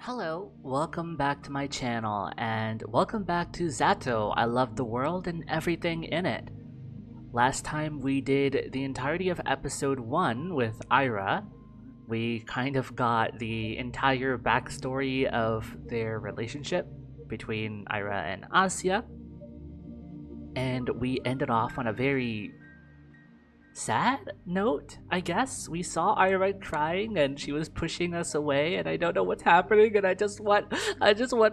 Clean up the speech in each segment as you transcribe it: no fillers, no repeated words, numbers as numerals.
Hello, welcome back to my channel, and welcome back to Z.A.T.O. I love the world and everything in it. Last time we did the entirety of episode 1 with Ira. We kind of got the entire backstory of their relationship between Ira and Asya, and we ended off on a very sad note, I guess. We saw Ira crying and she was pushing us away, and I don't know what's happening, and I just want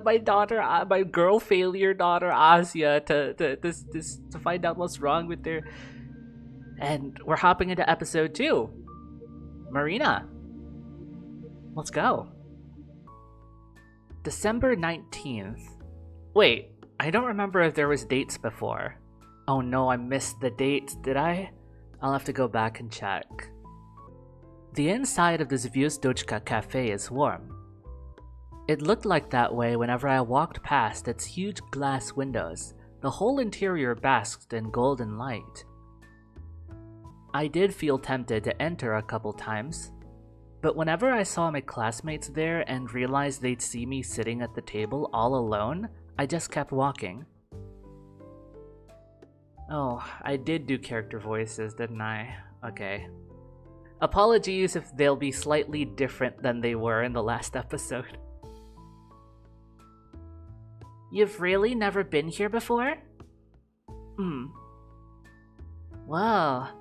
my daughter, my girl failure daughter Asya to find out what's wrong with her. And we're hopping into episode 2. Marina, let's go. December 19th. Wait, I don't remember if there was dates before. Oh no, I missed the dates, did I? I'll have to go back and check. The inside of the Z.A.T.O cafe is warm. It looked like that way whenever I walked past its huge glass windows. The whole interior basked in golden light. I did feel tempted to enter a couple times, but whenever I saw my classmates there and realized they'd see me sitting at the table all alone, I just kept walking. Oh, I did do character voices, didn't I? Okay. Apologies if they'll be slightly different than they were in the last episode. You've really never been here before? Well,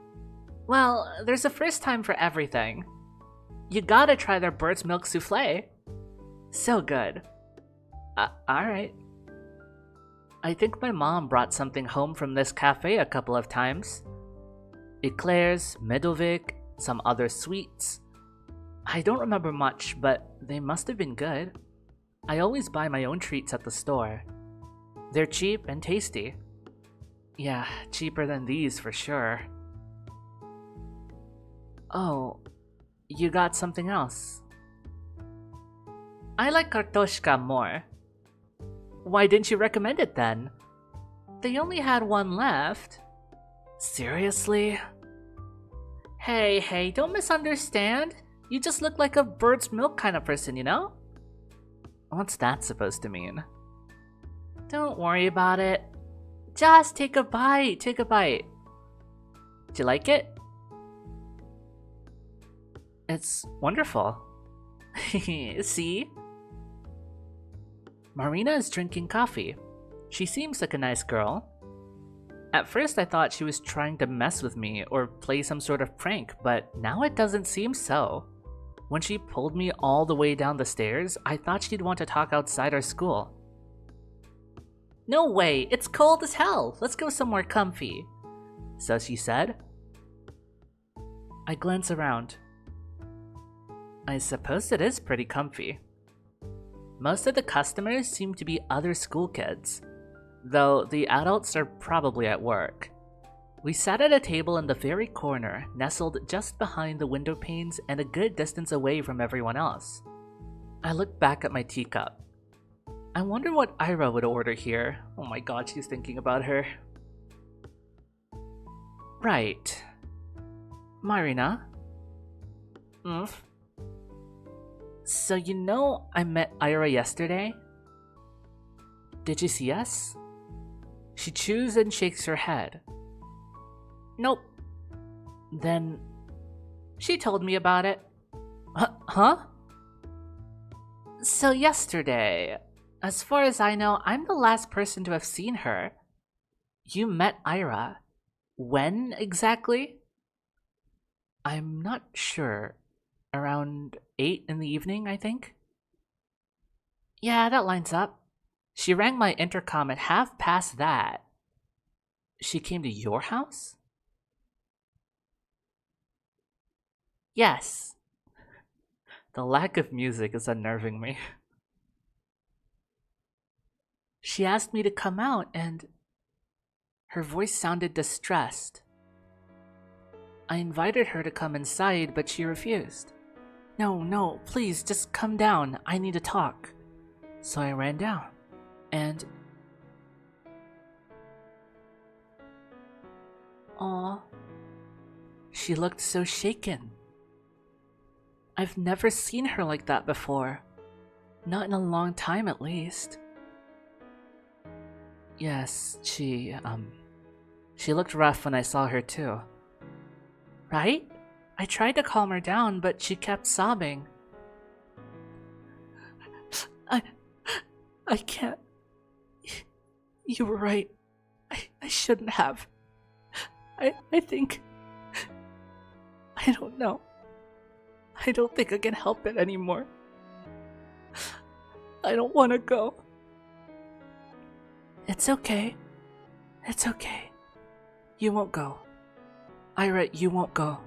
there's a first time for everything. You gotta try their bird's milk souffle. So good. Alright. I think my mom brought something home from this cafe a couple of times. Eclairs, Medovic, some other sweets. I don't remember much, but they must have been good. I always buy my own treats at the store. They're cheap and tasty. Yeah, cheaper than these for sure. Oh, you got something else? I like kartoshka more. Why didn't you recommend it then? They only had one left. Seriously? Hey, don't misunderstand. You just look like a bird's milk kind of person, you know? What's that supposed to mean? Don't worry about it. Just take a bite, Do you like it? It's wonderful. See? Marina is drinking coffee. She seems like a nice girl. At first I thought she was trying to mess with me or play some sort of prank, but now it doesn't seem so. When she pulled me all the way down the stairs, I thought she'd want to talk outside our school. No way, it's cold as hell. Let's go somewhere comfy. So she said. I glance around. I suppose it is pretty comfy. Most of the customers seem to be other school kids, though the adults are probably at work. We sat at a table in the very corner, nestled just behind the window panes and a good distance away from everyone else. I looked back at my teacup. I wonder what Ira would order here. Oh my god, she's thinking about her. Right. Marina? So you know I met Ira yesterday? Did you see us? She chews and shakes her head. Nope. Then she told me about it. Huh? So yesterday, as far as I know, I'm the last person to have seen her. You met Ira. When exactly? I'm not sure. Around 8 in the evening, I think? Yeah, that lines up. She rang my intercom at 1/2 that. She came to your house? Yes. The lack of music is unnerving me. She asked me to come out and her voice sounded distressed. I invited her to come inside, but she refused. No, please, just come down. I need to talk. So I ran down, and... Aw. She looked so shaken. I've never seen her like that before. Not in a long time, at least. Yes, she looked rough when I saw her too. Right? I tried to calm her down, but she kept sobbing. I can't. You were right. I shouldn't have. I think... I don't know. I don't think I can help it anymore. I don't want to go. It's okay. It's okay. You won't go. Ira, you won't go.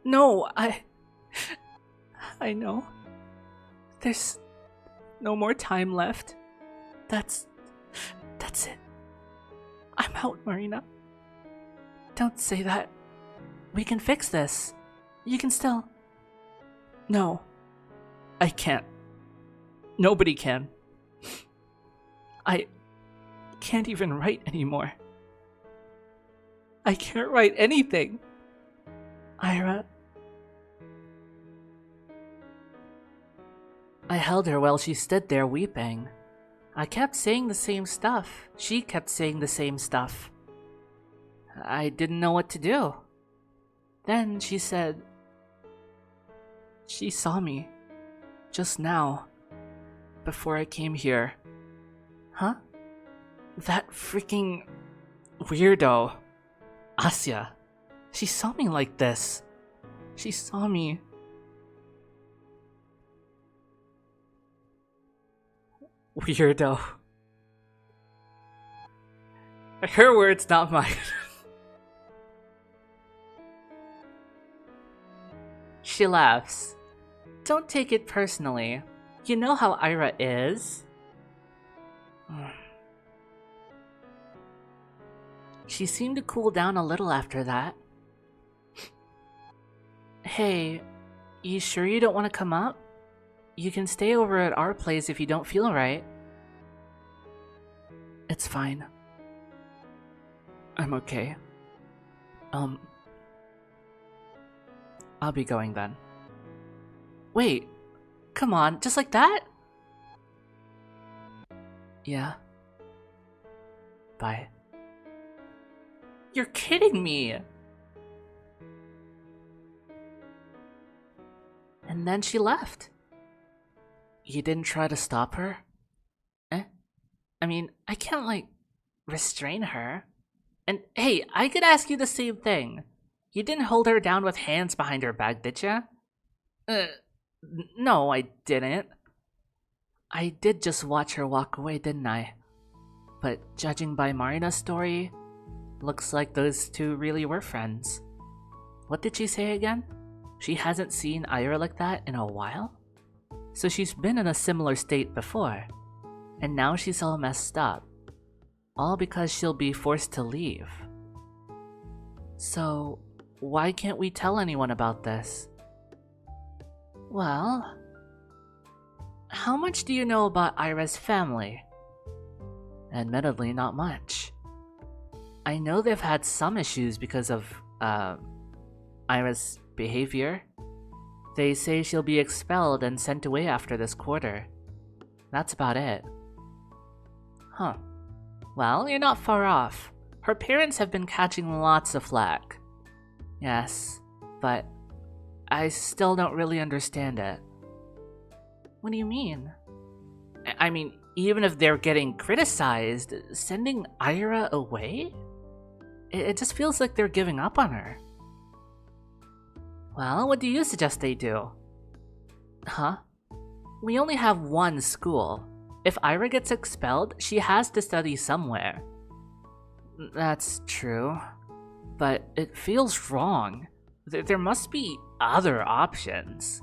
No, I know. There's no more time left. That's it. I'm out, Marina. Don't say that. We can fix this. You can still... No. I can't. Nobody can. I can't even write anymore. I can't write anything. Ira... I held her while she stood there weeping. I kept saying the same stuff. She kept saying the same stuff. I didn't know what to do. Then she said... She saw me. Just now. Before I came here. Huh? That freaking... weirdo. Asya. She saw me like this. She saw me... Weirdo. Her words, not mine. She laughs. Don't take it personally. You know how Ira is. She seemed to cool down a little after that. Hey, you sure you don't want to come up? You can stay over at our place if you don't feel right. It's fine. I'm okay. I'll be going then. Wait, come on, just like that? Yeah. Bye. You're kidding me! And then she left. You didn't try to stop her? Eh? I mean, I can't, like, restrain her. And hey, I could ask you the same thing. You didn't hold her down with hands behind her back, did ya? No, I didn't. I did just watch her walk away, didn't I? But judging by Marina's story, looks like those two really were friends. What did she say again? She hasn't seen Ira like that in a while? So she's been in a similar state before, and now she's all messed up. All because she'll be forced to leave. So, why can't we tell anyone about this? Well... How much do you know about Ira's family? Admittedly, not much. I know they've had some issues because of, Ira's behavior. They say she'll be expelled and sent away after this quarter. That's about it. Huh. Well, you're not far off. Her parents have been catching lots of flack. Yes, but I still don't really understand it. What do you mean? I mean, even if they're getting criticized, sending Ira away? It just feels like they're giving up on her. Well, what do you suggest they do? Huh? We only have one school. If Ira gets expelled, she has to study somewhere. That's true. But it feels wrong. There must be other options.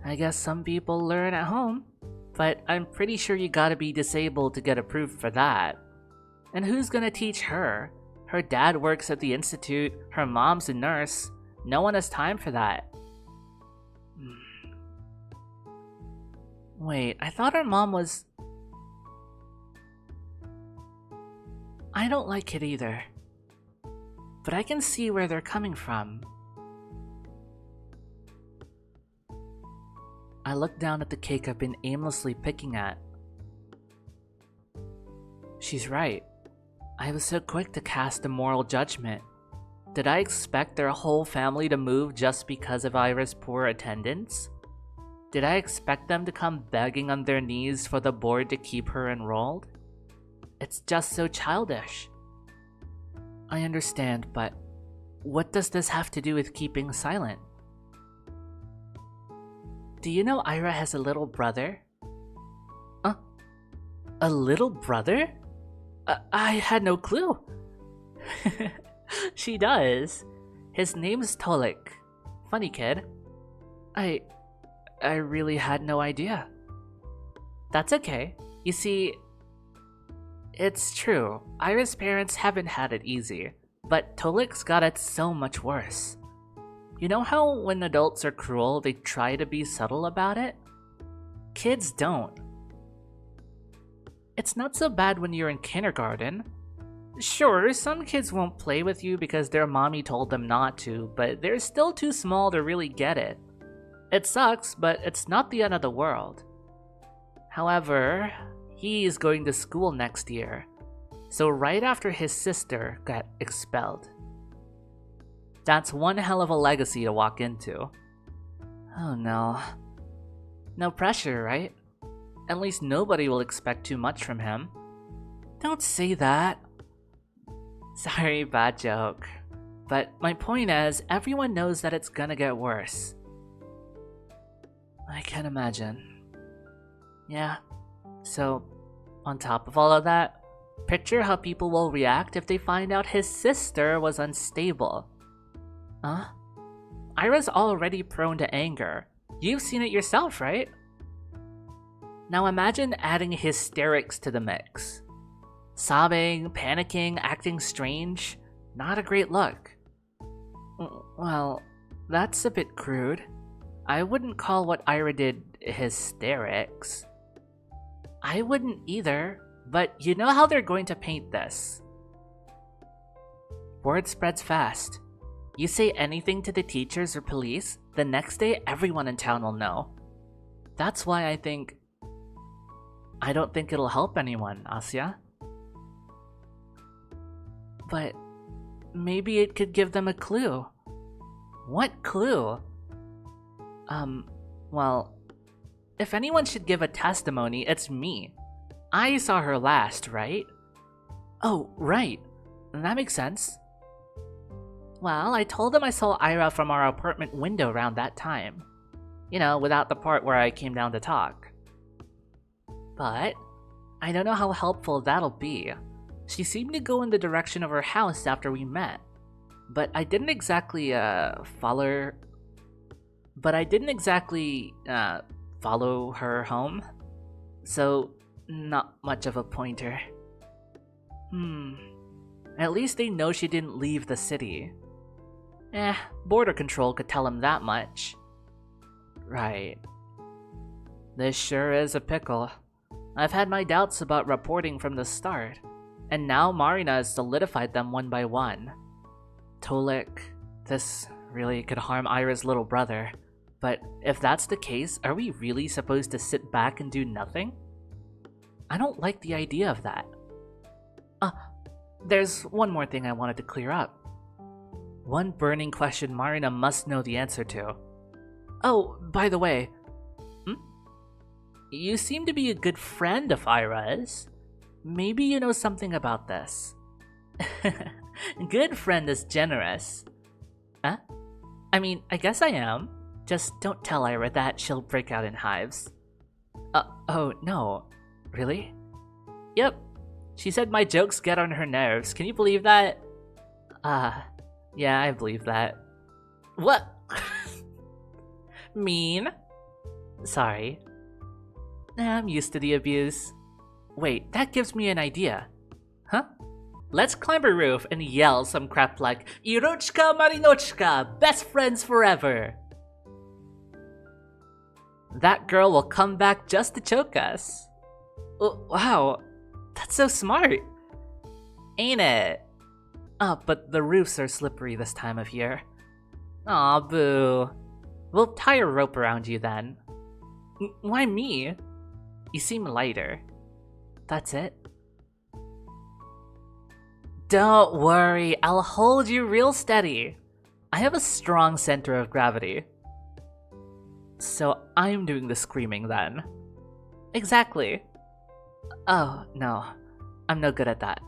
I guess some people learn at home, but I'm pretty sure you gotta be disabled to get approved for that. And who's gonna teach her? Her dad works at the institute, her mom's a nurse. No one has time for that. Wait, I thought her mom was... I don't like it either. But I can see where they're coming from. I look down at the cake I've been aimlessly picking at. She's right. I was so quick to cast a moral judgment. Did I expect their whole family to move just because of Ira's poor attendance? Did I expect them to come begging on their knees for the board to keep her enrolled? It's just so childish. I understand, but what does this have to do with keeping silent? Do you know Ira has a little brother? A little brother? I had no clue. She does. His name's Tolik. Funny kid. I really had no idea. That's okay. You see, it's true. Ira's parents haven't had it easy, but Tolik's got it so much worse. You know how when adults are cruel, they try to be subtle about it? Kids don't. It's not so bad when you're in kindergarten. Sure, some kids won't play with you because their mommy told them not to, but they're still too small to really get it. It sucks, but it's not the end of the world. However, he's going to school next year, so right after his sister got expelled. That's one hell of a legacy to walk into. Oh no. No pressure, right? At least nobody will expect too much from him. Don't say that. Sorry, bad joke. But my point is, everyone knows that it's gonna get worse. I can imagine. Yeah. So, on top of all of that, picture how people will react if they find out his sister was unstable. Huh? Ira's already prone to anger. You've seen it yourself, right? Now imagine adding hysterics to the mix. Sobbing, panicking, acting strange. Not a great look. Well, that's a bit crude. I wouldn't call what Ira did hysterics. I wouldn't either, but you know how they're going to paint this. Word spreads fast. You say anything to the teachers or police, the next day everyone in town will know. That's why I don't think it'll help anyone, Asya. But maybe it could give them a clue. What clue? Well, if anyone should give a testimony, it's me. I saw her last, right? Oh, right. That makes sense. Well, I told them I saw Ira from our apartment window around that time. You know, without the part where I came down to talk. But I don't know how helpful that'll be. She seemed to go in the direction of her house after we met. But I didn't exactly, follow her home. So, not much of a pointer. At least they know she didn't leave the city. Border control could tell them that much. Right. This sure is a pickle. I've had my doubts about reporting from the start, and now Marina has solidified them one by one. Tolik, this really could harm Ira's little brother, but if that's the case, are we really supposed to sit back and do nothing? I don't like the idea of that. There's one more thing I wanted to clear up. One burning question Marina must know the answer to. Oh, by the way, you seem to be a good friend of Ira's. Maybe you know something about this. Good friend is generous. Huh? I mean, I guess I am. Just don't tell Ira that, she'll break out in hives. Oh no. Really? Yep. She said my jokes get on her nerves. Can you believe that? Yeah, I believe that. What? Mean? Sorry. I'm used to the abuse. Wait, that gives me an idea. Huh? Let's climb a roof and yell some crap like, Irochka Marinochka, best friends forever! That girl will come back just to choke us. Oh, wow, that's so smart. Ain't it? But the roofs are slippery this time of year. Aw, boo. We'll tie a rope around you then. Why me? You seem lighter. That's it? Don't worry, I'll hold you real steady. I have a strong center of gravity. So I'm doing the screaming then. Exactly. Oh, no. I'm no good at that.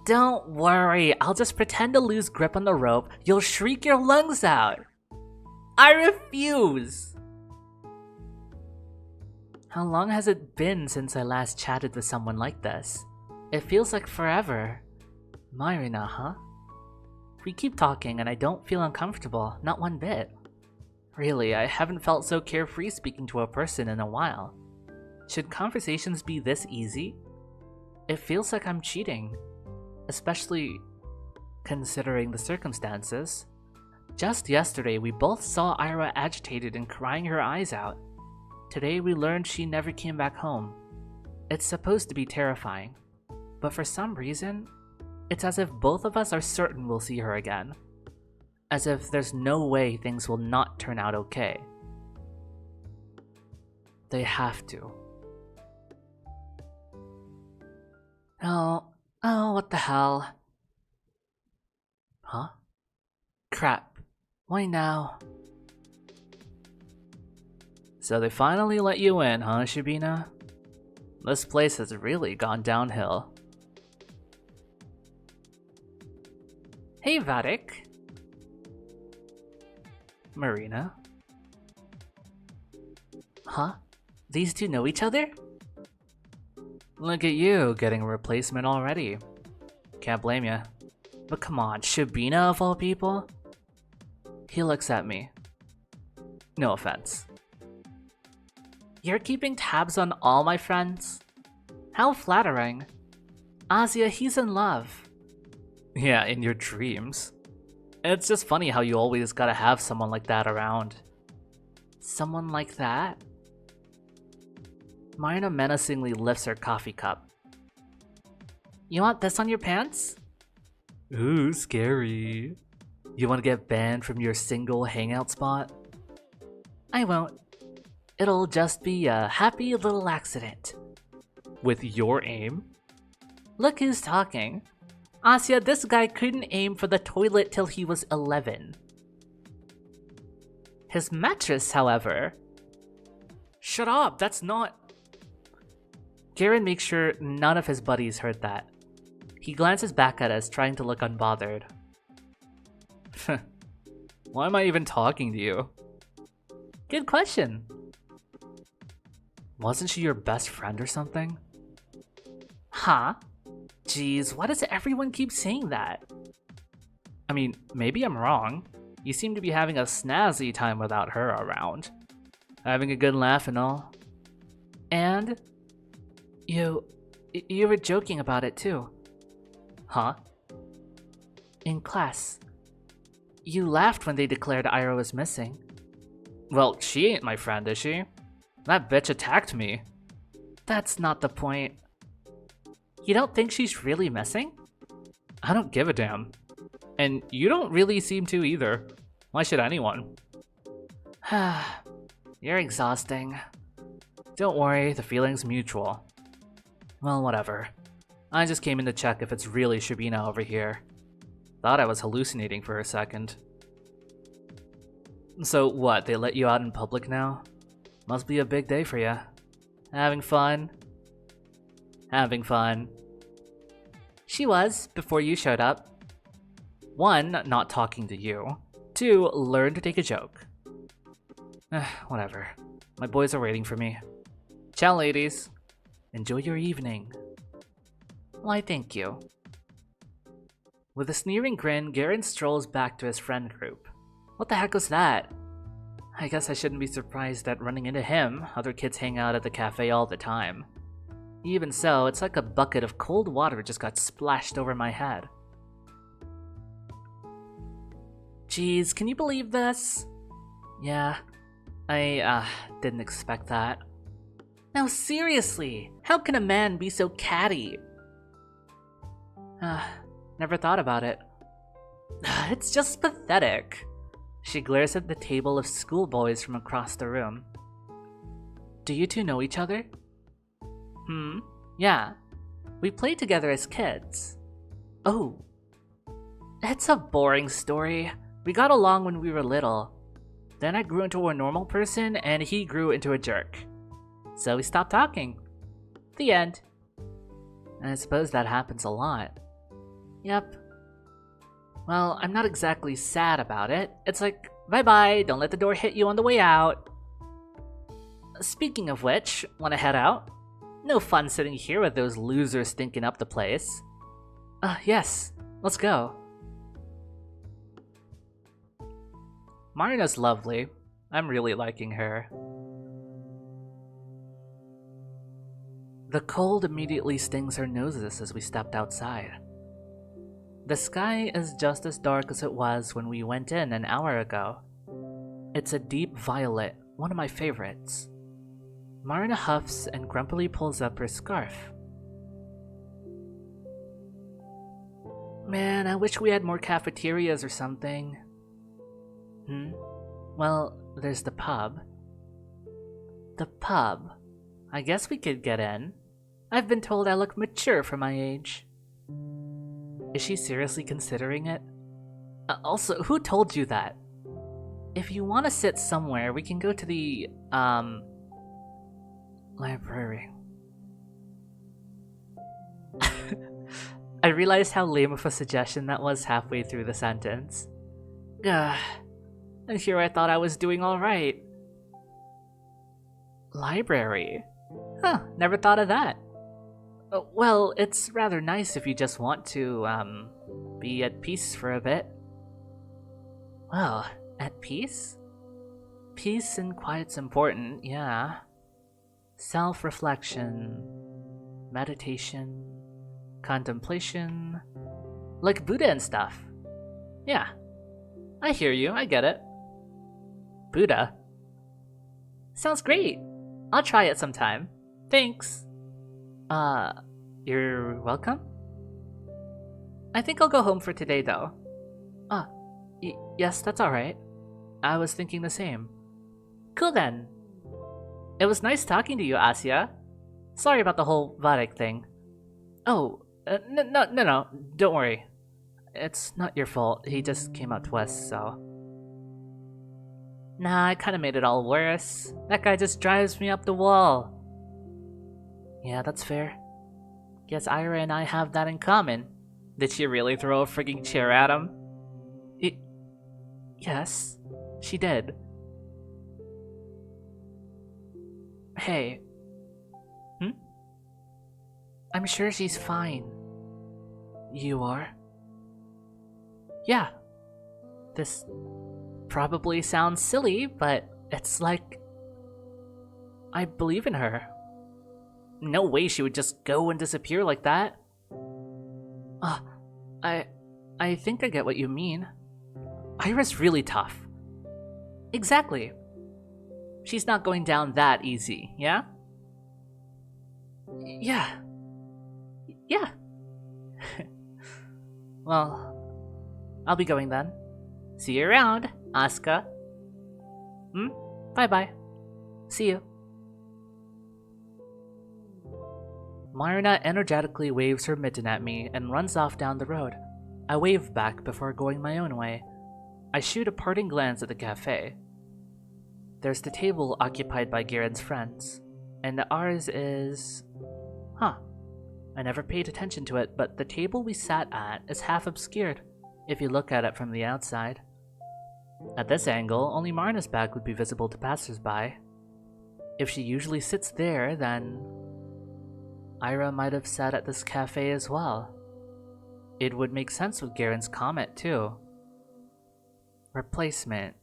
Don't worry, I'll just pretend to lose grip on the rope. You'll shriek your lungs out. I refuse! How long has it been since I last chatted with someone like this? It feels like forever. Marina, huh? We keep talking and I don't feel uncomfortable, not one bit. Really, I haven't felt so carefree speaking to a person in a while. Should conversations be this easy? It feels like I'm cheating. Especially considering the circumstances. Just yesterday, we both saw Ira agitated and crying her eyes out. Today, we learned she never came back home. It's supposed to be terrifying, but for some reason, it's as if both of us are certain we'll see her again. As if there's no way things will not turn out okay. They have to. Oh, what the hell? Huh? Crap. Why now? So they finally let you in, huh, Shibina? This place has really gone downhill. Hey, Vatic. Marina? Huh? These two know each other? Look at you, getting a replacement already. Can't blame ya. But come on, Shibina of all people? He looks at me. No offense. You're keeping tabs on all my friends? How flattering. Asia, he's in love. Yeah, in your dreams. It's just funny how you always gotta have someone like that around. Someone like that? Marina menacingly lifts her coffee cup. You want this on your pants? Ooh, scary. You want to get banned from your single hangout spot? I won't. It'll just be a happy little accident. With your aim? Look who's talking. Asya, this guy couldn't aim for the toilet till he was 11. His mattress, however... Shut up, that's not... Garen makes sure none of his buddies heard that. He glances back at us, trying to look unbothered. Why am I even talking to you? Good question. Wasn't she your best friend or something? Huh? Jeez, why does everyone keep saying that? I mean, maybe I'm wrong. You seem to be having a snazzy time without her around. Having a good laugh and all. And... You were joking about it too. Huh? In class. You laughed when they declared Ira was missing. Well, she ain't my friend, is she? That bitch attacked me. That's not the point. You don't think she's really missing? I don't give a damn. And you don't really seem to either. Why should anyone? You're exhausting. Don't worry, the feeling's mutual. Well, whatever. I just came in to check if it's really Shibina over here. Thought I was hallucinating for a second. So what, they let you out in public now? Must be a big day for ya. Having fun? Having fun. She was, before you showed up. 1, not talking to you. 2, learn to take a joke. Whatever. My boys are waiting for me. Ciao, ladies. Enjoy your evening. Why, thank you. With a sneering grin, Garen strolls back to his friend group. What the heck was that? I guess I shouldn't be surprised at running into him. Other kids hang out at the cafe all the time. Even so, it's like a bucket of cold water just got splashed over my head. Jeez, can you believe this? Yeah, I didn't expect that. Now seriously, how can a man be so catty? Never thought about it. It's just pathetic. She glares at the table of schoolboys from across the room. Do you two know each other? Yeah. We played together as kids. Oh. It's a boring story. We got along when we were little. Then I grew into a normal person and he grew into a jerk. So we stopped talking. The end. And I suppose that happens a lot. Yep. Well, I'm not exactly sad about it. It's like, bye-bye, don't let the door hit you on the way out. Speaking of which, wanna head out? No fun sitting here with those losers stinking up the place. Yes, let's go. Marina's lovely. I'm really liking her. The cold immediately stings our noses as we stepped outside. The sky is just as dark as it was when we went in an hour ago. It's a deep violet, one of my favorites. Marina huffs and grumpily pulls up her scarf. Man, I wish we had more cafeterias or something. Well, there's the pub. The pub? I guess we could get in. I've been told I look mature for my age. Is she seriously considering it? Also, who told you that? If you want to sit somewhere, we can go to the, library. I realized how lame of a suggestion that was halfway through the sentence. And here I thought I was doing alright. Library? Huh, never thought of that. Well, it's rather nice if you just want to, be at peace for a bit. Well, at peace? Peace and quiet's important, yeah. Self-reflection, meditation, contemplation, like Buddha and stuff. Yeah, I hear you, I get it. Buddha? Sounds great. I'll try it sometime. Thanks. You're welcome? I think I'll go home for today though. Yes, that's alright. I was thinking the same. Cool then. It was nice talking to you, Asya. Sorry about the whole Varek thing. Oh, no, don't worry. It's not your fault, he just came up to us, so... Nah, I kinda made it all worse. That guy just drives me up the wall. Yeah, that's fair. Guess Ira and I have that in common. Did she really throw a frigging chair at him? Yes, she did. Hey. I'm sure she's fine. You are? Yeah. This probably sounds silly, but it's like... I believe in her. No way she would just go and disappear like that. I think I get what you mean. Ira's really tough. Exactly. She's not going down that easy, yeah? Yeah. Yeah. Well, I'll be going then. See you around, Asuka. Bye-bye. See you. Marina energetically waves her mitten at me and runs off down the road. I wave back before going my own way. I shoot a parting glance at the cafe. There's the table occupied by Garen's friends, and ours is... I never paid attention to it, but the table we sat at is half obscured, if you look at it from the outside. At this angle, only Marina's back would be visible to passers-by. If she usually sits there, then... Ira might have sat at this cafe as well. It would make sense with Garen's comment, too. Replacement.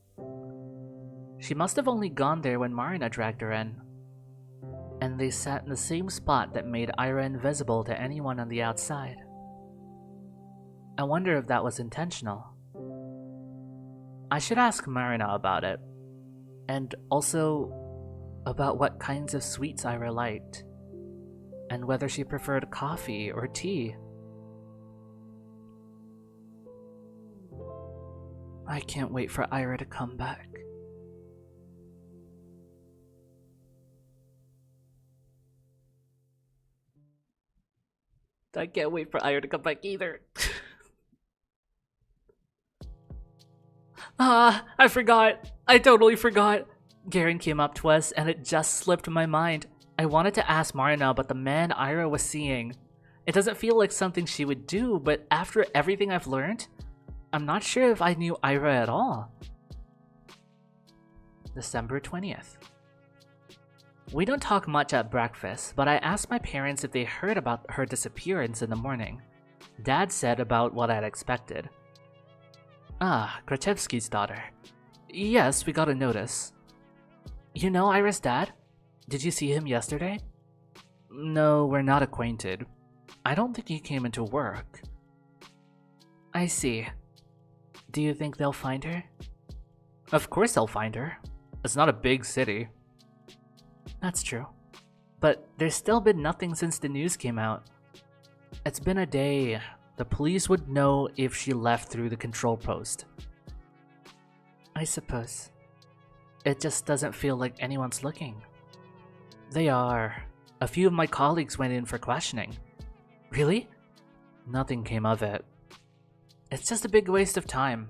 She must have only gone there when Marina dragged her in. And they sat in the same spot that made Ira invisible to anyone on the outside. I wonder if that was intentional. I should ask Marina about it. And also about what kinds of sweets Ira liked. And whether she preferred coffee or tea. I can't wait for Ira to come back. I can't wait for Ira to come back either. I forgot. I totally forgot. Garen came up to us and it just slipped my mind. I wanted to ask Marina about the man Ira was seeing. It doesn't feel like something she would do, but after everything I've learned, I'm not sure if I knew Ira at all. December 20th. We don't talk much at breakfast, but I asked my parents if they heard about her disappearance in the morning. Dad said about what I'd expected. Krachevsky's daughter. Yes, we got a notice. You know Ira's dad? Did you see him yesterday? No, we're not acquainted. I don't think he came into work. I see. Do you think they'll find her? Of course they'll find her. It's not a big city. That's true. But there's still been nothing since the news came out. It's been a day. The police would know if she left through the control post. I suppose. It just doesn't feel like anyone's looking. They are. A few of my colleagues went in for questioning. Really? Nothing came of it. It's just a big waste of time.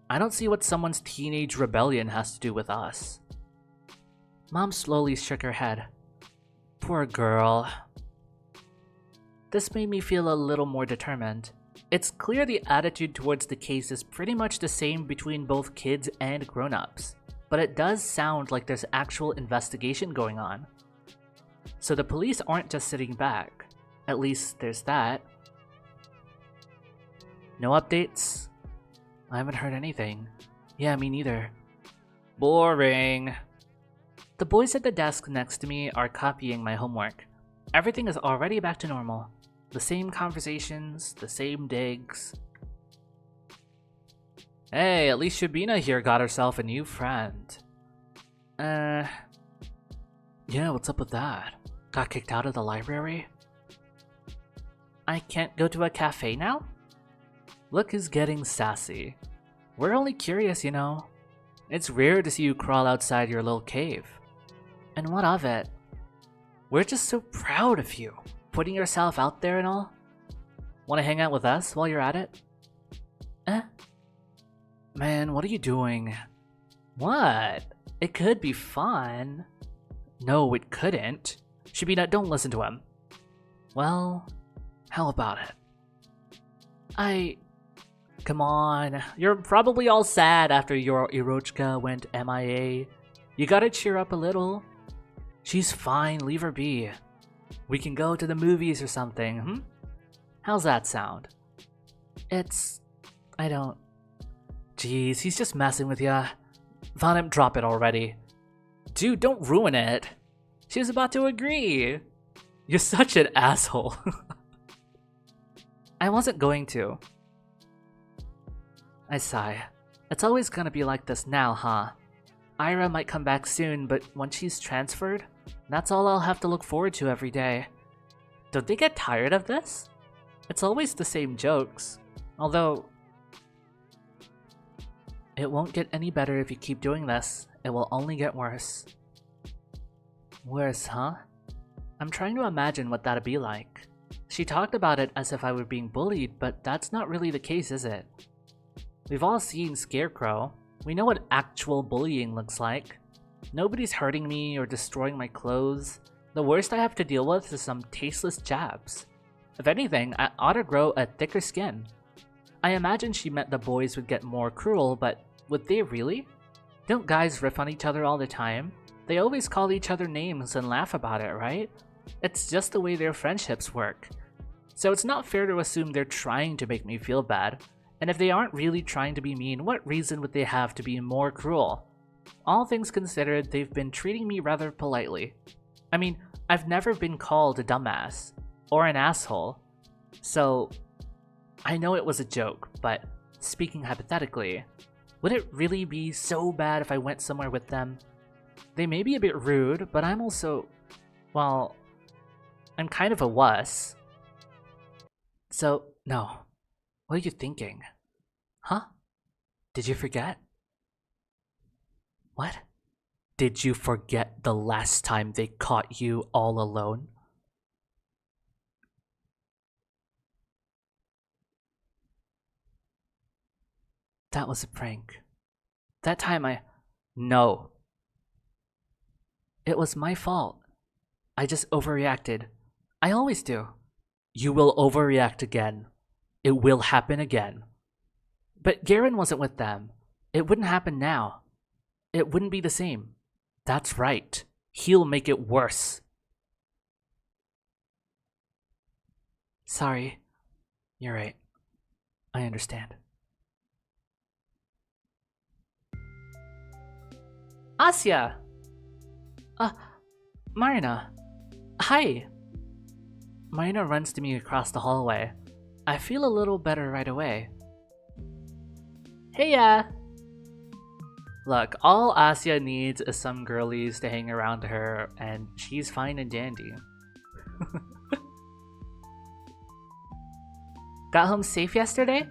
I don't see what someone's teenage rebellion has to do with us. Mom slowly shook her head. Poor girl. This made me feel a little more determined. It's clear the attitude towards the case is pretty much the same between both kids and grown-ups, but it does sound like there's actual investigation going on. So the police aren't just sitting back. At least there's that. No updates? I haven't heard anything. Yeah, me neither. Boring. The boys at the desk next to me are copying my homework. Everything is already back to normal. The same conversations, the same digs. Hey, at least Shabina here got herself a new friend. Yeah, what's up with that? Got kicked out of the library? I can't go to a cafe now? Look who's getting sassy. We're only curious, you know. It's rare to see you crawl outside your little cave. And what of it? We're just so proud of you, putting yourself out there and all. Want to hang out with us while you're at it? Man, what are you doing? What? It could be fun. No, it couldn't. Shabina, don't listen to him. Well, how about it? Come on. You're probably all sad after your Irochka went MIA. You gotta cheer up a little. She's fine, leave her be. We can go to the movies or something, How's that sound? I don't... Jeez, he's just messing with ya. Vanim, drop it already. Dude, don't ruin it. She was about to agree. You're such an asshole. I wasn't going to. I sigh. It's always gonna be like this now, huh? Ira might come back soon, but once she's transferred, that's all I'll have to look forward to every day. Don't they get tired of this? It's always the same jokes. Although... It won't get any better if you keep doing this. It will only get worse. Worse, huh? I'm trying to imagine what that'd be like. She talked about it as if I were being bullied, but that's not really the case, is it? We've all seen Scarecrow. We know what actual bullying looks like. Nobody's hurting me or destroying my clothes. The worst I have to deal with is some tasteless jabs. If anything, I ought to grow a thicker skin. I imagine she meant the boys would get more cruel, but would they really? Don't guys riff on each other all the time? They always call each other names and laugh about it, right? It's just the way their friendships work. So it's not fair to assume they're trying to make me feel bad. And if they aren't really trying to be mean, what reason would they have to be more cruel? All things considered, they've been treating me rather politely. I mean, I've never been called a dumbass or an asshole. So, I know it was a joke, but speaking hypothetically, would it really be so bad if I went somewhere with them? They may be a bit rude, but I'm also, well, I'm kind of a wuss. So, no. What are you thinking? Huh? Did you forget? What? Did you forget the last time they caught you all alone? That was a prank. That time No. It was my fault. I just overreacted. I always do. You will overreact again. It will happen again. But Garen wasn't with them. It wouldn't happen now. It wouldn't be the same. That's right. He'll make it worse. Sorry. You're right. I understand. Asya! Marina. Hi. Marina runs to me across the hallway. I feel a little better right away. Heya! Look, all Asya needs is some girlies to hang around her, and she's fine and dandy. Got home safe yesterday?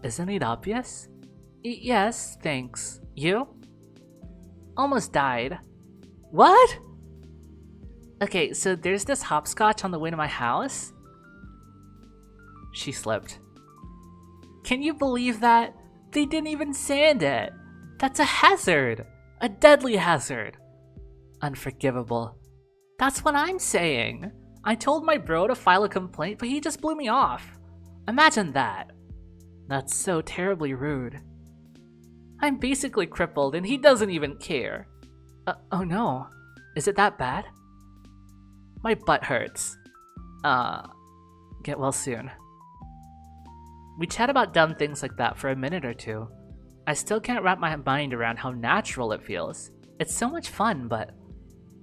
Isn't it obvious? Yes, thanks. You? Almost died. What? Okay, so there's this hopscotch on the way to my house? She slipped. Can you believe that? They didn't even sand it. That's a hazard. A deadly hazard. Unforgivable. That's what I'm saying. I told my bro to file a complaint, but he just blew me off. Imagine that. That's so terribly rude. I'm basically crippled and he doesn't even care. Oh no. Is it that bad? My butt hurts. Get well soon. We chat about dumb things like that for a minute or two. I still can't wrap my mind around how natural it feels. It's so much fun, but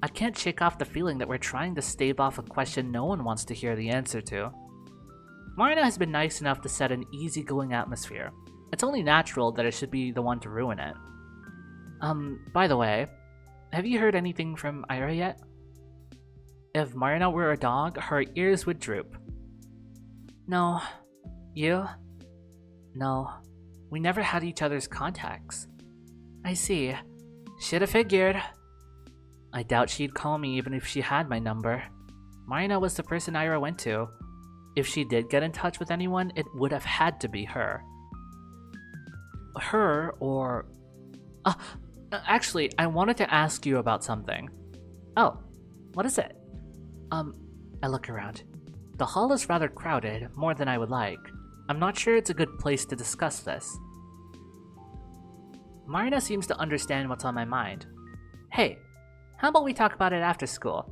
I can't shake off the feeling that we're trying to stave off a question no one wants to hear the answer to. Marina has been nice enough to set an easygoing atmosphere. It's only natural that I should be the one to ruin it. By the way, have you heard anything from Ira yet? If Marina were a dog, her ears would droop. No. You? No. We never had each other's contacts. I see. Shoulda figured. I doubt she'd call me even if she had my number. Marina was the person Ira went to. If she did get in touch with anyone, it would have had to be her. Her or... actually, I wanted to ask you about something. Oh, what is it? I look around. The hall is rather crowded, more than I would like. I'm not sure it's a good place to discuss this. Marina seems to understand what's on my mind. Hey, how about we talk about it after school?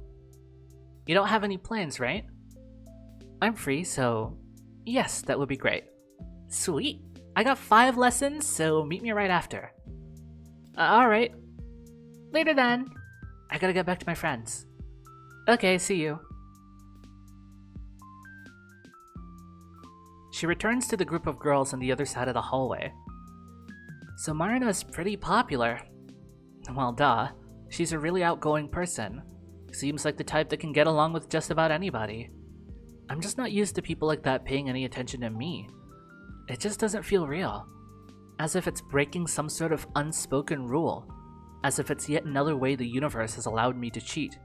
You don't have any plans, right? I'm free, so yes, that would be great. Sweet. I got 5 lessons, so meet me right after. Alright. Later then. I gotta get back to my friends. Okay, see you. She returns to the group of girls on the other side of the hallway. So Marina's pretty popular. Well, duh. She's a really outgoing person. Seems like the type that can get along with just about anybody. I'm just not used to people like that paying any attention to me. It just doesn't feel real. As if it's breaking some sort of unspoken rule. As if it's yet another way the universe has allowed me to cheat.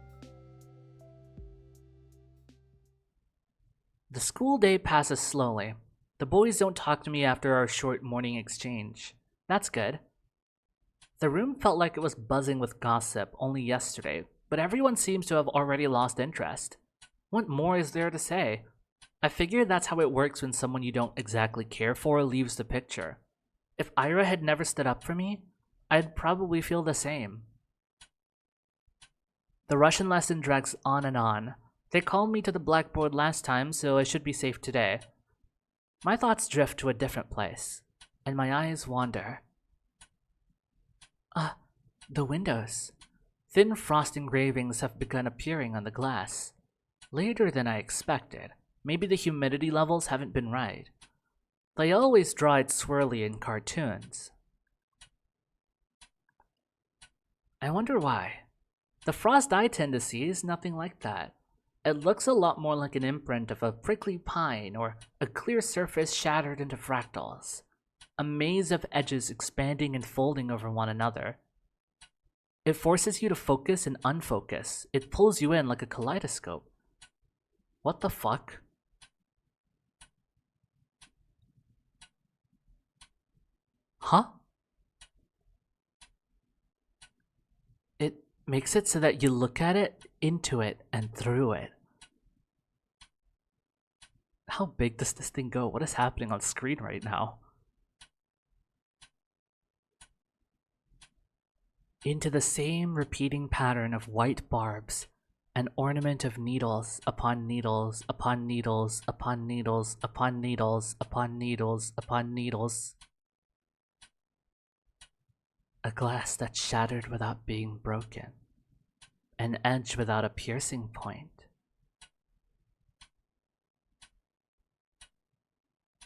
The school day passes slowly. The boys don't talk to me after our short morning exchange. That's good. The room felt like it was buzzing with gossip only yesterday, but everyone seems to have already lost interest. What more is there to say? I figure that's how it works when someone you don't exactly care for leaves the picture. If Ira had never stood up for me, I'd probably feel the same. The Russian lesson drags on and on. They called me to the blackboard last time, so I should be safe today. My thoughts drift to a different place, and my eyes wander. The windows. Thin frost engravings have begun appearing on the glass. Later than I expected. Maybe the humidity levels haven't been right. They always draw it swirly in cartoons. I wonder why. The frost I tend to see is nothing like that. It looks a lot more like an imprint of a prickly pine or a clear surface shattered into fractals. A maze of edges expanding and folding over one another. It forces you to focus and unfocus. It pulls you in like a kaleidoscope. What the fuck? Huh? It makes it so that you look at it, into it, and through it. How big does this thing go? What is happening on screen right now? Into the same repeating pattern of white barbs, an ornament of needles upon needles upon needles upon needles upon needles upon needles upon needles. A glass that's shattered without being broken. An edge without a piercing point.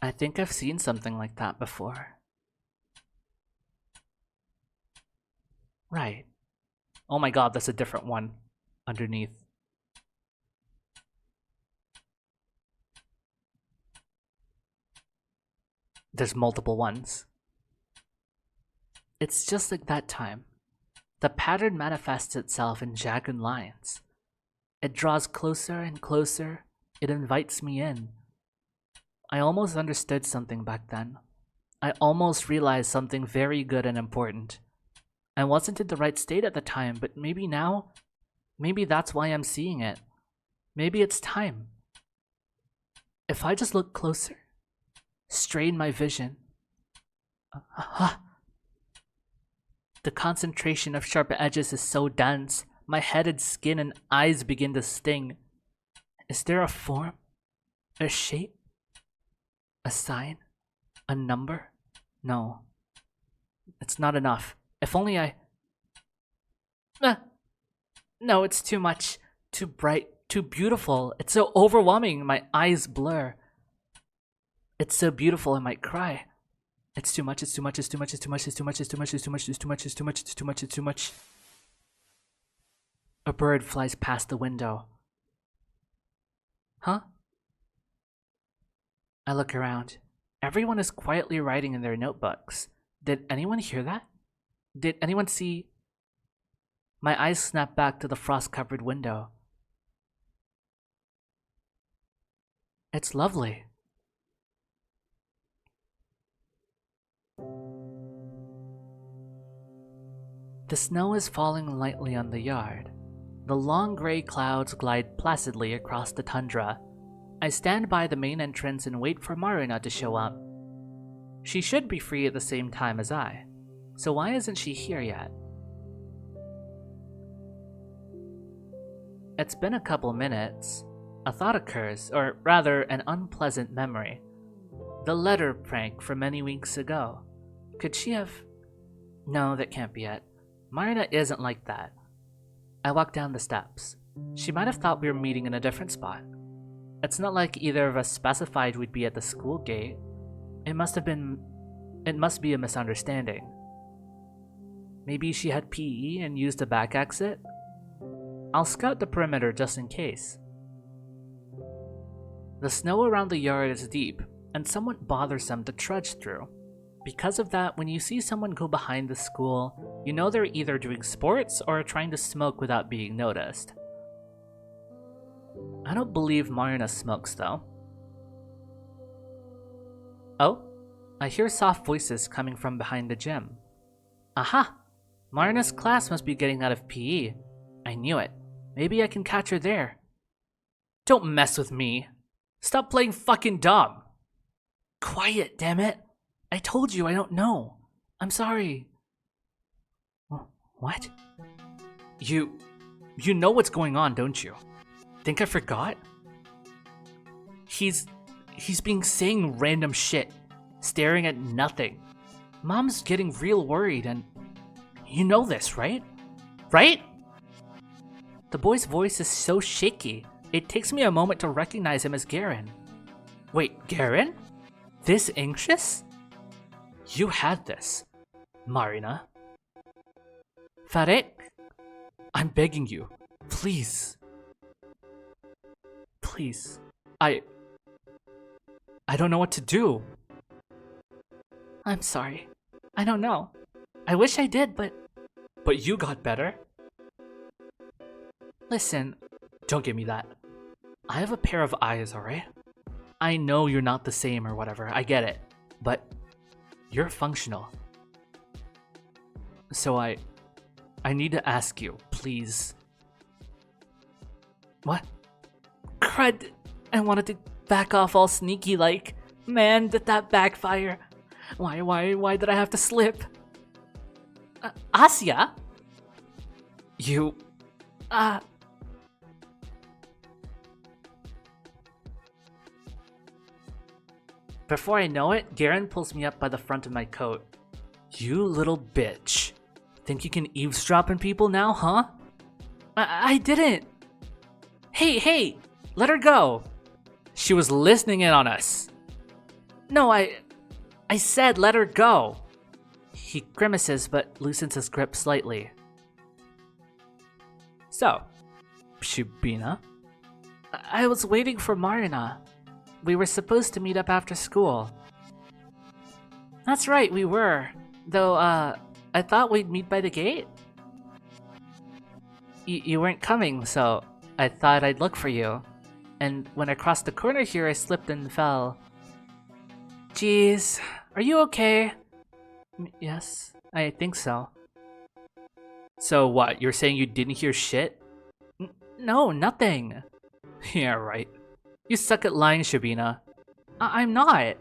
I think I've seen something like that before. Right. Oh my god, that's a different one underneath. There's multiple ones. It's just like that time. The pattern manifests itself in jagged lines. It draws closer and closer. It invites me in. I almost understood something back then. I almost realized something very good and important. I wasn't in the right state at the time, but maybe now, maybe that's why I'm seeing it. Maybe it's time. If I just look closer, strain my vision. The concentration of sharp edges is so dense, my head and skin and eyes begin to sting. Is there a form? A shape? A sign? A number? No. It's not enough. If only I... No, it's too much. Too bright. Too beautiful. It's so overwhelming. My eyes blur. It's so beautiful I might cry. It's too much, it's too much, it's too much, it's too much, it's too much, it's too much, it's too much, it's too much, it's too much, it's too much, it's too much. A bird flies past the window. Huh? I look around. Everyone is quietly writing in their notebooks. Did anyone hear that? Did anyone see? My eyes snap back to the frost-covered window. It's lovely. The snow is falling lightly on the yard. The long gray clouds glide placidly across the tundra. I stand by the main entrance and wait for Marina to show up. She should be free at the same time as I, so why isn't she here yet? It's been a couple minutes. A thought occurs, or rather an unpleasant memory. The letter prank from many weeks ago. Could she have... No, that can't be it. Marina isn't like that. I walk down the steps. She might have thought we were meeting in a different spot. It's not like either of us specified we'd be at the school gate. It must be a misunderstanding. Maybe she had PE and used a back exit? I'll scout the perimeter just in case. The snow around the yard is deep and somewhat bothersome to trudge through. Because of that, when you see someone go behind the school, you know they're either doing sports or trying to smoke without being noticed. I don't believe Marina smokes though. Oh, I hear soft voices coming from behind the gym. Aha! Marina's class must be getting out of PE. I knew it. Maybe I can catch her there. Don't mess with me. Stop playing fucking dumb. Quiet, damn it. I told you I don't know. I'm sorry. What? You know what's going on, don't you? Think I forgot? He's been saying random shit, staring at nothing. Mom's getting real worried and you know this, right? Right? The boy's voice is so shaky, it takes me a moment to recognize him as Garen. Wait, Garen? This anxious? You had this, Marina. Farek, I'm begging you, please. Please. I don't know what to do. I'm sorry. I don't know. I wish I did, but... But you got better. Listen, don't give me that. I have a pair of eyes, alright? I know you're not the same or whatever, I get it. But you're functional. So I need to ask you, please. What? Crud! I wanted to back off all sneaky like. Man, did that backfire? Why did I have to slip? Asya? You... Before I know it, Garen pulls me up by the front of my coat. You little bitch. Think you can eavesdrop on people now, huh? I didn't. Hey, let her go. She was listening in on us. No, I said let her go. He grimaces but loosens his grip slightly. So, Shubina? I was waiting for Marina. We were supposed to meet up after school. That's right, we were. Though, I thought we'd meet by the gate. You weren't coming, so I thought I'd look for you. And when I crossed the corner here, I slipped and fell. Jeez, are you okay? Yes, I think so. So what, you're saying you didn't hear shit? No, nothing. Yeah, right. You suck at lying, Shabina. I'm not.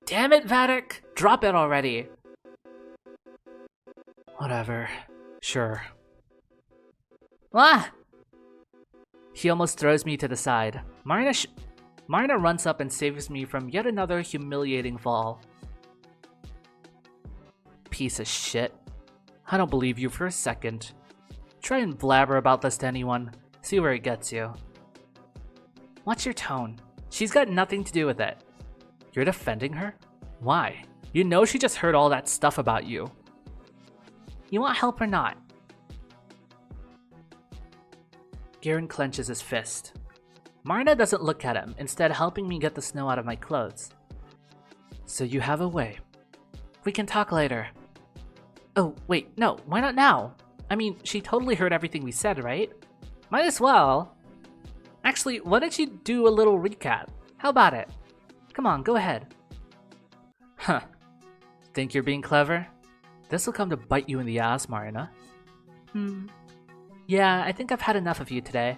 Damn it, Vatic! Drop it already! Whatever. Sure. Ah! He almost throws me to the side. Marina runs up and saves me from yet another humiliating fall. Piece of shit. I don't believe you for a second. Try and blabber about this to anyone. See where it gets you. Watch your tone. She's got nothing to do with it. You're defending her? Why? You know she just heard all that stuff about you. You want help or not? Garen clenches his fist. Marina doesn't look at him, instead helping me get the snow out of my clothes. So you have a way. We can talk later. Oh, wait, no, why not now? I mean, she totally heard everything we said, right? Might as well. Actually, why don't you do a little recap? How about it? Come on, go ahead. Huh. Think you're being clever? This'll come to bite you in the ass, Marina. Yeah, I think I've had enough of you today.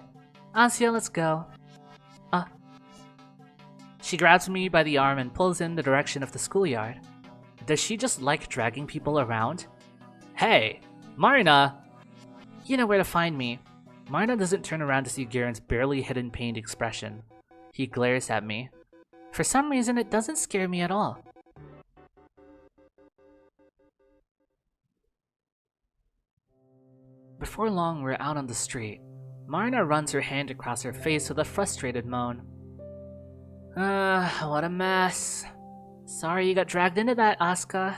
Asya, let's go. She grabs me by the arm and pulls in the direction of the schoolyard. Does she just like dragging people around? Hey, Marina! You know where to find me. Marina doesn't turn around to see Garen's barely hidden pained expression. He glares at me. For some reason, it doesn't scare me at all. Before long, we're out on the street. Marina runs her hand across her face with a frustrated moan. What a mess. Sorry you got dragged into that, Asuka.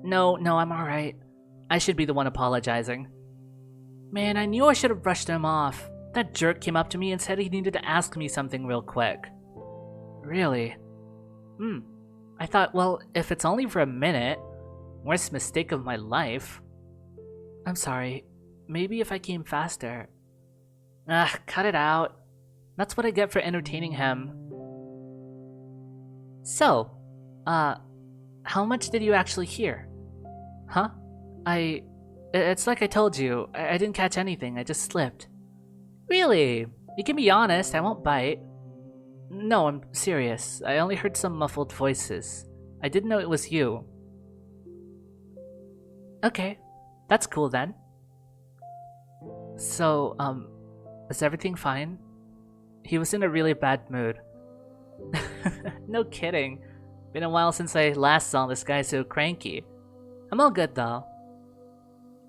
No, I'm alright. I should be the one apologizing. Man, I knew I should have brushed him off. That jerk came up to me and said he needed to ask me something real quick. Really? I thought, well, if it's only for a minute, worst mistake of my life. I'm sorry. Maybe if I came faster. Cut it out. That's what I get for entertaining him. So, how much did you actually hear? Huh? It's like I told you, I didn't catch anything, I just slipped. Really? You can be honest, I won't bite. No, I'm serious. I only heard some muffled voices. I didn't know it was you. Okay, that's cool then. So, is everything fine? He was in a really bad mood. No kidding. Been a while since I last saw this guy so cranky. I'm all good though.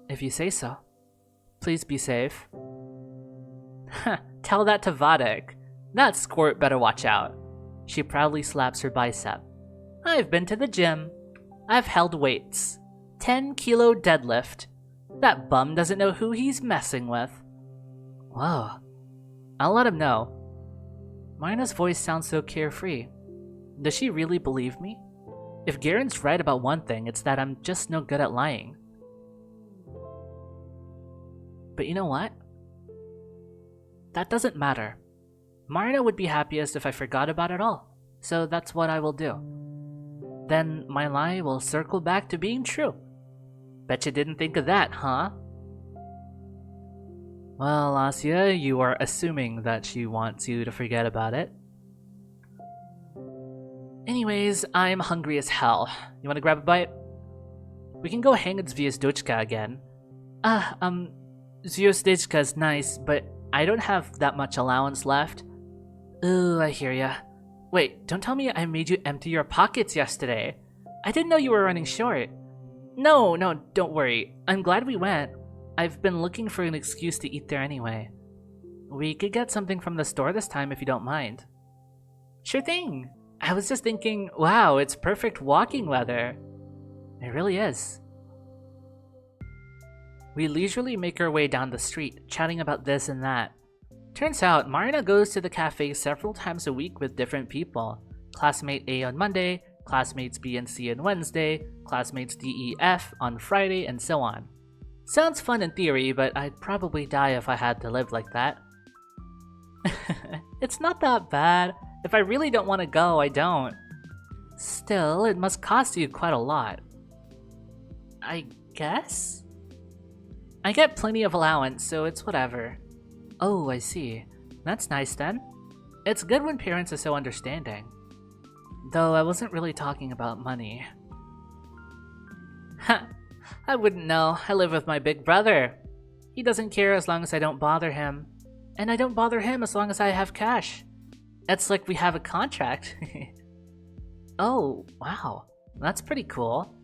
If you say so. Please be safe. Tell that to Vadik. That squirt better watch out. She proudly slaps her bicep. I've been to the gym. I've held weights. 10-kilo deadlift. That bum doesn't know who he's messing with. Whoa. I'll let him know. Marina's voice sounds so carefree. Does she really believe me? If Garen's right about one thing, it's that I'm just no good at lying. But you know what? That doesn't matter. Marina would be happiest if I forgot about it all, so that's what I will do. Then my lie will circle back to being true. Bet you didn't think of that, huh? Well, Asya, you are assuming that she wants you to forget about it. Anyways, I'm hungry as hell. You wanna grab a bite? We can go hang at Zviazdochka again. Zviazdochka's nice, but I don't have that much allowance left. Ooh, I hear ya. Wait, don't tell me I made you empty your pockets yesterday. I didn't know you were running short. No, don't worry. I'm glad we went. I've been looking for an excuse to eat there anyway. We could get something from the store this time if you don't mind. Sure thing. I was just thinking, wow, it's perfect walking weather. It really is. We leisurely make our way down the street, chatting about this and that. Turns out, Marina goes to the cafe several times a week with different people. Classmate A on Monday, classmates B and C on Wednesday, classmates D, E, F on Friday, and so on. Sounds fun in theory, but I'd probably die if I had to live like that. It's not that bad. If I really don't want to go, I don't. Still, it must cost you quite a lot. I guess? I get plenty of allowance, so it's whatever. Oh, I see. That's nice then. It's good when parents are so understanding. Though I wasn't really talking about money. Ha! I wouldn't know. I live with my big brother. He doesn't care as long as I don't bother him. And I don't bother him as long as I have cash. It's like we have a contract. Oh, wow. That's pretty cool.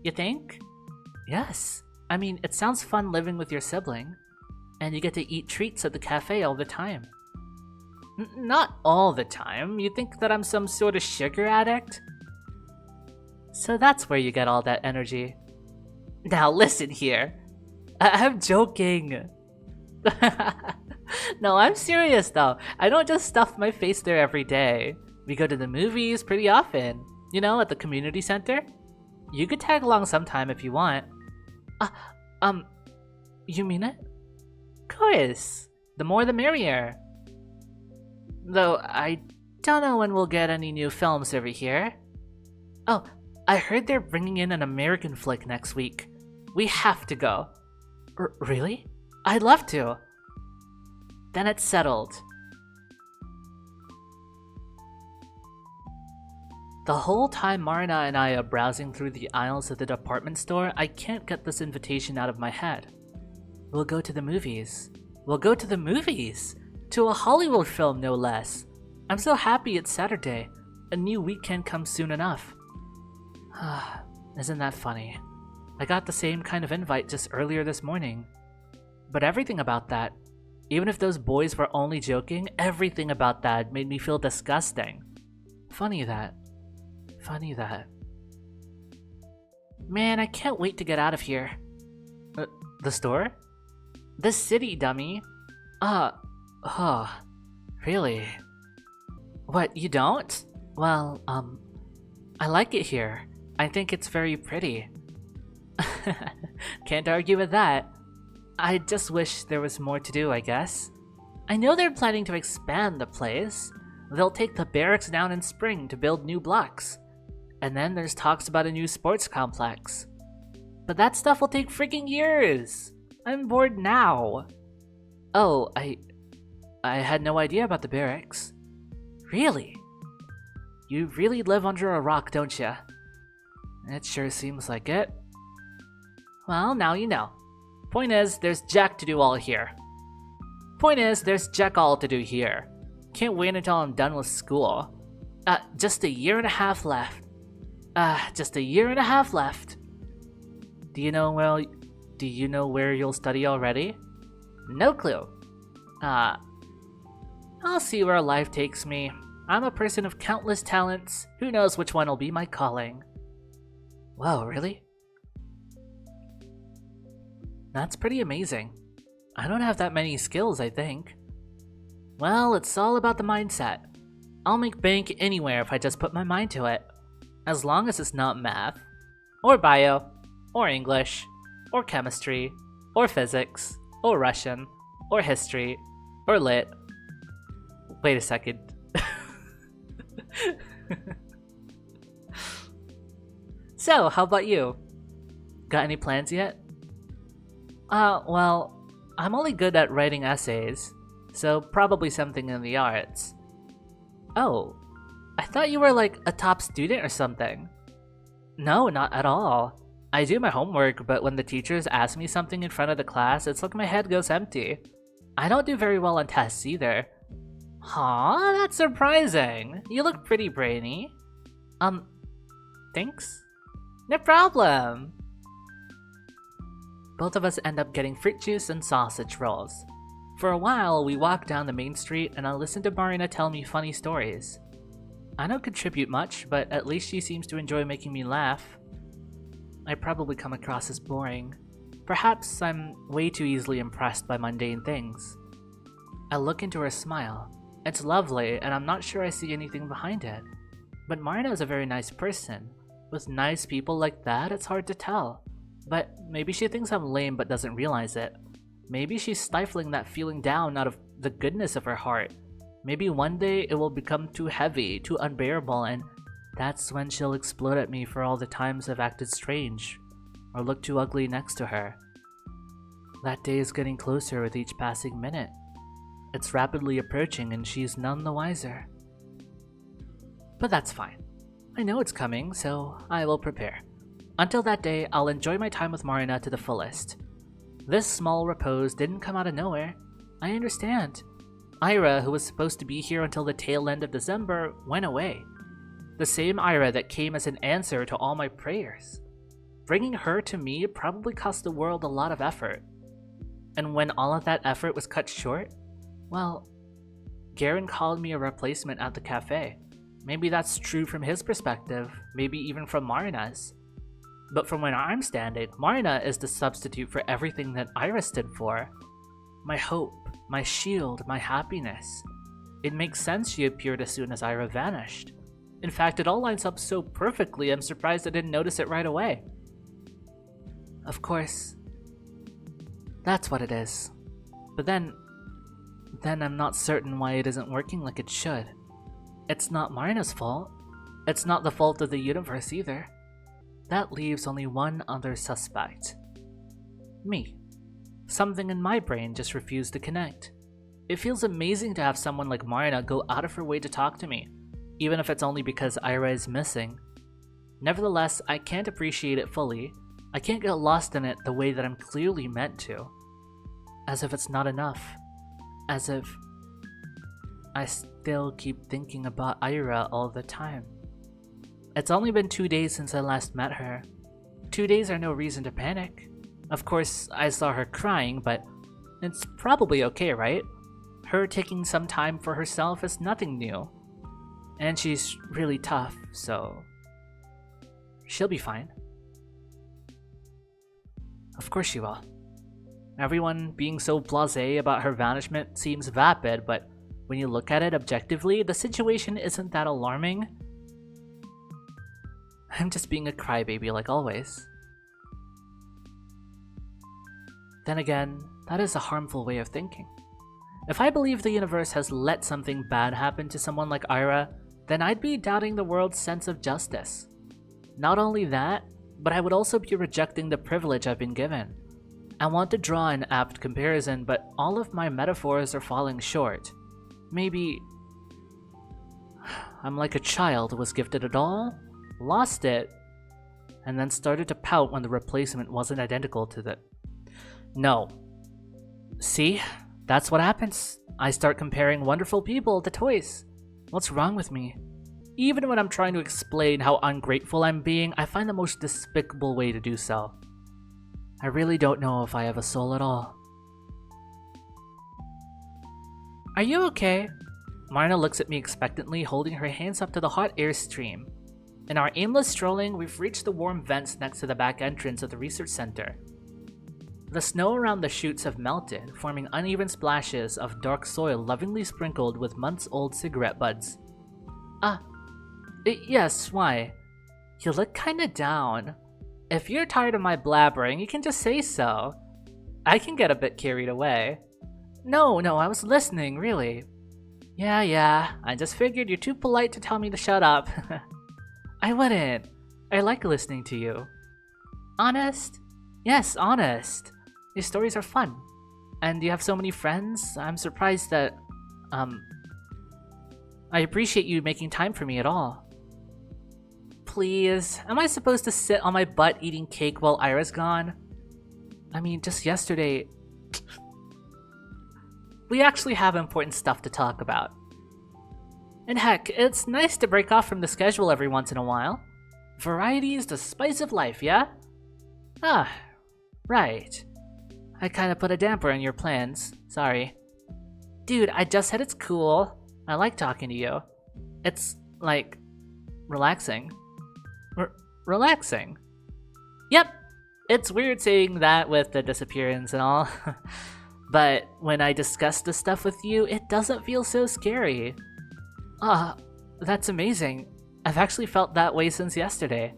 You think? Yes. I mean, it sounds fun living with your sibling. And you get to eat treats at the cafe all the time. Not all the time. You think that I'm some sort of sugar addict? So that's where you get all that energy. Now listen here. I'm joking. No, I'm serious though. I don't just stuff my face there every day. We go to the movies pretty often. You know, at the community center. You could tag along sometime if you want. You mean it? Of course. The more the merrier. Though, I don't know when we'll get any new films over here. Oh, I heard they're bringing in an American flick next week. We have to go. Really? I'd love to. Then it's settled. The whole time Marina and I are browsing through the aisles of the department store, I can't get this invitation out of my head. We'll go to the movies. We'll go to the movies! To a Hollywood film, no less. I'm so happy it's Saturday. A new weekend comes soon enough. Isn't that funny? I got the same kind of invite just earlier this morning. But everything about that, even if those boys were only joking, everything about that made me feel disgusting. Funny that. Man, I can't wait to get out of here. The store? The city, dummy. Really? What, you don't? Well, I like it here. I think it's very pretty. Can't argue with that. I just wish there was more to do, I guess. I know they're planning to expand the place. They'll take the barracks down in spring to build new blocks. And then there's talks about a new sports complex. But that stuff will take freaking years. I'm bored now. Oh, I had no idea about the barracks. Really? You really live under a rock, don't ya? It sure seems like it. Well, now you know. Point is, there's jack to do all here. Can't wait until I'm done with school. Just a year and a half left. Do you know where you'll study already? No clue. I'll see where life takes me. I'm a person of countless talents. Who knows which one will be my calling? Whoa, really? That's pretty amazing. I don't have that many skills, I think. Well, it's all about the mindset. I'll make bank anywhere if I just put my mind to it. As long as it's not math, or bio, or English, or chemistry, or physics, or Russian, or history, or lit. Wait a second. So, how about you? Got any plans yet? Well, I'm only good at writing essays, so probably something in the arts. Oh, I thought you were like a top student or something. No, not at all. I do my homework, but when the teachers ask me something in front of the class, it's like my head goes empty. I don't do very well on tests either. Huh, that's surprising. You look pretty brainy. Thanks? No problem. Both of us end up getting fruit juice and sausage rolls. For a while, we walk down the main street and I listen to Marina tell me funny stories. I don't contribute much, but at least she seems to enjoy making me laugh. I probably come across as boring. Perhaps I'm way too easily impressed by mundane things. I look into her smile. It's lovely, and I'm not sure I see anything behind it. But Marina is a very nice person. With nice people like that, it's hard to tell. But maybe she thinks I'm lame but doesn't realize it. Maybe she's stifling that feeling down out of the goodness of her heart. Maybe one day it will become too heavy, too unbearable, and that's when she'll explode at me for all the times I've acted strange, or looked too ugly next to her. That day is getting closer with each passing minute. It's rapidly approaching and she's none the wiser. But that's fine. I know it's coming, so I will prepare. Until that day, I'll enjoy my time with Marina to the fullest. This small repose didn't come out of nowhere. I understand. Ira, who was supposed to be here until the tail end of December, went away. The same Ira that came as an answer to all my prayers. Bringing her to me probably cost the world a lot of effort. And when all of that effort was cut short, well, Garen called me a replacement at the cafe. Maybe that's true from his perspective, maybe even from Marina's. But from where I'm standing, Marina is the substitute for everything that Ira stood for. My hope, my shield, my happiness. It makes sense she appeared as soon as Ira vanished. In fact, it all lines up so perfectly, I'm surprised I didn't notice it right away. Of course, that's what it is. But then I'm not certain why it isn't working like it should. It's not Marina's fault. It's not the fault of the universe either. That leaves only one other suspect. Me. Something in my brain just refused to connect. It feels amazing to have someone like Marina go out of her way to talk to me, even if it's only because Ira is missing. Nevertheless, I can't appreciate it fully. I can't get lost in it the way that I'm clearly meant to. As if it's not enough. As if I still keep thinking about Ira all the time. It's only been 2 days since I last met her. 2 days are no reason to panic. Of course, I saw her crying, but it's probably okay, right? Her taking some time for herself is nothing new. And she's really tough, so she'll be fine. Of course she will. Everyone being so blasé about her vanishment seems vapid, but when you look at it objectively, the situation isn't that alarming. I'm just being a crybaby like always. Then again, that is a harmful way of thinking. If I believe the universe has let something bad happen to someone like Ira, then I'd be doubting the world's sense of justice. Not only that, but I would also be rejecting the privilege I've been given. I want to draw an apt comparison, but all of my metaphors are falling short. Maybe I'm like a child who was gifted a doll, lost it, and then started to pout when the replacement wasn't identical to the... No. See? That's what happens. I start comparing wonderful people to toys. What's wrong with me? Even when I'm trying to explain how ungrateful I'm being, I find the most despicable way to do so. I really don't know if I have a soul at all. Are you okay? Marina looks at me expectantly, holding her hands up to the hot air stream. In our aimless strolling, we've reached the warm vents next to the back entrance of the research center. The snow around the chutes have melted, forming uneven splashes of dark soil lovingly sprinkled with months-old cigarette butts. Yes, why? You look kinda down. If you're tired of my blabbering, you can just say so. I can get a bit carried away. No, I was listening, really. Yeah, I just figured you're too polite to tell me to shut up. I wouldn't. I like listening to you. Honest? Yes, honest. Your stories are fun. And you have so many friends. I'm surprised that, um, I appreciate you making time for me at all. Please, am I supposed to sit on my butt eating cake while Ira's gone? I mean, just yesterday... We actually have important stuff to talk about. And heck, it's nice to break off from the schedule every once in a while. Variety is the spice of life, yeah? Ah, right. I kinda put a damper on your plans. Sorry. Dude, I just said it's cool. I like talking to you. It's, like, relaxing. Relaxing? Yep. It's weird saying that with the disappearance and all. But when I discuss this stuff with you, it doesn't feel so scary. Ah, that's amazing. I've actually felt that way since yesterday.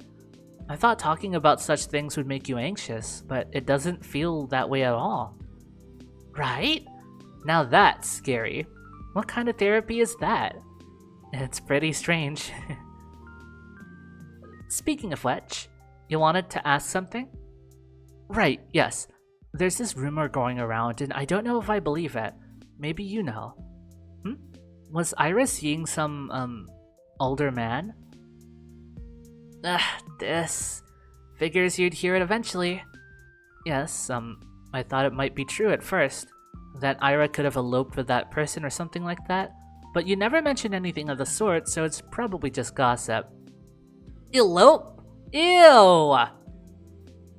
I thought talking about such things would make you anxious, but it doesn't feel that way at all. Right? Now that's scary. What kind of therapy is that? It's pretty strange. Speaking of which, you wanted to ask something? Right, yes. There's this rumor going around and I don't know if I believe it. Maybe you know. Was Ira seeing some, older man? This. Figures you'd hear it eventually. Yes, I thought it might be true at first. That Ira could have eloped with that person or something like that. But you never mentioned anything of the sort, so it's probably just gossip. Elope? Ew!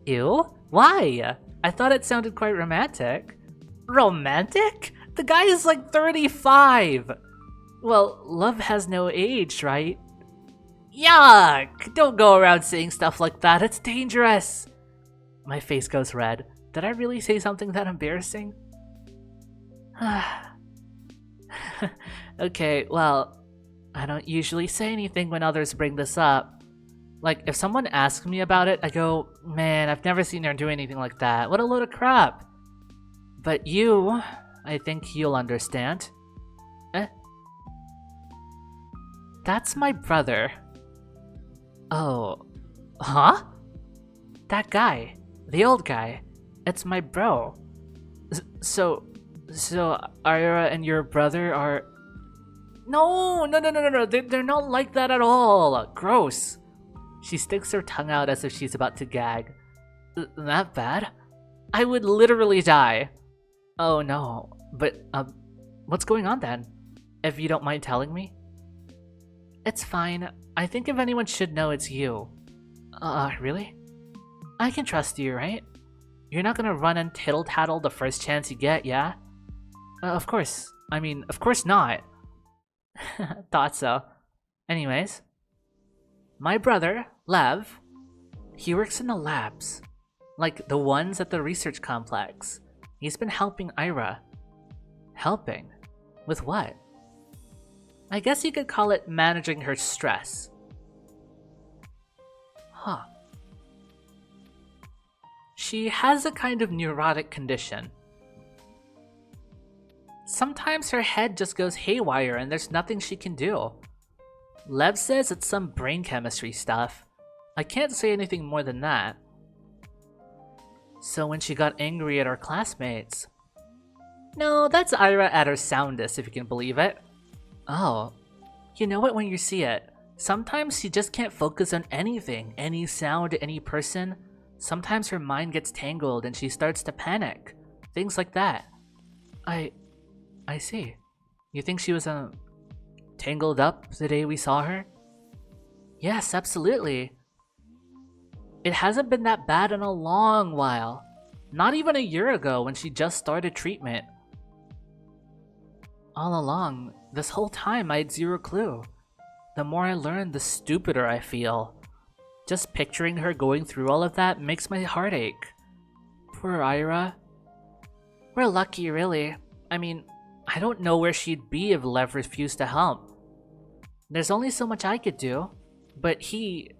Ew? Why? I thought it sounded quite romantic. Romantic? The guy is like 35! Well, love has no age, right? Yuck! Don't go around saying stuff like that, it's dangerous! My face goes red. Did I really say something that embarrassing? Okay, well, I don't usually say anything when others bring this up. Like, if someone asks me about it, I go, man, I've never seen her do anything like that. What a load of crap. But you, I think you'll understand. Eh? That's my brother. Oh. Huh? That guy. The old guy. It's my bro. So Ira and your brother are... No, they're not like that at all. Gross. She sticks her tongue out as if she's about to gag. That bad? I would literally die. Oh no, but, what's going on then? If you don't mind telling me? It's fine. I think if anyone should know, it's you. Really? I can trust you, right? You're not gonna run and tittle-tattle the first chance you get, yeah? Of course. I mean, of course not. Thought so. Anyways. My brother, Lev, he works in the labs. Like, the ones at the research complex. He's been helping Ira. Helping? With what? I guess you could call it managing her stress. Huh. She has a kind of neurotic condition. Sometimes her head just goes haywire and there's nothing she can do. Lev says it's some brain chemistry stuff. I can't say anything more than that. So when she got angry at our classmates... No, that's Ira at her soundest, if you can believe it. Oh, you know it when you see it. Sometimes she just can't focus on anything, any sound, any person. Sometimes her mind gets tangled and she starts to panic. Things like that. I see. You think she was, tangled up the day we saw her? Yes, absolutely. It hasn't been that bad in a long while. Not even a year ago when she just started treatment. All along, this whole time I had zero clue. The more I learn, the stupider I feel. Just picturing her going through all of that makes my heart ache. Poor Ira. We're lucky, really. I mean, I don't know where she'd be if Lev refused to help. There's only so much I could do, but he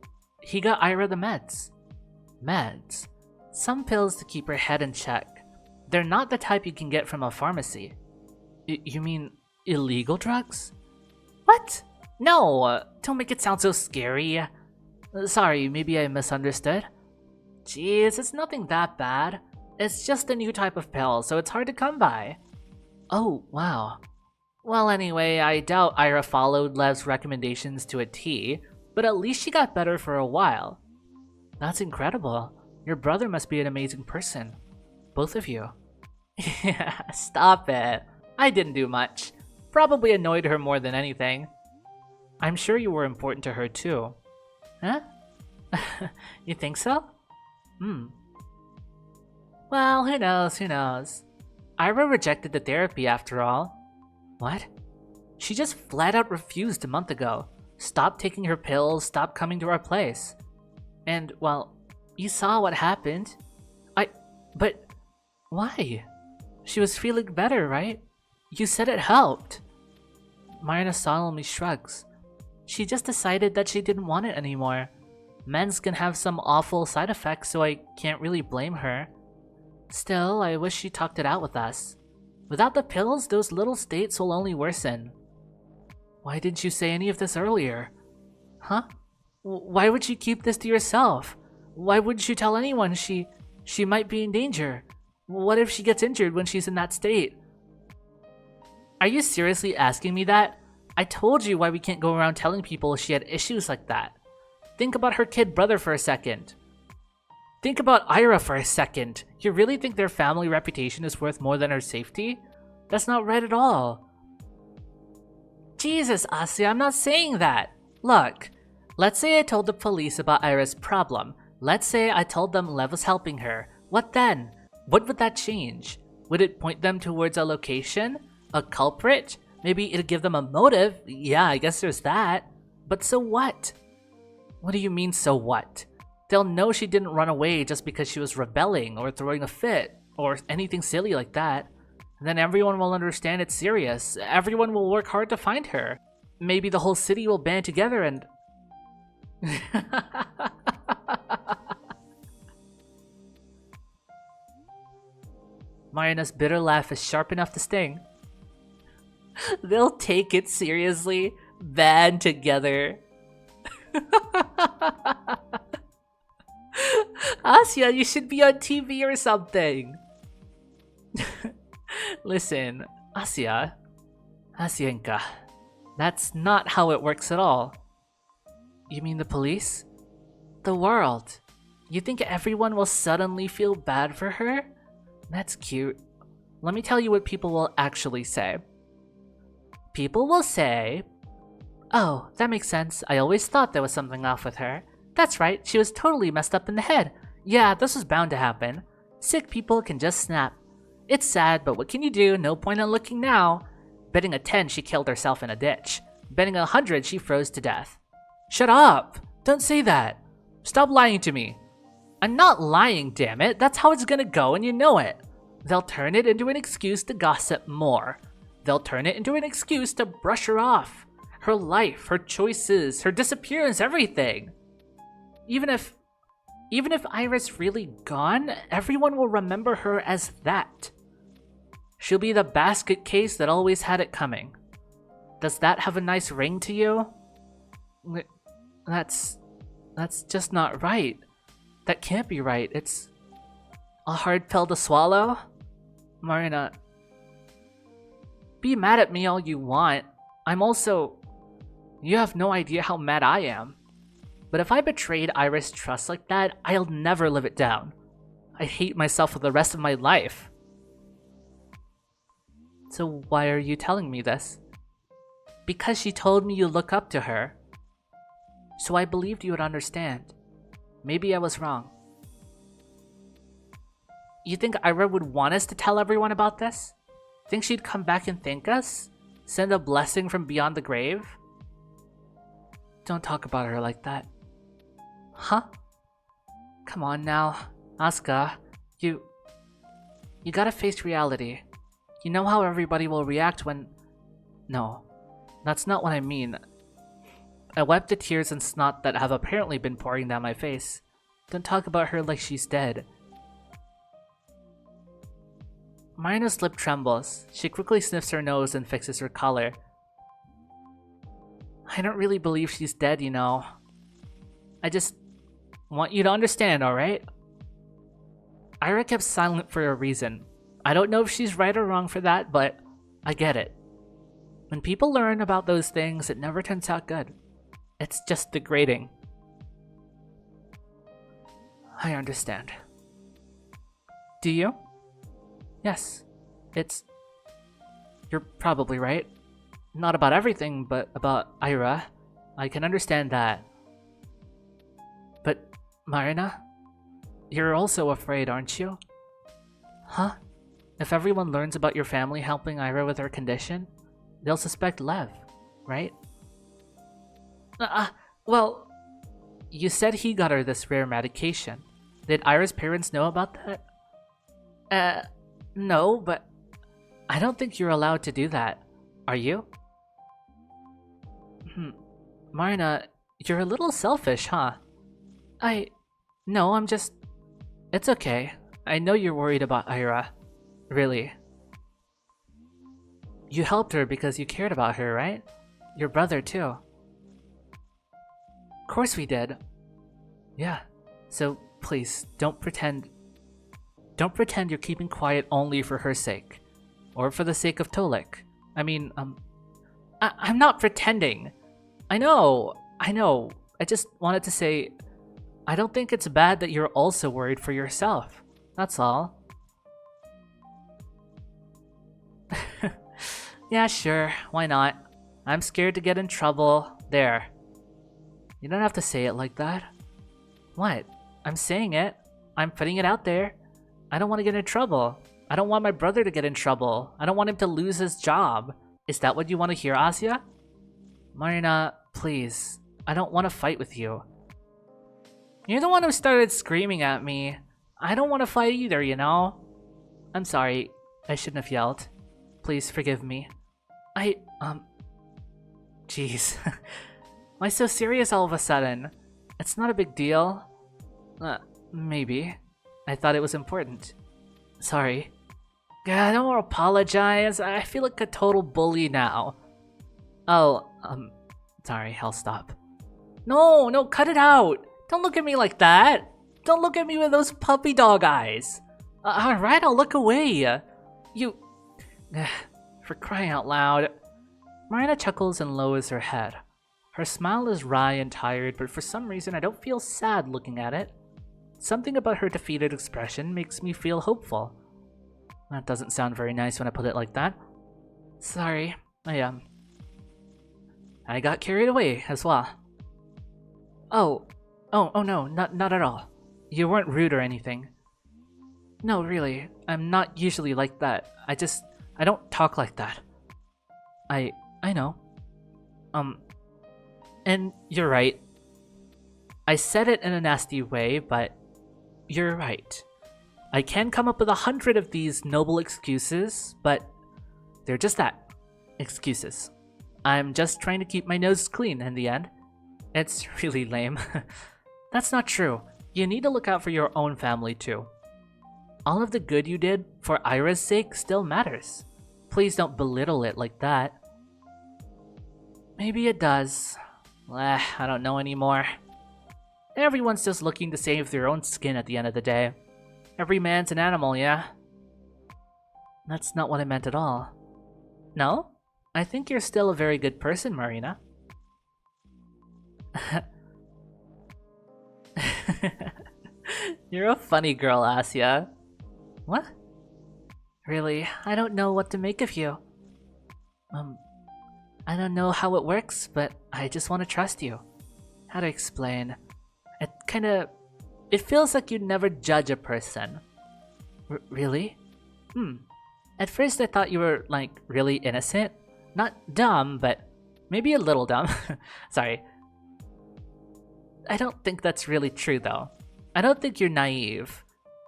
got Ira the meds. Meds? Some pills to keep her head in check. They're not the type you can get from a pharmacy. You mean illegal drugs? What? No, don't make it sound so scary. Sorry, maybe I misunderstood. Jeez, it's nothing that bad. It's just a new type of pill, so it's hard to come by. Oh, wow. Well, anyway, I doubt Ira followed Lev's recommendations to a T, but at least she got better for a while. That's incredible. Your brother must be an amazing person. Both of you. Yeah, stop it. I didn't do much. Probably annoyed her more than anything. I'm sure you were important to her too. Huh? You think so? Well, who knows, who knows. Ira rejected the therapy after all. What? She just flat out refused a month ago. Stopped taking her pills, stopped coming to our place. And, well, you saw what happened. But why? She was feeling better, right? You said it helped. Marina solemnly shrugs. She just decided that she didn't want it anymore. Meds can have some awful side effects, so I can't really blame her. Still, I wish she talked it out with us. Without the pills, those little states will only worsen. Why didn't you say any of this earlier? Huh? Why would you keep this to yourself? Why wouldn't you tell anyone she might be in danger? What if she gets injured when she's in that state? Are you seriously asking me that? I told you why we can't go around telling people she had issues like that. Think about her kid brother for a second. Think about Ira for a second. You really think their family reputation is worth more than her safety? That's not right at all. Jesus, Asuya, I'm not saying that. Look, let's say I told the police about Ira's problem. Let's say I told them Lev was helping her. What then? What would that change? Would it point them towards a location? A culprit? Maybe it'd give them a motive? Yeah, I guess there's that. But so what? What do you mean, so what? They'll know she didn't run away just because she was rebelling or throwing a fit or anything silly like that. And then everyone will understand it's serious. Everyone will work hard to find her. Maybe the whole city will band together and... Marina's bitter laugh is sharp enough to sting. They'll take it seriously. Band together. Asuya, you should be on TV or something. Listen, Asienka, that's not how it works at all. You mean the police? The world. You think everyone will suddenly feel bad for her? That's cute. Let me tell you what people will actually say. People will say, "Oh, that makes sense. I always thought there was something off with her. That's right, she was totally messed up in the head. Yeah, this was bound to happen. Sick people can just snap. It's sad, but what can you do? No point in looking now. Betting a 10 she killed herself in a ditch. Betting 100 she froze to death." Shut up! Don't say that. Stop lying to me. I'm not lying, damn it. That's how it's gonna go and you know it. They'll turn it into an excuse to gossip more. They'll turn it into an excuse to brush her off. Her life, her choices, her disappearance, everything. Even if Ira's really gone, everyone will remember her as that. She'll be the basket case that always had it coming. Does that have a nice ring to you? That's just not right. That can't be right. It's a hard pill to swallow. Marina, be mad at me all you want. You have no idea how mad I am. But if I betrayed Ira's trust like that, I'll never live it down. I hate myself for the rest of my life. So why are you telling me this? Because she told me you look up to her. So I believed you would understand. Maybe I was wrong. You think Ira would want us to tell everyone about this? Think she'd come back and thank us? Send a blessing from beyond the grave? Don't talk about her like that. Huh? Come on now, Asuka. You gotta face reality. You know how everybody will react when... No, that's not what I mean. I wiped the tears and snot that have apparently been pouring down my face. Don't talk about her like she's dead. Marina's lip trembles. She quickly sniffs her nose and fixes her collar. I don't really believe she's dead, you know. I just want you to understand, alright? Ira kept silent for a reason. I don't know if she's right or wrong for that, but I get it. When people learn about those things, it never turns out good. It's just degrading. I understand. Do you? Yes. You're probably right. Not about everything, but about Ira. I can understand that. But, Marina, you're also afraid, aren't you? Huh? If everyone learns about your family helping Ira with her condition, they'll suspect Lev, right? Well, you said he got her this rare medication. Did Ira's parents know about that? No, but I don't think you're allowed to do that. Are you? Marina, you're a little selfish, huh? No, I'm just... It's okay. I know you're worried about Ira. Really. You helped her because you cared about her, right? Your brother, too. Of course we did. Yeah. So, please, don't pretend you're keeping quiet only for her sake. Or for the sake of Tolik. I mean, I'm not pretending. I know. I just wanted to say, I don't think it's bad that you're also worried for yourself. That's all. Yeah, sure. Why not? I'm scared to get in trouble. There. You don't have to say it like that. What? I'm saying it. I'm putting it out there. I don't want to get in trouble. I don't want my brother to get in trouble. I don't want him to lose his job. Is that what you want to hear, Asya? Marina, please. I don't want to fight with you. You're the one who started screaming at me. I don't want to fight either, you know? I'm sorry. I shouldn't have yelled. Please forgive me. Jeez. Why so serious all of a sudden? It's not a big deal. Maybe. I thought it was important. Sorry. I don't apologize. I feel like a total bully now. Oh, sorry, I'll stop. No, cut it out. Don't look at me like that. Don't look at me with those puppy dog eyes. Alright, I'll look away. You... For crying out loud. Marina chuckles and lowers her head. Her smile is wry and tired, but for some reason I don't feel sad looking at it. Something about her defeated expression makes me feel hopeful. That doesn't sound very nice when I put it like that. Sorry, I got carried away as well. Oh no, not at all. You weren't rude or anything. No, really, I'm not usually like that. I don't talk like that. I know. And you're right. I said it in a nasty way, but you're right. I can come up with 100 of these noble excuses, but they're just that. Excuses. I'm just trying to keep my nose clean in the end. It's really lame. That's not true. You need to look out for your own family too. All of the good you did for Ira's sake still matters. Please don't belittle it like that. Maybe it does. I don't know anymore. Everyone's just looking to save their own skin at the end of the day. Every man's an animal, yeah? That's not what I meant at all. No? I think you're still a very good person, Marina. You're a funny girl, Asya. What? Really, I don't know what to make of you. I don't know how it works, but I just want to trust you. How to explain? It feels like you never judge a person. Really? At first I thought you were, like, really innocent. Not dumb, but maybe a little dumb. Sorry. I don't think that's really true, though. I don't think you're naive.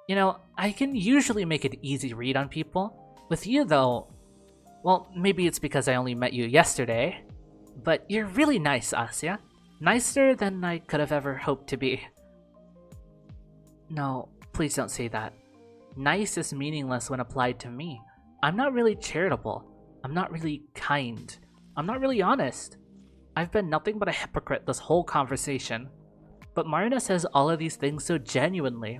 You know, I can usually make an easy read on people. With you, though, well, maybe it's because I only met you yesterday, but you're really nice, Asya. Nicer than I could have ever hoped to be. No, please don't say that. Nice is meaningless when applied to me. I'm not really charitable. I'm not really kind. I'm not really honest. I've been nothing but a hypocrite this whole conversation. But Marina says all of these things so genuinely.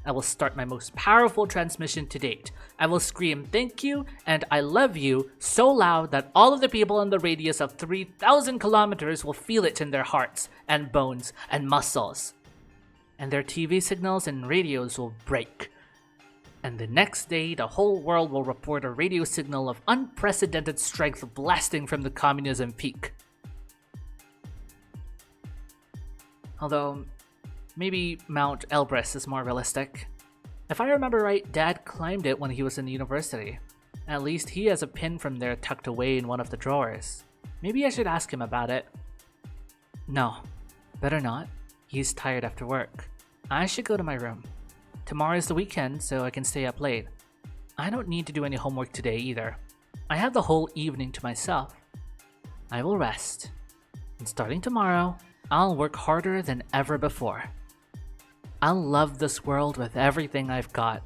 I will start my most powerful transmission to date. I will scream thank you and I love you so loud that all of the people in the radius of 3,000 kilometers will feel it in their hearts and bones and muscles. And their TV signals and radios will break. And the next day, the whole world will report a radio signal of unprecedented strength blasting from the communism peak. Although, maybe Mount Elbrus is more realistic. If I remember right, Dad climbed it when he was in university. At least he has a pin from there tucked away in one of the drawers. Maybe I should ask him about it. No, better not. He's tired after work. I should go to my room. Tomorrow is the weekend, so I can stay up late. I don't need to do any homework today either. I have the whole evening to myself. I will rest. And starting tomorrow, I'll work harder than ever before. I'll love this world with everything I've got.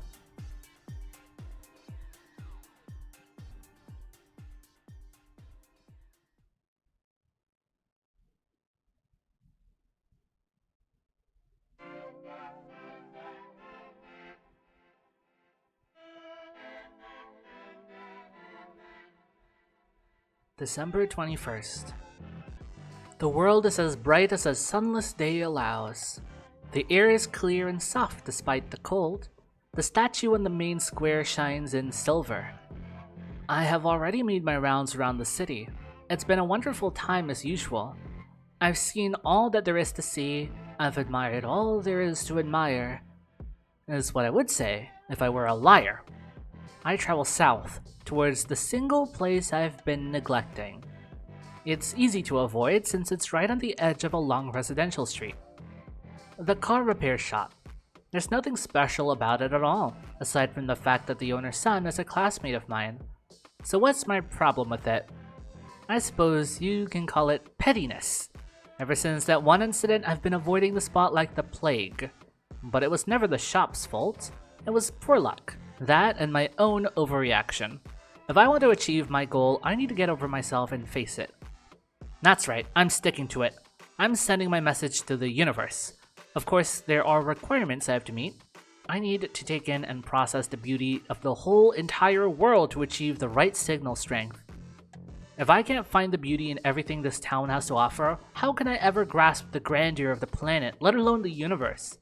December 21st. The world is as bright as a sunless day allows. The air is clear and soft despite the cold. The statue in the main square shines in silver. I have already made my rounds around the city. It's been a wonderful time as usual. I've seen all that there is to see. I've admired all there is to admire. Is what I would say if I were a liar. I travel south, towards the single place I've been neglecting. It's easy to avoid since it's right on the edge of a long residential street. The car repair shop. There's nothing special about it at all, aside from the fact that the owner's son is a classmate of mine. So what's my problem with it? I suppose you can call it pettiness. Ever since that one incident, I've been avoiding the spot like the plague. But it was never the shop's fault. It was poor luck. That and my own overreaction. If I want to achieve my goal, I need to get over myself and face it. That's right, I'm sticking to it. I'm sending my message to the universe. Of course, there are requirements I have to meet. I need to take in and process the beauty of the whole entire world to achieve the right signal strength. If I can't find the beauty in everything this town has to offer, how can I ever grasp the grandeur of the planet, let alone the universe?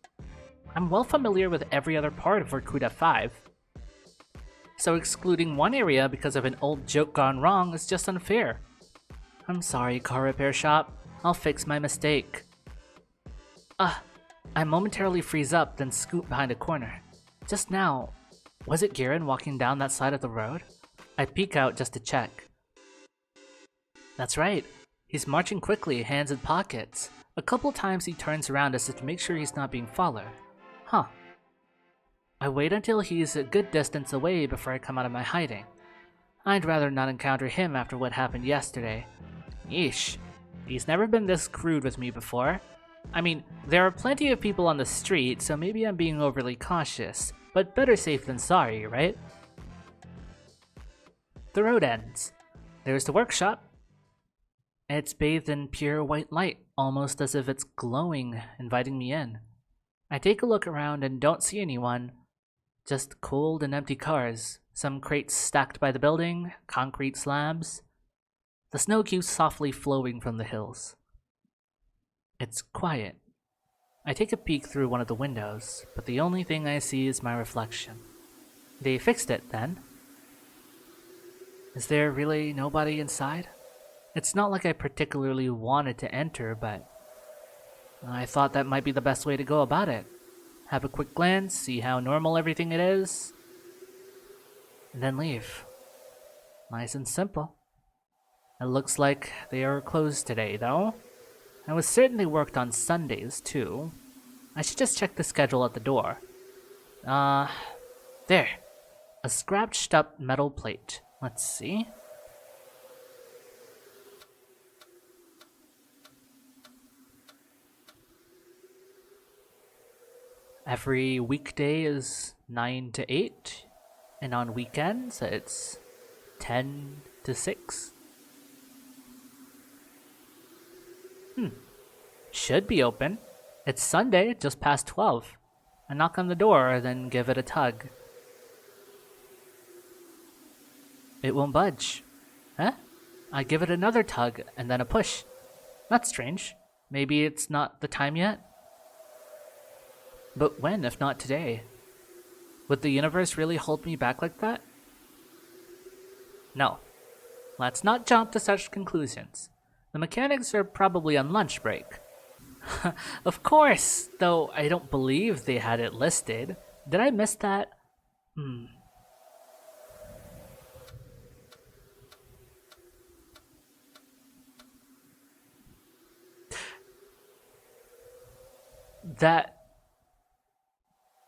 I'm well familiar with every other part of Vorkuta 5. So excluding one area because of an old joke gone wrong is just unfair. I'm sorry, car repair shop. I'll fix my mistake. I momentarily freeze up, then scoot behind a corner. Just now, was it Garen walking down that side of the road? I peek out just to check. That's right. He's marching quickly, hands in pockets. A couple times he turns around as if to make sure he's not being followed. Huh. I wait until he's a good distance away before I come out of my hiding. I'd rather not encounter him after what happened yesterday. Yeesh. He's never been this crude with me before. I mean, there are plenty of people on the street, so maybe I'm being overly cautious, but better safe than sorry, right? The road ends. There's the workshop. It's bathed in pure white light, almost as if it's glowing, inviting me in. I take a look around and don't see anyone. Just cold and empty cars, some crates stacked by the building, concrete slabs. The snow keeps softly flowing from the hills. It's quiet. I take a peek through one of the windows, but the only thing I see is my reflection. They fixed it, then? Is there really nobody inside? It's not like I particularly wanted to enter, but I thought that might be the best way to go about it. Have a quick glance, see how normal everything it is, and then leave. Nice and simple. It looks like they are closed today, though. I was certain they worked on Sundays, too. I should just check the schedule at the door. There. A scratched up metal plate. Let's see. Every weekday is 9 to 8, and on weekends it's 10 to 6. Should be open. It's Sunday, just past 12. I knock on the door, then give it a tug. It won't budge. Huh? I give it another tug and then a push. That's strange. Maybe it's not the time yet? But when, if not today? Would the universe really hold me back like that? No. Let's not jump to such conclusions. The mechanics are probably on lunch break. Of course, though I don't believe they had it listed. Did I miss that?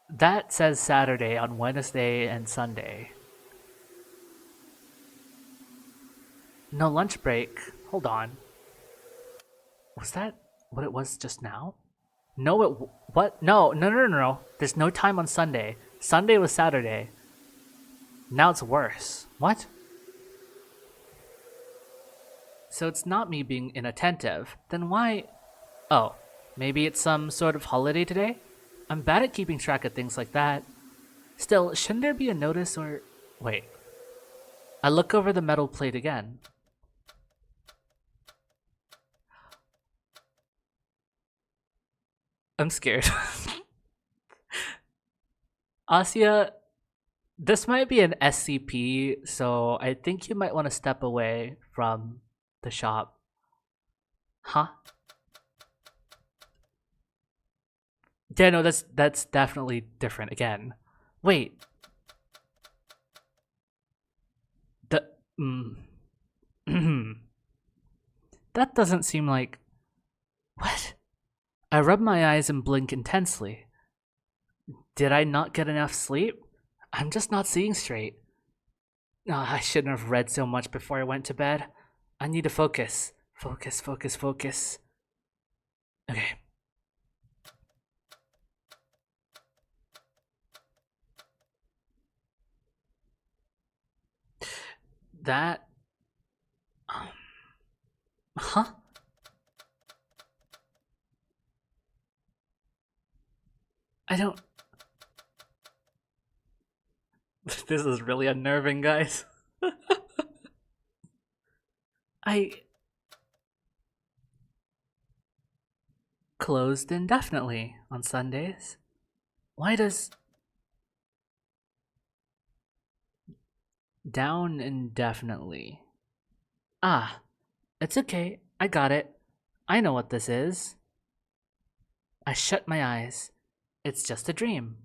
That says Saturday on Wednesday and Sunday. No lunch break. Hold on. Was that what it was just now? No, what? No. There's no time on Sunday. Sunday was Saturday. Now it's worse. What? So it's not me being inattentive. Then why? Oh, maybe it's some sort of holiday today? I'm bad at keeping track of things like that. Still, shouldn't there be a notice or... Wait. I look over the metal plate again. I'm scared. Asya, this might be an SCP, so I think you might want to step away from the shop. Huh? Yeah, no, that's definitely different again. Wait. The that doesn't seem like... What? I rub my eyes and blink intensely. Did I not get enough sleep? I'm just not seeing straight. I shouldn't have read so much before I went to bed. I need to focus. Focus. Okay. That... Huh? I don't... This is really unnerving, guys. I... Closed indefinitely on Sundays. Why does... Down indefinitely. Ah, it's okay. I got it. I know what this is. I shut my eyes. It's just a dream.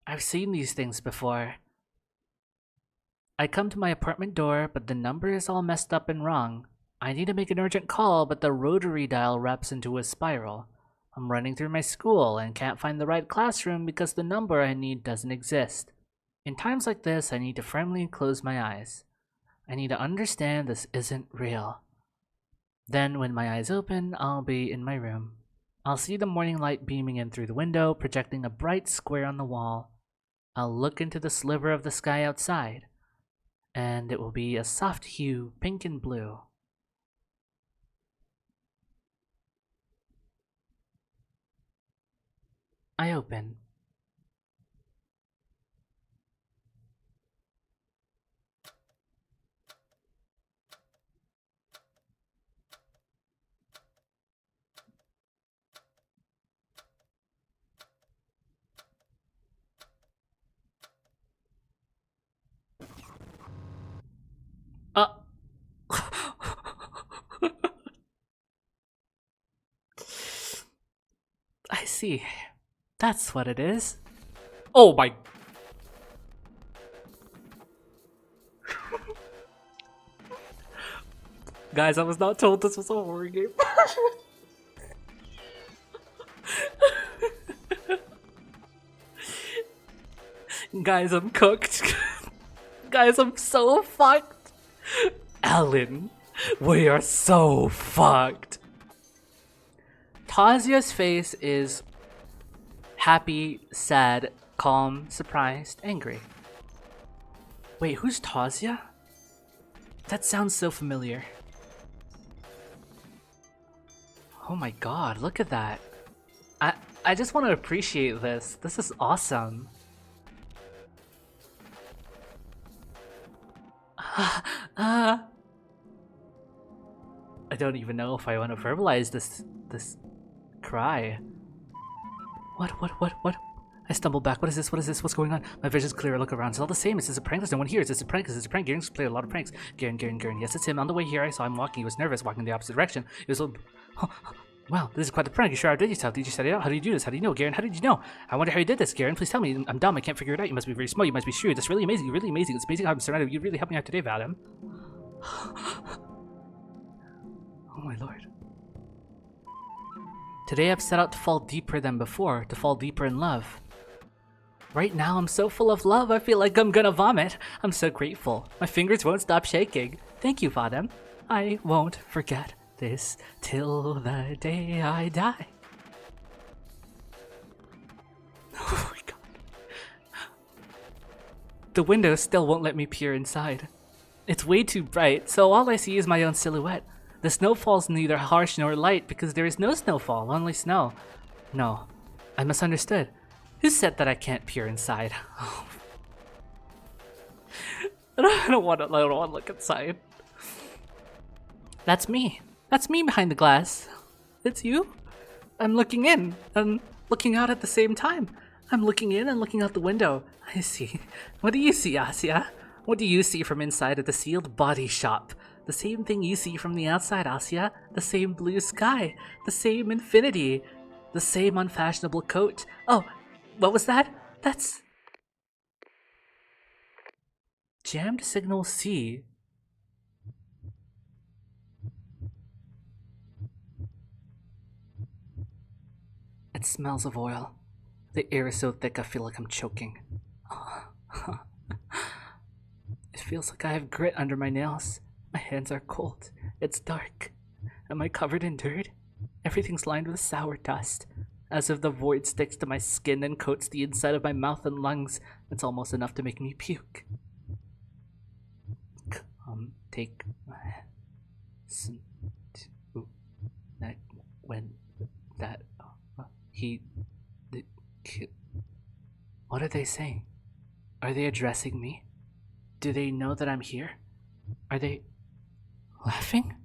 I've seen these things before. I come to my apartment door, but the number is all messed up and wrong. I need to make an urgent call, but the rotary dial wraps into a spiral. I'm running through my school and can't find the right classroom because the number I need doesn't exist. In times like this, I need to firmly close my eyes. I need to understand this isn't real. Then, when my eyes open, I'll be in my room. I'll see the morning light beaming in through the window, projecting a bright square on the wall. I'll look into the sliver of the sky outside, and it will be a soft hue, pink and blue. I open. I see. That's what it is. Oh my... Guys, I was not told this was a horror game. Guys, I'm cooked. Guys, I'm so fucked. Ellen, we are so fucked. Tasia's face is happy, sad, calm, surprised, angry. Wait, who's Tasia? That sounds so familiar. Oh my god, look at that. I just want to appreciate this. This is awesome. I don't even know if I want to verbalize this cry. What? I stumble back. What is this? What's going on? My vision's clear. I look around. It's all the same. Is this a prank? There's no one here. Is this a prank? Garen's played a lot of pranks. Garen. Yes, it's him. On the way here, I saw him walking. He was nervous, walking in the opposite direction. He was a little... Wow, this is quite the prank. You sure outdid yourself. Did you set it out? How did you do this? How do you know, Garen? How did you know? I wonder how you did this, Garen. Please tell me. I'm dumb. I can't figure it out. You must be very smart. You must be shrewd. That's really amazing. You're really amazing. It's amazing how I'm surrounded. You really helped me out today, Vadim. Oh my lord. Today I've set out to fall deeper than before, to fall deeper in love. Right now I'm so full of love, I feel like I'm gonna vomit. I'm so grateful. My fingers won't stop shaking. Thank you, Vadim. I won't forget this till the day I die. Oh my god. The window still won't let me peer inside. It's way too bright, so all I see is my own silhouette. The snow falls neither harsh nor light because there is no snowfall, only snow. No, I misunderstood. Who said that I can't peer inside? Oh. I don't want to look inside. That's me. That's me behind the glass. It's you? I'm looking in and looking out at the same time. I'm looking in and looking out the window. I see. What do you see, Asya? What do you see from inside of the sealed body shop? The same thing you see from the outside, Asya. The same blue sky. The same infinity. The same unfashionable coat. Oh, what was that? That's... Jammed signal C. It smells of oil. The air is so thick I feel like I'm choking. It feels like I have grit under my nails. My hands are cold. It's dark. Am I covered in dirt? Everything's lined with sour dust. As if the void sticks to my skin and coats the inside of my mouth and lungs. It's almost enough to make me puke. Come, take my hand. That when that he the kid. What are they saying? Are they addressing me? Do they know that I'm here? Are they laughing?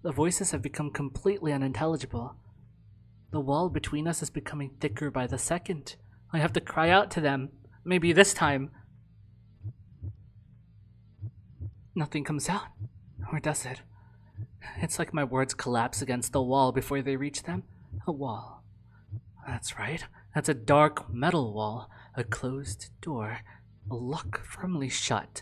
The voices have become completely unintelligible. The wall between us is becoming thicker by the second. I have to cry out to them. Maybe this time. Nothing comes out. Or does it? It's like my words collapse against the wall before they reach them. A wall. That's right. That's a dark metal wall. A closed door. A lock firmly shut.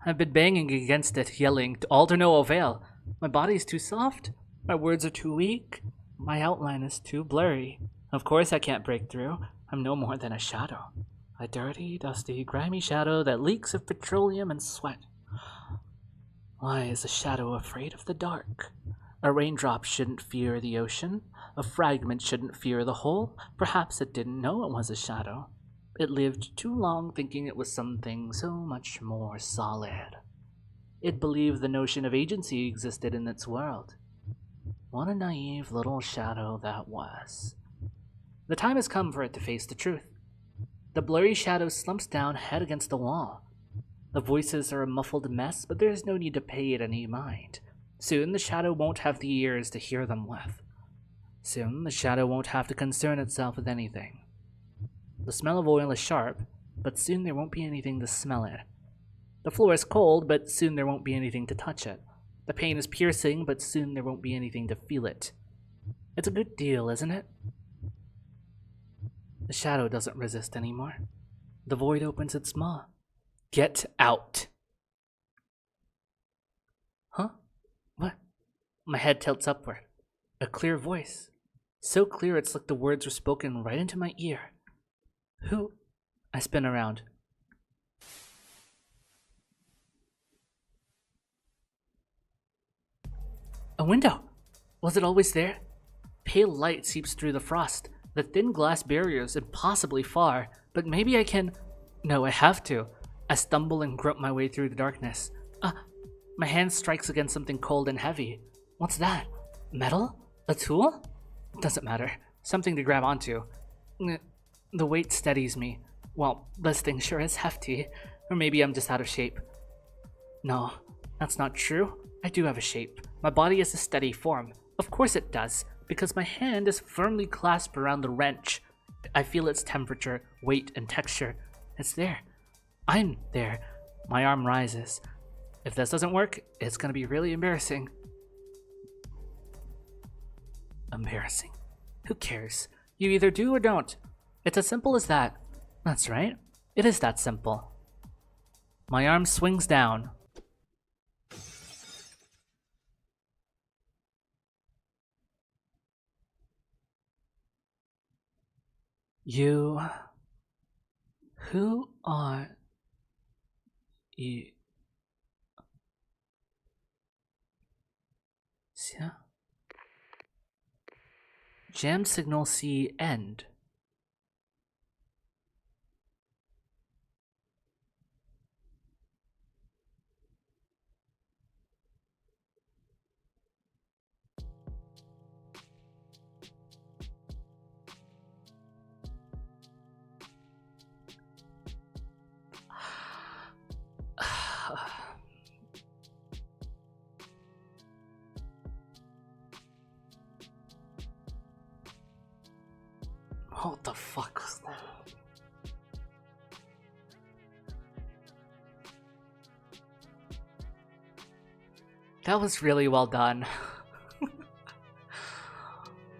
I've been banging against it, yelling, all to no avail. My body is too soft. My words are too weak. My outline is too blurry. Of course I can't break through. I'm no more than a shadow. A dirty, dusty, grimy shadow that leaks of petroleum and sweat. Why is a shadow afraid of the dark? A raindrop shouldn't fear the ocean. A fragment shouldn't fear the whole. Perhaps it didn't know it was a shadow. It lived too long thinking it was something so much more solid. It believed the notion of agency existed in its world. What a naive little shadow that was. The time has come for it to face the truth. The blurry shadow slumps down head against the wall. The voices are a muffled mess, but there's no need to pay it any mind. Soon the shadow won't have the ears to hear them with. Soon the shadow won't have to concern itself with anything. The smell of oil is sharp, but soon there won't be anything to smell it. The floor is cold, but soon there won't be anything to touch it. The pain is piercing, but soon there won't be anything to feel it. It's a good deal, isn't it? The shadow doesn't resist anymore. The void opens its maw. Get out. Huh? What? My head tilts upward. A clear voice. So clear it's like the words were spoken right into my ear. Who? I spin around. A window! Was it always there? Pale light seeps through the frost. The thin glass barrier is impossibly far, but maybe I can... No, I have to. I stumble and grope my way through the darkness. My hand strikes against something cold and heavy. What's that? Metal? A tool? Doesn't matter. something to grab onto. The weight steadies me. Well, this thing sure is hefty. Or maybe I'm just out of shape. No, that's not true. I do have a shape. My body is a steady form. Of course it does, because my hand is firmly clasped around the wrench. I feel its temperature, weight, and texture. It's there. I'm there. My arm rises. If this doesn't work, it's gonna be really embarrassing. Embarrassing? Who cares? You either do or don't. It's as simple as that. That's right. It is that simple. My arm swings down. You... Who are... you... Yeah. Jam signal C end. What the fuck was that? That was really well done.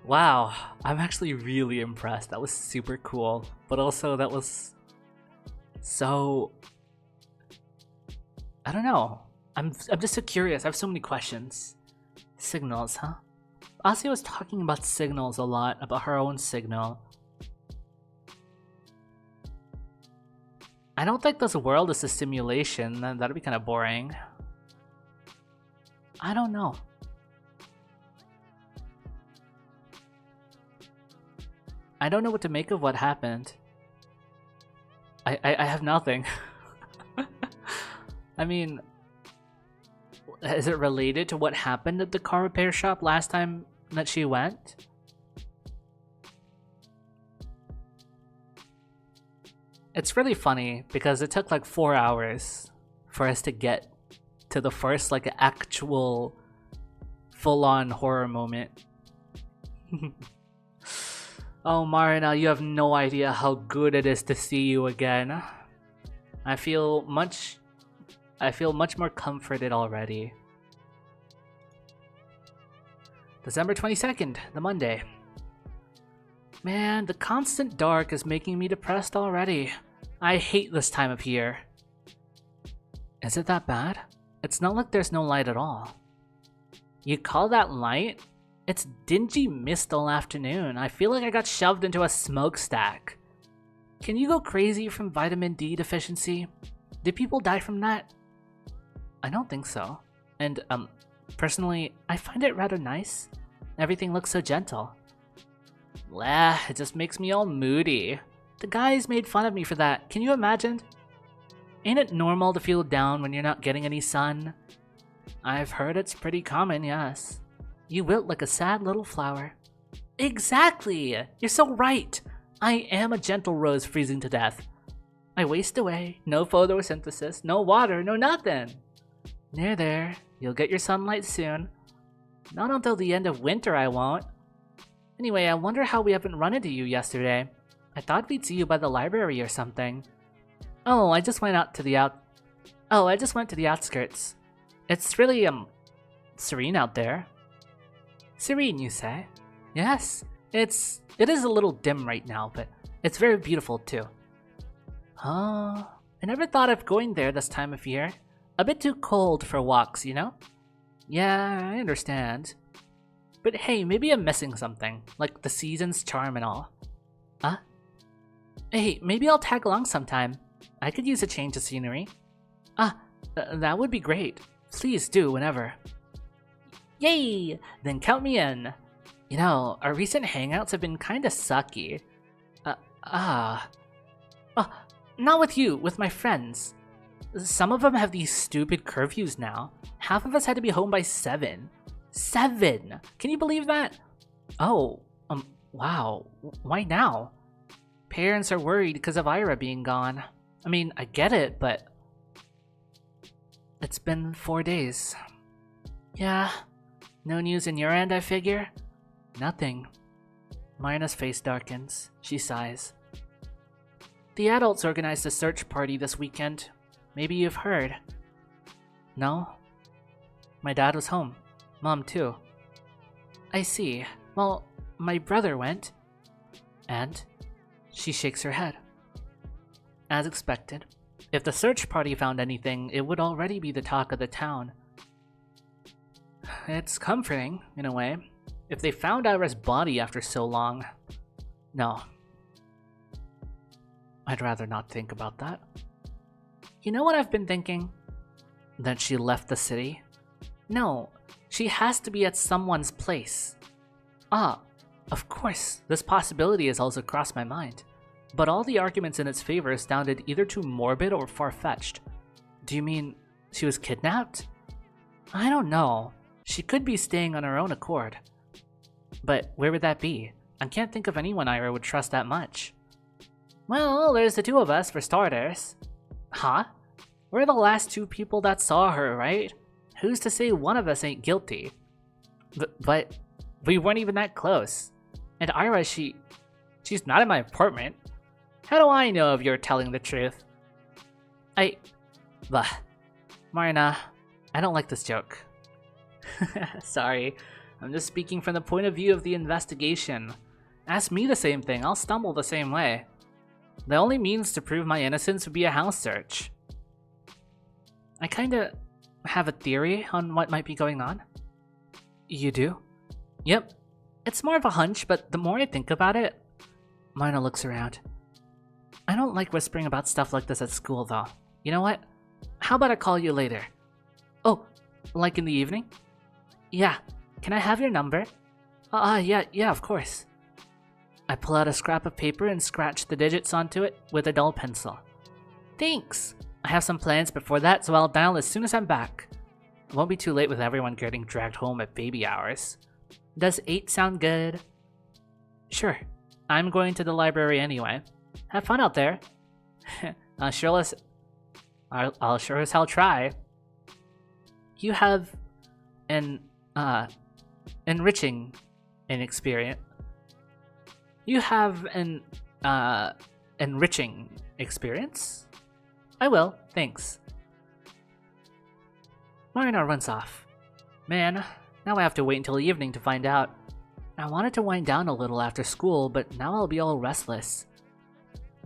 Wow, I'm actually really impressed. That was super cool. But also that was so... I don't know. I'm just so curious. I have so many questions. Signals, huh? Ase was talking about signals a lot, about her own signal. I don't think this world is a simulation. That'd be kind of boring. I don't know. I don't know what to make of what happened. I have nothing. I mean, is it related to what happened at the car repair shop last time that she went? It's really funny because it took like 4 hours for us to get to the first like actual full-on horror moment. Oh Marina, you have no idea how good it is to see you again. I feel much more comforted already. December 22nd, the Monday. Man, the constant dark is making me depressed already. I hate this time of year. Is it that bad? It's not like there's no light at all. You call that light? It's dingy mist all afternoon. I feel like I got shoved into a smokestack. Can you go crazy from vitamin D deficiency? Did people die from that? I don't think so. And, personally, I find it rather nice. Everything looks so gentle. Blah, it just makes me all moody. The guys made fun of me for that. Can you imagine? Ain't it normal to feel down when you're not getting any sun? I've heard it's pretty common, yes. You wilt like a sad little flower. Exactly! You're so right! I am a gentle rose freezing to death. I waste away, no photosynthesis, no water, no nothing. There, you'll get your sunlight soon. Not until the end of winter I won't. Anyway, I wonder how we haven't run into you yesterday. I thought we'd see you by the library or something. Oh, I just went to the outskirts. It's really, serene out there. Serene, you say? Yes, it is a little dim right now, but it's very beautiful too. Oh, I never thought of going there this time of year. A bit too cold for walks, you know? Yeah, I understand. But hey, maybe I'm missing something, like the season's charm and all. Huh? Hey, maybe I'll tag along sometime. I could use a change of scenery. That would be great. Please do whenever. Yay! Then count me in. You know, our recent hangouts have been kinda sucky. Not with you, with my friends. Some of them have these stupid curfews now. Half of us had to be home by 7. 7! Can you believe that? Oh, Wow, why now? Parents are worried because of Ira being gone. I mean, I get it, but it's been 4 days. Yeah, no news in your end, I figure? Nothing. Marina's face darkens. She sighs. The adults organized a search party this weekend. Maybe you've heard. No? My dad was home. Mom, too. I see. Well, my brother went. And? She shakes her head. As expected. If the search party found anything, it would already be the talk of the town. It's comforting, in a way. If they found Ira's body after so long... No. I'd rather not think about that. You know what I've been thinking? That she left the city? No, she has to be at someone's place. Ah, of course, this possibility has also crossed my mind. But all the arguments in its favor sounded either too morbid or far-fetched. Do you mean she was kidnapped? I don't know. She could be staying on her own accord. But where would that be? I can't think of anyone Ira would trust that much. Well, there's the two of us, for starters. Huh? We're the last two people that saw her, right? Who's to say one of us ain't guilty? But we weren't even that close. And Ira, she's not in my apartment. How do I know if you're telling the truth? Marina, I don't like this joke. Sorry, I'm just speaking from the point of view of the investigation. Ask me the same thing, I'll stumble the same way. The only means to prove my innocence would be a house search. I kinda have a theory on what might be going on. You do? Yep. It's more of a hunch, but the more I think about it... Marina looks around. I don't like whispering about stuff like this at school, though. You know what? How about I call you later? Oh, like in the evening? Yeah. Can I have your number? Yeah, of course. I pull out a scrap of paper and scratch the digits onto it with a dull pencil. Thanks! I have some plans before that, so I'll dial as soon as I'm back. It won't be too late with everyone getting dragged home at baby hours. Does 8 sound good? Sure. I'm going to the library anyway. Have fun out there. I'll sure as hell try. You have an, enriching experience. You have an, enriching experience? I will, thanks. Marina runs off. Man, now I have to wait until evening to find out. I wanted to wind down a little after school, but now I'll be all restless.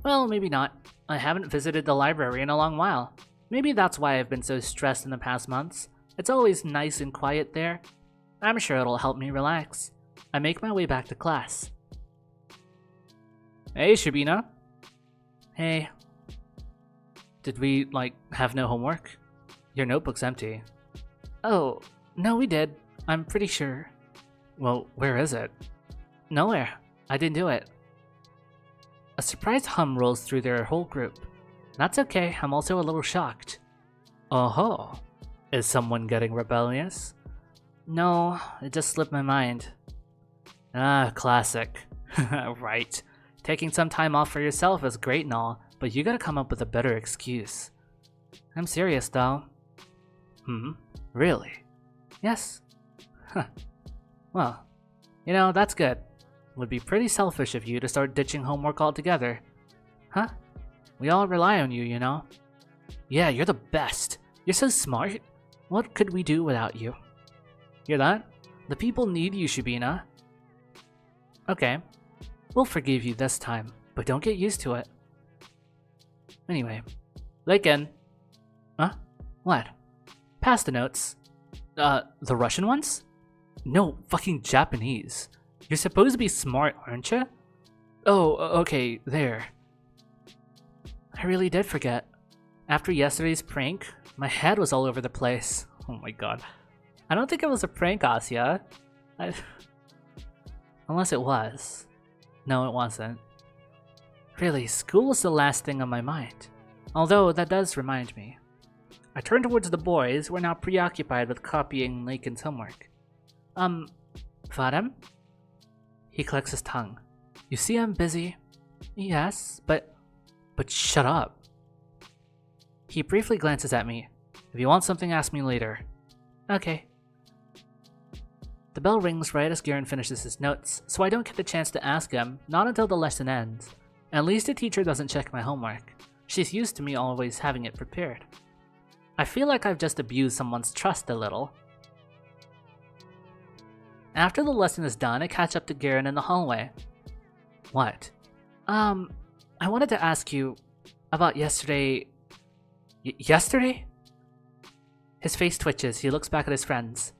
Well, maybe not. I haven't visited the library in a long while. Maybe that's why I've been so stressed in the past months. It's always nice and quiet there. I'm sure it'll help me relax. I make my way back to class. Hey, Shabina. Hey. Did we, have no homework? Your notebook's empty. Oh, no, we did. I'm pretty sure. Well, where is it? Nowhere. I didn't do it. A surprised hum rolls through their whole group. That's okay, I'm also a little shocked. Oh-ho. Is someone getting rebellious? No, it just slipped my mind. Ah, classic. Right. Taking some time off for yourself is great and all, but you gotta come up with a better excuse. I'm serious, though. Really? Yes. Huh. Well, that's good. Would be pretty selfish of you to start ditching homework altogether. Huh? We all rely on you, you know? Yeah, you're the best. You're so smart. What could we do without you? Hear that? The people need you, Shabina. Okay. We'll forgive you this time, but don't get used to it. Anyway. Laken. Huh? What? Pass the notes. The Russian ones? No, fucking Japanese. You're supposed to be smart, aren't you? Oh, okay, there. I really did forget. After yesterday's prank, my head was all over the place. Oh my god. I don't think it was a prank, Asya. Unless it was. No, it wasn't. Really, school is the last thing on my mind. Although, that does remind me. I turn towards the boys, who are now preoccupied with copying Laken's homework. Vadam? He clicks his tongue. You see I'm busy. Yes, but shut up. He briefly glances at me. If you want something, ask me later. Okay. The bell rings right as Garen finishes his notes, so I don't get the chance to ask him, not until the lesson ends. At least the teacher doesn't check my homework. She's used to me always having it prepared. I feel like I've just abused someone's trust a little. After the lesson is done, I catch up to Garen in the hallway. What? I wanted to ask you about yesterday. Yesterday? His face twitches. He looks back at his friends.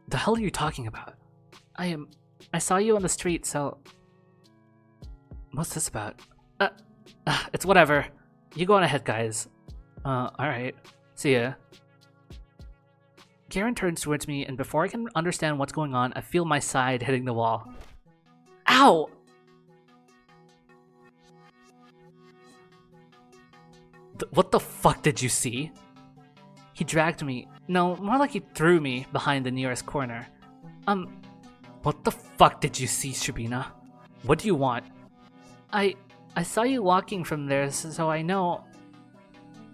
The hell are you talking about? I saw you on the street, so... What's this about? It's whatever. You go on ahead, guys. Alright. See ya. Garen turns towards me, and before I can understand what's going on, I feel my side hitting the wall. Ow! What the fuck did you see? He dragged me. No, more like he threw me behind the nearest corner. What the fuck did you see, Shabina? What do you want? I saw you walking from there, so I know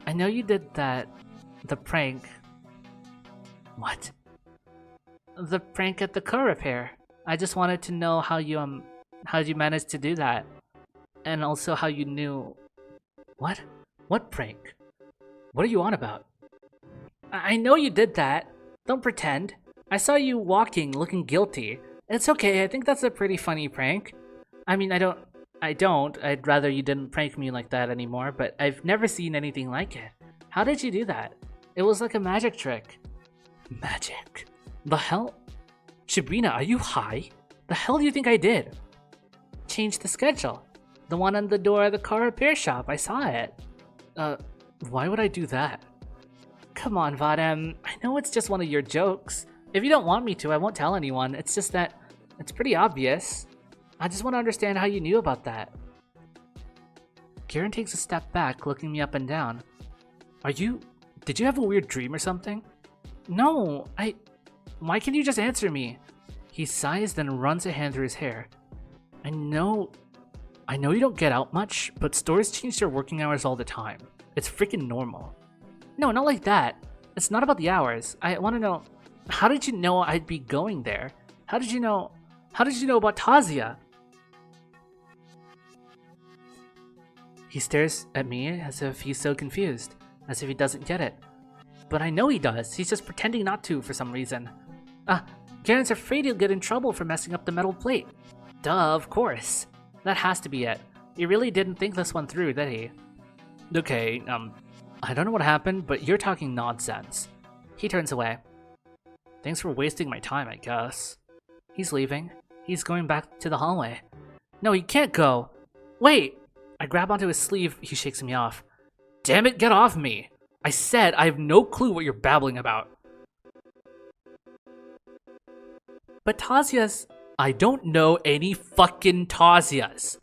you did that. The prank. What? The prank at the car repair. I just wanted to know how you managed to do that. And also how you knew... What? What prank? What are you on about? I know you did that. Don't pretend. I saw you walking, looking guilty. It's okay, I think that's a pretty funny prank. I mean, I'd rather you didn't prank me like that anymore, but I've never seen anything like it. How did you do that? It was like a magic trick. Magic? The hell? Sabrina, are you high? The hell do you think I did? Change the schedule. The one on the door of the car repair shop, I saw it. Why would I do that? Come on, Vadem. I know it's just one of your jokes. If you don't want me to, I won't tell anyone. It's just that it's pretty obvious. I just want to understand how you knew about that. Garen takes a step back, looking me up and down. Did you have a weird dream or something? No, why can't you just answer me? He sighs, then runs a hand through his hair. I know you don't get out much, but stores change their working hours all the time. It's freaking normal. No, not like that. It's not about the hours. I want to know, how did you know I'd be going there? How did you know about Tazia? He stares at me as if he's so confused, as if he doesn't get it. But I know he does. He's just pretending not to for some reason. Garen's afraid he'll get in trouble for messing up the metal plate. Duh, of course. That has to be it. He really didn't think this one through, did he? Okay, I don't know what happened, but you're talking nonsense. He turns away. Thanks for wasting my time, I guess. He's leaving. He's going back to the hallway. No, he can't go. Wait! I grab onto his sleeve. He shakes me off. Damn it, get off me! I said I have no clue what you're babbling about. But Tazia's... I don't know any fucking Tazias.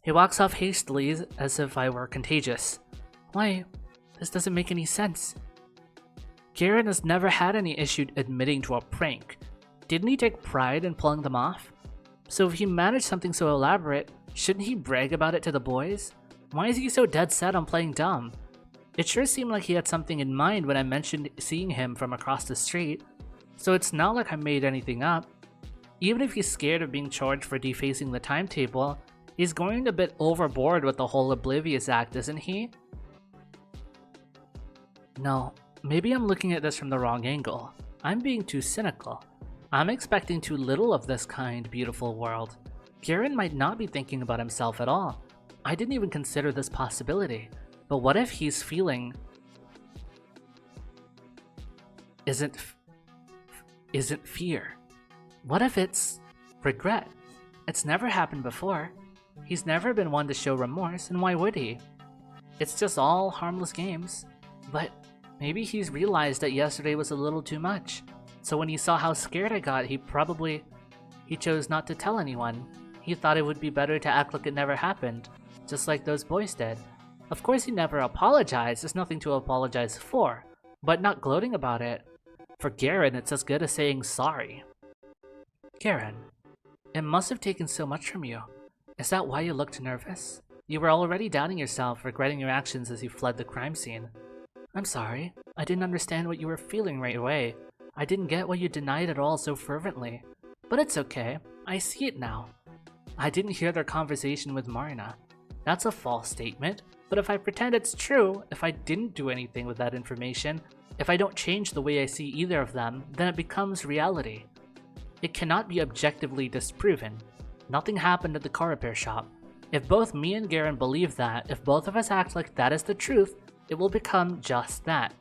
He walks off hastily as if I were contagious. Why? This doesn't make any sense. Garen has never had any issue admitting to a prank. Didn't he take pride in pulling them off? So if he managed something so elaborate, shouldn't he brag about it to the boys? Why is he so dead set on playing dumb? It sure seemed like he had something in mind when I mentioned seeing him from across the street. So it's not like I made anything up. Even if he's scared of being charged for defacing the timetable, he's going a bit overboard with the whole Oblivious Act, isn't he? No, maybe I'm looking at this from the wrong angle. I'm being too cynical. I'm expecting too little of this kind, beautiful world. Garen might not be thinking about himself at all. I didn't even consider this possibility. But what if he's feeling... Isn't fear? What if it's regret? It's never happened before. He's never been one to show remorse, and why would he? It's just all harmless games. But maybe he's realized that yesterday was a little too much. So when he saw how scared I got, he chose not to tell anyone. He thought it would be better to act like it never happened, just like those boys did. Of course he never apologized, there's nothing to apologize for, but not gloating about it. For Garen, it's as good as saying sorry. Karen, it must have taken so much from you. Is that why you looked nervous? You were already doubting yourself, regretting your actions as you fled the crime scene. I'm sorry. I didn't understand what you were feeling right away. I didn't get why you denied it all so fervently. But it's okay. I see it now. I didn't hear their conversation with Marina. That's a false statement, but if I pretend it's true, if I didn't do anything with that information, if I don't change the way I see either of them, then it becomes reality. It cannot be objectively disproven. Nothing happened at the car repair shop. If both me and Garen believe that, if both of us act like that is the truth, it will become just that.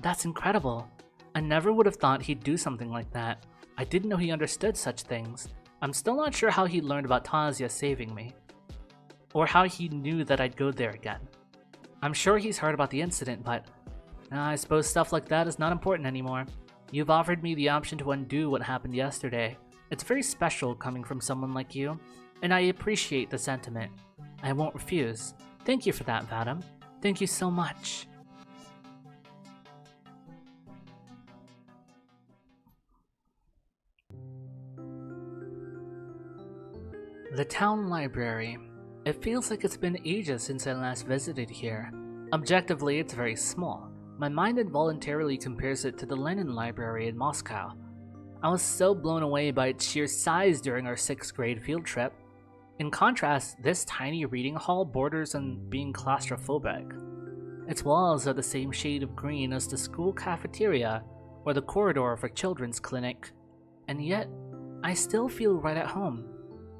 That's incredible. I never would have thought he'd do something like that. I didn't know he understood such things. I'm still not sure how he learned about Tasia saving me, or how he knew that I'd go there again. I'm sure he's heard about the incident, but I suppose stuff like that is not important anymore. You've offered me the option to undo what happened yesterday. It's very special coming from someone like you, and I appreciate the sentiment. I won't refuse. Thank you for that, Vadim. Thank you so much. The town library. It feels like it's been ages since I last visited here. Objectively, it's very small. My mind involuntarily compares it to the Lenin Library in Moscow. I was so blown away by its sheer size during our 6th grade field trip. In contrast, this tiny reading hall borders on being claustrophobic. Its walls are the same shade of green as the school cafeteria or the corridor of a children's clinic, and yet, I still feel right at home.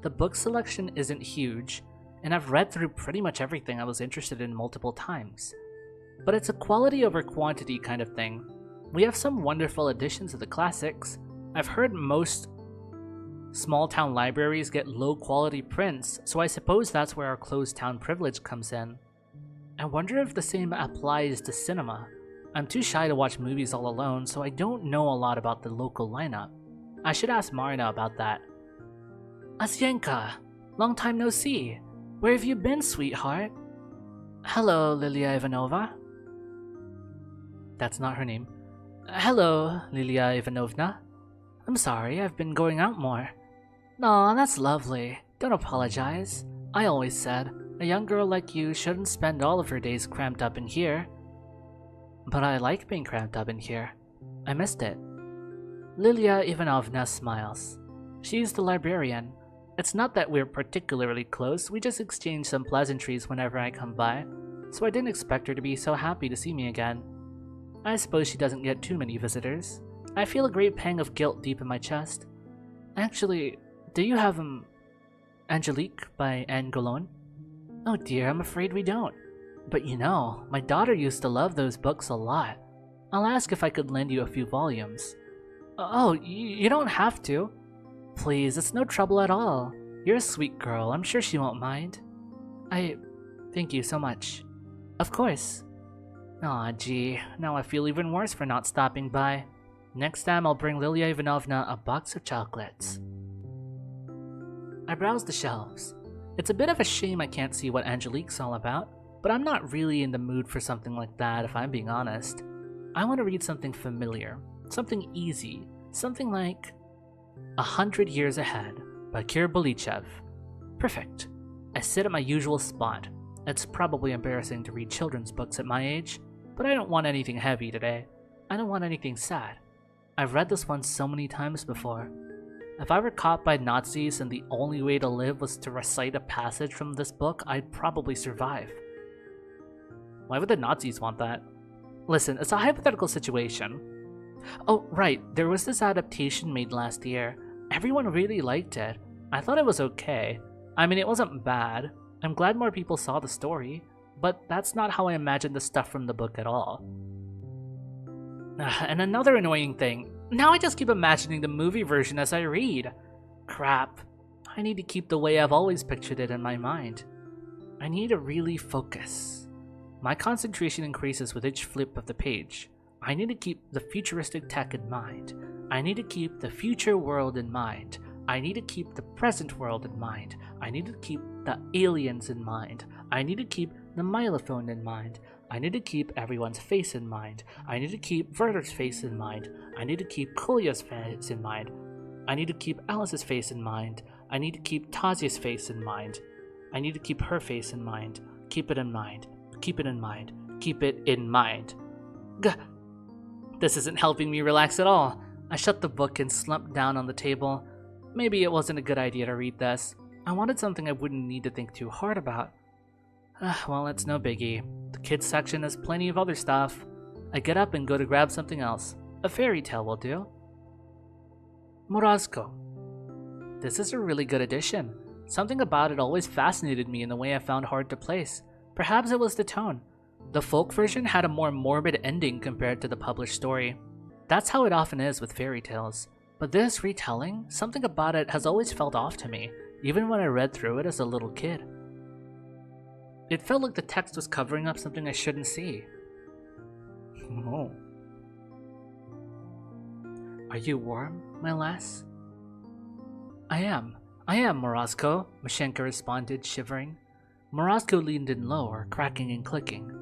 The book selection isn't huge, and I've read through pretty much everything I was interested in multiple times. But it's a quality over quantity kind of thing. We have some wonderful editions of the classics. I've heard most small town libraries get low quality prints, so I suppose that's where our closed town privilege comes in. I wonder if the same applies to cinema. I'm too shy to watch movies all alone, so I don't know a lot about the local lineup. I should ask Marina about that. Asyenka, long time no see. Where have you been, sweetheart? Hello, Lilia Ivanova. That's not her name. Hello, Lilia Ivanovna. I'm sorry, I've been going out more. Aw, that's lovely. Don't apologize. I always said, a young girl like you shouldn't spend all of her days cramped up in here. But I like being cramped up in here. I missed it. Lilia Ivanovna smiles. She's the librarian. It's not that we're particularly close, we just exchange some pleasantries whenever I come by, so I didn't expect her to be so happy to see me again. I suppose she doesn't get too many visitors. I feel a great pang of guilt deep in my chest. Actually, do you have, Angelique by Anne Goulon? Oh dear, I'm afraid we don't. But you know, my daughter used to love those books a lot. I'll ask if I could lend you a few volumes. Oh, you don't have to. Please, it's no trouble at all. You're a sweet girl, I'm sure she won't mind. Thank you so much. Of course. Aw, gee, now I feel even worse for not stopping by. Next time I'll bring Lilia Ivanovna a box of chocolates. I browse the shelves. It's a bit of a shame I can't see what Angelique's all about, but I'm not really in the mood for something like that if I'm being honest. I want to read something familiar, something easy, something like 100 Years Ahead by Kir Bolichev. Perfect. I sit at my usual spot. It's probably embarrassing to read children's books at my age, but I don't want anything heavy today. I don't want anything sad. I've read this one so many times before. If I were caught by Nazis and the only way to live was to recite a passage from this book, I'd probably survive. Why would the Nazis want that? Listen, it's a hypothetical situation. Oh, right, there was this adaptation made last year. Everyone really liked it. I thought it was okay. I mean, it wasn't bad. I'm glad more people saw the story, but that's not how I imagined the stuff from the book at all. And another annoying thing, now I just keep imagining the movie version as I read. Crap. I need to keep the way I've always pictured it in my mind. I need to really focus. My concentration increases with each flip of the page. I need to keep the futuristic tech in mind. I need to keep the future world in mind. I need to keep the present world in mind. I need to keep the aliens in mind. I need to keep the milophone in mind. I need to keep everyone's face in mind. I need to keep Werther's face in mind. I need to keep Kolya's face in mind. I need to keep Alice's face in mind. I need to keep Tazia's face in mind. I need to keep her face in mind. Keep it in mind. Keep it in mind. Keep it in mind. Gah! This isn't helping me relax at all. I shut the book and slumped down on the table. Maybe it wasn't a good idea to read this. I wanted something I wouldn't need to think too hard about. Well, it's no biggie. The kids section has plenty of other stuff. I get up and go to grab something else. A fairy tale will do. Morozko. This is a really good edition. Something about it always fascinated me in the way I found hard to place. Perhaps it was the tone. The folk version had a more morbid ending compared to the published story. That's how it often is with fairy tales. But this retelling, something about it has always felt off to me, even when I read through it as a little kid. It felt like the text was covering up something I shouldn't see. Oh. Are you warm, my lass? I am, Morozko, Mashenka responded, shivering. Morozko leaned in lower, cracking and clicking.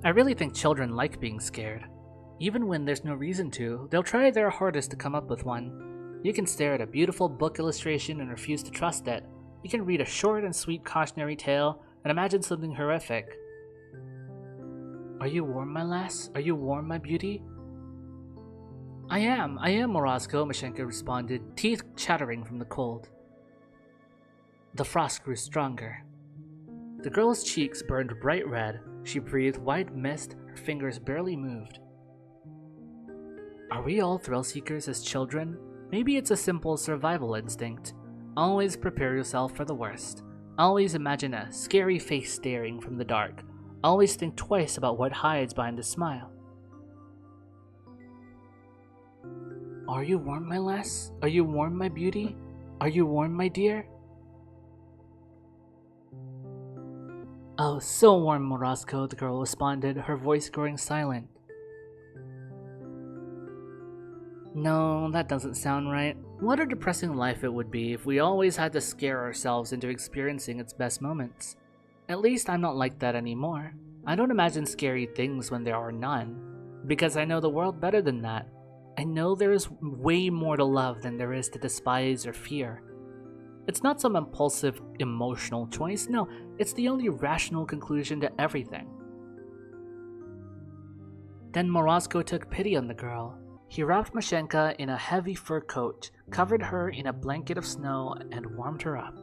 I really think children like being scared. Even when there's no reason to, they'll try their hardest to come up with one. You can stare at a beautiful book illustration and refuse to trust it. You can read a short and sweet cautionary tale and imagine something horrific. Are you warm, my lass? Are you warm, my beauty? I am, Morozko, Mashenka responded, teeth chattering from the cold. The frost grew stronger. The girl's cheeks burned bright red. She breathed white mist, her fingers barely moved. Are we all thrill seekers as children? Maybe it's a simple survival instinct. Always prepare yourself for the worst. Always imagine a scary face staring from the dark. Always think twice about what hides behind a smile. Are you warm, my lass? Are you warm, my beauty? Are you warm, my dear? Oh, so warm, Morozko, the girl responded, her voice growing silent. No, that doesn't sound right. What a depressing life it would be if we always had to scare ourselves into experiencing its best moments. At least I'm not like that anymore. I don't imagine scary things when there are none, because I know the world better than that. I know there is way more to love than there is to despise or fear. It's not some impulsive, emotional choice. No, it's the only rational conclusion to everything. Then Morozko took pity on the girl. He wrapped Mashenka in a heavy fur coat, covered her in a blanket of snow, and warmed her up.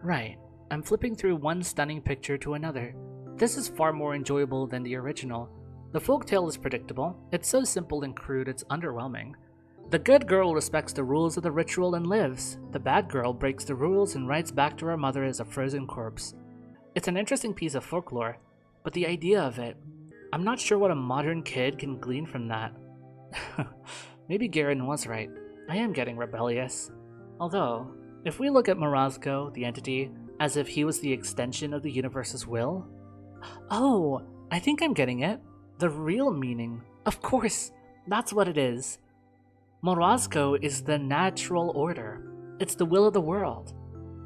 Right, I'm flipping through one stunning picture to another. This is far more enjoyable than the original. The folktale is predictable. It's so simple and crude it's underwhelming. The good girl respects the rules of the ritual and lives. The bad girl breaks the rules and rides back to her mother as a frozen corpse. It's an interesting piece of folklore, but the idea of it, I'm not sure what a modern kid can glean from that. Maybe Garen was right. I am getting rebellious. Although, if we look at Morozko, the entity, as if he was the extension of the universe's will... Oh, I think I'm getting it. The real meaning. Of course, that's what it is. Morozko is the natural order. It's the will of the world.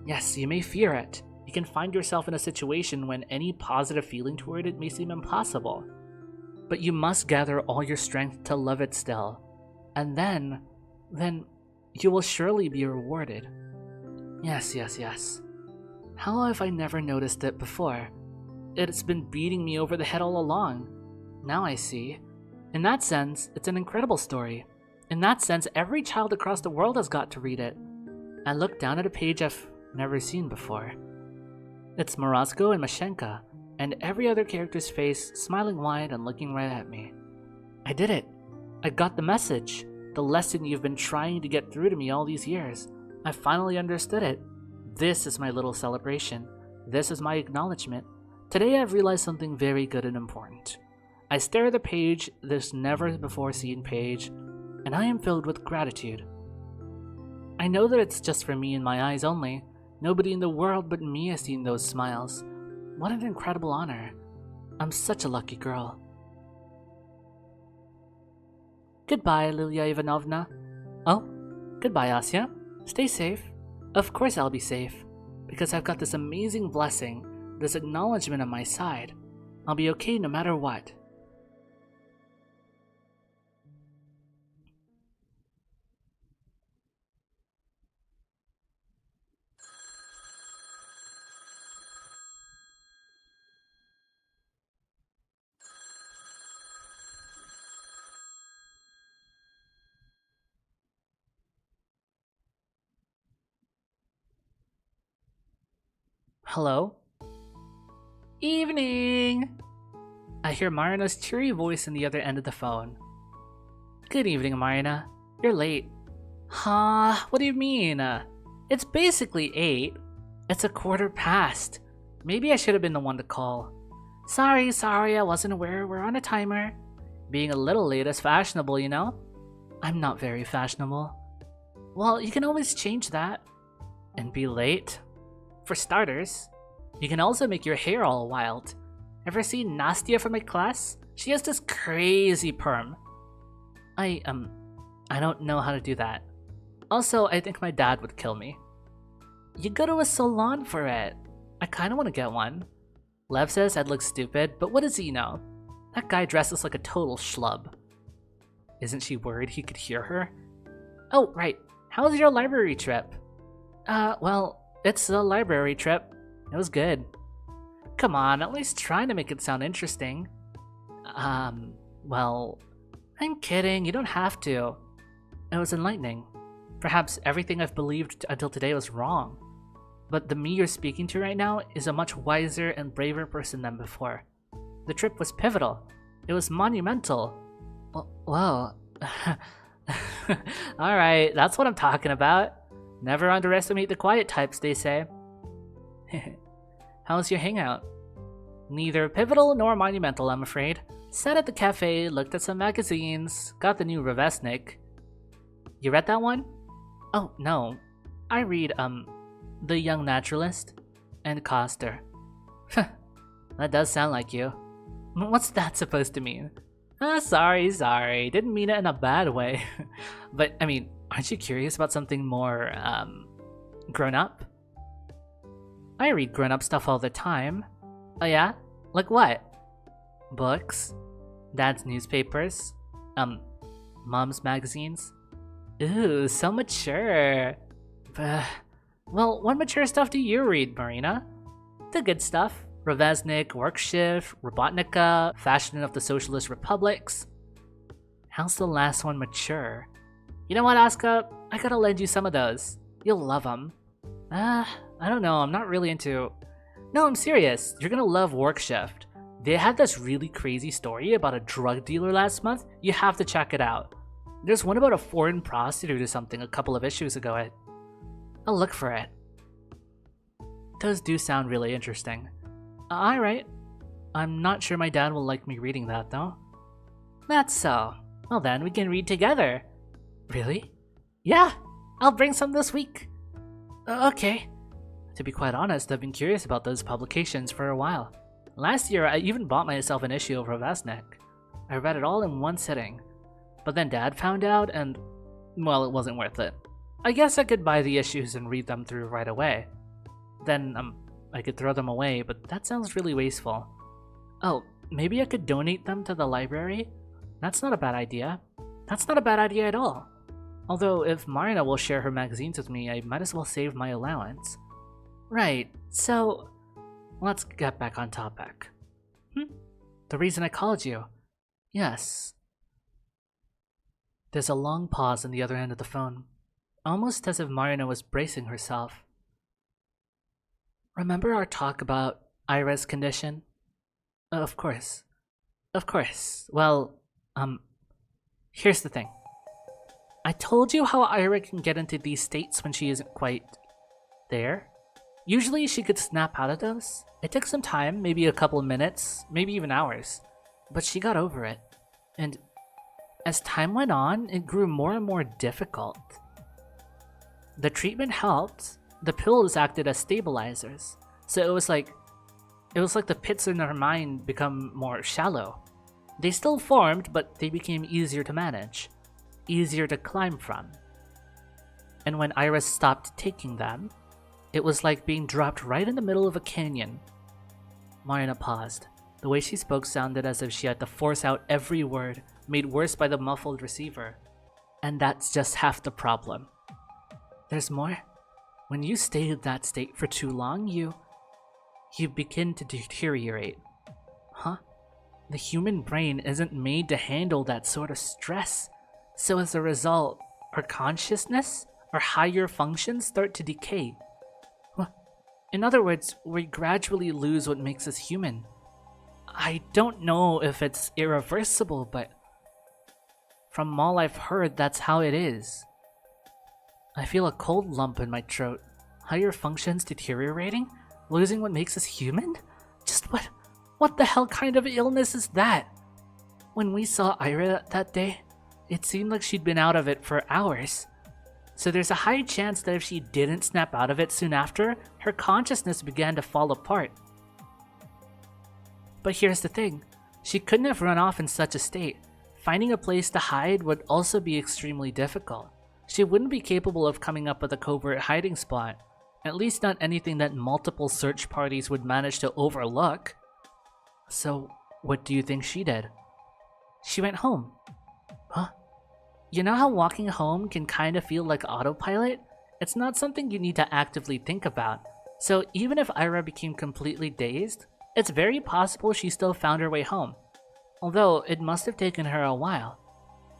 Yes, you may fear it. You can find yourself in a situation when any positive feeling toward it may seem impossible. But you must gather all your strength to love it still. And then you will surely be rewarded. Yes. How have I never noticed it before? It's been beating me over the head all along. Now I see. In that sense, it's an incredible story. In that sense, every child across the world has got to read it. I looked down at a page I've never seen before. It's Morozko and Mashenka, and every other character's face smiling wide and looking right at me. I did it. I got the message. The lesson you've been trying to get through to me all these years. I finally understood it. This is my little celebration. This is my acknowledgement. Today I've realized something very good and important. I stare at the page, this never-before-seen page, and I am filled with gratitude. I know that it's just for me and my eyes only. Nobody in the world but me has seen those smiles. What an incredible honor. I'm such a lucky girl. Goodbye, Lilia Ivanovna. Oh, goodbye, Asya. Stay safe. Of course I'll be safe, because I've got this amazing blessing, this acknowledgement on my side. I'll be okay no matter what. Hello? Evening! I hear Marina's cheery voice on the other end of the phone. Good evening, Marina. You're late. Huh? What do you mean? It's basically 8. It's a quarter past. Maybe I should have been the one to call. Sorry, I wasn't aware we're on a timer. Being a little late is fashionable, you know? I'm not very fashionable. Well, you can always change that. And be late. For starters, you can also make your hair all wild. Ever see Nastia from my class? She has this crazy perm. I don't know how to do that. Also, I think my dad would kill me. You go to a salon for it. I kinda wanna get one. Lev says I'd look stupid, but what does he know? That guy dresses like a total schlub. Isn't she worried he could hear her? Oh, right. How was your library trip? Well, it's a library trip. It was good. Come on, at least try to make it sound interesting. Well, I'm kidding, you don't have to. It was enlightening. Perhaps everything I've believed until today was wrong. But the me you're speaking to right now is a much wiser and braver person than before. The trip was pivotal. It was monumental. Well, alright, that's what I'm talking about. Never underestimate the quiet types, they say. How was your hangout? Neither pivotal nor monumental, I'm afraid. Sat at the cafe, looked at some magazines, got the new Rovesnik. You read that one? Oh, no. I read, The Young Naturalist and Coster. That does sound like you. What's that supposed to mean? Sorry. Didn't mean it in a bad way. But, I mean, aren't you curious about something more, grown up? I read grown up stuff all the time. Oh yeah? Like what? Books? Dad's newspapers? Mom's magazines? Ooh, so mature. Well, what mature stuff do you read, Marina? The good stuff. Rovesnik, Work Shift, Robotnica, Fashion of the Socialist Republics. How's the last one mature? You know what, Asuka? I gotta lend you some of those. You'll love them. I don't know, I'm not really into... No, I'm serious. You're gonna love Work Shift. They had this really crazy story about a drug dealer last month. You have to check it out. There's one about a foreign prostitute or something a couple of issues ago. I'll look for it. Those do sound really interesting. Alright. I'm not sure my dad will like me reading that, though. That's so. Well then, we can read together. Really? Yeah! I'll bring some this week. Okay. To be quite honest, I've been curious about those publications for a while. Last year, I even bought myself an issue of Rovesnik. I read it all in one sitting. But then Dad found out and, well, it wasn't worth it. I guess I could buy the issues and read them through right away. Then, I could throw them away, but that sounds really wasteful. Oh, maybe I could donate them to the library? That's not a bad idea. That's not a bad idea at all. Although, if Marina will share her magazines with me, I might as well save my allowance. Right, so... let's get back on topic. The reason I called you. Yes. There's a long pause on the other end of the phone, almost as if Marina was bracing herself. Remember our talk about Ira's condition? Of course. Of course. Well, here's the thing. I told you how Ira can get into these states when she isn't quite there. Usually she could snap out of those. It took some time, maybe a couple of minutes, maybe even hours. But she got over it. And as time went on, it grew more and more difficult. The treatment helped. The pills acted as stabilizers. So it was like the pits in her mind become more shallow. They still formed, but they became easier to manage. Easier to climb from. And when Iris stopped taking them, it was like being dropped right in the middle of a canyon. Marina paused. The way she spoke sounded as if she had to force out every word, made worse by the muffled receiver. And that's just half the problem. There's more. When you stay in that state for too long, you begin to deteriorate. Huh? The human brain isn't made to handle that sort of stress. So as a result, our consciousness, our higher functions start to decay. In other words, we gradually lose what makes us human. I don't know if it's irreversible, but from all I've heard, that's how it is. I feel a cold lump in my throat. Higher functions deteriorating? Losing what makes us human? Just what the hell kind of illness is that? When we saw Ira that day, it seemed like she'd been out of it for hours. So there's a high chance that if she didn't snap out of it soon after, her consciousness began to fall apart. But here's the thing, she couldn't have run off in such a state. Finding a place to hide would also be extremely difficult. She wouldn't be capable of coming up with a covert hiding spot, at least not anything that multiple search parties would manage to overlook. So, what do you think she did? She went home. Huh? You know how walking home can kind of feel like autopilot? It's not something you need to actively think about. So even if Ira became completely dazed, it's very possible she still found her way home. Although it must have taken her a while.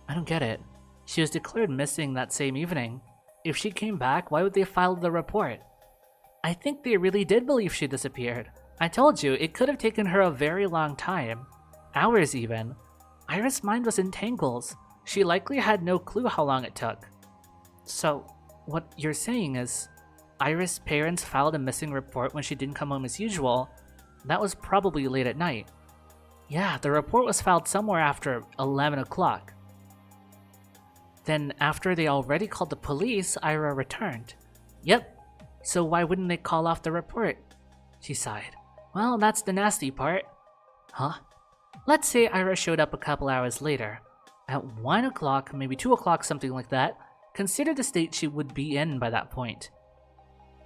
I don't get it. She was declared missing that same evening. If she came back, why would they file the report? I think they really did believe she disappeared. I told you, it could have taken her a very long time. Hours even. Ira's mind was in tangles. She likely had no clue how long it took. So, what you're saying is, Ira's parents filed a missing report when she didn't come home as usual. That was probably late at night. Yeah, the report was filed somewhere after 11 o'clock. Then after they already called the police, Ira returned. Yep, so why wouldn't they call off the report? She sighed. Well, that's the nasty part. Huh? Let's say Ira showed up a couple hours later. At 1 o'clock, maybe 2 o'clock, something like that. Consider the state she would be in by that point.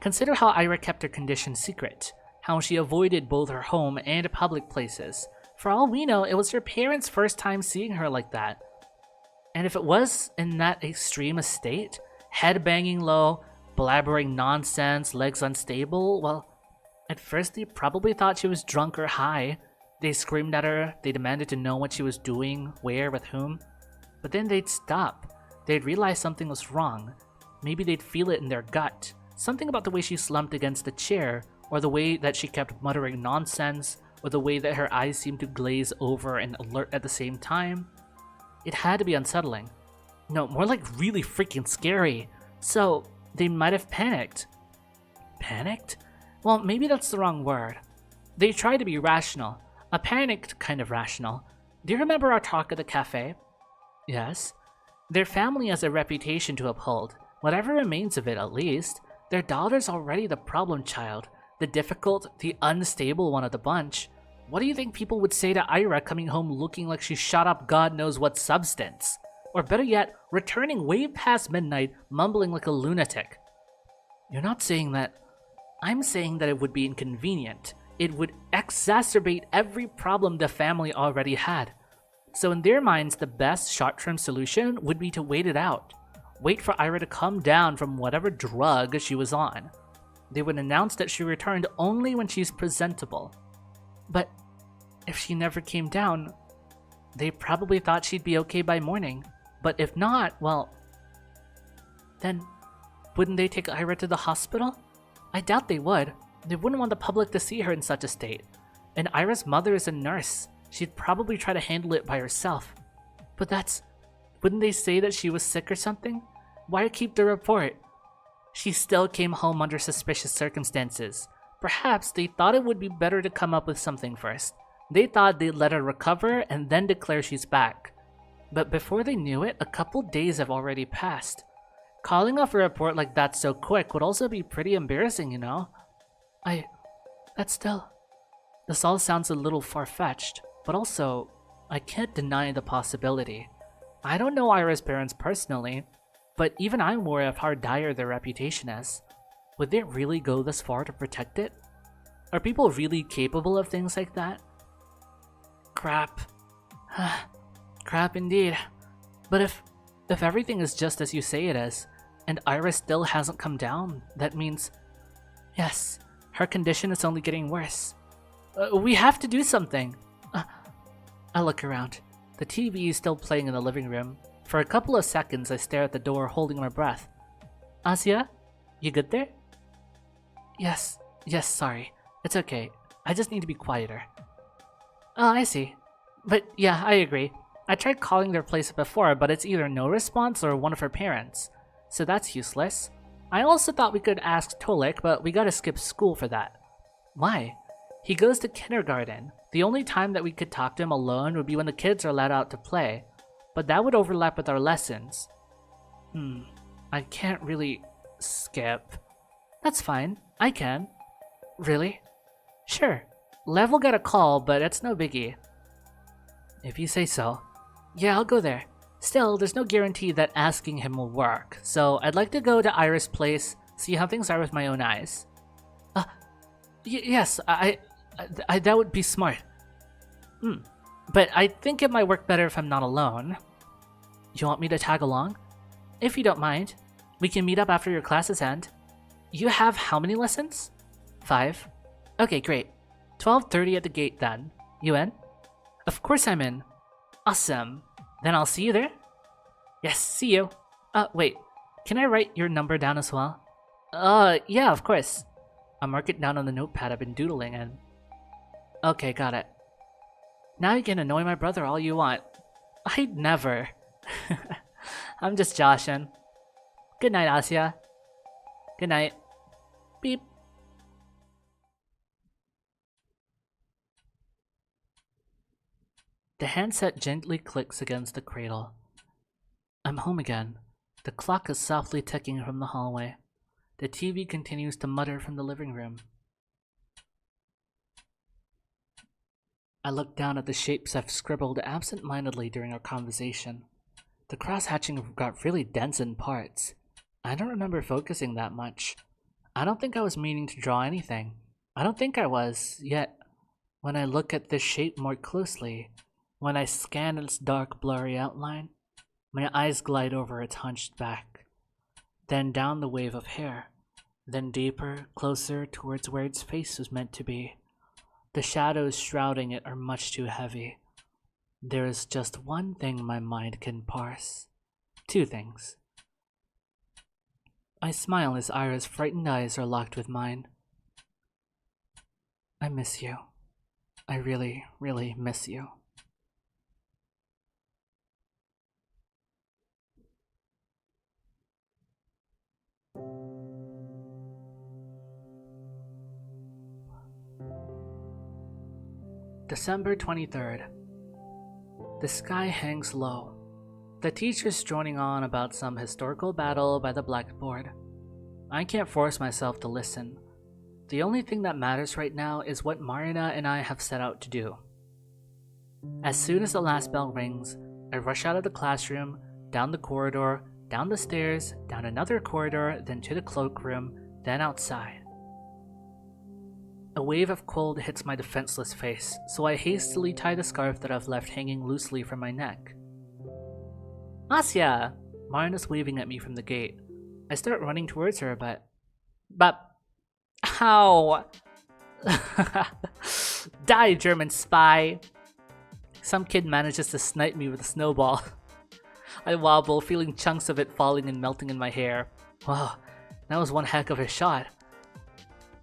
Consider how Ira kept her condition secret. How she avoided both her home and public places. For all we know, it was her parents' first time seeing her like that. And if it was in that extreme a state, head banging low, blabbering nonsense, legs unstable, well, at first they probably thought she was drunk or high. They screamed at her, they demanded to know what she was doing, where, with whom. But then they'd stop. They'd realize something was wrong. Maybe they'd feel it in their gut. Something about the way she slumped against the chair, or the way that she kept muttering nonsense, or the way that her eyes seemed to glaze over and alert at the same time. It had to be unsettling. No, more like really freaking scary. So, they might have panicked. Panicked? Well, maybe that's the wrong word. They tried to be rational. A panicked kind of rational. Do you remember our talk at the cafe? Yes. Their family has a reputation to uphold. Whatever remains of it, at least. Their daughter's already the problem child. The difficult, the unstable one of the bunch. What do you think people would say to Ira coming home looking like she shot up God knows what substance? Or better yet, returning way past midnight, mumbling like a lunatic? You're not saying that. I'm saying that it would be inconvenient. It would exacerbate every problem the family already had. So in their minds, the best short-term solution would be to wait it out. Wait for Ira to come down from whatever drug she was on. They would announce that she returned only when she's presentable. But if she never came down, they probably thought she'd be okay by morning. But if not, well, then wouldn't they take Ira to the hospital? I doubt they would. They wouldn't want the public to see her in such a state. And Ira's mother is a nurse. She'd probably try to handle it by herself. But wouldn't they say that she was sick or something? Why keep the report? She still came home under suspicious circumstances. Perhaps they thought it would be better to come up with something first. They thought they'd let her recover and then declare she's back. But before they knew it, a couple days have already passed. Calling off a report like that so quick would also be pretty embarrassing, you know? This all sounds a little far-fetched, but also, I can't deny the possibility. I don't know Ira's parents personally, but even I'm aware of how dire their reputation is. Would they really go this far to protect it? Are people really capable of things like that? Crap. Crap indeed. But if everything is just as you say it is, and Ira still hasn't come down, that means, yes, her condition is only getting worse. We have to do something. I look around. The TV is still playing in the living room. For a couple of seconds, I stare at the door, holding my breath. Asya, you good there? Yes, Yes, sorry. It's okay. I just need to be quieter. Oh, I see. But yeah, I agree. I tried calling their place before, but it's either no response or one of her parents. So that's useless. I also thought we could ask Tolik, but we gotta skip school for that. Why? He goes to kindergarten. The only time that we could talk to him alone would be when the kids are let out to play. But that would overlap with our lessons. I can't really skip. That's fine. I can. Really? Sure. Lev will get a call, but it's no biggie. If you say so. Yeah, I'll go there. Still, there's no guarantee that asking him will work, so I'd like to go to Iris' place, see how things are with my own eyes. Yes, I that would be smart. But I think it might work better if I'm not alone. You want me to tag along? If you don't mind. We can meet up after your classes end. You have how many lessons? 5. Okay, great. 12:30 at the gate then. You in? Of course I'm in. Awesome. Then I'll see you there? Yes, see you. Wait. Can I write your number down as well? Yeah, of course. I'll mark it down on the notepad I've been doodling in. Okay, got it. Now you can annoy my brother all you want. I'd never. I'm just joshing. Good night, Asya. Good night. Beep. The handset gently clicks against the cradle. I'm home again. The clock is softly ticking from the hallway. The TV continues to mutter from the living room. I look down at the shapes I've scribbled absent-mindedly during our conversation. The cross-hatching got really dense in parts. I don't remember focusing that much. I don't think I was meaning to draw anything. I don't think I was, yet when I look at this shape more closely, when I scan its dark, blurry outline, my eyes glide over its hunched back, then down the wave of hair, then deeper, closer towards where its face was meant to be. The shadows shrouding it are much too heavy. There is just one thing my mind can parse. 2 things. I smile as Ira's frightened eyes are locked with mine. I miss you. I really, really miss you. December 23rd. The sky hangs low. The teacher's droning on about some historical battle by the blackboard. I can't force myself to listen. The only thing that matters right now is what Marina and I have set out to do. As soon as the last bell rings, I rush out of the classroom, down the corridor, down the stairs, down another corridor, then to the cloakroom, then outside. A wave of cold hits my defenseless face, so I hastily tie the scarf that I've left hanging loosely from my neck. Asya! Marina's waving at me from the gate. I start running towards her, but... How? Die, German spy! Some kid manages to snipe me with a snowball. I wobble, feeling chunks of it falling and melting in my hair. Wow, that was one heck of a shot.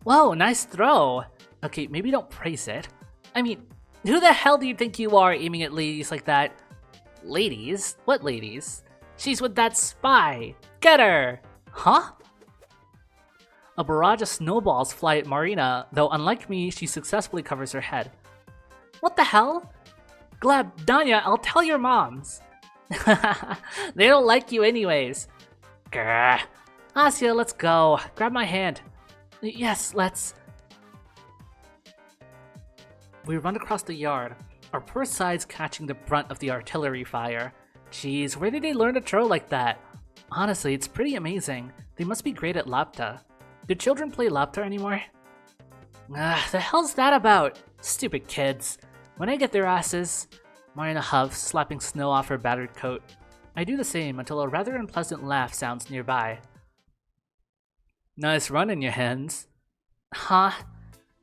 Whoa, nice throw! Okay, maybe don't praise it. I mean, who the hell do you think you are aiming at ladies like that? Ladies? What ladies? She's with that spy! Get her! Huh? A barrage of snowballs fly at Marina, though unlike me, she successfully covers her head. What the hell? Gleb, Danya, I'll tell your moms! They don't like you anyways. Grr. Asya, let's go. Grab my hand. Yes, let's... We run across the yard, our poor sides catching the brunt of the artillery fire. Jeez, where did they learn to throw like that? Honestly, it's pretty amazing. They must be great at lapta. Do children play lapta anymore? The hell's that about? Stupid kids. When I get their asses... Marina huffs, slapping snow off her battered coat. I do the same until a rather unpleasant laugh sounds nearby. Nice run in your hands. Huh?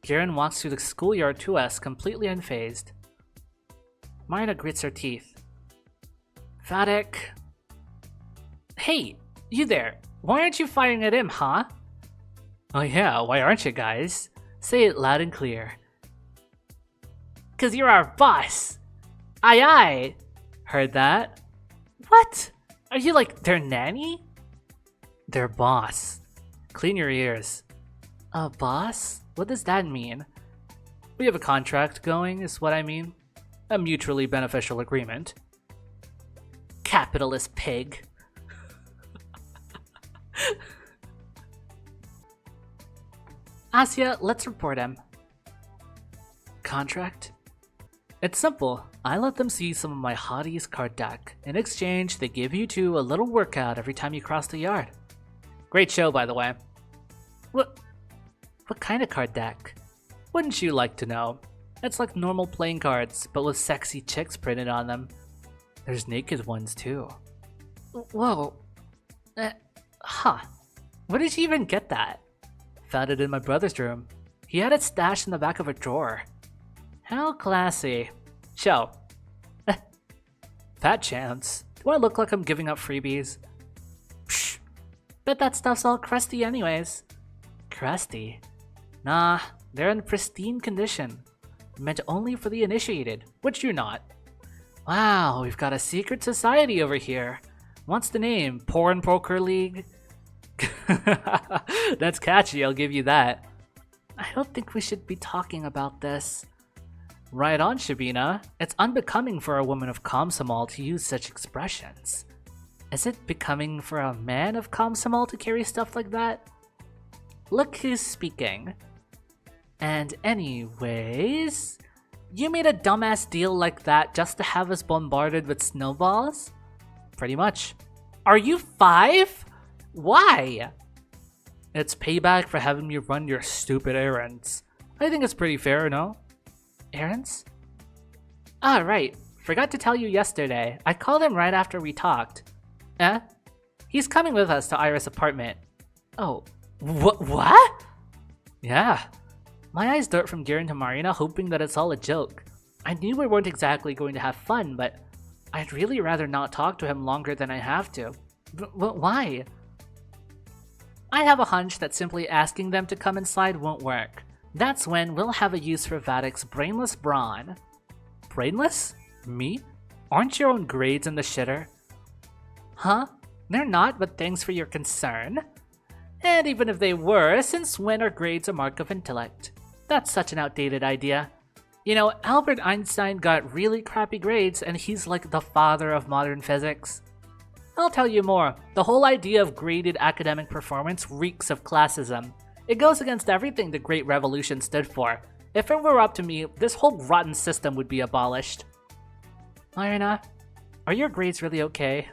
Kieran walks through the schoolyard to us, completely unfazed. Marina grits her teeth. Vadik. Hey, you there. Why aren't you firing at him, huh? Oh yeah, why aren't you guys? Say it loud and clear. 'Cause you're our boss! Aye aye! Heard that? What? Are you like their nanny? Their boss. Clean your ears. A boss? What does that mean? We have a contract going, is what I mean. A mutually beneficial agreement. Capitalist pig. Asya, let's report him. Contract? It's simple. I let them see some of my hotties card deck. In exchange, they give you two a little workout every time you cross the yard. Great show, by the way. What kind of card deck? Wouldn't you like to know? It's like normal playing cards, but with sexy chicks printed on them. There's naked ones too. Whoa. Where did you even get that? Found it in my brother's room. He had it stashed in the back of a drawer. How classy. Show. Fat chance. Do I look like I'm giving up freebies? Psh. Bet that stuff's all crusty anyways. Crusty? Nah, they're in pristine condition. Meant only for the initiated, which you're not. Wow, we've got a secret society over here. What's the name? Porn Poker League? That's catchy, I'll give you that. I don't think we should be talking about this. Right on, Shabina. It's unbecoming for a woman of Komsomol to use such expressions. Is it becoming for a man of Komsomol to carry stuff like that? Look who's speaking. And anyways, you made a dumbass deal like that just to have us bombarded with snowballs? Pretty much. Are you 5? Why? It's payback for having me run your stupid errands. I think it's pretty fair, no? Errands? Ah, right. Forgot to tell you yesterday. I called him right after we talked. He's coming with us to Iris' apartment. Oh, what? Yeah. My eyes dart from Garen to Marina, hoping that it's all a joke. I knew we weren't exactly going to have fun, but I'd really rather not talk to him longer than I have to. Why? I have a hunch that simply asking them to come inside won't work. That's when we'll have a use for Vatic's brainless brawn. Brainless? Me? Aren't your own grades in the shitter? Huh? They're not, but thanks for your concern. And even if they were, since when are grades a mark of intellect? That's such an outdated idea. You know, Albert Einstein got really crappy grades and he's like the father of modern physics. I'll tell you more. The whole idea of graded academic performance reeks of classism. It goes against everything the Great Revolution stood for. If it were up to me, this whole rotten system would be abolished. Marina, are your grades really okay?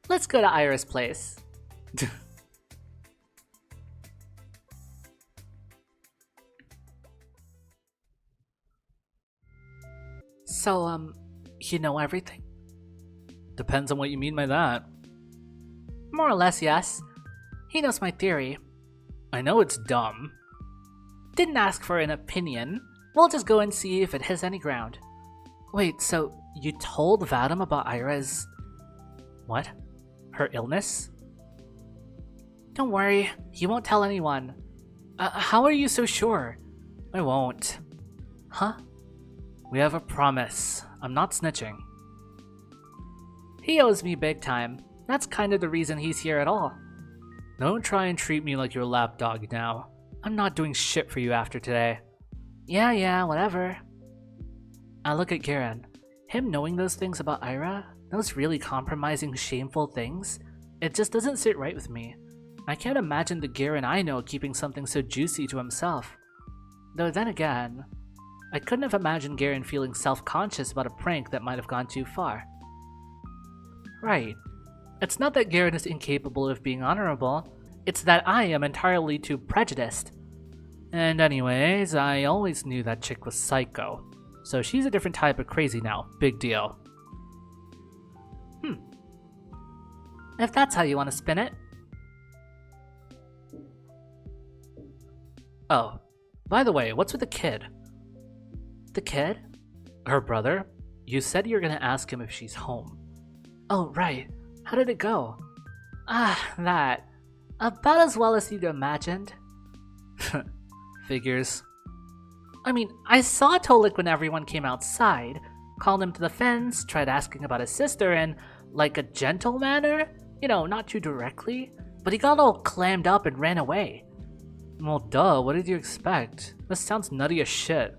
Let's go to Iris' place. So, you know everything? Depends on what you mean by that. More or less, yes. He knows my theory. I know it's dumb. Didn't ask for an opinion. We'll just go and see if it has any ground. Wait, so you told Vadim about Ira's... what? Her illness? Don't worry, he won't tell anyone. How are you so sure? I won't. Huh? We have a promise. I'm not snitching. He owes me big time. That's kind of the reason he's here at all. Don't try and treat me like your lapdog now. I'm not doing shit for you after today. Yeah, whatever. I look at Garen. Him knowing those things about Ira, those really compromising, shameful things, it just doesn't sit right with me. I can't imagine the Garen I know keeping something so juicy to himself. Though then again, I couldn't have imagined Garen feeling self-conscious about a prank that might have gone too far. Right. It's not that Garen is incapable of being honorable, it's that I am entirely too prejudiced. And anyways, I always knew that chick was psycho. So she's a different type of crazy now. Big deal. If that's how you want to spin it. Oh, by the way, what's with the kid? The kid? Her brother? You said you were gonna ask him if she's home. Oh, right. How did it go? That. About as well as you'd imagined. Figures. I mean, I saw Tolik when everyone came outside, called him to the fence, tried asking about his sister in, like, a gentle manner, you know, not too directly, but he got all clammed up and ran away. Well, duh, what did you expect? This sounds nutty as shit.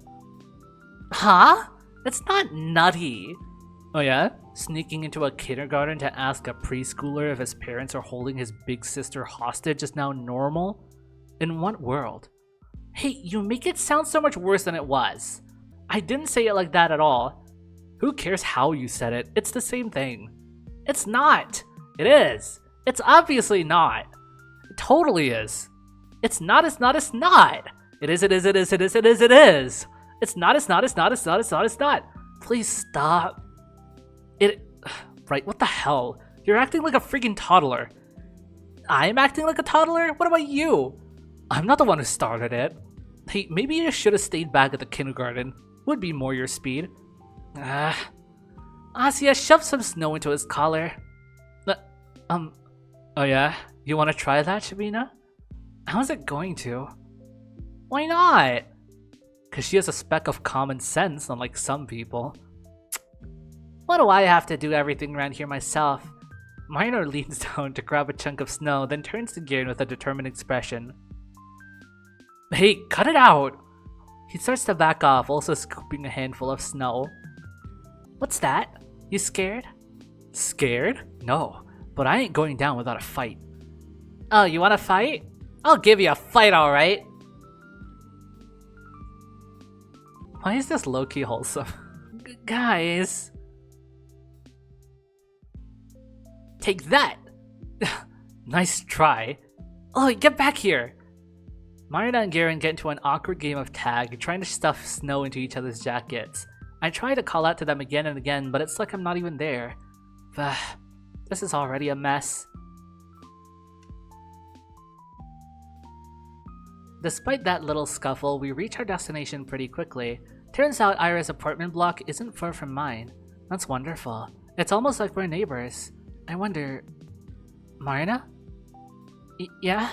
Huh? It's not nutty. Oh yeah? Sneaking into a kindergarten to ask a preschooler if his parents are holding his big sister hostage is now normal? In what world? Hey, you make it sound so much worse than it was. I didn't say it like that at all. Who cares how you said it? It's the same thing. It's not. It is. It's obviously not. It totally is. It's not, it's not, it's not. It is, it is, it is, it is, it is, it is. It's not, it's not, it's not, it's not, it's not, it's not. Please stop. Right, what the hell? You're acting like a freaking toddler. I'm acting like a toddler? What about you? I'm not the one who started it. Hey, maybe you should have stayed back at the kindergarten. Would be more your speed. Asya shoved some snow into his collar. Oh yeah? You want to try that, Shabina? How's it going to? Why not? Because she has a speck of common sense, unlike some people. Why do I have to do everything around here myself? Minor leans down to grab a chunk of snow, then turns to Garen with a determined expression. Hey, cut it out! He starts to back off, also scooping a handful of snow. What's that? You scared? Scared? No, but I ain't going down without a fight. Oh, you want a fight? I'll give you a fight, alright? Why is this low-key wholesome? Guys... Take that! Nice try. Oh, get back here! Marina and Garen get into an awkward game of tag, trying to stuff snow into each other's jackets. I try to call out to them again and again, but it's like I'm not even there. This is already a mess. Despite that little scuffle, we reach our destination pretty quickly. Turns out Ira's apartment block isn't far from mine. That's wonderful. It's almost like we're neighbors. I wonder... Marina? Yeah?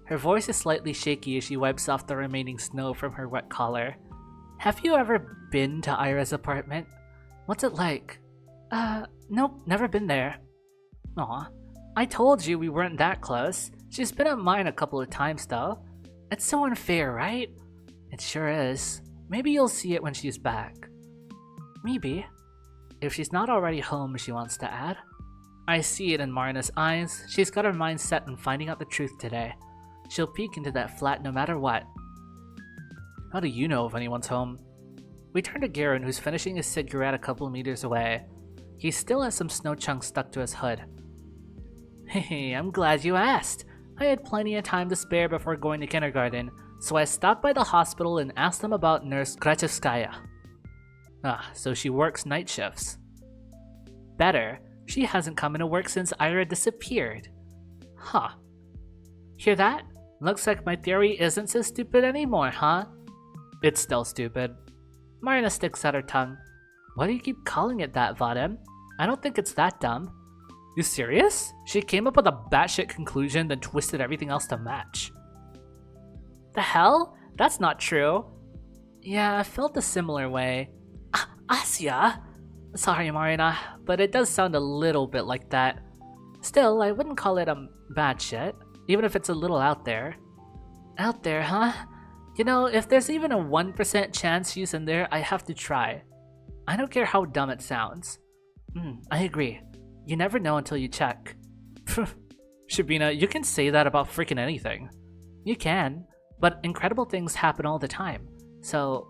Her voice is slightly shaky as she wipes off the remaining snow from her wet collar. Have you ever been to Ira's apartment? What's it like? Nope, never been there. Aw, I told you we weren't that close. She's been at mine a couple of times though. It's so unfair, right? It sure is. Maybe you'll see it when she's back. Maybe. If she's not already home, she wants to add. I see it in Marina's eyes. She's got her mind set on finding out the truth today. She'll peek into that flat no matter what. How do you know if anyone's home? We turn to Garen, who's finishing his cigarette a couple meters away. He still has some snow chunks stuck to his hood. Hey, I'm glad you asked. I had plenty of time to spare before going to kindergarten, so I stopped by the hospital and asked them about Nurse Krachevskaya. Ah, so she works night shifts. Better. She hasn't come into work since Ira disappeared. Huh. Hear that? Looks like my theory isn't so stupid anymore, huh? It's still stupid. Marina sticks out her tongue. Why do you keep calling it that, Vadim? I don't think it's that dumb. You serious? She came up with a batshit conclusion, then twisted everything else to match. The hell? That's not true. Yeah, I felt a similar way. Asya? Sorry, Marina, but it does sound a little bit like that. Still, I wouldn't call it bad shit, even if it's a little out there. Out there, huh? You know, if there's even a 1% chance she's in there, I have to try. I don't care how dumb it sounds. I agree. You never know until you check. Shabina, you can say that about freaking anything. You can, but incredible things happen all the time. So,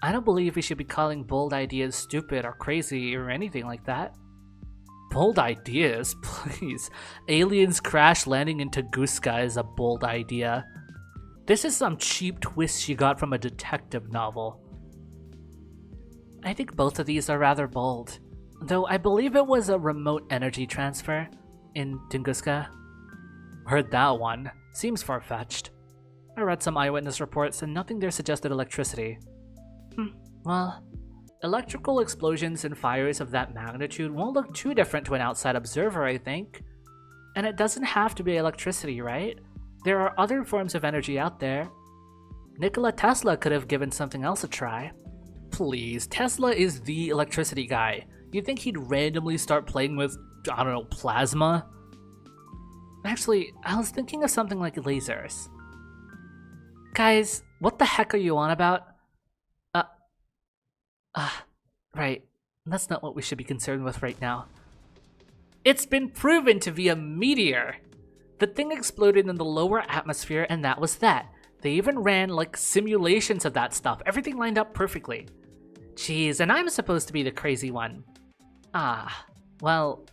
I don't believe we should be calling bold ideas stupid or crazy or anything like that. Bold ideas? Please. Aliens crash landing into Guska is a bold idea. This is some cheap twist she got from a detective novel. I think both of these are rather bold. Though I believe it was a remote energy transfer in Tunguska. Heard that one. Seems far-fetched. I read some eyewitness reports and nothing there suggested electricity. Well, electrical explosions and fires of that magnitude won't look too different to an outside observer, I think. And it doesn't have to be electricity, right? There are other forms of energy out there. Nikola Tesla could have given something else a try. Please, Tesla is the electricity guy. You'd think he'd randomly start playing with, I don't know, plasma? Actually, I was thinking of something like lasers. Guys, what the heck are you on about? Right. That's not what we should be concerned with right now. It's been proven to be a meteor! The thing exploded in the lower atmosphere and that was that. They even ran, like, simulations of that stuff. Everything lined up perfectly. Jeez, and I'm supposed to be the crazy one. Well,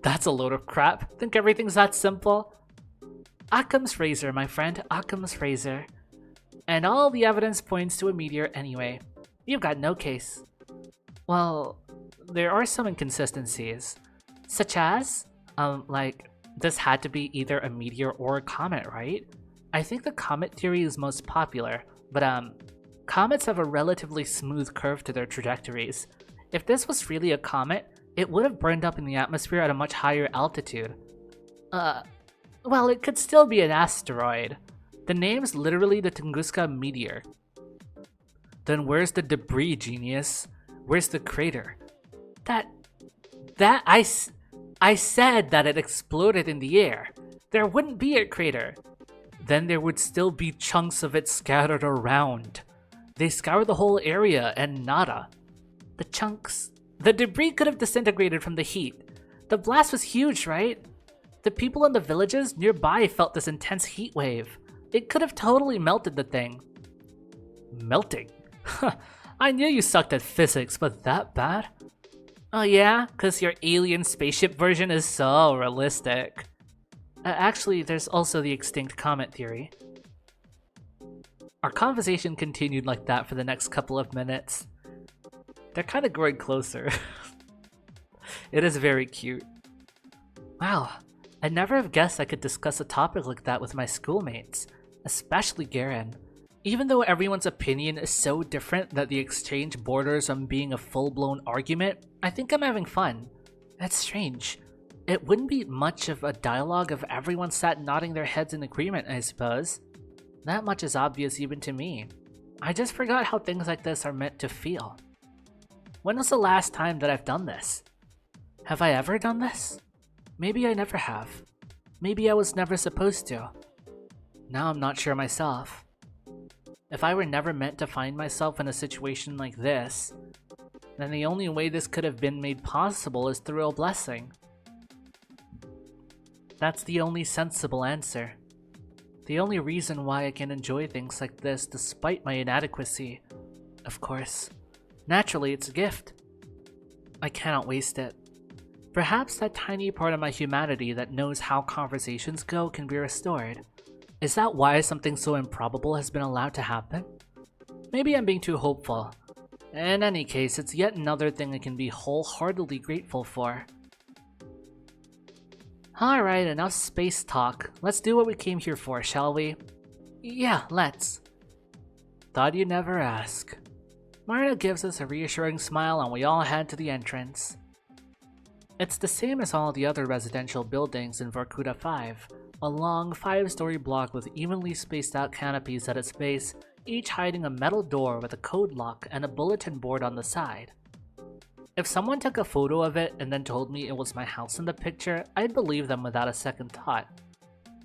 that's a load of crap. Think everything's that simple? Occam's razor, my friend. Occam's razor. And all the evidence points to a meteor anyway. You've got no case. Well, there are some inconsistencies. Such as, this had to be either a meteor or a comet, right? I think the comet theory is most popular, but comets have a relatively smooth curve to their trajectories. If this was really a comet, it would have burned up in the atmosphere at a much higher altitude. Well, it could still be an asteroid. The name's literally the Tunguska meteor. Then where's the debris, genius? Where's the crater? I said that it exploded in the air. There wouldn't be a crater. Then there would still be chunks of it scattered around. They scoured the whole area and nada. The debris could have disintegrated from the heat. The blast was huge, right? The people in the villages nearby felt this intense heat wave. It could have totally melted the thing. Melting? I knew you sucked at physics, but that bad? Oh yeah? Cause your alien spaceship version is so realistic. Actually, there's also the extinct comet theory. Our conversation continued like that for the next couple of minutes. They're kind of growing closer. It is very cute. Wow, I'd never have guessed I could discuss a topic like that with my schoolmates, especially Garen. Even though everyone's opinion is so different that the exchange borders on being a full-blown argument, I think I'm having fun. That's strange. It wouldn't be much of a dialogue if everyone sat nodding their heads in agreement, I suppose. That much is obvious even to me. I just forgot how things like this are meant to feel. When was the last time that I've done this? Have I ever done this? Maybe I never have. Maybe I was never supposed to. Now I'm not sure myself. If I were never meant to find myself in a situation like this, then the only way this could have been made possible is through a blessing. That's the only sensible answer. The only reason why I can enjoy things like this despite my inadequacy. Of course. Naturally, it's a gift. I cannot waste it. Perhaps that tiny part of my humanity that knows how conversations go can be restored. Is that why something so improbable has been allowed to happen? Maybe I'm being too hopeful. In any case, it's yet another thing I can be wholeheartedly grateful for. Alright, enough space talk. Let's do what we came here for, shall we? Yeah, let's. Thought you'd never ask. Marta gives us a reassuring smile and we all head to the entrance. It's the same as all the other residential buildings in Vorkuta 5, a long 5-story block with evenly spaced out canopies at its base, each hiding a metal door with a code lock and a bulletin board on the side. If someone took a photo of it and then told me it was my house in the picture, I'd believe them without a second thought.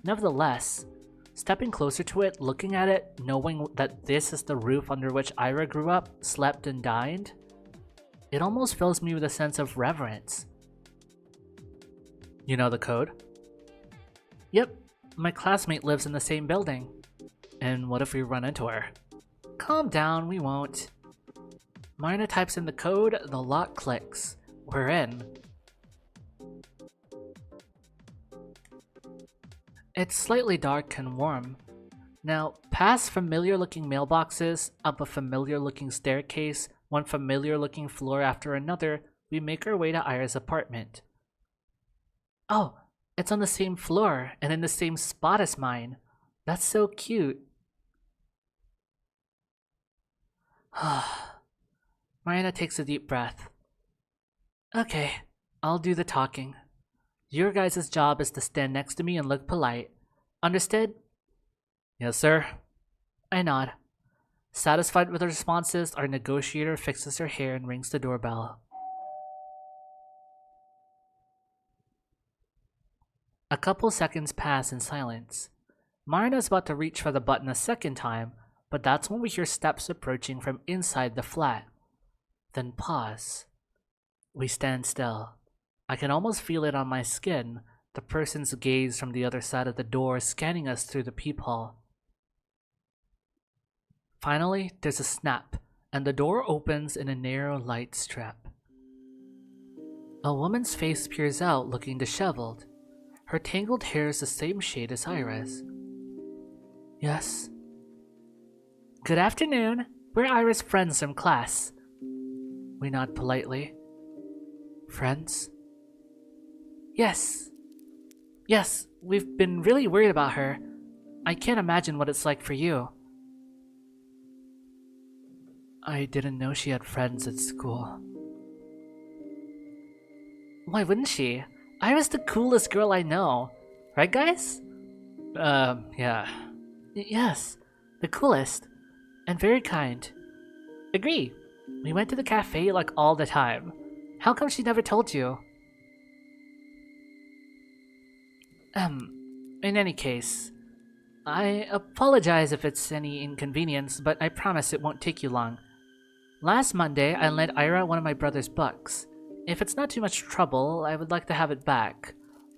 Nevertheless, stepping closer to it, looking at it, knowing that this is the roof under which Ira grew up, slept and dined, it almost fills me with a sense of reverence. You know the code? Yep, my classmate lives in the same building. And what if we run into her? Calm down, we won't. Marina types in the code, the lock clicks. We're in. It's slightly dark and warm. Now, past familiar looking mailboxes, up a familiar looking staircase, one familiar looking floor after another, we make our way to Ira's apartment. Oh, it's on the same floor and in the same spot as mine. That's so cute. Marina takes a deep breath. Okay, I'll do the talking. Your guys' job is to stand next to me and look polite. Understood? Yes, sir. I nod. Satisfied with the responses, our negotiator fixes her hair and rings the doorbell. A couple seconds pass in silence. Marina's about to reach for the button a second time, but that's when we hear steps approaching from inside the flat. Then pause. We stand still. I can almost feel it on my skin, the person's gaze from the other side of the door scanning us through the peephole. Finally, there's a snap, and the door opens in a narrow light strip. A woman's face peers out, looking disheveled. Her tangled hair is the same shade as Ira's. Yes? Good afternoon. We're Ira's friends from class. We nod politely. Friends? Yes. Yes, we've been really worried about her. I can't imagine what it's like for you. I didn't know she had friends at school. Why wouldn't she? Ira's the coolest girl I know. Right, guys? Yeah. Yes, the coolest. And very kind. Agree. We went to the cafe like all the time. How come she never told you? In any case, I apologize if it's any inconvenience, but I promise it won't take you long. Last Monday, I lent Ira one of my brother's books. If it's not too much trouble, I would like to have it back.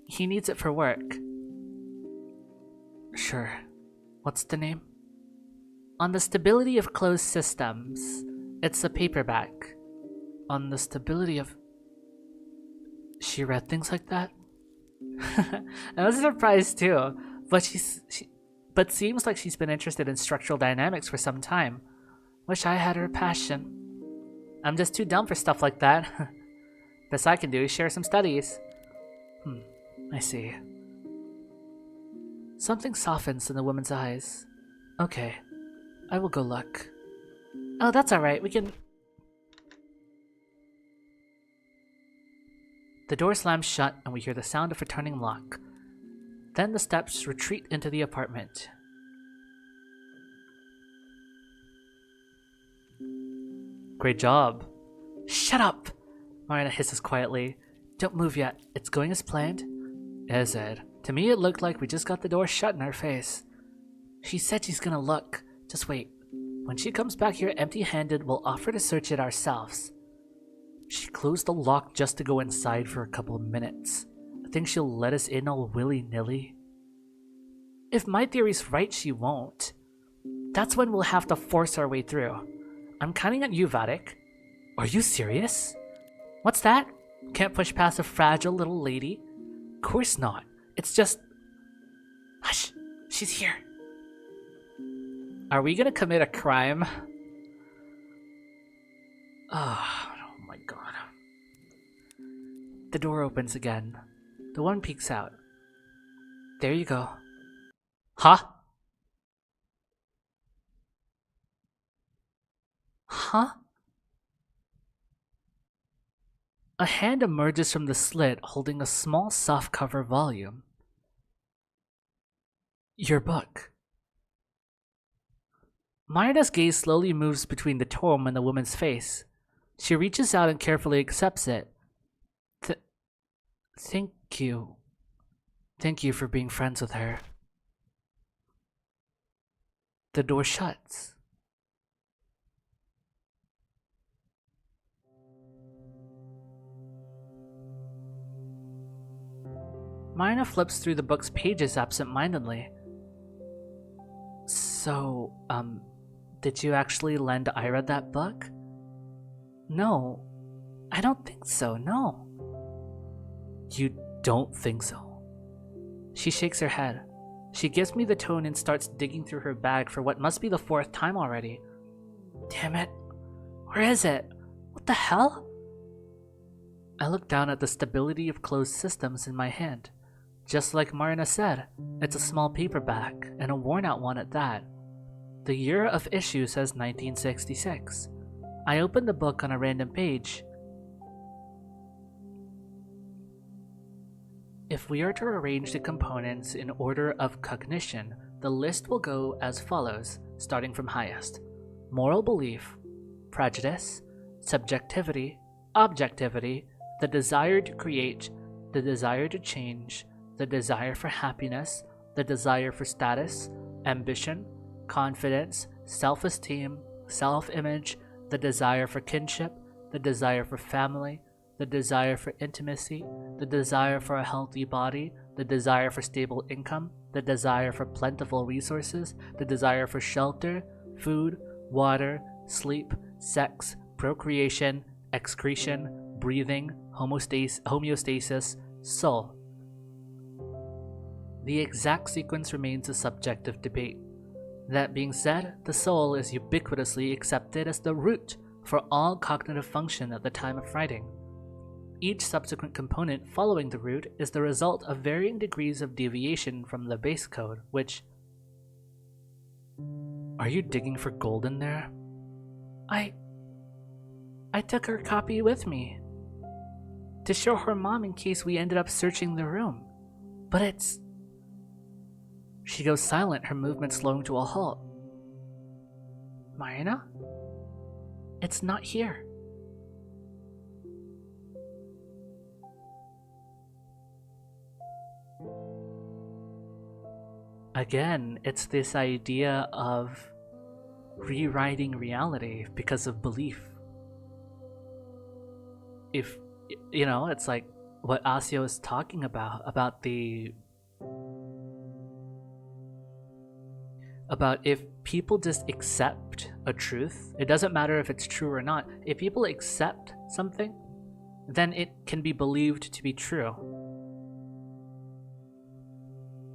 He needs it for work. Sure. What's the name? On the Stability of Closed Systems. It's a paperback. On the stability of... She read things like that? I was surprised too, but but seems like she's been interested in structural dynamics for some time. Wish I had her passion. I'm just too dumb for stuff like that. Best I can do is share some studies. I see. Something softens in the woman's eyes. Okay, I will go look. Oh, that's alright, we can... The door slams shut and we hear the sound of a turning lock. Then the steps retreat into the apartment. Great job. Shut up! Marina hisses quietly. Don't move yet. It's going as planned? Is it? To me it looked like we just got the door shut in our face. She said she's gonna look. Just wait. When she comes back here empty-handed, we'll offer to search it ourselves. She closed the lock just to go inside for a couple of minutes. I think she'll let us in all willy-nilly. If my theory's right, she won't. That's when we'll have to force our way through. I'm counting on you, Z.A.T.O. Are you serious? What's that? Can't push past a fragile little lady? Course not. It's just... Hush! She's here. Are we gonna commit a crime? Oh my god. The door opens again. The one peeks out. There you go. Huh? Huh? A hand emerges from the slit holding a small softcover volume. Your book. Marina's gaze slowly moves between the tome and the woman's face. She reaches out and carefully accepts it. Thank you. Thank you for being friends with her. The door shuts. Marina flips through the book's pages absent-mindedly. So, did you actually lend Ira that book? No, I don't think so, no. You don't think so? She shakes her head. She gives me the tome and starts digging through her bag for what must be the 4th time already. Damn it. Where is it? What the hell? I look down at the Stability of Closed Systems in my hand. Just like Marina said, it's a small paperback, and a worn-out one at that. The year of issue says 1966. I open the book on a random page. If we are to arrange the components in order of cognition, the list will go as follows, starting from highest. moral belief, prejudice, subjectivity, objectivity, the desire to create, the desire to change, the desire for happiness, the desire for status, ambition, confidence, self-esteem, self-image, the desire for kinship, the desire for family, the desire for intimacy, the desire for a healthy body, the desire for stable income, the desire for plentiful resources, the desire for shelter, food, water, sleep, sex, procreation, excretion, breathing, homeostasis, soul. The exact sequence remains a subject of debate. That being said, the soul is ubiquitously accepted as the root for all cognitive function at the time of writing. Each subsequent component following the root is the result of varying degrees of deviation from the base code, which... Are you digging for gold in there? I took her copy with me to show her mom in case we ended up searching the room. But it's... She goes silent, her movement slowing to a halt. Marina? It's not here. Again, it's this idea of rewriting reality because of belief. If, you know, it's like what Asio is talking about if people just accept a truth, it doesn't matter if it's true or not. If people accept something, then it can be believed to be true.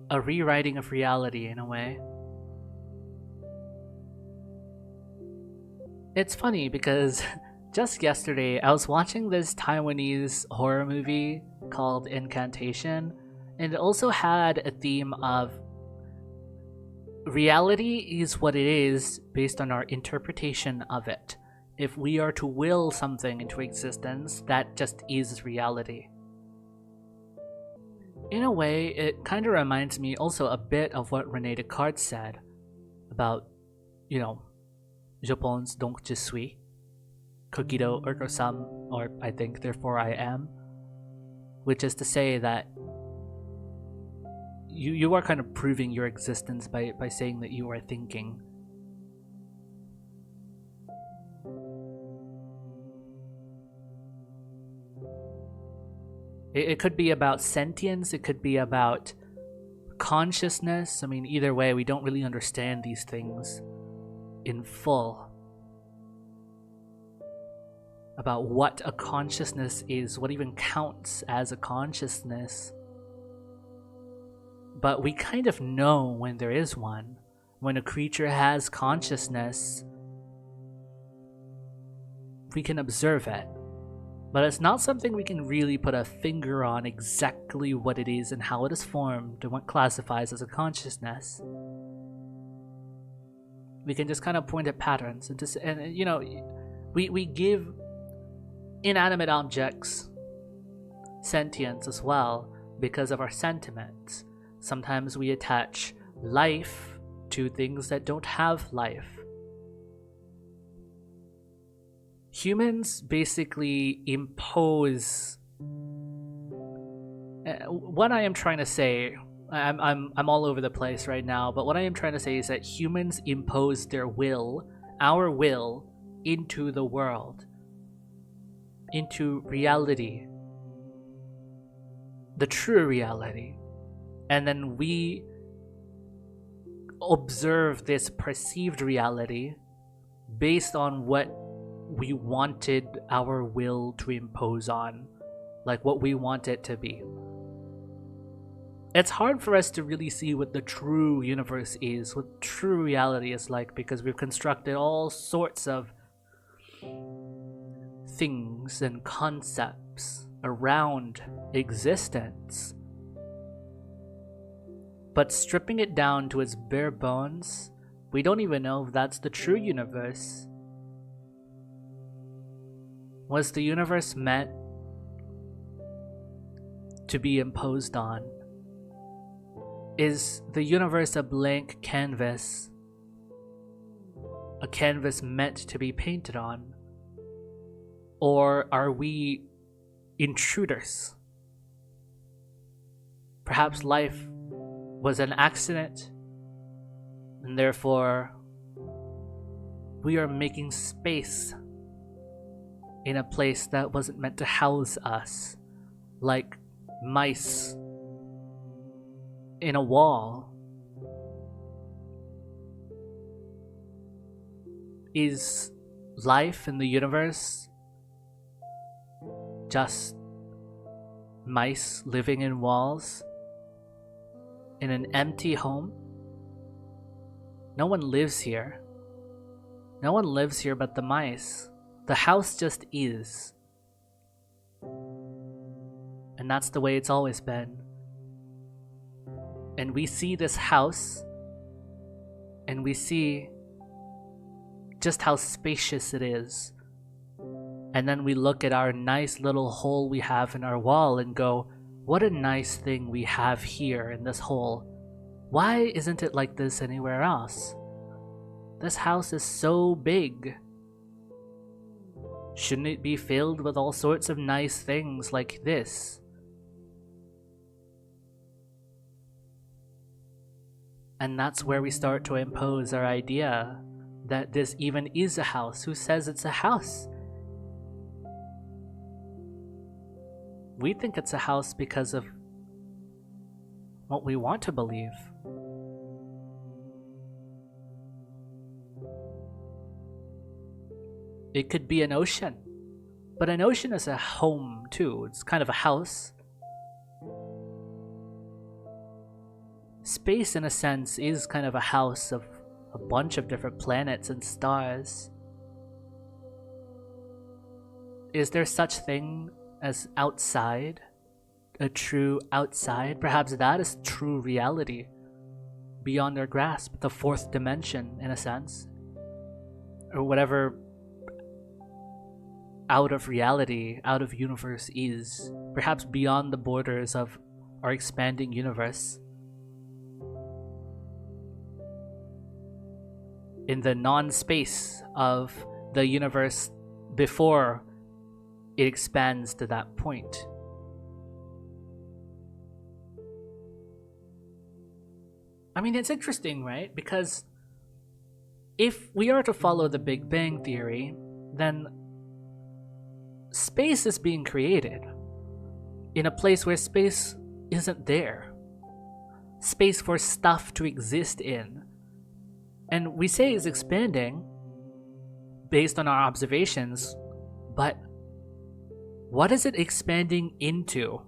A rewriting of reality, in a way. It's funny because just yesterday I was watching this Taiwanese horror movie called Incantation, and it also had a theme of reality is what it is based on our interpretation of it. If we are to will something into existence, that just is reality. In a way, it kind of reminds me also a bit of what René Descartes said about, you know, je pense donc je suis, cogito ergo sum, or I think therefore I am, which is to say that you are kind of proving your existence by saying that you are thinking. It could be about sentience, it could be about consciousness. I mean, either way, we don't really understand these things in full. About what a consciousness is, what even counts as a consciousness. But we kind of know when there is one. When a creature has consciousness, we can observe it. But it's not something we can really put a finger on exactly what it is and how it is formed and what classifies as a consciousness. We can just kind of point at patterns and you know, we give inanimate objects sentience as well because of our sentiments. Sometimes we attach life to things that don't have life. Humans basically impose. What I am trying to say, I'm all over the place right now, but what I am trying to say is that humans impose their will, our will, into the world, into reality, the true reality, and then we observe this perceived reality based on what we wanted our will to impose on, like what we want it to be. It's hard for us to really see what the true universe is, what true reality is like, because we've constructed all sorts of things and concepts around existence. But stripping it down to its bare bones, we don't even know if that's the true universe. Was the universe meant to be imposed on? Is the universe a blank canvas a canvas meant to be painted on? Or are we intruders? Perhaps life was an accident, and therefore we are making space in a place that wasn't meant to house us, like mice in a wall. Is life in the universe just mice living in walls in an empty home? No one lives here. No one lives here but the mice. The house just is. And that's the way it's always been. And we see this house, and we see just how spacious it is. And then we look at our nice little hole we have in our wall and go, what a nice thing we have here in this hole. Why isn't it like this anywhere else? This house is so big. Shouldn't it be filled with all sorts of nice things like this? And that's where we start to impose our idea that this even is a house. Who says it's a house? We think it's a house because of what we want to believe. It could be an ocean, but an ocean is a home too. It's kind of a house. Space, in a sense, is kind of a house of a bunch of different planets and stars. Is there such thing as outside? A true outside? Perhaps that is true reality, beyond our grasp, the fourth dimension, in a sense. Or whatever out of reality, out of universe is, perhaps beyond the borders of our expanding universe. In the non-space of the universe before it expands to that point. I mean, it's interesting, right? Because if we are to follow the Big Bang Theory, then space is being created in a place where space isn't there. Space for stuff to exist in. And we say it's expanding based on our observations, but what is it expanding into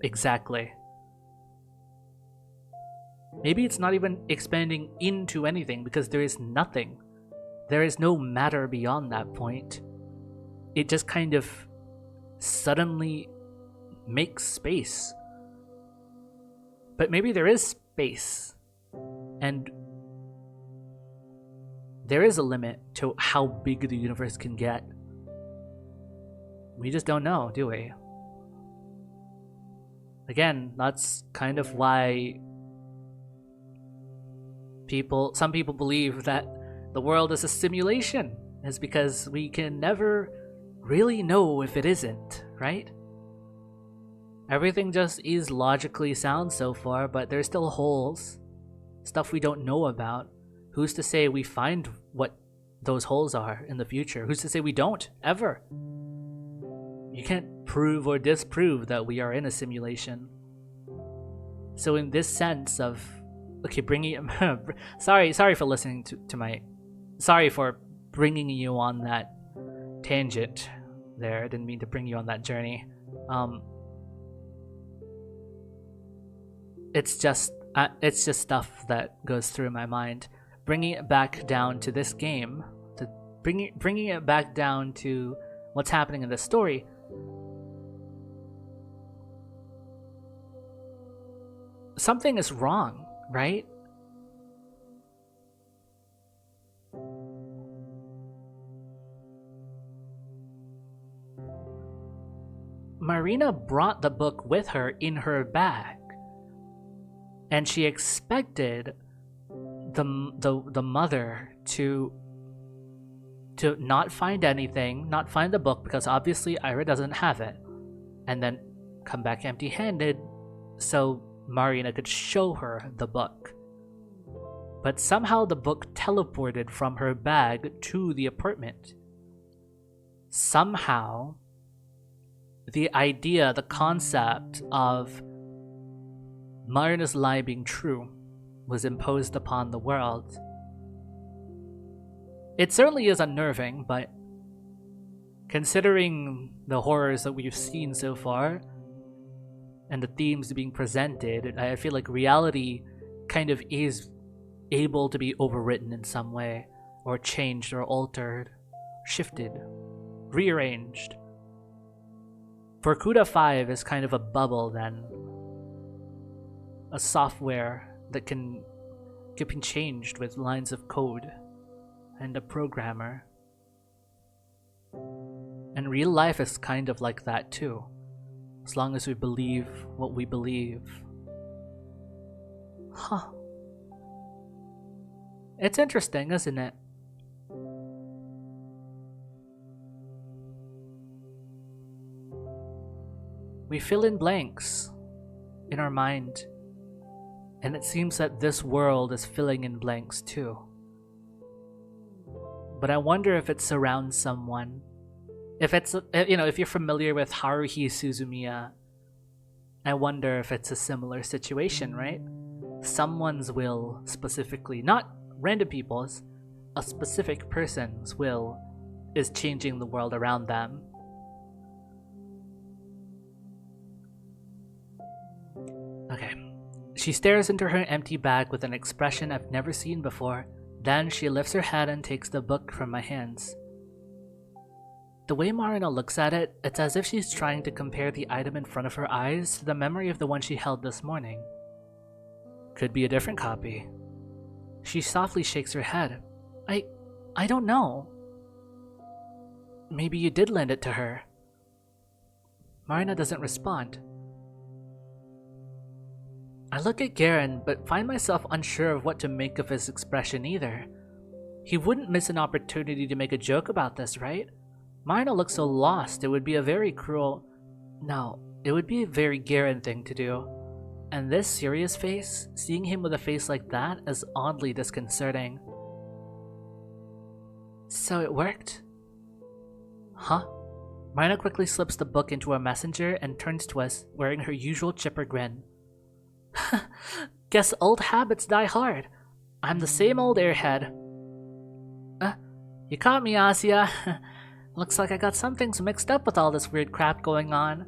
exactly? Maybe it's not even expanding into anything because there is nothing. There is no matter beyond that point. It just kind of suddenly makes space. But maybe there is space, and there is a limit to how big the universe can get. We just don't know, do we? Again, that's kind of why some people believe that the world is a simulation, is because we can never really know if it isn't, right? Everything just is logically sound so far, but there's still holes, stuff we don't know about. Who's to say we find what those holes are in the future? Who's to say we don't, ever? You can't prove or disprove that we are in a simulation. So in this sense of, okay, bringing sorry for listening to my, sorry for bringing you on that tangent there. I didn't mean to bring you on that journey. It's just stuff that goes through my mind. Bringing it back down to this game, to bringing it back down to what's happening in this story. Something is wrong, right? Marina brought the book with her in her bag, and she expected the mother to to not find anything, not find the book because obviously Ira doesn't have it, and then come back empty-handed so Marina could show her the book. But somehow the book teleported from her bag to the apartment. Somehow, the idea, the concept of Marina's lie being true was imposed upon the world. It certainly is unnerving, but considering the horrors that we've seen so far and the themes being presented, I feel like reality kind of is able to be overwritten in some way, or changed, or altered, shifted, rearranged. For Kuda 5 is kind of a bubble then, a software that can be changed with lines of code and a programmer. And real life is kind of like that too, as long as we believe what we believe. Huh. It's interesting, isn't it? We fill in blanks in our mind, and it seems that this world is filling in blanks too. But I wonder if it surrounds someone. If it's, if you're familiar with Haruhi Suzumiya, I wonder if it's a similar situation, right? Someone's will specifically, not random people's, a specific person's will is changing the world around them. Okay. She stares into her empty bag with an expression I've never seen before. Then she lifts her head and takes the book from my hands. The way Marina looks at it, it's as if she's trying to compare the item in front of her eyes to the memory of the one she held this morning. Could be a different copy. She softly shakes her head. I don't know. Maybe you did lend it to her. Marina doesn't respond. I look at Garen, but find myself unsure of what to make of his expression either. He wouldn't miss an opportunity to make a joke about this, right? Marina looks so lost, it would be a very it would be a very Garen thing to do. And this serious face, seeing him with a face like that, is oddly disconcerting. So it worked? Huh? Marina quickly slips the book into her messenger and turns to us, wearing her usual chipper grin. Guess old habits die hard. I'm the same old airhead. You caught me, Asya. Looks like I got some things mixed up with all this weird crap going on.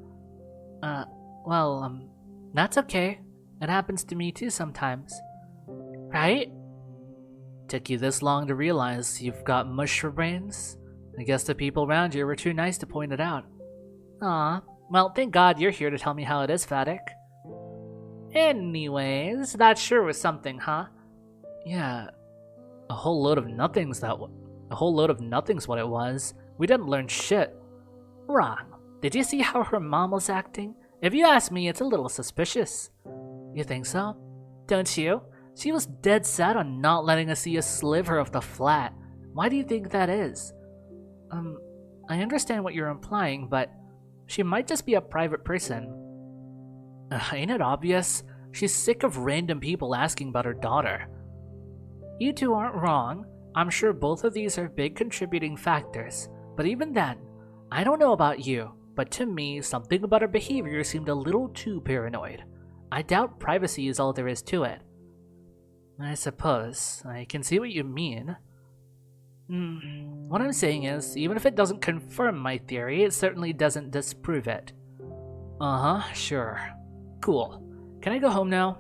That's okay. It happens to me too sometimes. Right? Took you this long to realize you've got mush for brains? I guess the people around you were too nice to point it out. Aw, well, thank God you're here to tell me how it is, Fadik. Anyways, that sure was something, huh? Yeah, a whole load of nothing's what it was. We didn't learn shit. Wrong. Did you see how her mom was acting? If you ask me, it's a little suspicious. You think so? Don't you? She was dead set on not letting us see a sliver of the flat. Why do you think that is? I understand what you're implying, but she might just be a private person. Ain't it obvious? She's sick of random people asking about her daughter. You two aren't wrong. I'm sure both of these are big contributing factors. But even then, I don't know about you, but to me, something about her behavior seemed a little too paranoid. I doubt privacy is all there is to it. I suppose. I can see what you mean. What I'm saying is, even if it doesn't confirm my theory, it certainly doesn't disprove it. Sure. Cool. Can I go home now?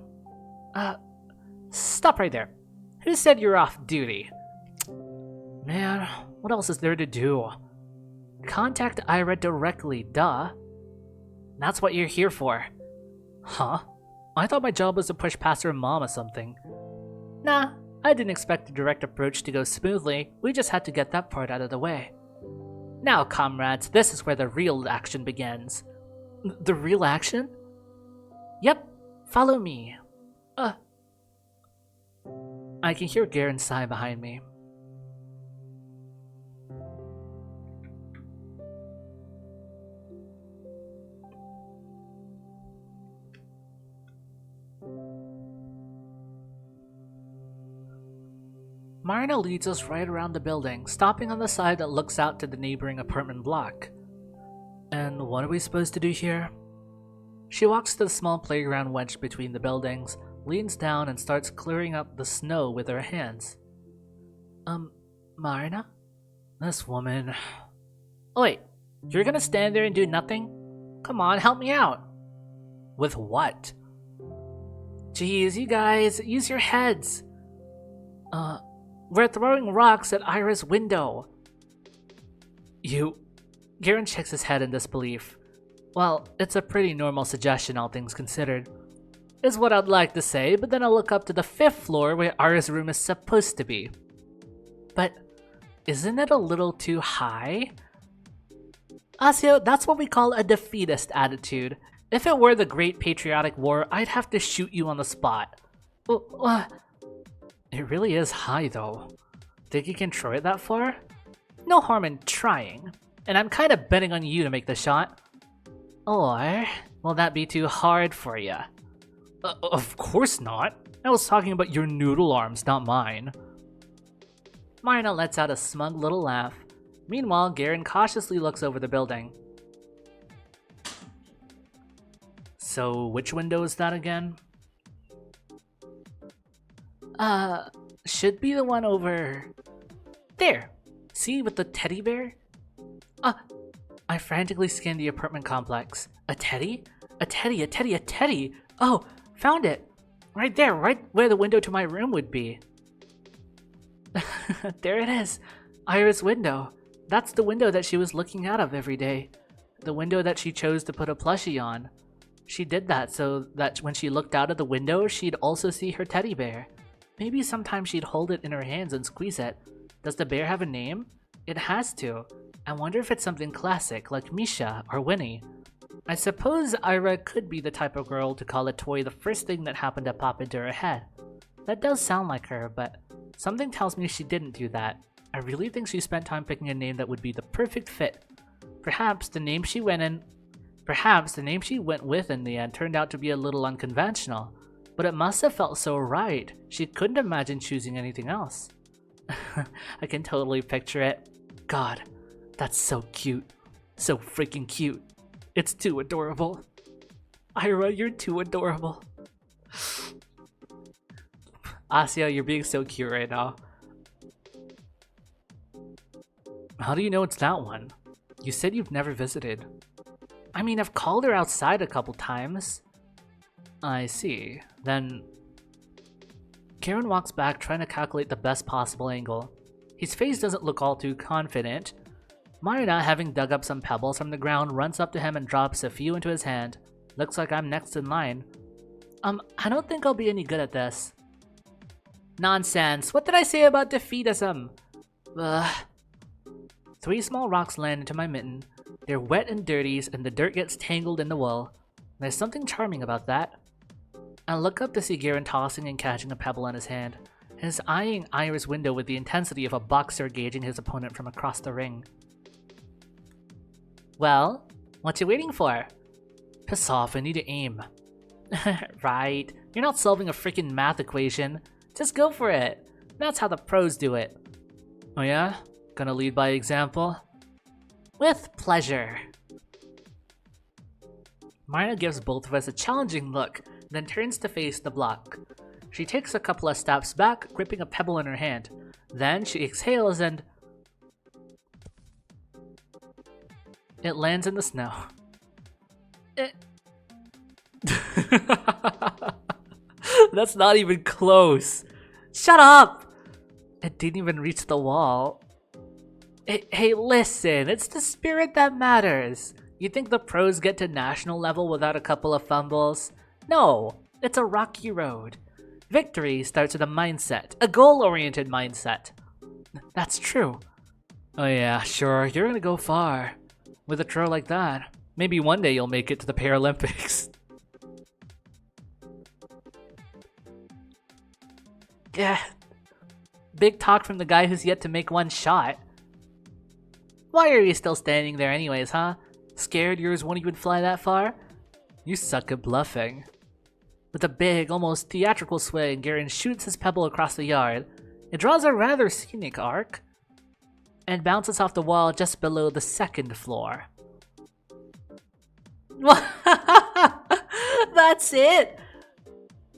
Stop right there. Who said you're off duty? Man, what else is there to do? Contact Ira directly, duh. That's what you're here for. Huh? I thought my job was to push past her mom or something. Nah, I didn't expect the direct approach to go smoothly. We just had to get that part out of the way. Now, comrades, this is where the real action begins. The real action? Yep, follow me. I can hear Garen sigh behind me. Marina leads us right around the building, stopping on the side that looks out to the neighboring apartment block. And what are we supposed to do here? She walks to the small playground wedged between the buildings, leans down and starts clearing up the snow with her hands. Marina? This woman... Oh wait, you're gonna stand there and do nothing? Come on, help me out. With what? Jeez, you guys, use your heads. We're throwing rocks at Ira's window. Garen shakes his head in disbelief. Well, it's a pretty normal suggestion, all things considered. Is what I'd like to say, but then I look up to the 5th floor where Ira's room is supposed to be. But isn't it a little too high? Asio, that's what we call a defeatist attitude. If it were the Great Patriotic War, I'd have to shoot you on the spot. It really is high, though. Think you can throw it that far? No harm in trying. And I'm kind of betting on you to make the shot. Or will that be too hard for you? Of course not. I was talking about your noodle arms, not mine. Marina lets out a smug little laugh. Meanwhile, Garen cautiously looks over the building. So, which window is that again? Should be the one over... There! See, with the teddy bear? I frantically scanned the apartment complex. A teddy? A teddy, a teddy, a teddy! Oh, found it! Right there, right where the window to my room would be. There it is! Ira's window. That's the window that she was looking out of every day. The window that she chose to put a plushie on. She did that so that when she looked out of the window, she'd also see her teddy bear. Maybe sometimes she'd hold it in her hands and squeeze it. Does the bear have a name? It has to. I wonder if it's something classic, like Misha or Winnie. I suppose Ira could be the type of girl to call a toy the first thing that happened to pop into her head. That does sound like her, but something tells me she didn't do that. I really think she spent time picking a name that would be the perfect fit. Perhaps the name she went with in the end turned out to be a little unconventional, but it must have felt so right. She couldn't imagine choosing anything else. I can totally picture it. God, that's so cute. So freaking cute. It's too adorable. Ira, you're too adorable. Asya, you're being so cute right now. How do you know it's that one? You said you've never visited. I mean, I've called her outside a couple times. I see. Then... Karen walks back trying to calculate the best possible angle. His face doesn't look all too confident. Marina, having dug up some pebbles from the ground, runs up to him and drops a few into his hand. Looks like I'm next in line. I don't think I'll be any good at this. Nonsense! What did I say about defeatism? Ugh. 3 small rocks land into my mitten. They're wet and dirty, and the dirt gets tangled in the wool. There's something charming about that. I look up to see Garen tossing and catching a pebble in his hand. He's eyeing Ira's window with the intensity of a boxer gauging his opponent from across the ring. Well, what you waiting for? Piss off, I need to aim. Right, you're not solving a freaking math equation. Just go for it. That's how the pros do it. Oh yeah? Gonna lead by example? With pleasure. Marina gives both of us a challenging look, then turns to face the block. She takes a couple of steps back, gripping a pebble in her hand. Then she exhales and... it lands in the snow. That's not even close. Shut up! It didn't even reach the wall. Hey, listen, it's the spirit that matters. You think the pros get to national level without a couple of fumbles? No, it's a rocky road. Victory starts with a mindset, a goal-oriented mindset. That's true. Oh yeah, sure, you're gonna go far. With a throw like that, maybe one day you'll make it to the Paralympics. Yeah, big talk from the guy who's yet to make one shot. Why are you still standing there anyways, huh? Scared yours won't even fly that far? You suck at bluffing. With a big, almost theatrical swing, Garen shoots his pebble across the yard. It draws a rather scenic arc and bounces off the wall just below the second floor. That's it!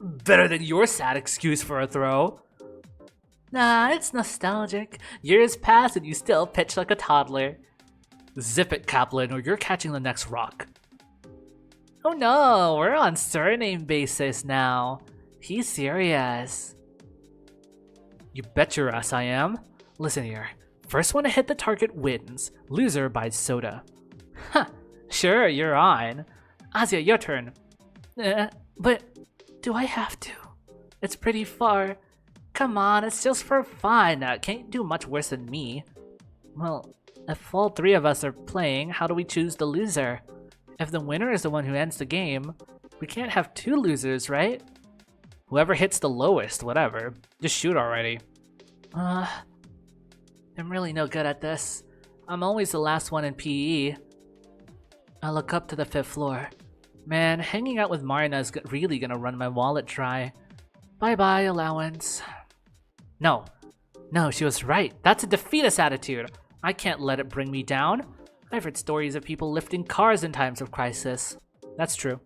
Better than your sad excuse for a throw. Nah, it's nostalgic. Years pass and you still pitch like a toddler. Zip it, Kaplan, or you're catching the next rock. Oh no, we're on surname basis now. He's serious. You bet your ass I am. Listen here. First one to hit the target wins. Loser buys soda. Huh. Sure, you're on. Asya, your turn. But do I have to? It's pretty far. Come on, it's just for fun. Can't do much worse than me. Well, if all three of us are playing, how do we choose the loser? If the winner is the one who ends the game, we can't have two losers, right? Whoever hits the lowest, whatever. Just shoot already. I'm really no good at this. I'm always the last one in PE. I look up to the 5th floor. Man, hanging out with Marina is really gonna run my wallet dry. Bye-bye, allowance. No, she was right. That's a defeatist attitude. I can't let it bring me down. I've heard stories of people lifting cars in times of crisis. That's true.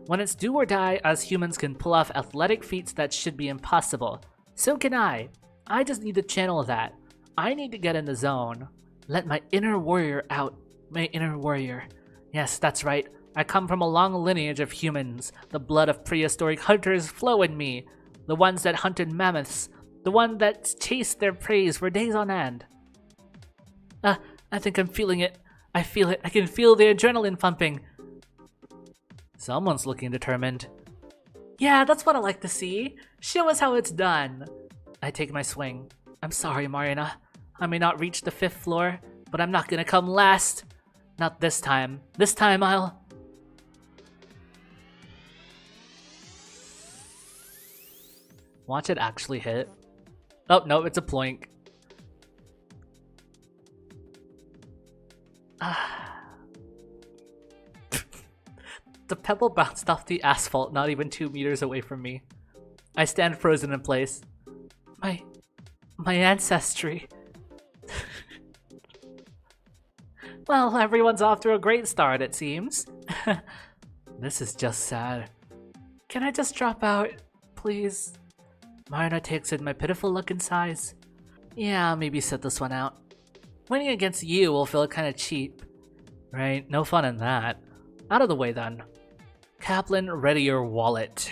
When it's do or die, us humans can pull off athletic feats that should be impossible. So can I. I just need to channel that. I need to get in the zone. Let my inner warrior out. My inner warrior. Yes, that's right. I come from a long lineage of humans. The blood of prehistoric hunters flow in me. The ones that hunted mammoths. The one that chased their prey for days on end. I think I'm feeling it. I feel it. I can feel the adrenaline pumping. Someone's looking determined. Yeah, that's what I like to see. Show us how it's done. I take my swing. I'm sorry, Marina. I may not reach the 5th floor, but I'm not gonna come last. Not this time. This time I'll... Watch it actually hit. Oh, no, it's a ploink. The pebble bounced off the asphalt not even 2 meters away from me. I stand frozen in place. My ancestry. Well, everyone's off to a great start, it seems. This is just sad. Can I just drop out, please? Marina takes in my pitiful look and sighs. Yeah, maybe sit this one out. Winning against you will feel kinda cheap. Right? No fun in that. Out of the way then. Kaplan, ready your wallet.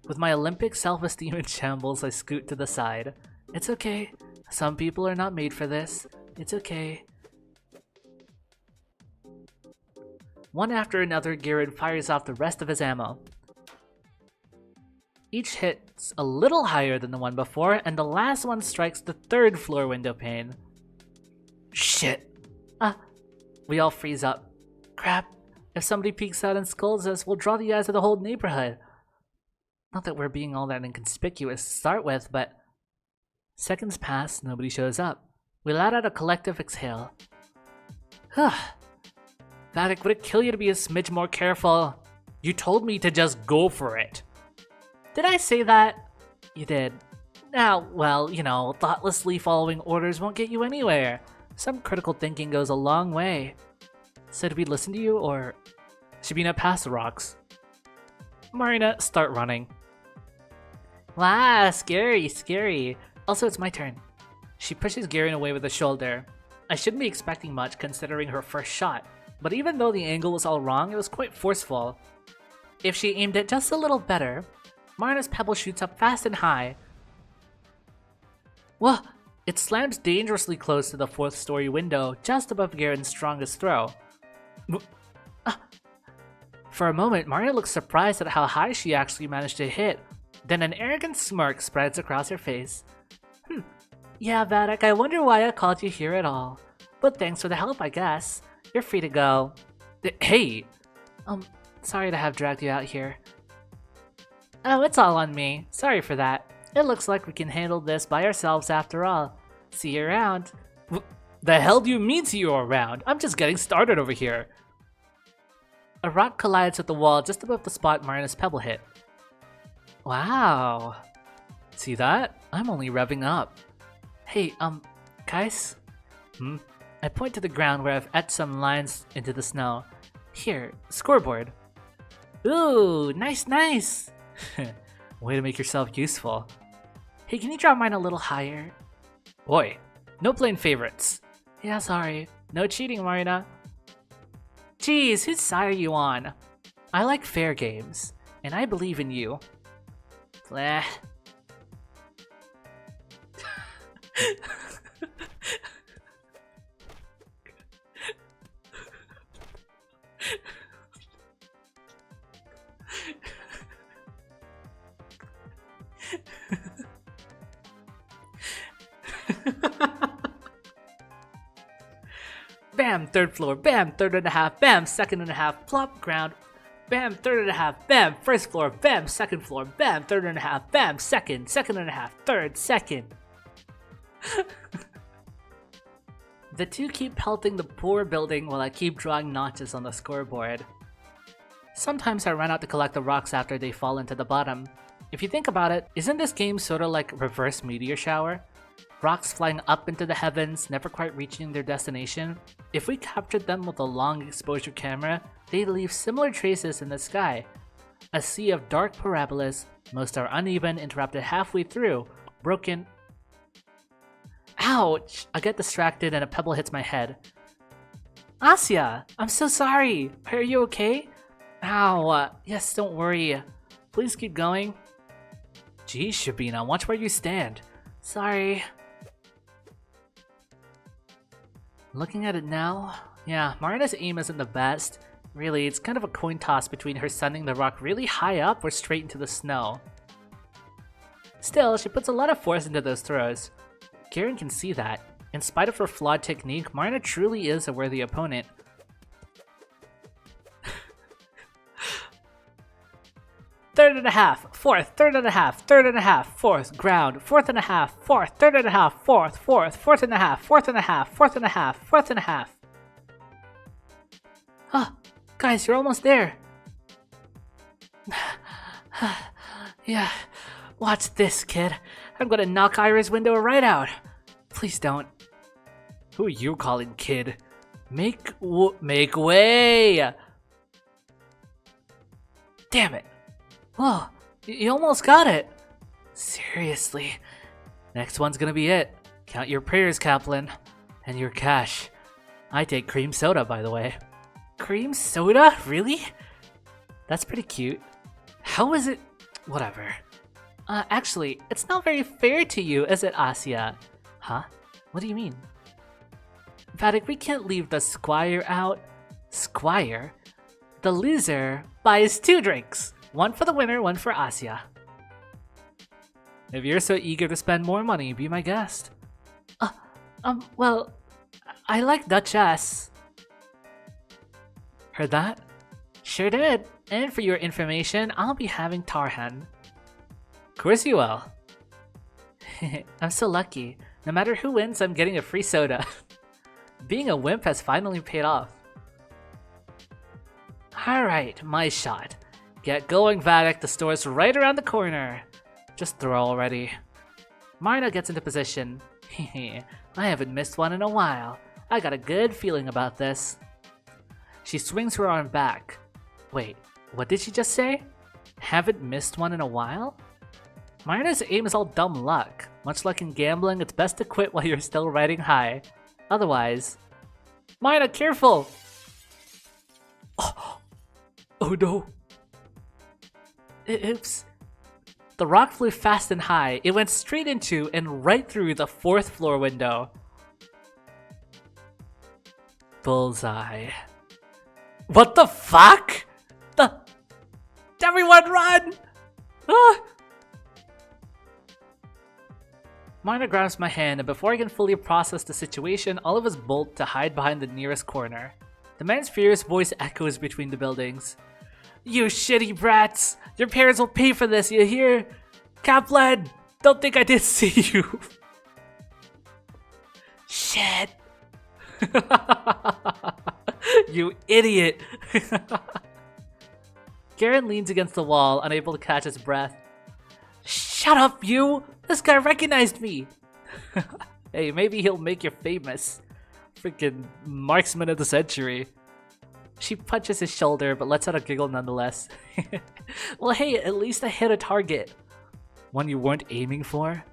With my Olympic self-esteem in shambles, I scoot to the side. It's okay. Some people are not made for this. It's okay. One after another, Garen fires off the rest of his ammo. Each hits a little higher than the one before, and the last one strikes the 3rd floor window pane. Shit! We all freeze up. Crap. If somebody peeks out and scolds us, we'll draw the eyes of the whole neighborhood. Not that we're being all that inconspicuous to start with, but... Seconds pass, nobody shows up. We let out a collective exhale. Vatic, would it kill you to be a smidge more careful? You told me to just go for it. Did I say that? You did. Now, well, you know, thoughtlessly following orders won't get you anywhere. Some critical thinking goes a long way. So did we listen to you, or... Shabina, pass the rocks. Marina, start running. Wow, scary. Also, it's my turn. She pushes Garen away with a shoulder. I shouldn't be expecting much considering her first shot, but even though the angle was all wrong, it was quite forceful. If she aimed it just a little better, Marina's pebble shoots up fast and high. Whoa! It slams dangerously close to the 4th story window, just above Garen's strongest throw. For a moment, Marina looks surprised at how high she actually managed to hit. Then an arrogant smirk spreads across her face. Yeah, Vatic, I wonder why I called you here at all. But thanks for the help, I guess. You're free to go. Hey! Sorry to have dragged you out here. Oh, it's all on me. Sorry for that. It looks like we can handle this by ourselves after all. See you around. The hell do you mean see you around? I'm just getting started over here. A rock collides with the wall just above the spot Marina's pebble hit. Wow. See that? I'm only revving up. Hey, guys? I point to the ground where I've etched some lines into the snow. Here, scoreboard. Ooh, nice, nice! Way to make yourself useful. Hey, can you draw mine a little higher? Oi, no playing favorites. Yeah, sorry. No cheating, Marina. Geez, whose side are you on? I like fair games, and I believe in you. Bleh. Bam, third floor, bam, third and a half, bam, second and a half, plop, ground, bam, third and a half, bam, first floor, bam, second floor, bam, third and a half, bam, second, second and a half, third, second. The two keep pelting the poor building while I keep drawing notches on the scoreboard. Sometimes I run out to collect the rocks after they fall into the bottom. If you think about it, isn't this game sorta like reverse meteor shower? Rocks flying up into the heavens, never quite reaching their destination. If we captured them with a long exposure camera, they'd leave similar traces in the sky. A sea of dark parabolas, most are uneven, interrupted halfway through, broken. Ouch! I get distracted and a pebble hits my head. Asya! I'm so sorry! Are you okay? Ow! Yes, don't worry. Please keep going. Geez, Shabina, watch where you stand. Sorry. Looking at it now, yeah, Marina's aim isn't the best. Really, it's kind of a coin toss between her sending the rock really high up or straight into the snow. Still, she puts a lot of force into those throws. Karen can see that. In spite of her flawed technique, Marina truly is a worthy opponent. Third and a half, fourth, third and a half, third and a half, fourth, ground, fourth and a half, fourth, third and a half, fourth, fourth, fourth and a half, fourth and a half, fourth and a half, fourth and a half. Ah, guys, you're almost there. Yeah, watch this, kid. I'm gonna knock Ira's window right out. Please don't. Who are you calling kid? Make way! Damn it. Whoa, you almost got it! Seriously. Next one's gonna be it. Count your prayers, Kaplan. And your cash. I take cream soda, by the way. Cream soda? Really? That's pretty cute. How is it? Whatever. Actually, it's not very fair to you, is it, Asya? Huh? What do you mean? Vatic, we can't leave the squire out. Squire? The loser buys 2 drinks. One for the winner, one for Asya. If you're so eager to spend more money, be my guest. Well, I like Duchess. Heard that? Sure did. And for your information, I'll be having Tarhan. Of course you will. I'm so lucky. No matter who wins, I'm getting a free soda. Being a wimp has finally paid off. Alright, my shot. Get going, Vatic, the store's right around the corner. Just throw already. Marina gets into position. Hehe, I haven't missed one in a while. I got a good feeling about this. She swings her arm back. Wait, what did she just say? Haven't missed one in a while? Marina's aim is all dumb luck. Much like in gambling, it's best to quit while you're still riding high. Otherwise... Marina, careful! Oh no. Oops. The rock flew fast and high. It went straight into and right through the 4th floor window. Bullseye. What the fuck? Everyone run! Ah! Marina grabs my hand, and before I can fully process the situation, all of us bolt to hide behind the nearest corner. The man's furious voice echoes between the buildings. You shitty brats! Your parents will pay for this, you hear? Kaplan! Don't think I did see you! Shit! You idiot! Garen leans against the wall, unable to catch his breath. Shit! Shut up, you! This guy recognized me! Hey, maybe he'll make you famous. Freaking marksman of the century. She punches his shoulder, but lets out a giggle nonetheless. Well, hey, at least I hit a target. One you weren't aiming for?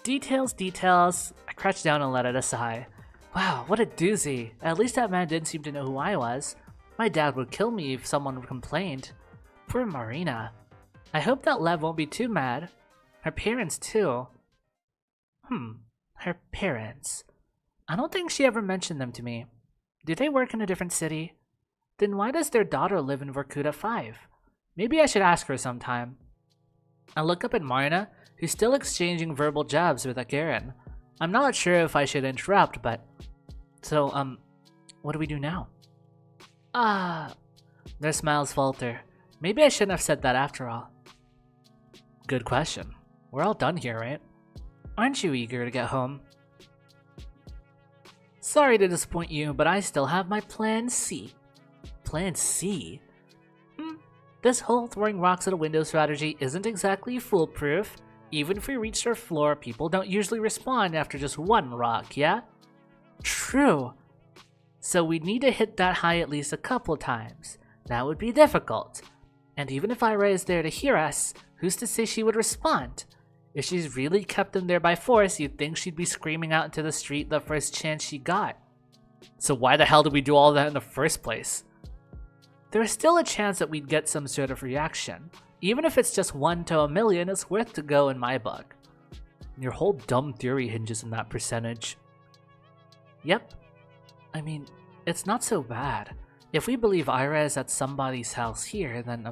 Details, details. I crouched down and let out a sigh. Wow, what a doozy. At least that man didn't seem to know who I was. My dad would kill me if someone complained. Poor Marina. I hope that Lev won't be too mad. Her parents, too. Her parents. I don't think she ever mentioned them to me. Do they work in a different city? Then why does their daughter live in Vorkuta 5? Maybe I should ask her sometime. I look up at Marina, who's still exchanging verbal jabs with Garen. I'm not sure if I should interrupt, but... So, what do we do now? Their smiles falter. Maybe I shouldn't have said that after all. Good question. We're all done here, right? Aren't you eager to get home? Sorry to disappoint you, but I still have my Plan C. Plan C? This whole throwing rocks at a window strategy isn't exactly foolproof. Even if we reach our floor, people don't usually respond after just one rock, yeah? True. So we'd need to hit that high at least a couple times. That would be difficult. And even if Ira is there to hear us, who's to say she would respond? If she's really kept them there by force, you'd think she'd be screaming out into the street the first chance she got. So why the hell did we do all that in the first place? There's still a chance that we'd get some sort of reaction. Even if it's just 1 to a million, it's worth to go in my book. Your whole dumb theory hinges on that percentage. Yep. I mean, it's not so bad. If we believe Ira is at somebody's house here, then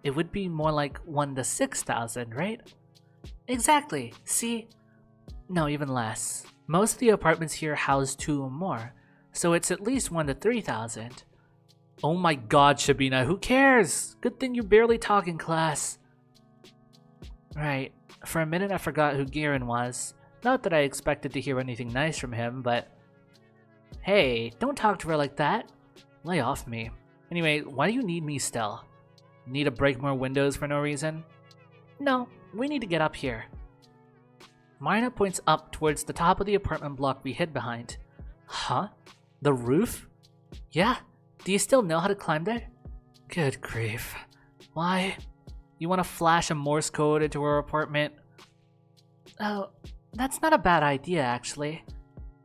it would be more like 1 to 6,000, right? Exactly. See? No, even less. Most of the apartments here house 2 or more, so it's at least 1 to 3,000. Oh my god, Shabina, who cares? Good thing you barely talk in class. Right. For a minute I forgot who Garen was. Not that I expected to hear anything nice from him, but... Hey, don't talk to her like that. Lay off me. Anyway, why do you need me still? Need to break more windows for no reason? No, we need to get up here. Marina points up towards the top of the apartment block we hid behind. Huh? The roof? Yeah. Do you still know how to climb there? Good grief. Why? You want to flash a Morse code into her apartment? Oh, that's not a bad idea, actually.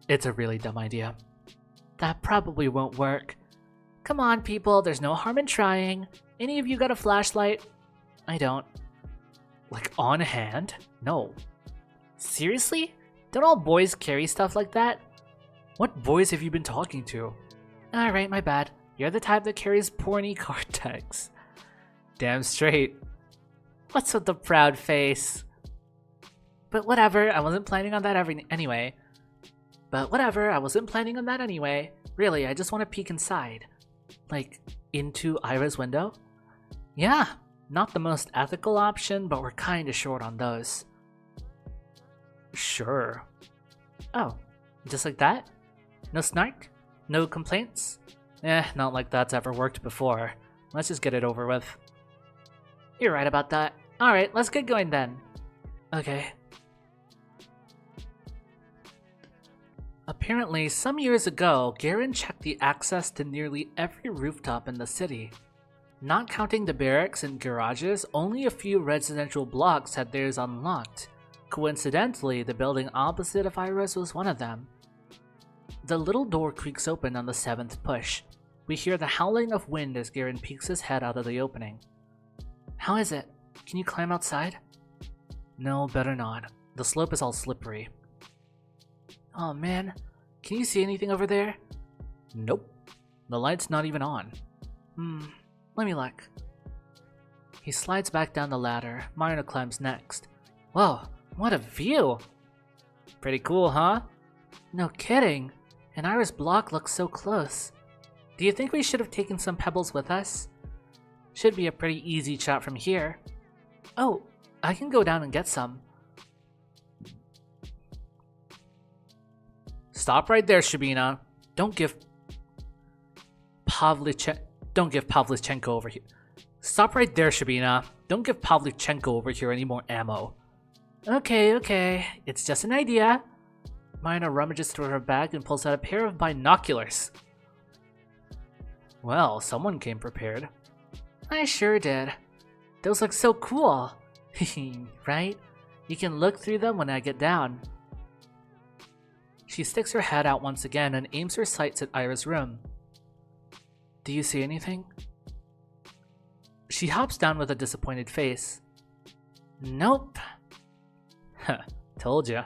It's a really dumb idea. That probably won't work. Come on, people, there's no harm in trying. Any of you got a flashlight? I don't. Like, on hand? No. Seriously? Don't all boys carry stuff like that? What boys have you been talking to? Alright, my bad. You're the type that carries porny card decks. Damn straight. What's with the proud face? But whatever, I wasn't planning on that anyway. Really, I just want to peek inside. Like, into Ira's window? Yeah, not the most ethical option, but we're kinda short on those. Sure. Oh, just like that? No snark? No complaints? Not like that's ever worked before. Let's just get it over with. You're right about that. Alright, let's get going then. Okay. Apparently, some years ago, Garen checked the access to nearly every rooftop in the city. Not counting the barracks and garages, only a few residential blocks had theirs unlocked. Coincidentally, the building opposite of Ira's was one of them. The little door creaks open on the 7th push. We hear the howling of wind as Garen peeks his head out of the opening. How is it? Can you climb outside? No, better not. The slope is all slippery. Oh man, can you see anything over there? Nope. The light's not even on. Let me look. He slides back down the ladder. Marina climbs next. Whoa, what a view! Pretty cool, huh? No kidding. And Ira's block looks so close. Do you think we should have taken some pebbles with us? Should be a pretty easy shot from here. Oh, I can go down and get some. Stop right there, Shabina. Don't give Pavlichenko over here. Stop right there, Shabina. Don't give Pavlichenko over here any more ammo. Okay, it's just an idea. Marina rummages through her bag and pulls out a pair of binoculars. Well, someone came prepared. I sure did. Those look so cool. Right? You can look through them when I get down. She sticks her head out once again and aims her sights at Ira's room. Do you see anything? She hops down with a disappointed face. Nope. Huh, told ya.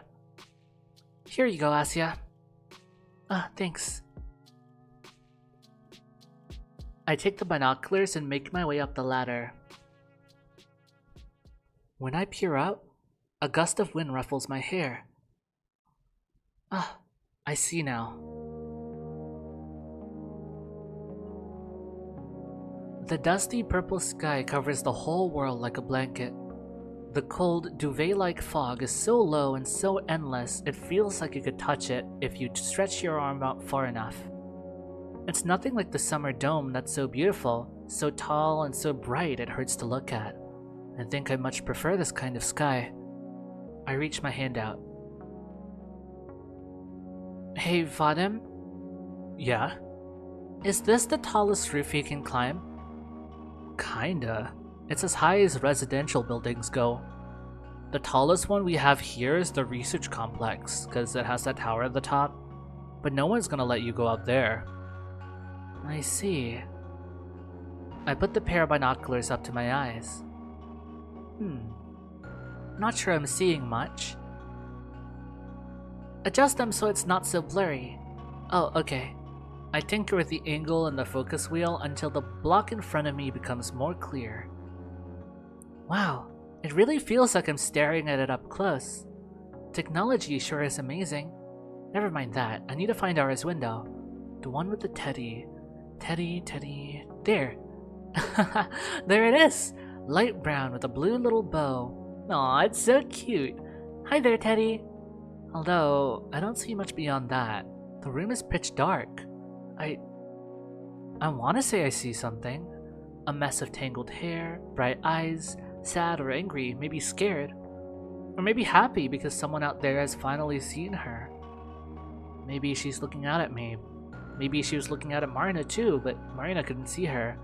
Here you go, Asya. Thanks. I take the binoculars and make my way up the ladder. When I peer out, a gust of wind ruffles my hair. I see now. The dusty purple sky covers the whole world like a blanket. The cold, duvet-like fog is so low and so endless it feels like you could touch it if you stretch your arm out far enough. It's nothing like the summer dome that's so beautiful, so tall and so bright it hurts to look at. I think I much prefer this kind of sky. I reach my hand out. Hey, Vadim? Yeah? Is this the tallest roof you can climb? Kinda. It's as high as residential buildings go. The tallest one we have here is the research complex, because it has that tower at the top. But no one's gonna let you go up there. I see. I put the pair of binoculars up to my eyes. Not sure I'm seeing much. Adjust them so it's not so blurry. Oh, okay. I tinker with the angle and the focus wheel until the block in front of me becomes more clear. Wow, it really feels like I'm staring at it up close. Technology sure is amazing. Never mind that, I need to find Ara's window. The one with the teddy. Teddy. There. There it is! Light brown with a blue little bow. Aw, it's so cute. Hi there, Teddy. Although, I don't see much beyond that. The room is pitch dark. I want to say I see something. A mess of tangled hair, bright eyes, sad or angry, maybe scared. Or maybe happy because someone out there has finally seen her. Maybe she's looking out at me. Maybe she was looking out at Marina too, but Marina couldn't see her.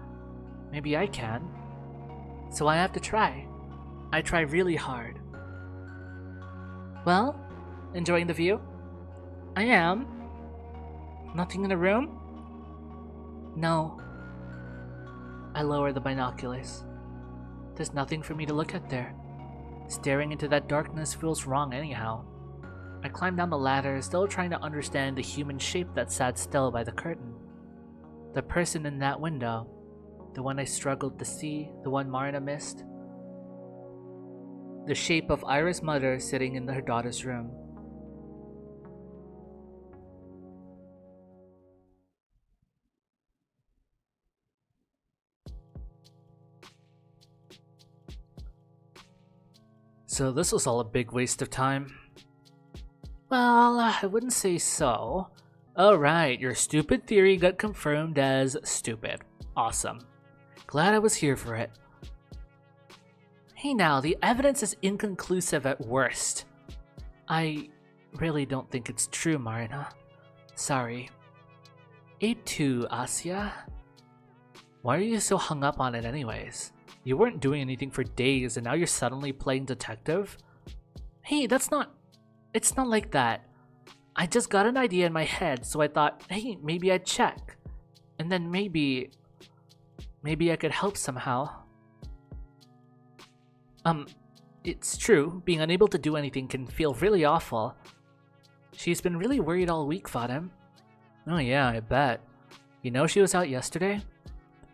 Maybe I can. So I have to try. I try really hard. Well, enjoying the view? I am. Nothing in the room? No. I lower the binoculars. There's nothing for me to look at there. Staring into that darkness feels wrong anyhow. I climb down the ladder, still trying to understand the human shape that sat still by the curtain. The person in that window. The one I struggled to see, the one Marina missed. The shape of Ira's mother sitting in her daughter's room. So this was all a big waste of time. Well, I wouldn't say so. Alright, your stupid theory got confirmed as stupid. Awesome. Glad I was here for it. Hey now, the evidence is inconclusive at worst. I really don't think it's true, Marina. Sorry. Z.A.T.O, Asya? Why are you so hung up on it anyways? You weren't doing anything for days and now you're suddenly playing detective? Hey, it's not like that. I just got an idea in my head, so I thought, hey, maybe I'd check. And then maybe I could help somehow. It's true, being unable to do anything can feel really awful. She's been really worried all week, Vadim. Oh yeah, I bet. You know she was out yesterday?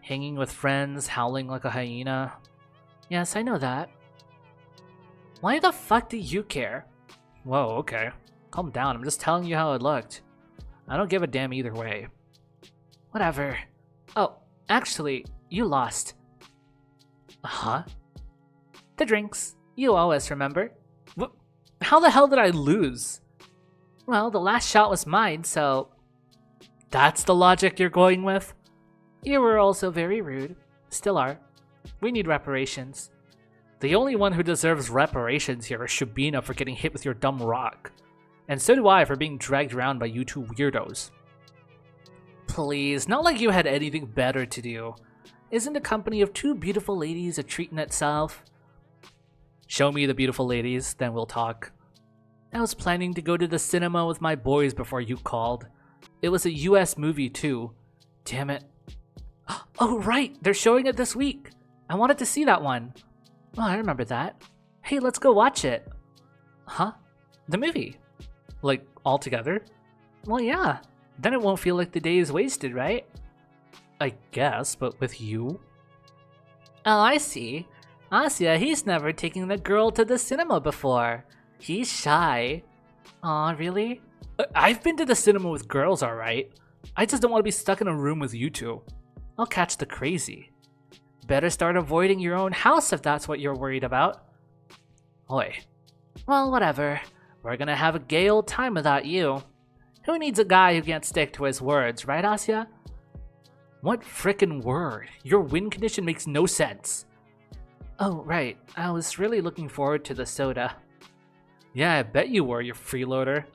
Hanging with friends, howling like a hyena. Yes, I know that. Why the fuck do you care? Whoa, okay. Calm down, I'm just telling you how it looked. I don't give a damn either way. Whatever. Oh, actually, you lost. Huh? The drinks. You always remember. How the hell did I lose? Well, the last shot was mine, so... That's the logic you're going with? You were also very rude. Still are. We need reparations. The only one who deserves reparations here is Shabina for getting hit with your dumb rock. And so do I for being dragged around by you two weirdos. Please, not like you had anything better to do. Isn't the company of two beautiful ladies a treat in itself? Show me the beautiful ladies, then we'll talk. I was planning to go to the cinema with my boys before you called. It was a US movie too. Damn it. Oh right, they're showing it this week. I wanted to see that one. Oh, I remember that. Hey, let's go watch it. Huh? The movie? Like, all together? Well, yeah. Then it won't feel like the day is wasted, right? I guess, but with you? Oh, I see. Asya, he's never taken the girl to the cinema before. He's shy. Aw, really? I've been to the cinema with girls, alright. I just don't want to be stuck in a room with you two. I'll catch the crazy. Better start avoiding your own house if that's what you're worried about. Oi. Well, whatever. We're gonna have a gay old time without you. Who needs a guy who can't stick to his words, right, Asya? What frickin' word? Your win condition makes no sense. Oh, right. I was really looking forward to the soda. Yeah, I bet you were, you freeloader.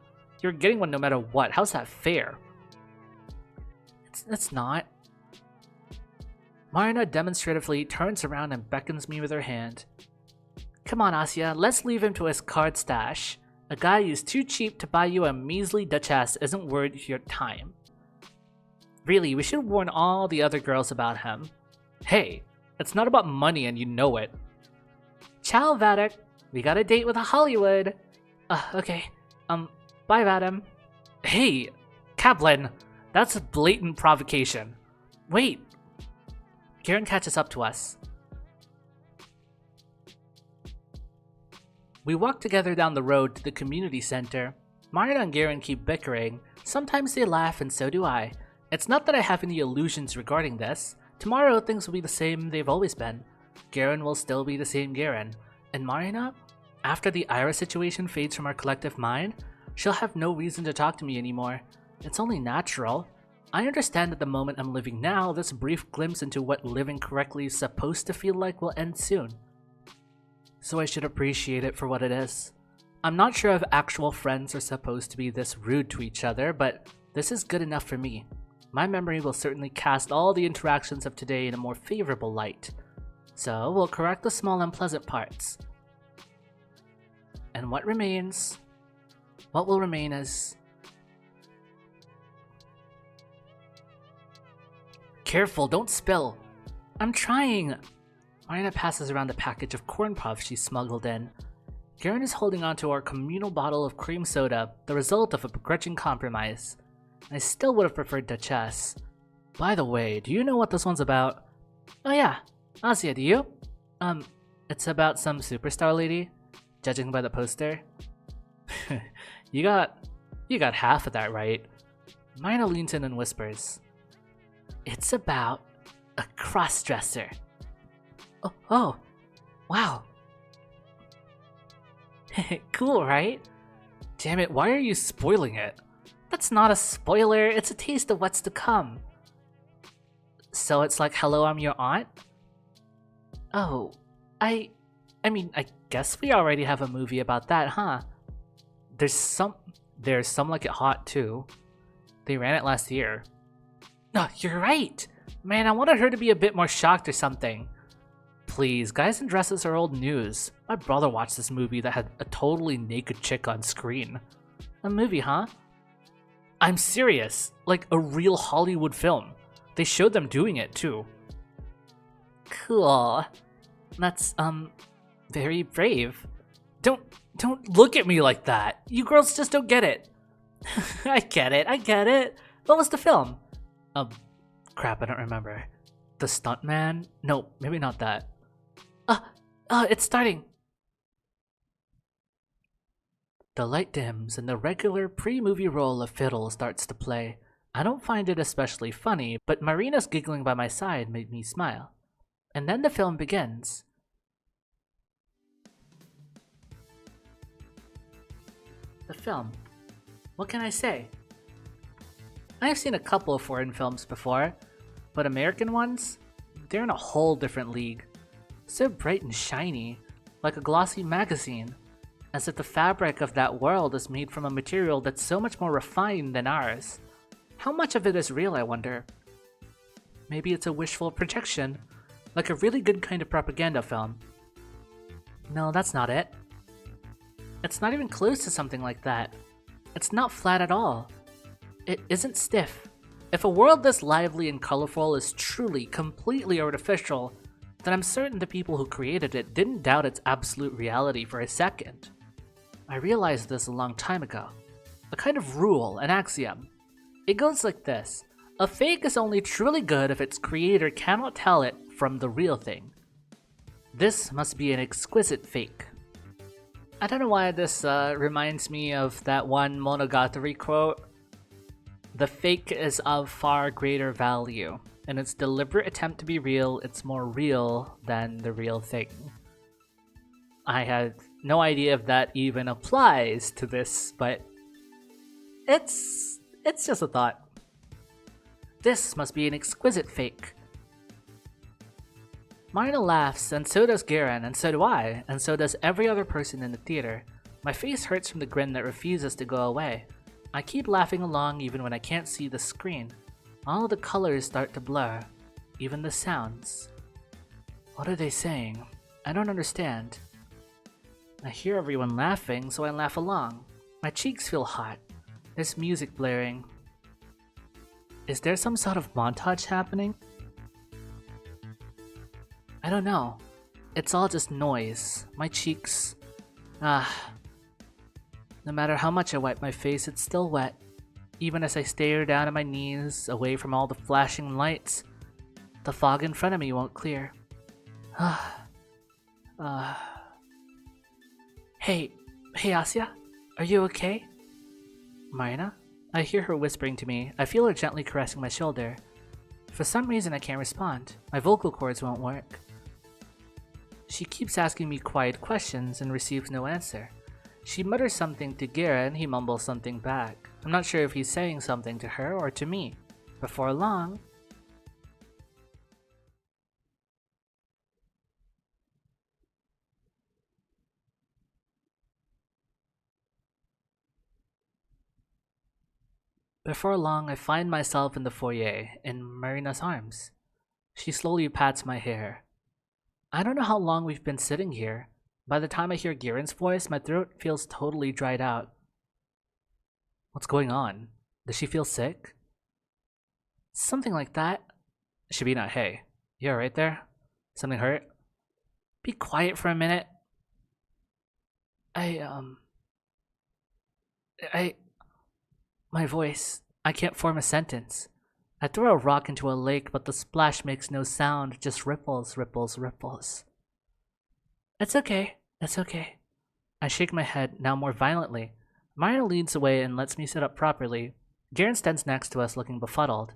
You're getting one no matter what. How's that fair? It's not. Marina demonstratively turns around and beckons me with her hand. Come on, Asya, let's leave him to his card stash. A guy who's too cheap to buy you a measly duchess isn't worth your time. Really, we should warn all the other girls about him. Hey, it's not about money and you know it. Ciao, Vadik. We got a date with a Hollywood. Okay. Bye, Vadim. Hey, Kaplan. That's a blatant provocation. Wait. Garen catches up to us. We walk together down the road to the community center. Marina and Garen keep bickering. Sometimes they laugh and so do I. It's not that I have any illusions regarding this. Tomorrow things will be the same they've always been. Garen will still be the same Garen. And Marina? After the Ira situation fades from our collective mind, she'll have no reason to talk to me anymore. It's only natural. I understand that the moment I'm living now, this brief glimpse into what living correctly is supposed to feel like will end soon. So I should appreciate it for what it is. I'm not sure if actual friends are supposed to be this rude to each other, but this is good enough for me. My memory will certainly cast all the interactions of today in a more favorable light. So we'll correct the small unpleasant parts. And what remains? What will remain is... Careful, don't spill. I'm trying. Marina passes around a package of corn puffs she smuggled in. Garen is holding onto our communal bottle of cream soda, the result of a begrudging compromise. I still would have preferred Duchess. By the way, do you know what this one's about? Oh yeah, Asya, do you? It's about some superstar lady, judging by the poster. You got half of that right. Marina leans in and whispers. It's about a crossdresser. Oh, wow. Cool, right? Damn it, why are you spoiling it? That's not a spoiler, it's a taste of what's to come. So it's like, hello, I'm your aunt? Oh, I mean, I guess we already have a movie about that, huh? There's some Like It Hot too. They ran it last year. No, you're right! Man, I wanted her to be a bit more shocked or something. Please, guys in dresses are old news. My brother watched this movie that had a totally naked chick on screen. A movie, huh? I'm serious. Like a real Hollywood film. They showed them doing it too. Cool. That's, very brave. Don't look at me like that. You girls just don't get it. I get it. What was the film? Crap, I don't remember. The Stuntman? No, maybe not that. It's starting. The light dims and the regular pre-movie roll of fiddle starts to play. I don't find it especially funny, but Marina's giggling by my side made me smile. And then the film begins. The film. What can I say? I've seen a couple of foreign films before, but American ones? They're in a whole different league. So bright and shiny, like a glossy magazine, as if the fabric of that world is made from a material that's so much more refined than ours. How much of it is real, I wonder? Maybe it's a wishful projection, like a really good kind of propaganda film. No, that's not it. It's not even close to something like that. It's not flat at all. It isn't stiff. If a world this lively and colorful is truly, completely artificial, then I'm certain the people who created it didn't doubt its absolute reality for a second. I realized this a long time ago. A kind of rule, an axiom. It goes like this. A fake is only truly good if its creator cannot tell it from the real thing. This must be an exquisite fake. I don't know why this reminds me of that one Monogatari quote. The fake is of far greater value. In its deliberate attempt to be real, it's more real than the real thing. I had no idea if that even applies to this, but it's just a thought. This must be an exquisite fake. Marina laughs, and so does Garen, and so do I, and so does every other person in the theater. My face hurts from the grin that refuses to go away. I keep laughing along even when I can't see the screen. All the colors start to blur, even the sounds. What are they saying? I don't understand. I hear everyone laughing, so I laugh along. My cheeks feel hot. There's music blaring. Is there some sort of montage happening? I don't know. It's all just noise. My cheeks... No matter how much I wipe my face, it's still wet. Even as I stare down at my knees, away from all the flashing lights, the fog in front of me won't clear. Hey, Asya? Are you okay? Marina? I hear her whispering to me. I feel her gently caressing my shoulder. For some reason I can't respond. My vocal cords won't work. She keeps asking me quiet questions and receives no answer. She mutters something to Garen, he mumbles something back. I'm not sure if he's saying something to her or to me. Before long... I find myself in the foyer, in Marina's arms. She slowly pats my hair. I don't know how long we've been sitting here. By the time I hear Garen's voice, my throat feels totally dried out. What's going on? Does she feel sick? Something like that. Shabina, hey. You alright there? Something hurt? Be quiet for a minute. My voice. I can't form a sentence. I throw a rock into a lake, but the splash makes no sound, just ripples, ripples, ripples. It's okay. It's okay. I shake my head, now more violently. Marina leads away and lets me sit up properly. Garen stands next to us, looking befuddled.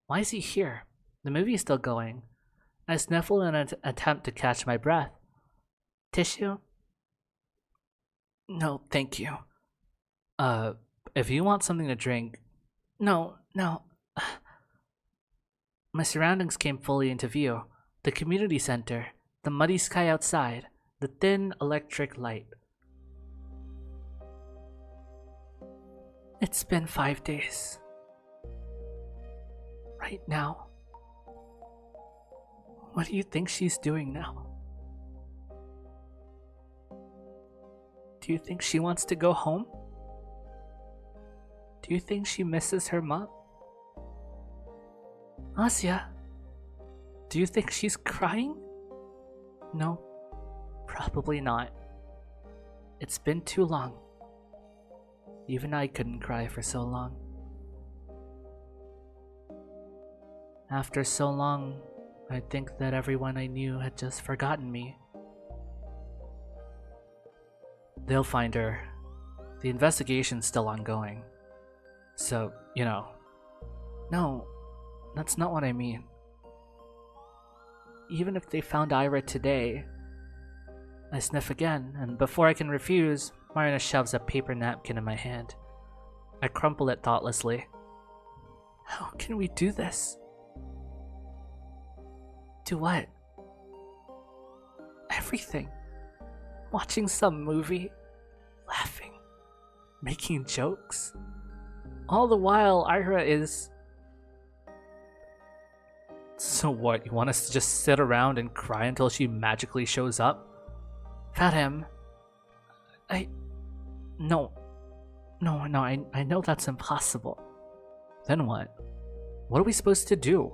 Why is he here? The movie's still going. I sniffle in an attempt to catch my breath. Tissue? No, thank you. If you want something to drink... No. My surroundings came fully into view. The community center, the muddy sky outside, the thin electric light. It's been 5 days. Right now. What do you think she's doing now? Do you think she wants to go home? Do you think she misses her mom? Asya, do you think she's crying? No, probably not. It's been too long. Even I couldn't cry for so long. After so long, I think that everyone I knew had just forgotten me. They'll find her. The investigation's still ongoing. So, No, that's not what I mean. Even if they found Ira today... I sniff again, and before I can refuse, Marina shoves a paper napkin in my hand. I crumple it thoughtlessly. How can we do this? Do what? Everything. watching some movie, laughing, making jokes. All the while, Ira is... So what, you want us to just sit around and cry until she magically shows up? Fatim, No, I know that's impossible. Then what? What are we supposed to do?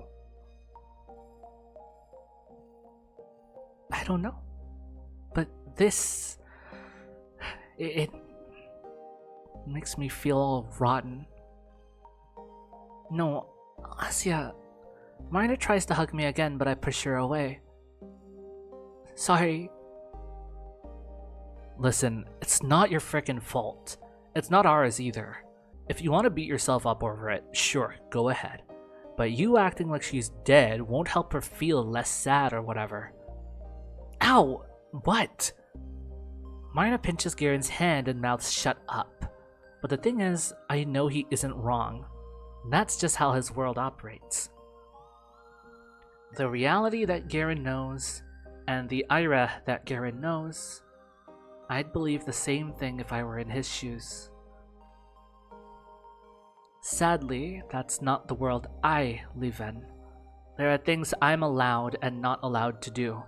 I don't know. But this... It makes me feel all rotten. No, Asya... Marina tries to hug me again, but I push her away. Sorry. Listen, it's not your frickin' fault. It's not ours either. If you want to beat yourself up over it, sure, go ahead. But you acting like she's dead won't help her feel less sad or whatever. Ow! What? Marina pinches Garen's hand and mouths shut up. But the thing is, I know he isn't wrong. That's just how his world operates. The reality that Garen knows, and the Ira that Garen knows, I'd believe the same thing if I were in his shoes. Sadly, that's not the world I live in. There are things I'm allowed and not allowed to do.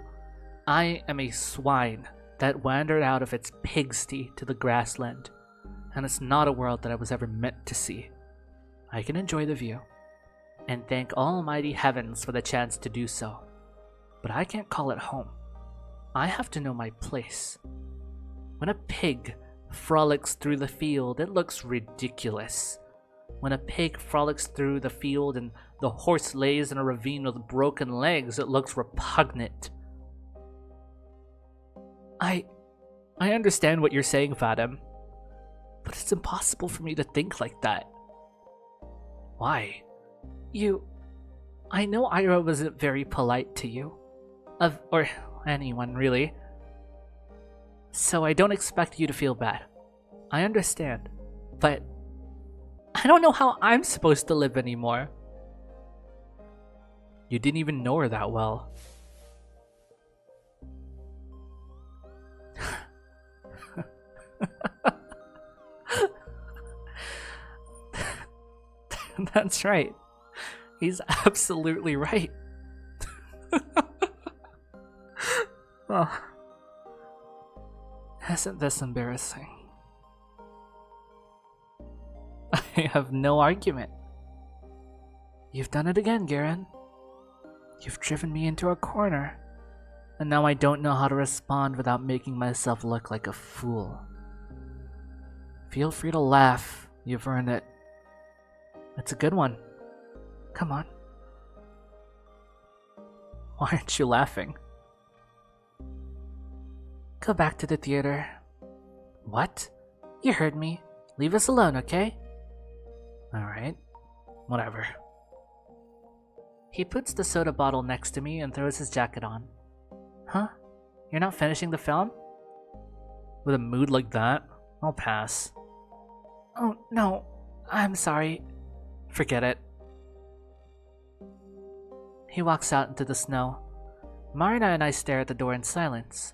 I am a swine that wandered out of its pigsty to the grassland, and it's not a world that I was ever meant to see. I can enjoy the view, and thank almighty heavens for the chance to do so, but I can't call it home. I have to know my place. When a pig frolics through the field, it looks ridiculous. When a pig frolics through the field and the horse lays in a ravine with broken legs, it looks repugnant. I understand what you're saying, Fatim, but it's impossible for me to think like that. Why? I know Ira wasn't very polite to you. Or anyone, really. So I don't expect you to feel bad. I understand. But I don't know how I'm supposed to live anymore. You didn't even know her that well. That's right. He's absolutely right. Oh. Isn't this embarrassing? I have no argument. You've done it again, Garen. You've driven me into a corner, and now I don't know how to respond without making myself look like a fool. Feel free to laugh. You've earned it. It's a good one. Come on. Why aren't you laughing? Go back to the theater. What? You heard me. Leave us alone, okay? Alright. Whatever. He puts the soda bottle next to me and throws his jacket on. Huh? You're not finishing the film? With a mood like that? I'll pass. Oh, no. I'm sorry. Forget it. He walks out into the snow. Marina and I stare at the door in silence.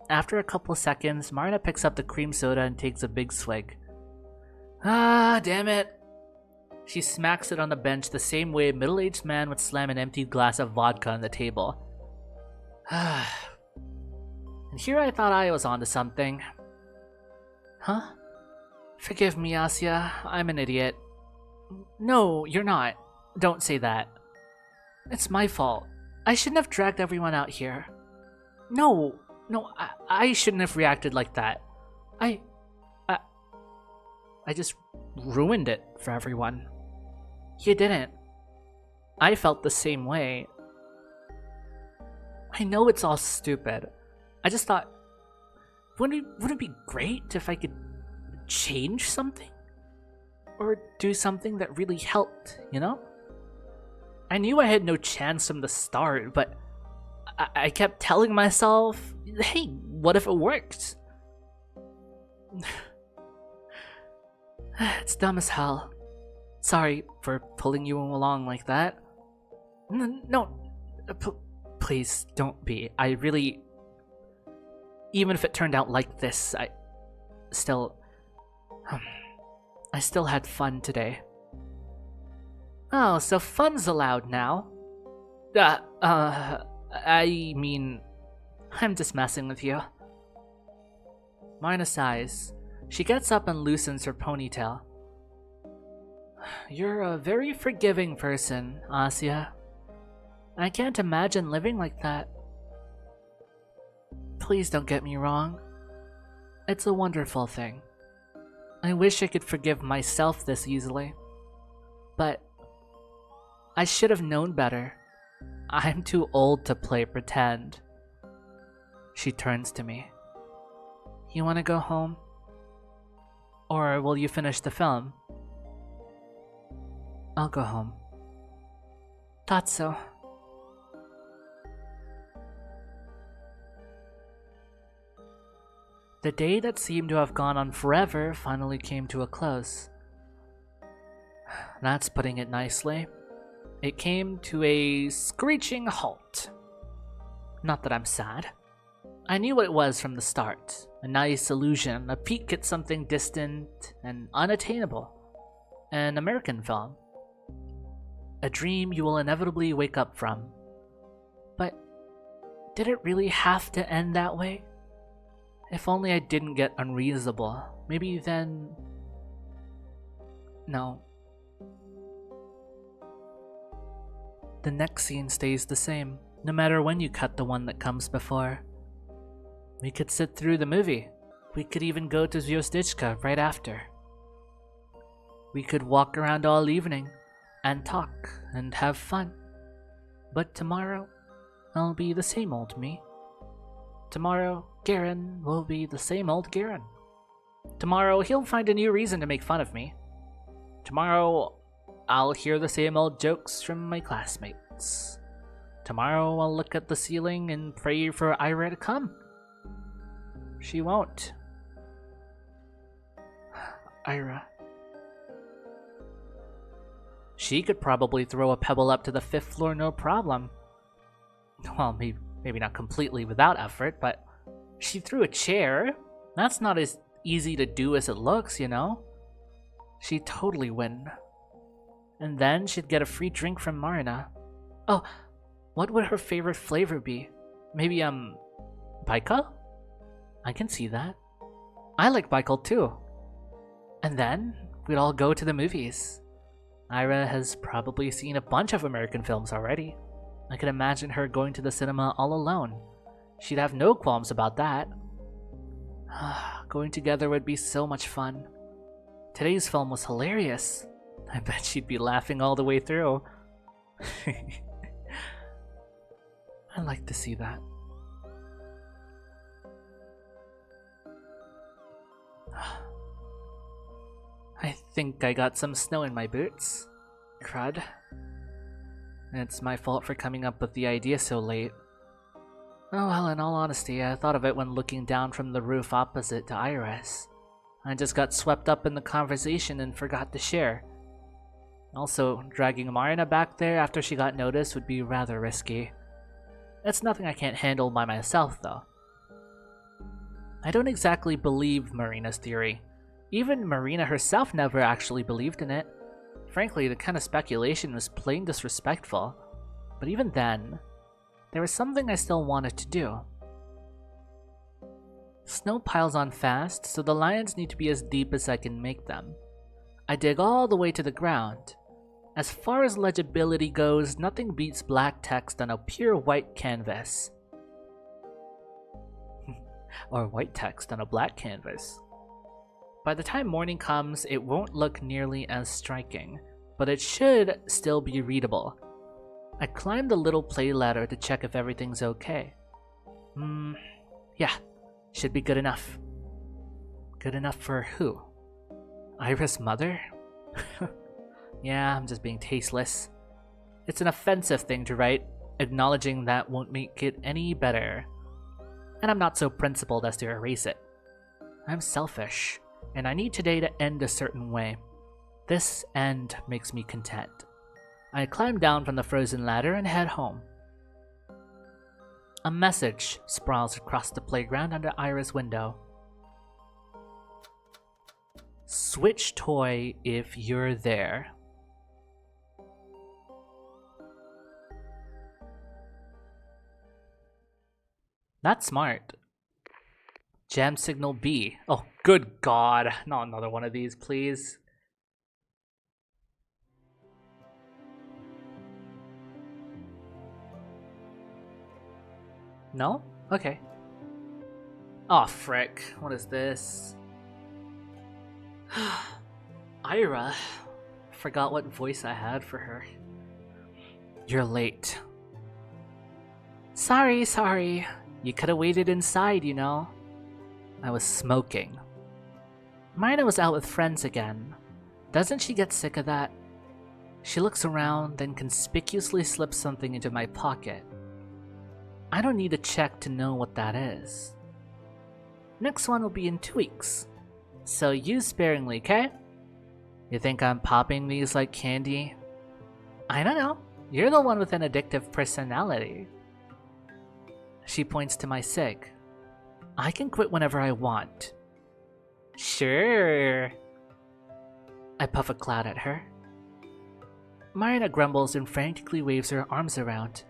After a couple seconds, Marina picks up the cream soda and takes a big swig. Ah, damn it. She smacks it on the bench the same way a middle-aged man would slam an empty glass of vodka on the table. And here I thought I was onto something. Huh? Forgive me, Asya. I'm an idiot. No, you're not. Don't say that. It's my fault. I shouldn't have dragged everyone out here. No, I shouldn't have reacted like that. I just ruined it for everyone. You didn't. I felt the same way. I know it's all stupid. I just thought, wouldn't it be great if I could change something? Or do something that really helped, you know? I knew I had no chance from the start, but I kept telling myself, hey, what if it worked? It's dumb as hell. Sorry for pulling you along like that. No, please don't be. I really... Even if it turned out like this, still... I still had fun today. Oh, so fun's allowed now? I mean... I'm just messing with you. Marna sighs. She gets up and loosens her ponytail. You're a very forgiving person, Asya. I can't imagine living like that. Please don't get me wrong. It's a wonderful thing. I wish I could forgive myself this easily. But I should have known better. I'm too old to play pretend. She turns to me. You want to go home? Or will you finish the film? I'll go home. Thought so. The day that seemed to have gone on forever finally came to a close. That's putting it nicely. It came to a screeching halt. Not that I'm sad. I knew what it was from the start. A nice illusion, a peek at something distant and unattainable. An American film. A dream you will inevitably wake up from. But did it really have to end that way? If only I didn't get unreasonable. Maybe then... No. The next scene stays the same, no matter when you cut the one that comes before. We could sit through the movie. We could even go to Z.A.T.O right after. We could walk around all evening and talk and have fun. But tomorrow, I'll be the same old me. Tomorrow, Garen will be the same old Garen. Tomorrow, he'll find a new reason to make fun of me. Tomorrow, I'll hear the same old jokes from my classmates. Tomorrow, I'll look at the ceiling and pray for Ira to come. She won't. Ira. She could probably throw a pebble up to the 5th floor no problem. Well, maybe not completely without effort, but she threw a chair. That's not as easy to do as it looks, you know? She'd totally win. And then she'd get a free drink from Marina. Oh, what would her favorite flavor be? Maybe, Baikal? I can see that. I like Baikal too. And then we'd all go to the movies. Ira has probably seen a bunch of American films already. I could imagine her going to the cinema all alone. She'd have no qualms about that. Going together would be so much fun. Today's film was hilarious. I bet she'd be laughing all the way through. I'd like to see that. I think I got some snow in my boots. Crud. It's my fault for coming up with the idea so late. Oh well, in all honesty, I thought of it when looking down from the roof opposite to Iris. I just got swept up in the conversation and forgot to share. Also, dragging Marina back there after she got noticed would be rather risky. It's nothing I can't handle by myself, though. I don't exactly believe Marina's theory. Even Marina herself never actually believed in it. Frankly, the kind of speculation was plain disrespectful. But even then, there was something I still wanted to do. Snow piles on fast, so the lines need to be as deep as I can make them. I dig all the way to the ground. As far as legibility goes, nothing beats black text on a pure white canvas. Or white text on a black canvas. By the time morning comes, it won't look nearly as striking, but it should still be readable. I climb the little play ladder to check if everything's okay. Yeah, should be good enough. Good enough for who? Iris' mother? Yeah, I'm just being tasteless. It's an offensive thing to write. Acknowledging that won't make it any better. And I'm not so principled as to erase it. I'm selfish, and I need today to end a certain way. This end makes me content. I climb down from the frozen ladder and head home. A message sprawls across the playground under Ira's window. Switch toy if you're there. That's smart. Jam signal B. Oh, good God. Not another one of these, please. No? Okay. Oh, frick. What is this? Ira. Forgot what voice I had for her. You're late. Sorry. You could have waited inside, you know. I was smoking. Marina was out with friends again. Doesn't she get sick of that? She looks around, then conspicuously slips something into my pocket. I don't need to check to know what that is. Next one will be in 2 weeks. So use sparingly, okay? You think I'm popping these like candy? I don't know. You're the one with an addictive personality. She points to my cig. I can quit whenever I want. Sure. I puff a cloud at her. Marina grumbles and frantically waves her arms around.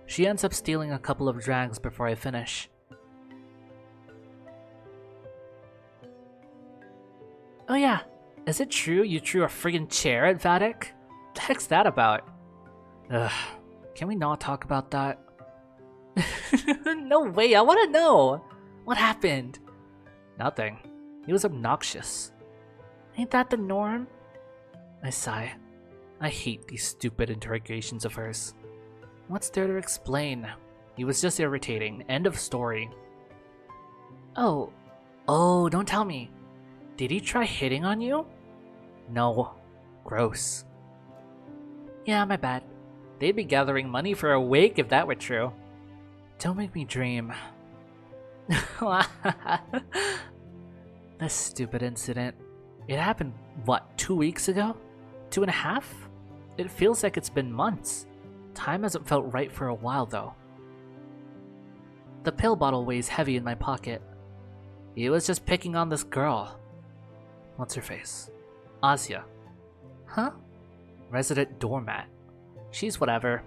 She ends up stealing a couple of drags before I finish. Oh yeah, is it true you threw a friggin' chair at Z.A.T.O? The heck's that about? Ugh, can we not talk about that? No way, I wanna know! What happened? Nothing. He was obnoxious. Ain't that the norm? I sigh. I hate these stupid interrogations of hers. What's there to explain? He was just irritating. End of story. Oh, don't tell me. Did he try hitting on you? No. Gross. Yeah, my bad. They'd be gathering money for a wake if that were true. Don't make me dream. This stupid incident. It happened, what, 2 weeks ago? 2.5? It feels like it's been months. Time hasn't felt right for a while, though. The pill bottle weighs heavy in my pocket. He was just picking on this girl. What's her face? Asya. Huh? Resident doormat. She's whatever.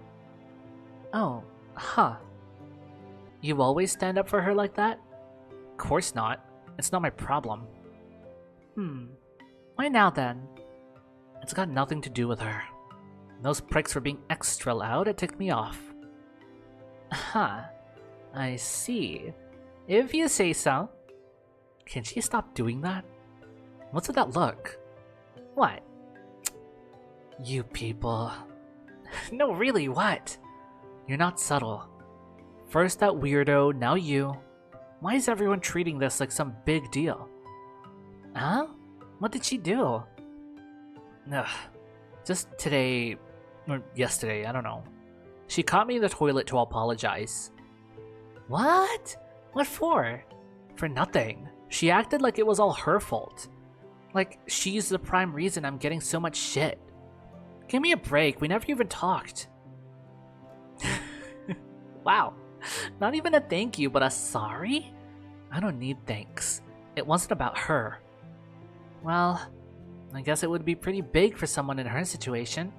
Oh, huh. You always stand up for her like that? Course not. It's not my problem. Why now then? It's got nothing to do with her. Those pricks were being extra loud, it ticked me off. Huh. I see. If you say so. Can she stop doing that? What's with that look? What? You people. No, really, what? You're not subtle. First that weirdo, now you. Why is everyone treating this like some big deal? Huh? What did she do? Ugh. Just today, or yesterday, I don't know. She caught me in the toilet to apologize. What? What for? For nothing. She acted like it was all her fault. Like, she's the prime reason I'm getting so much shit. Give me a break, we never even talked. Wow. Not even a thank you, but a sorry? I don't need thanks. It wasn't about her. Well, I guess it would be pretty big for someone in her situation.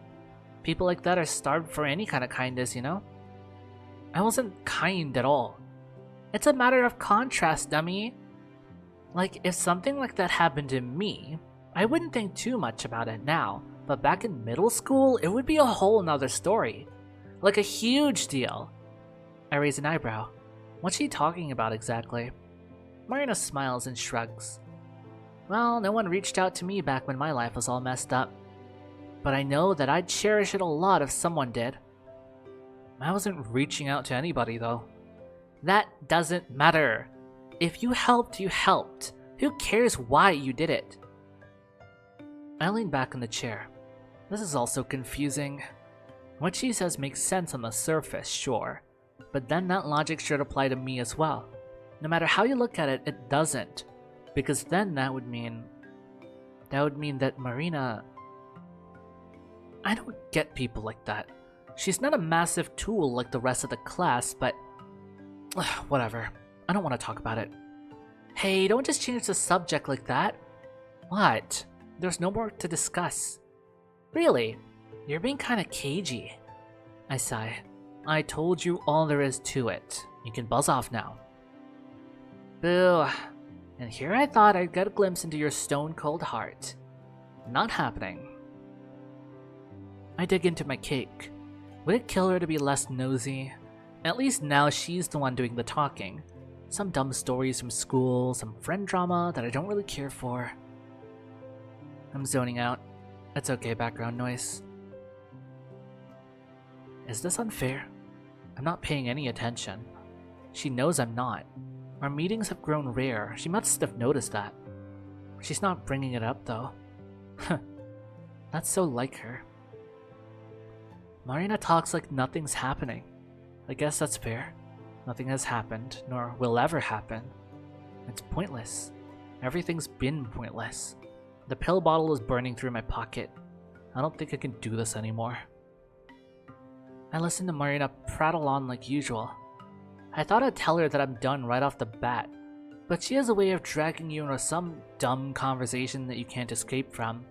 People like that are starved for any kind of kindness, you know? I wasn't kind at all. It's a matter of contrast, dummy. Like, if something like that happened to me, I wouldn't think too much about it now, but back in middle school, it would be a whole nother story. Like a huge deal. I raise an eyebrow. What's she talking about exactly? Marina smiles and shrugs. Well, no one reached out to me back when my life was all messed up. But I know that I'd cherish it a lot if someone did. I wasn't reaching out to anybody, though. That doesn't matter. If you helped, you helped. Who cares why you did it? I lean back in the chair. This is also confusing. What she says makes sense on the surface, sure. But then that logic should apply to me as well. No matter how you look at it, it doesn't. Because then that would mean that Marina... I don't get people like that. She's not a massive tool like the rest of the class, but whatever. I don't want to talk about it. Hey, don't just change the subject like that. What? There's no more to discuss. Really? You're being kinda cagey. I sigh. I told you all there is to it. You can buzz off now. Boo. And here I thought I'd get a glimpse into your stone-cold heart. Not happening. I dig into my cake. Would it kill her to be less nosy? At least now she's the one doing the talking. Some dumb stories from school, some friend drama that I don't really care for. I'm zoning out. It's okay, background noise. Is this unfair? I'm not paying any attention. She knows I'm not. Our meetings have grown rare. She must have noticed that. She's not bringing it up, though. That's so like her. Marina talks like nothing's happening. I guess that's fair. Nothing has happened, nor will ever happen. It's pointless. Everything's been pointless. The pill bottle is burning through my pocket. I don't think I can do this anymore. I listen to Marina prattle on like usual. I thought I'd tell her that I'm done right off the bat, but she has a way of dragging you into some dumb conversation that you can't escape from.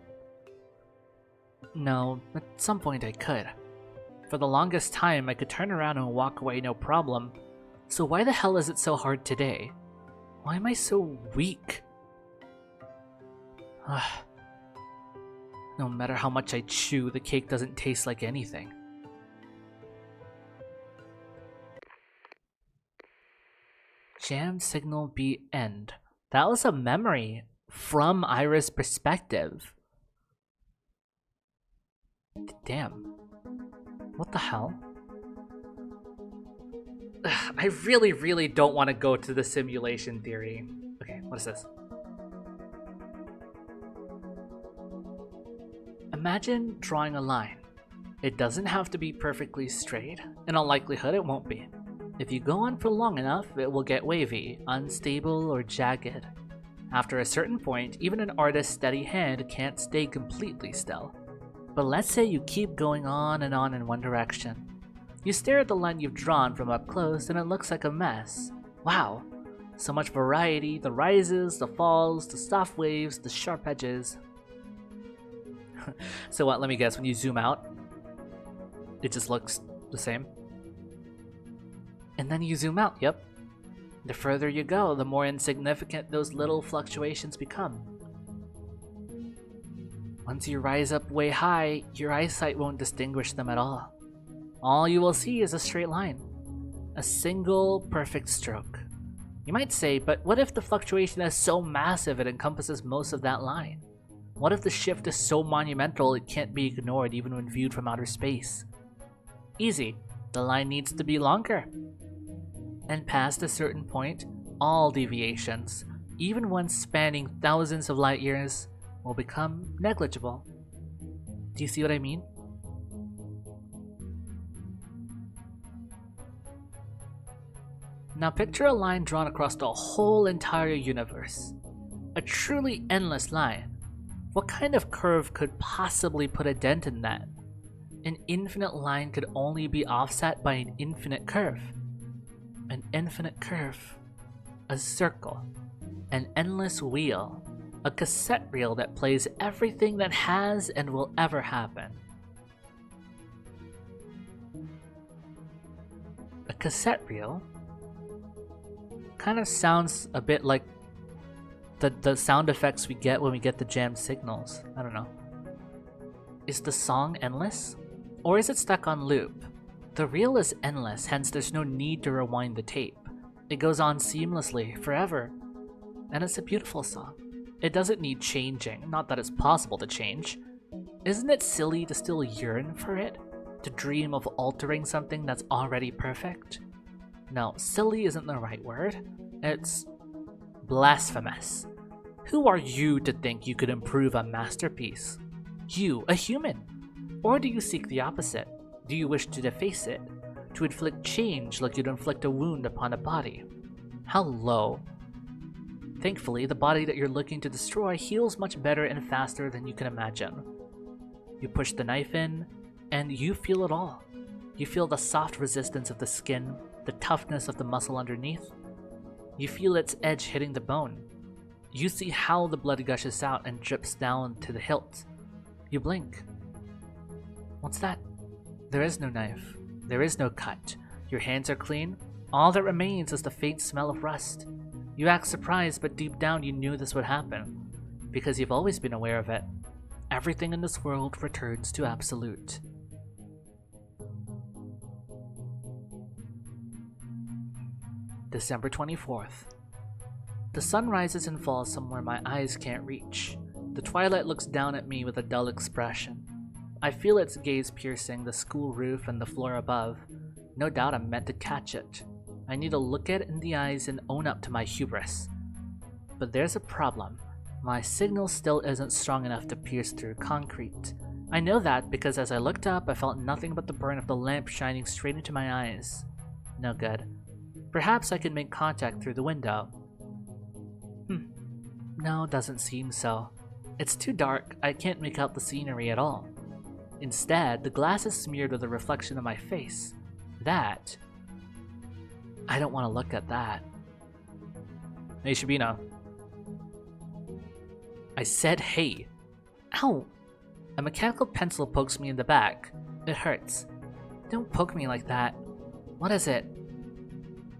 No, at some point I could. For the longest time, I could turn around and walk away no problem. So why the hell is it so hard today? Why am I so weak? No matter how much I chew, the cake doesn't taste like anything. Jam signal be end. That was a memory from Ira's perspective. Damn. What the hell? Ugh, I really don't want to go to the simulation theory. Okay, what is this? Imagine drawing a line. It doesn't have to be perfectly straight. In all likelihood, it won't be. If you go on for long enough, it will get wavy, unstable, or jagged. After a certain point, even an artist's steady hand can't stay completely still. But let's say you keep going on in one direction. You stare at the line you've drawn from up close and it looks like a mess. Wow, so much variety, the rises, the falls, the soft waves, the sharp edges. So what, let me guess, when you zoom out, it just looks the same? And then you zoom out, yep. The further you go, the more insignificant those little fluctuations become. Once you rise up way high, your eyesight won't distinguish them at all. All you will see is a straight line. A single perfect stroke. You might say, but what if the fluctuation is so massive it encompasses most of that line? What if the shift is so monumental it can't be ignored even when viewed from outer space? Easy. The line needs to be longer. And past a certain point, all deviations, even ones spanning thousands of light years, will become negligible. Do you see what I mean? Now picture a line drawn across the whole entire universe. A truly endless line. What kind of curve could possibly put a dent in that? An infinite line could only be offset by an infinite curve. An infinite curve. A circle. An endless wheel. A cassette reel that plays everything that has and will ever happen. A cassette reel? Kind of sounds a bit like the sound effects we get when we get the jammed signals. I don't know. Is the song endless? Or is it stuck on loop? The reel is endless, hence there's no need to rewind the tape. It goes on seamlessly, forever. And it's a beautiful song. It doesn't need changing, not that it's possible to change. Isn't it silly to still yearn for it? To dream of altering something that's already perfect? No, silly isn't the right word. It's blasphemous. Who are you to think you could improve a masterpiece? You, a human? Or do you seek the opposite? Do you wish to deface it? To inflict change like you'd inflict a wound upon a body? How low. Thankfully, the body that you're looking to destroy heals much better and faster than you can imagine. You push the knife in, and you feel it all. You feel the soft resistance of the skin, the toughness of the muscle underneath. You feel its edge hitting the bone. You see how the blood gushes out and drips down to the hilt. You blink. What's that? There is no knife. There is no cut. Your hands are clean. All that remains is the faint smell of rust. You act surprised, but deep down you knew this would happen, because you've always been aware of it. Everything in this world returns to absolute. December 24th. The sun rises and falls somewhere my eyes can't reach. The twilight looks down at me with a dull expression. I feel its gaze piercing the school roof and the floor above. No doubt I'm meant to catch it. I need to look it in the eyes and own up to my hubris. But there's a problem. My signal still isn't strong enough to pierce through concrete. I know that because as I looked up, I felt nothing but the burn of the lamp shining straight into my eyes. No good. Perhaps I could make contact through the window. No, doesn't seem so. It's too dark, I can't make out the scenery at all. Instead, the glass is smeared with a reflection of my face. That... I don't want to look at that. Hey, Shabina. I said hey. Ow! A mechanical pencil pokes me in the back. It hurts. Don't poke me like that. What is it?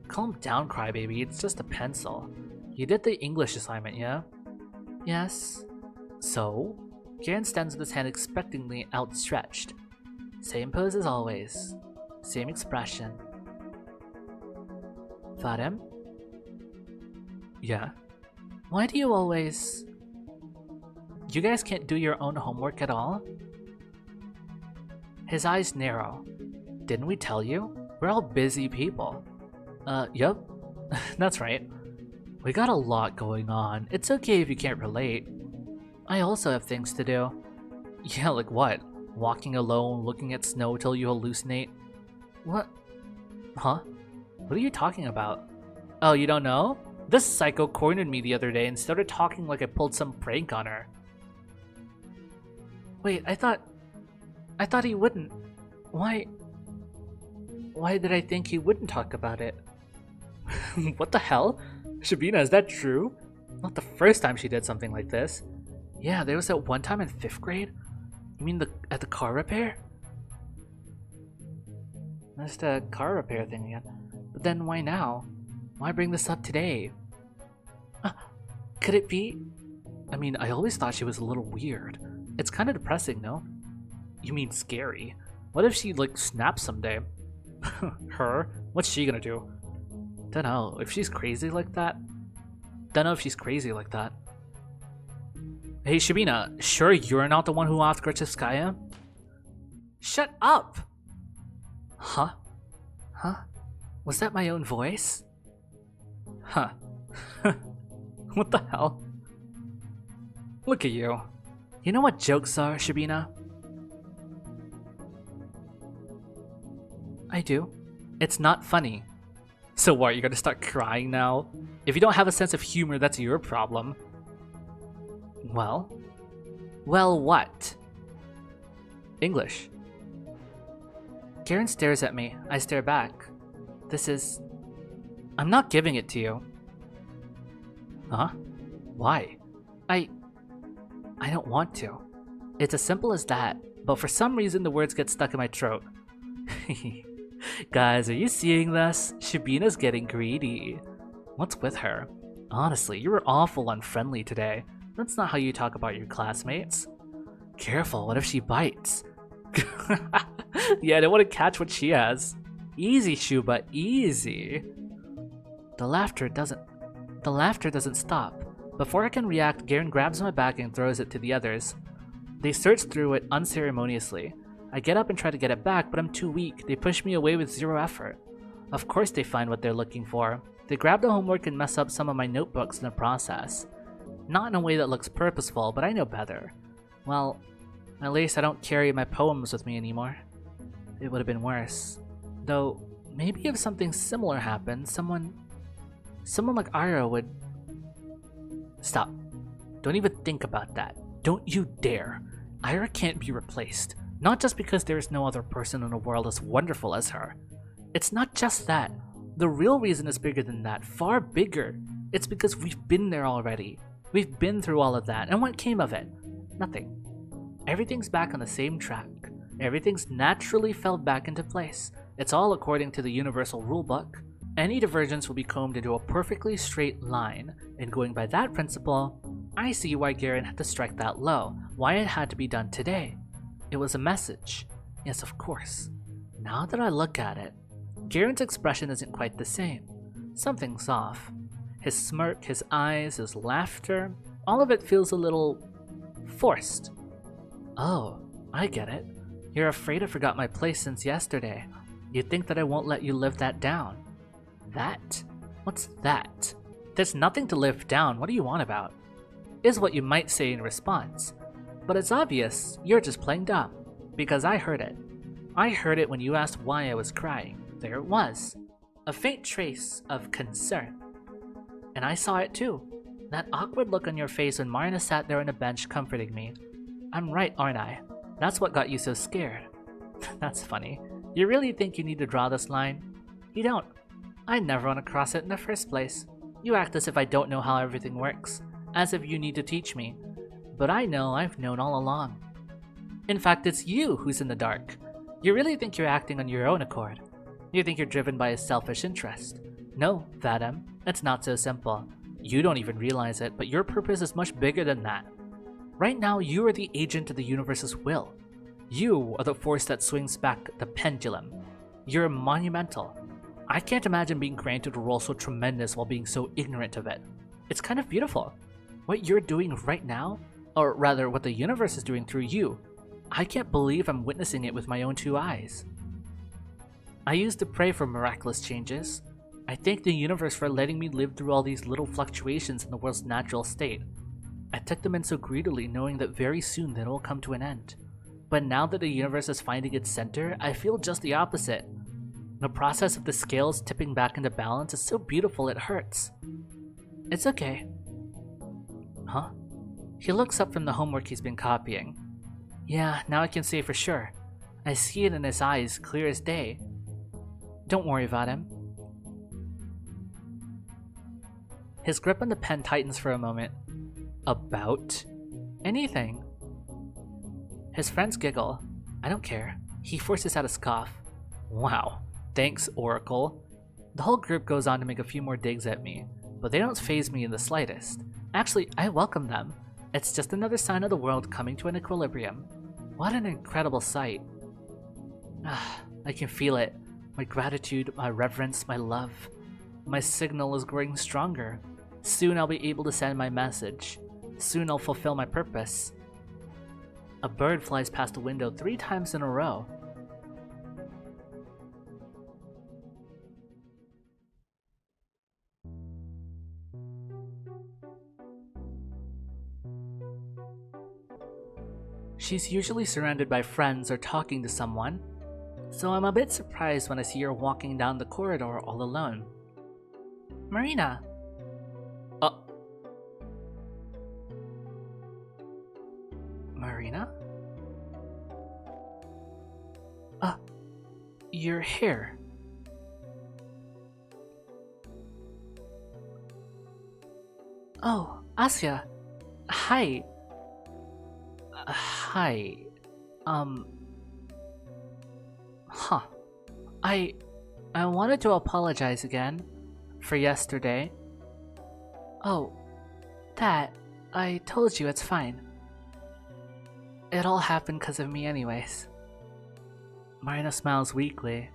Calm down, crybaby. It's just a pencil. You did the English assignment, yeah? Yes. So? Kieran stands with his hand expectantly outstretched. Same pose as always. Same expression. Vadim? Yeah? Why do you always... You guys can't do your own homework at all? His eyes narrow. Didn't we tell you? We're all busy people. Yep. That's right. We got a lot going on. It's okay if you can't relate. I also have things to do. Yeah, like what? Walking alone, looking at snow till you hallucinate? What? Huh? What are you talking about? Oh, you don't know? This psycho cornered me the other day and started talking like I pulled some prank on her. Wait, I thought he wouldn't. Why did I think he wouldn't talk about it? What the hell? Shabina, is that true? Not the first time she did something like this. Yeah, there was that one time in 5th grade. You mean at the car repair? That's the car repair thing again. But then why now? Why bring this up today? Could it be? I mean, I always thought she was a little weird. It's kind of depressing, no? You mean scary? What if she, like, snaps someday? Her? What's she gonna do? Dunno, if she's crazy like that? Dunno if she's crazy like that. Hey, Shabina, sure you're not the one who offed Grachevskaya? Shut up! Huh? Huh? Was that my own voice? Huh. What the hell? Look at you. You know what jokes are, Shabina? I do. It's not funny. So what, you're gonna start crying now? If you don't have a sense of humor, that's your problem. Well? Well, what? English. Karen stares at me. I stare back. This is... I'm not giving it to you. Huh? Why? I don't want to. It's as simple as that, but for some reason the words get stuck in my throat. Guys, are you seeing this? Shabina's getting greedy. What's with her? Honestly, you were awful unfriendly today. That's not how you talk about your classmates. Careful, what if she bites? Yeah, I don't want to catch what she has. Easy, Shuba, easy. The laughter doesn't stop. Before I can react, Garen grabs my back and throws it to the others. They search through it unceremoniously. I get up and try to get it back, but I'm too weak. They push me away with zero effort. Of course they find what they're looking for. They grab the homework and mess up some of my notebooks in the process. Not in a way that looks purposeful, but I know better. Well, at least I don't carry my poems with me anymore. It would have been worse. Though, maybe if something similar happened, someone like Ira would... Stop. Don't even think about that. Don't you dare. Ira can't be replaced. Not just because there is no other person in the world as wonderful as her. It's not just that. The real reason is bigger than that, far bigger. It's because we've been there already. We've been through all of that, and what came of it? Nothing. Everything's back on the same track. Everything's naturally fell back into place. It's all according to the universal rulebook. Any divergence will be combed into a perfectly straight line, and going by that principle, I see why Garen had to strike that low, why it had to be done today. It was a message. Yes, of course. Now that I look at it, Garen's expression isn't quite the same. Something's off. His smirk, his eyes, his laughter, all of it feels a little forced. Oh, I get it. You're afraid I forgot my place since yesterday. You think that I won't let you live that down. That? What's that? There's nothing to live down, what do you want about? Is what you might say in response. But it's obvious you're just playing dumb, because I heard it. I heard it when you asked why I was crying. There it was. A faint trace of concern. And I saw it too. That awkward look on your face when Marina sat there on a bench comforting me. I'm right, aren't I? That's what got you so scared. That's funny. You really think you need to draw this line? You don't. I never want to cross it in the first place. You act as if I don't know how everything works, as if you need to teach me. But I know I've known all along. In fact, it's you who's in the dark. You really think you're acting on your own accord. You think you're driven by a selfish interest. No, Z.A.T.O, it's not so simple. You don't even realize it, but your purpose is much bigger than that. Right now, you are the agent of the universe's will. You are the force that swings back the pendulum. You're monumental. I can't imagine being granted a role so tremendous while being so ignorant of it. It's kind of beautiful. What you're doing right now, or rather what the universe is doing through you, I can't believe I'm witnessing it with my own two eyes. I used to pray for miraculous changes. I thank the universe for letting me live through all these little fluctuations in the world's natural state. I took them in so greedily, knowing that very soon they will come to an end. But now that the universe is finding its center, I feel just the opposite. The process of the scales tipping back into balance is so beautiful it hurts. It's okay. Huh? He looks up from the homework he's been copying. Yeah, now I can say for sure. I see it in his eyes, clear as day. Don't worry about him. His grip on the pen tightens for a moment. About? Anything. His friends giggle. I don't care. He forces out a scoff. Wow. Thanks, Oracle. The whole group goes on to make a few more digs at me, but they don't faze me in the slightest. Actually, I welcome them. It's just another sign of the world coming to an equilibrium. What an incredible sight. I can feel it. My gratitude, my reverence, my love. My signal is growing stronger. Soon I'll be able to send my message. Soon I'll fulfill my purpose. A bird flies past the window 3 times in a row. She's usually surrounded by friends or talking to someone, so I'm a bit surprised when I see her walking down the corridor all alone. Marina! Marina? Your hair. Oh, Asya. Hi. Hi. Huh. I wanted to apologize again for yesterday. Oh, that. I told you it's fine. It all happened because of me anyways. Marina smiles weakly.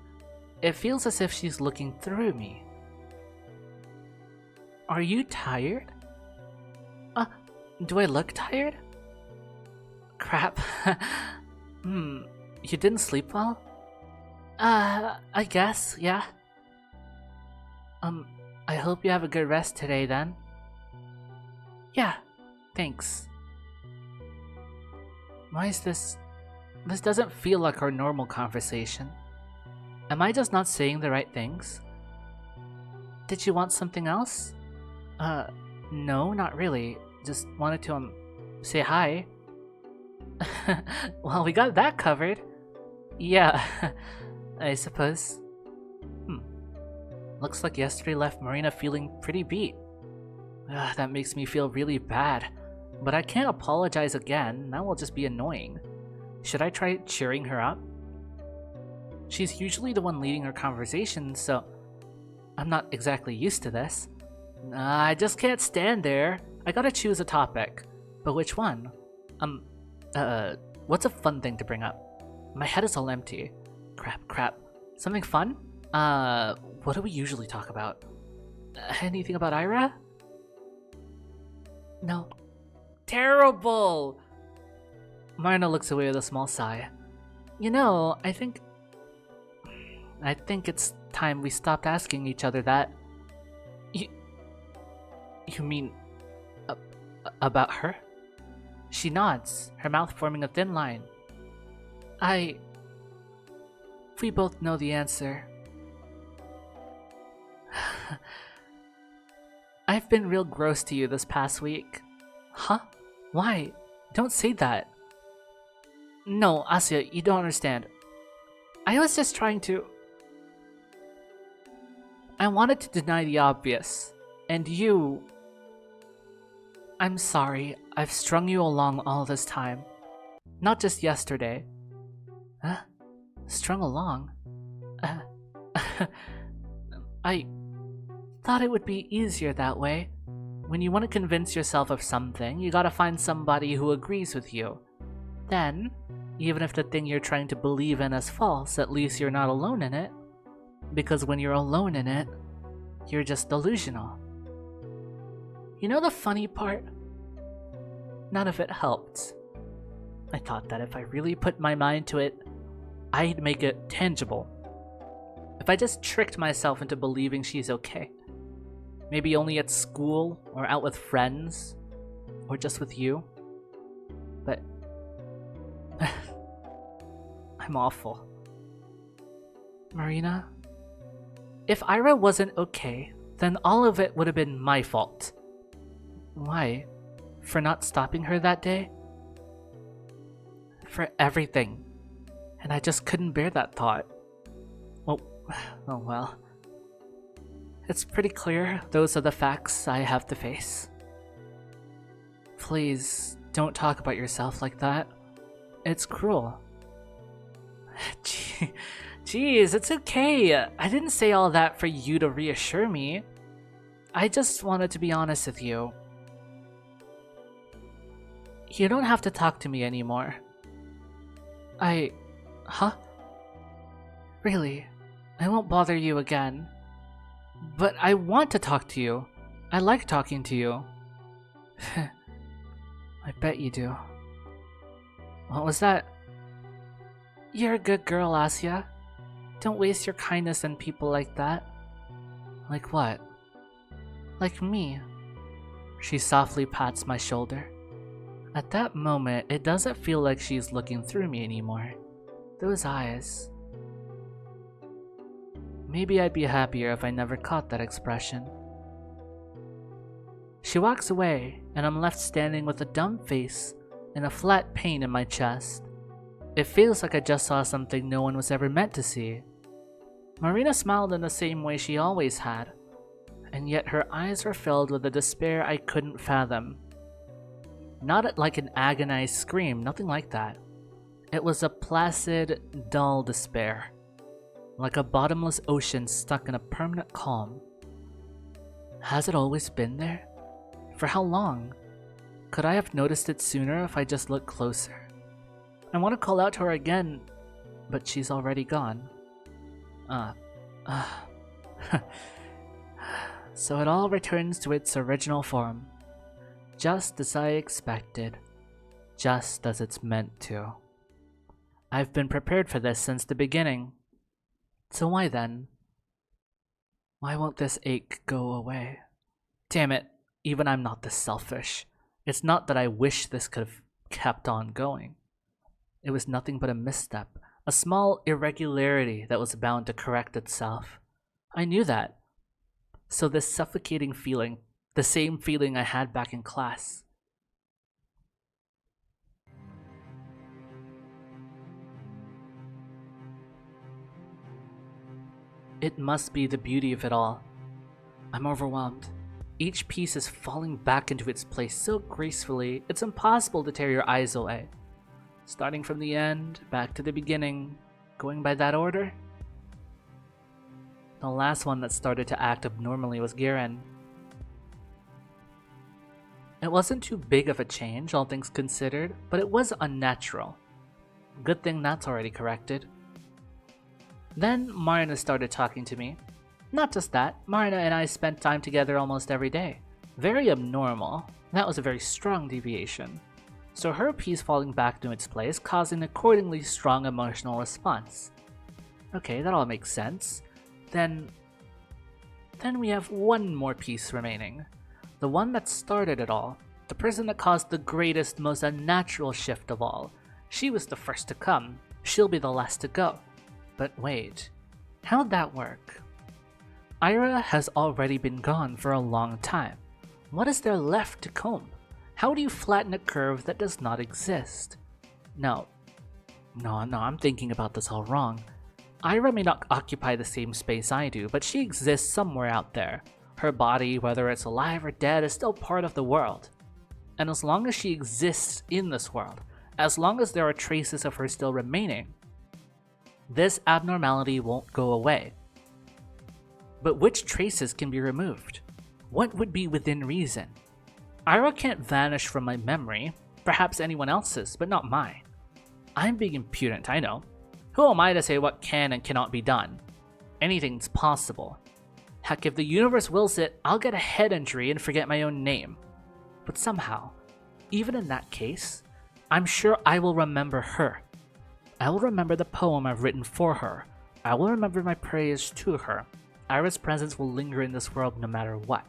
It feels as if she's looking through me. Are you tired? Do I look tired? Crap. You didn't sleep well? I guess, yeah. I hope you have a good rest today then. Yeah, thanks. Why is this? This doesn't feel like our normal conversation. Am I just not saying the right things? Did you want something else? No, not really. Just wanted to, say hi. Well, we got that covered. Yeah, I suppose. Hmm. Looks like yesterday left Marina feeling pretty beat. That makes me feel really bad. But I can't apologize again, that will just be annoying. Should I try cheering her up? She's usually the one leading her conversations, so I'm not exactly used to this. I just can't stand there. I gotta choose a topic. But which one? What's a fun thing to bring up? My head is all empty. Crap. Something fun? What do we usually talk about? Anything about Ira? No. Terrible! Marina looks away with a small sigh. You know, I think it's time we stopped asking each other that. You mean about her? She nods, her mouth forming a thin line. We both know the answer. I've been real gross to you this past week. Huh? Why? Don't say that. No, Asya, you don't understand. I was just trying to... I wanted to deny the obvious. And you... I'm sorry, I've strung you along all this time. Not just yesterday. Huh? Strung along? I thought it would be easier that way. When you want to convince yourself of something, you gotta find somebody who agrees with you. Then, even if the thing you're trying to believe in is false, at least you're not alone in it. Because when you're alone in it, you're just delusional. You know the funny part? None of it helped. I thought that if I really put my mind to it, I'd make it tangible. If I just tricked myself into believing she's okay. Maybe only at school, or out with friends, or just with you. But... I'm awful. Marina? If Ira wasn't okay, then all of it would have been my fault. Why? For not stopping her that day? For everything. And I just couldn't bear that thought. Oh well. It's pretty clear those are the facts I have to face. Please, don't talk about yourself like that. It's cruel. Jeez, it's okay. I didn't say all that for you to reassure me. I just wanted to be honest with you. You don't have to talk to me anymore. Huh? Really? I won't bother you again. But I want to talk to you. I like talking to you. I bet you do. What was that? You're a good girl, Asya. Don't waste your kindness on people like that. Like what? Like me. She softly pats my shoulder. At that moment, it doesn't feel like she's looking through me anymore. Those eyes. Maybe I'd be happier if I never caught that expression. She walks away, and I'm left standing with a dumb face and a flat pain in my chest. It feels like I just saw something no one was ever meant to see. Marina smiled in the same way she always had, and yet her eyes were filled with a despair I couldn't fathom. Not like an agonized scream, nothing like that. It was a placid, dull despair, like a bottomless ocean stuck in a permanent calm. Has it always been there? For how long? Could I have noticed it sooner if I just looked closer? I want to call out to her again, but she's already gone. So it all returns to its original form. Just as I expected. Just as it's meant to. I've been prepared for this since the beginning. So why then? Why won't this ache go away? Damn it, even I'm not this selfish. It's not that I wish this could have kept on going. It was nothing but a misstep, a small irregularity that was bound to correct itself. I knew that. So this suffocating feeling, the same feeling I had back in class. It must be the beauty of it all. I'm overwhelmed. Each piece is falling back into its place so gracefully, it's impossible to tear your eyes away. Starting from the end, back to the beginning, going by that order. The last one that started to act abnormally was Giren. It wasn't too big of a change, all things considered, but it was unnatural. Good thing that's already corrected. Then Marina started talking to me. Not just that, Marina and I spent time together almost every day. Very abnormal. That was a very strong deviation. So her piece falling back to its place caused an accordingly strong emotional response. Okay, that all makes sense. Then we have one more piece remaining. The one that started it all. The person that caused the greatest, most unnatural shift of all. She was the first to come. She'll be the last to go. But wait, how'd that work? Ira has already been gone for a long time. What is there left to comb? How do you flatten a curve that does not exist? No, I'm thinking about this all wrong. Ira may not occupy the same space I do, but she exists somewhere out there. Her body, whether it's alive or dead, is still part of the world. And as long as she exists in this world, as long as there are traces of her still remaining, this abnormality won't go away. But which traces can be removed? What would be within reason? Ira can't vanish from my memory, perhaps anyone else's, but not mine. I'm being impudent, I know. Who am I to say what can and cannot be done? Anything's possible. Heck, if the universe wills it, I'll get a head injury and forget my own name. But somehow, even in that case, I'm sure I will remember her. I will remember the poem I've written for her. I will remember my prayers to her. Ira's presence will linger in this world no matter what.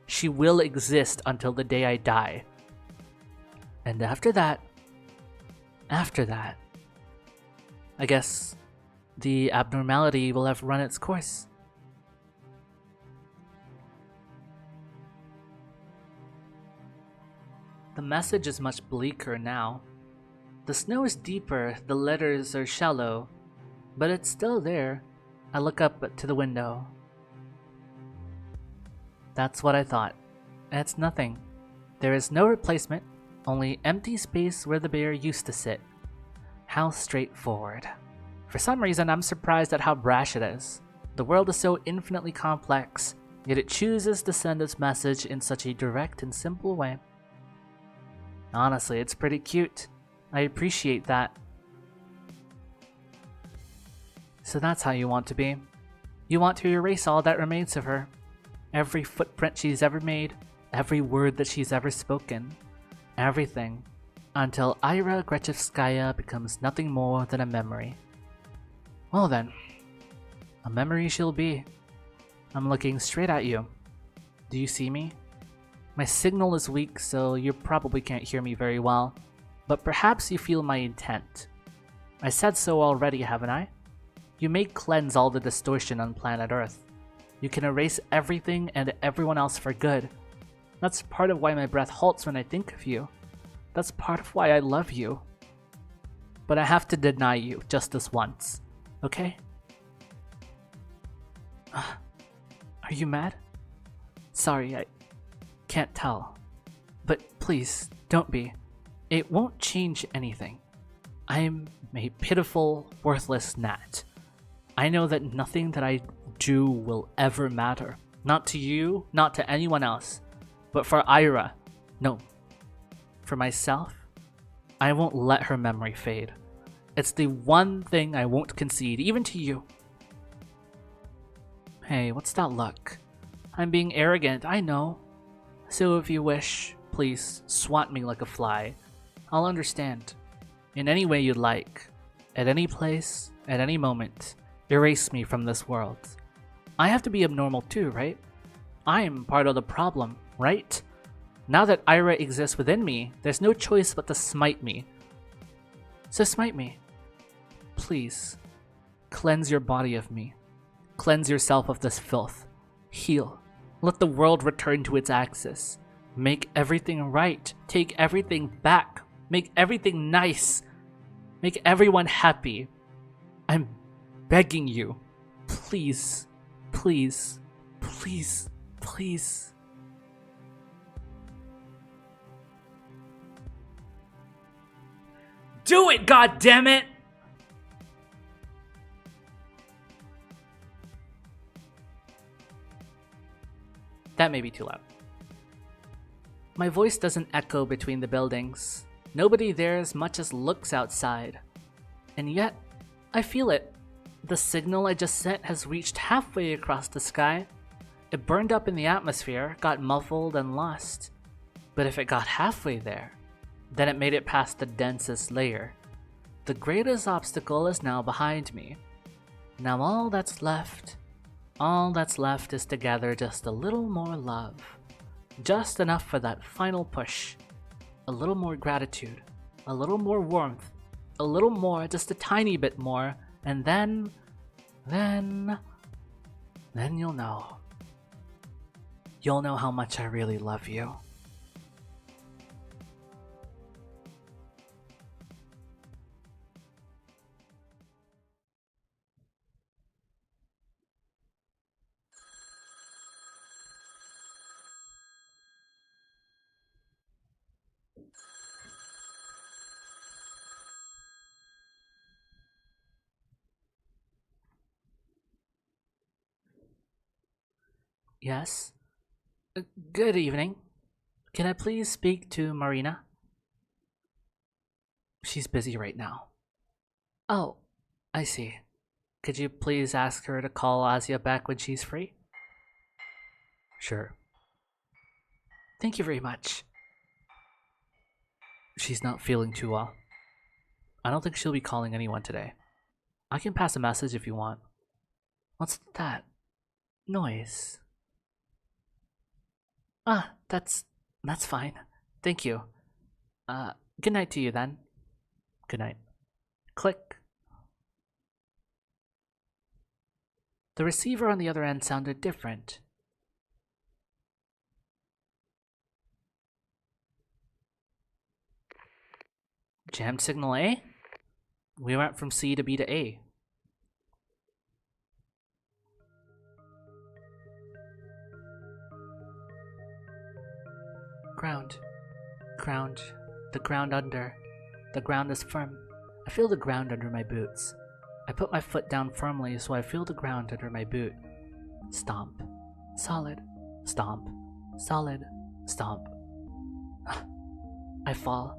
She will exist until the day I die. And after that, I guess the abnormality will have run its course. The message is much bleaker now. The snow is deeper, the letters are shallow, but it's still there. I look up to the window. That's what I thought. It's nothing. There is no replacement, only empty space where the bear used to sit. How straightforward. For some reason, I'm surprised at how brash it is. The world is so infinitely complex, yet it chooses to send its message in such a direct and simple way. Honestly, it's pretty cute. I appreciate that. So that's how you want to be. You want to erase all that remains of her. Every footprint she's ever made, every word that she's ever spoken. Everything. Until Ira Grechevskaya becomes nothing more than a memory. Well then, a memory she'll be. I'm looking straight at you. Do you see me? My signal is weak, so you probably can't hear me very well, but perhaps you feel my intent. I said so already, haven't I? You may cleanse all the distortion on planet Earth. You can erase everything and everyone else for good. That's part of why my breath halts when I think of you. That's part of why I love you. But I have to deny you just this once, okay? Are you mad? Sorry, I can't tell. But please, don't be. It won't change anything. I'm a pitiful, worthless gnat. I know that nothing that I do will ever matter. Not to you, not to anyone else. But for Ira, no. For myself, I won't let her memory fade. It's the one thing I won't concede, even to you. Hey, what's that look? I'm being arrogant, I know. So if you wish, please swat me like a fly. I'll understand. In any way you'd like. At any place, at any moment. Erase me from this world. I have to be abnormal too, right? I'm part of the problem, right? Now that Ira exists within me, there's no choice but to smite me. So smite me. Please. Cleanse your body of me. Cleanse yourself of this filth. Heal. Let the world return to its axis. Make everything right. Take everything back. Make everything nice. Make everyone happy. I'm begging you. Please. Please. Please. Please. Do it, goddammit! That may be too loud. My voice doesn't echo between the buildings. Nobody there as much as looks outside. And yet, I feel it. The signal I just sent has reached halfway across the sky. It burned up in the atmosphere, got muffled and lost. But if it got halfway there, then it made it past the densest layer. The greatest obstacle is now behind me. Now all that's left is to gather just a little more love. Just enough for that final push. A little more gratitude. A little more warmth. A little more, just a tiny bit more. And then you'll know. You'll know how much I really love you. Yes? Good evening. Can I please speak to Marina? She's busy right now. Oh, I see. Could you please ask her to call Asia back when she's free? Sure. Thank you very much. She's not feeling too well. I don't think she'll be calling anyone today. I can pass a message if you want. What's that noise? Ah, that's fine. Thank you. Good night to you then. Good night. Click. The receiver on the other end sounded different. Jammed signal A? We went from C to B to A. Ground. Ground. The ground under. The ground is firm. I feel the ground under my boots. I put my foot down firmly so I feel the ground under my boot. Stomp. Solid. Stomp. Solid. Stomp. I fall.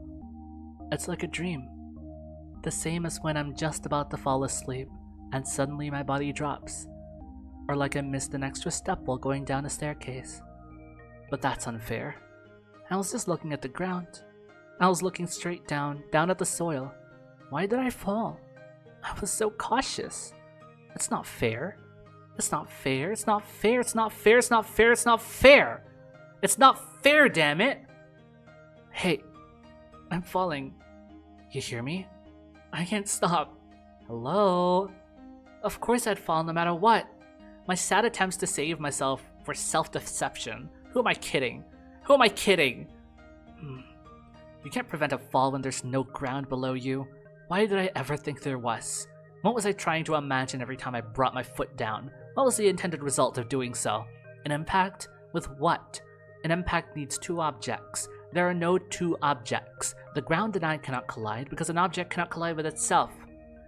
It's like a dream. The same as when I'm just about to fall asleep and suddenly my body drops. Or like I missed an extra step while going down a staircase. But that's unfair. I was just looking at the ground. I was looking straight down at the soil. Why did I fall? I was so cautious. It's not fair. It's not fair. It's not fair. It's not fair. It's not fair. It's not fair. It's not fair, damn it. Hey, I'm falling. You hear me? I can't stop. Hello? Of course I'd fall no matter what. My sad attempts to save myself were self-deception. Who am I kidding? Who am I kidding? You can't prevent a fall when there's no ground below you. Why did I ever think there was? What was I trying to imagine every time I brought my foot down? What was the intended result of doing so? An impact? With what? An impact needs two objects. There are no two objects. The ground and I cannot collide because an object cannot collide with itself.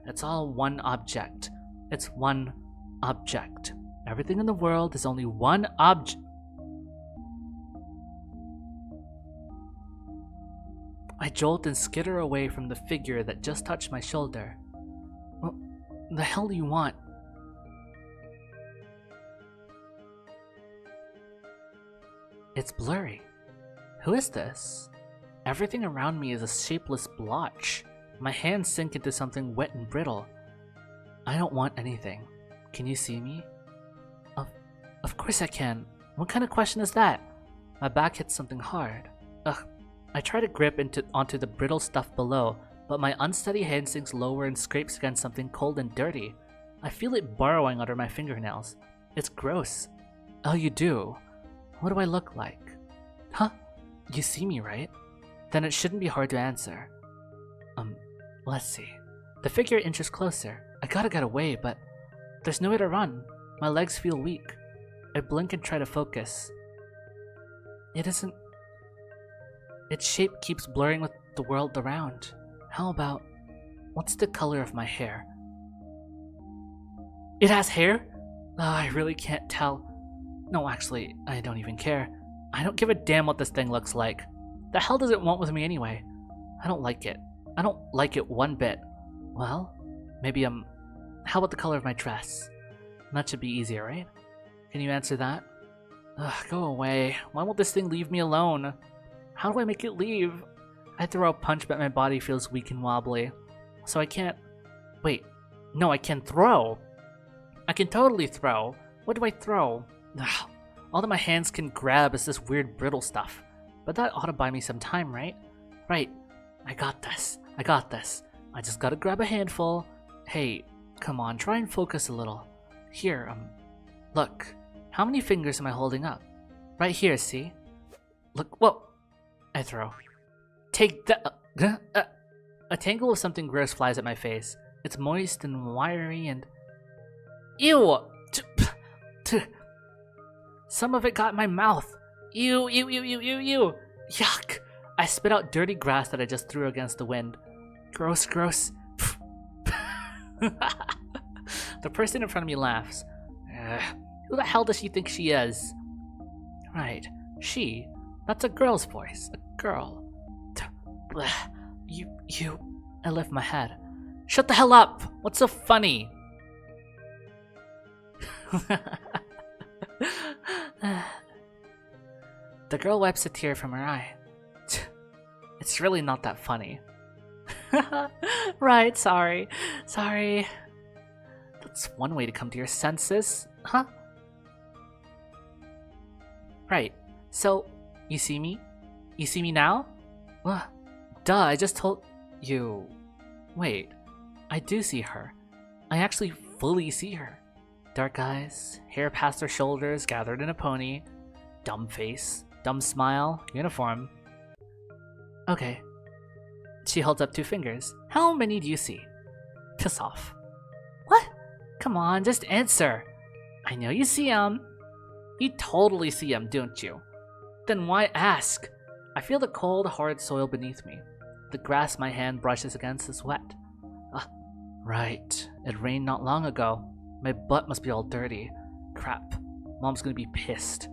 It's all one object. It's one object. Everything in the world is only one object. I jolt and skitter away from the figure that just touched my shoulder. What the hell do you want? It's blurry. Who is this? Everything around me is a shapeless blotch. My hands sink into something wet and brittle. I don't want anything. Can you see me? Of course I can. What kind of question is that? My back hits something hard. Ugh. I try to grip onto the brittle stuff below, but my unsteady hand sinks lower and scrapes against something cold and dirty. I feel it burrowing under my fingernails. It's gross. Oh, you do? What do I look like? Huh? You see me, right? Then it shouldn't be hard to answer. Let's see. The figure inches closer. I gotta get away, but there's no way to run. My legs feel weak. I blink and try to focus. It isn't... Its shape keeps blurring with the world around. How about... What's the color of my hair? It has hair? Oh, I really can't tell. No, actually, I don't even care. I don't give a damn what this thing looks like. The hell does it want with me anyway? I don't like it. I don't like it one bit. Well, maybe how about the color of my dress? That should be easier, right? Can you answer that? Ugh, go away. Why won't this thing leave me alone? How do I make it leave? I throw a punch, but my body feels weak and wobbly. So I can't... Wait. No, I can throw. I can totally throw. What do I throw? Ugh. All that my hands can grab is this weird brittle stuff. But that ought to buy me some time, right? Right. I got this. I got this. I just gotta grab a handful. Hey, come on, try and focus a little. Here, look. How many fingers am I holding up? Right here, see? Look, whoa. I throw. Take that. A tangle of something gross flies at my face. It's moist and wiry and... Ew! Some of it got in my mouth. Ew, ew, ew, ew, ew, ew. Yuck. I spit out dirty grass that I just threw against the wind. Gross, gross. The person in front of me laughs. Who the hell does she think she is? Right, she? That's a girl's voice. A girl. You... I lift my head. Shut the hell up! What's so funny? The girl wipes a tear from her eye. It's really not that funny. Right, sorry. Sorry. That's one way to come to your senses, huh? Right, so, you see me? You see me now? Duh, I just told you. Wait, I do see her. I actually fully see her. Dark eyes, hair past her shoulders, gathered in a pony. Dumb face, dumb smile, uniform. Okay. She holds up 2 fingers. How many do you see? Piss off. What? Come on, just answer. I know you see 'em. You totally see 'em, don't you? Then why ask? I feel the cold, hard soil beneath me. The grass my hand brushes against is wet. Right. It rained not long ago. My butt must be all dirty. Crap. Mom's gonna be pissed.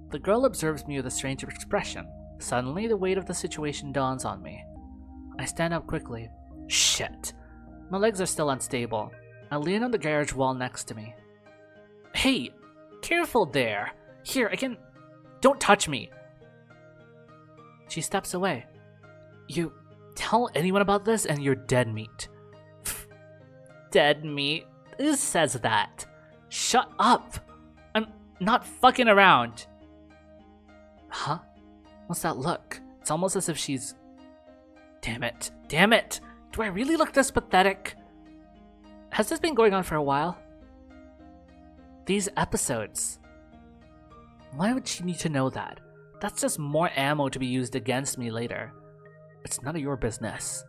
The girl observes me with a strange expression. Suddenly, the weight of the situation dawns on me. I stand up quickly. Shit. My legs are still unstable. I lean on the garage wall next to me. Hey! Careful there! Here, I can... Don't touch me! She steps away. You tell anyone about this and you're dead meat. Pfft. Dead meat? Who says that? Shut up! I'm not fucking around! Huh? What's that look? It's almost as if she's... Damn it. Damn it! Do I really look this pathetic? Has this been going on for a while? These episodes. Why would she need to know that? That's just more ammo to be used against me later. It's none of your business.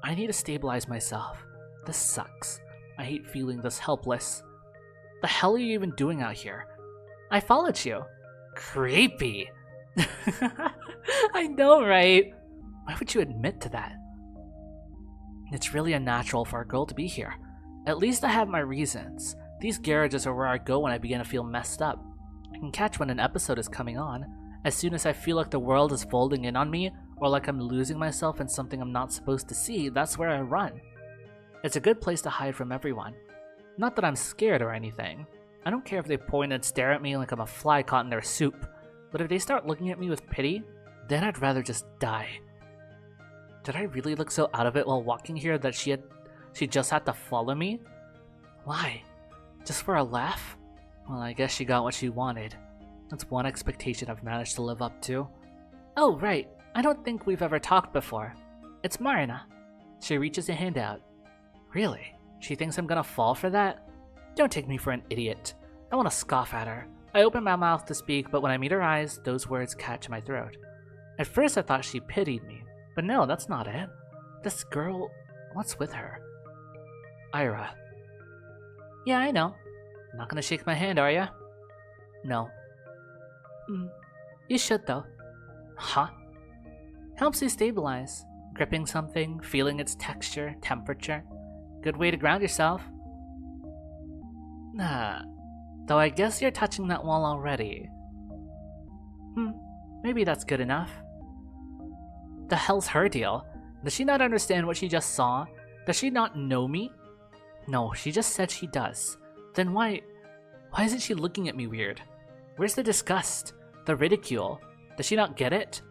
I need to stabilize myself. This sucks. I hate feeling this helpless. The hell are you even doing out here? I followed you. Creepy. I know, right? Why would you admit to that? It's really unnatural for a girl to be here. At least I have my reasons. These garages are where I go when I begin to feel messed up. I can catch when an episode is coming on. As soon as I feel like the world is folding in on me, or like I'm losing myself in something I'm not supposed to see, that's where I run. It's a good place to hide from everyone. Not that I'm scared or anything. I don't care if they point and stare at me like I'm a fly caught in their soup. But if they start looking at me with pity, then I'd rather just die. Did I really look so out of it while walking here that she just had to follow me? Why? Just for a laugh? Well, I guess she got what she wanted. That's one expectation I've managed to live up to. Oh, right. I don't think we've ever talked before. It's Marina. She reaches a hand out. Really? She thinks I'm gonna fall for that? Don't take me for an idiot. I want to scoff at her. I open my mouth to speak, but when I meet her eyes, those words catch my throat. At first I thought she pitied me, but no, that's not it. This girl, what's with her? Ira. Yeah, I know. Not gonna shake my hand, are ya? No. You should though. Huh? Helps you stabilize. Gripping something, feeling its texture, temperature. Good way to ground yourself. Though I guess you're touching that wall already. Maybe that's good enough. The hell's her deal? Does she not understand what she just saw? Does she not know me? No, she just said she does. Then why isn't she looking at me weird? Where's the disgust? The ridicule? Does she not get it?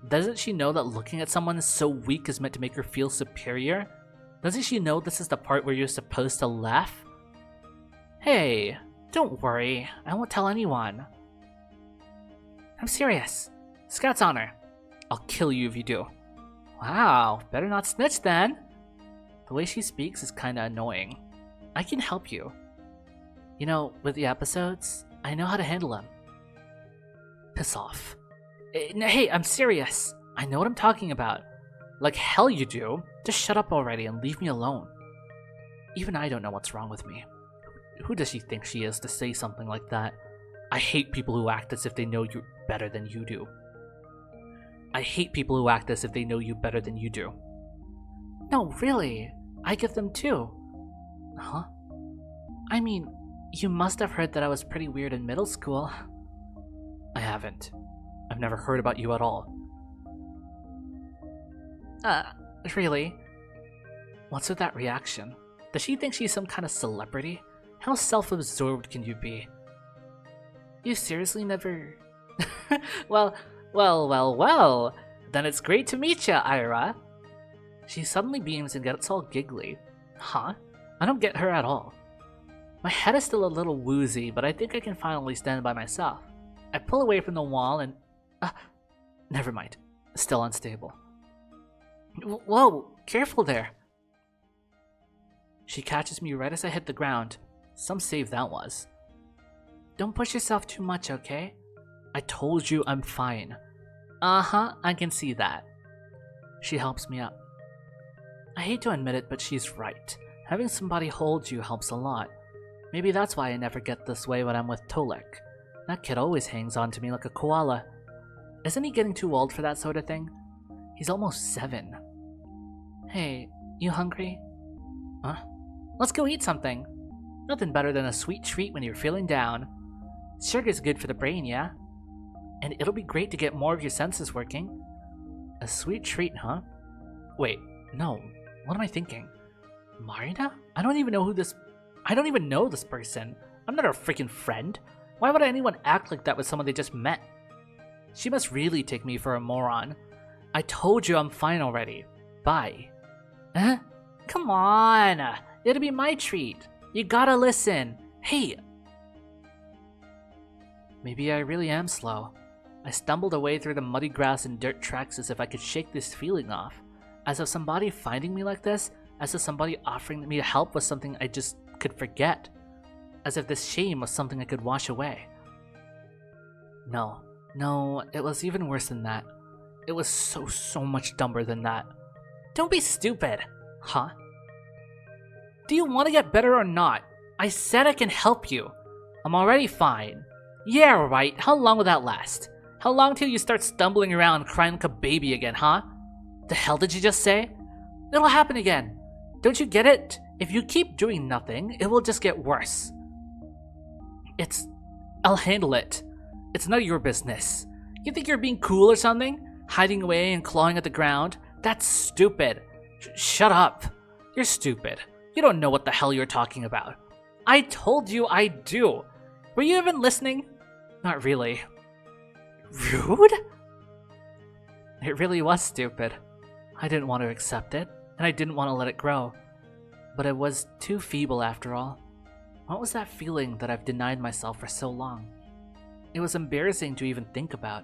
Doesn't she know that looking at someone so weak is meant to make her feel superior? Doesn't she know this is the part where you're supposed to laugh? Hey, don't worry. I won't tell anyone. I'm serious. Scout's honor. I'll kill you if you do. Wow, better not snitch then. The way she speaks is kinda annoying. I can help you. You know, with the episodes, I know how to handle them. Piss off. Hey, I'm serious. I know what I'm talking about. Like hell you do. Just shut up already and leave me alone. Even I don't know what's wrong with me. Who does she think she is to say something like that? I hate people who act as if they know you better than you do. I hate people who act as if they know you better than you do. No, really. I get them too. Huh? I mean, you must have heard that I was pretty weird in middle school. I haven't. I've never heard about you at all. Really? What's with that reaction? Does she think she's some kind of celebrity? How self-absorbed can you be? You seriously never... Well, then it's great to meet ya, Ira. She suddenly beams and gets all giggly. Huh? I don't get her at all. My head is still a little woozy, but I think I can finally stand by myself. I pull away from the wall and... never mind. Still unstable. Whoa, careful there. She catches me right as I hit the ground. Some save that was. Don't push yourself too much, okay? I told you I'm fine. Uh-huh, I can see that. She helps me up. I hate to admit it, but she's right. Having somebody hold you helps a lot. Maybe that's why I never get this way when I'm with Tolek. That kid always hangs on to me like a koala. Isn't he getting too old for that sort of thing? He's almost 7. Hey, you hungry? Huh? Let's go eat something. Nothing better than a sweet treat when you're feeling down. Sugar's good for the brain, yeah? And it'll be great to get more of your senses working. A sweet treat, huh? Wait, no. What am I thinking? Marina? I don't even know this person. I'm not her freaking friend. Why would anyone act like that with someone they just met? She must really take me for a moron. I told you I'm fine already. Bye. Huh? Come on. It'll be my treat. You gotta listen. Hey. Maybe I really am slow. I stumbled away through the muddy grass and dirt tracks as if I could shake this feeling off. As if somebody finding me like this, as if somebody offering me help was something I just could forget. As if this shame was something I could wash away. No, it was even worse than that. It was so much dumber than that. Don't be stupid. Huh? Do you want to get better or not? I said I can help you. I'm already fine. Yeah, right. How long will that last? How long till you start stumbling around crying like a baby again, huh? The hell did you just say? It'll happen again. Don't you get it? If you keep doing nothing, it will just get worse. I'll handle it. It's none of your business. You think you're being cool or something? Hiding away and clawing at the ground? That's stupid. Shut up. You're stupid. You don't know what the hell you're talking about. I told you I do. Were you even listening? Not really. Rude? It really was stupid. I didn't want to accept it, and I didn't want to let it grow. But it was too feeble after all. What was that feeling that I've denied myself for so long? It was embarrassing to even think about,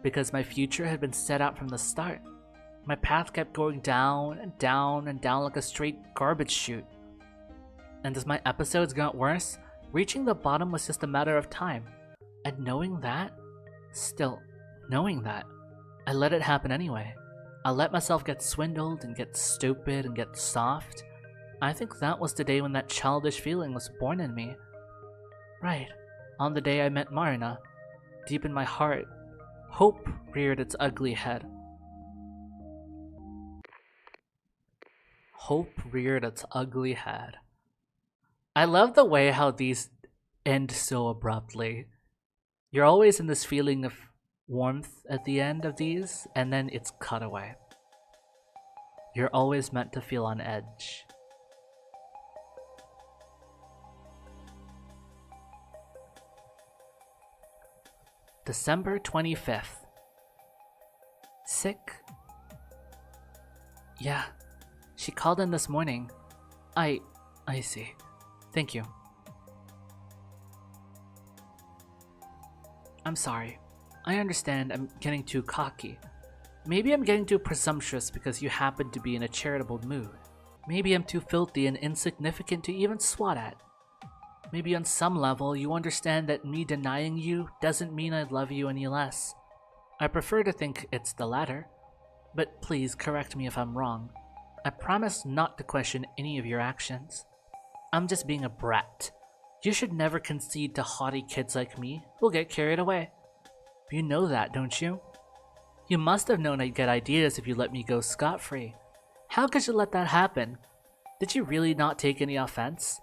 because my future had been set out from the start. My path kept going down and down and down like a straight garbage chute. And as my episodes got worse, reaching the bottom was just a matter of time. And knowing that, I let it happen anyway. I let myself get swindled and get stupid and get soft. I think that was the day when that childish feeling was born in me. Right. On the day I met Marina, deep in my heart, hope reared its ugly head. Hope reared its ugly head. I love the way how these end so abruptly. You're always in this feeling of warmth at the end of these, and then it's cut away. You're always meant to feel on edge. December 25th. Sick? Yeah. She called in this morning. I see. Thank you. I'm sorry. I understand I'm getting too cocky. Maybe I'm getting too presumptuous because you happen to be in a charitable mood. Maybe I'm too filthy and insignificant to even swat at. Maybe on some level you understand that me denying you doesn't mean I love you any less. I prefer to think it's the latter, but please correct me if I'm wrong. I promise not to question any of your actions. I'm just being a brat. You should never concede to haughty kids like me who'll get carried away. You know that, don't you? You must have known I'd get ideas if you let me go scot-free. How could you let that happen? Did you really not take any offense?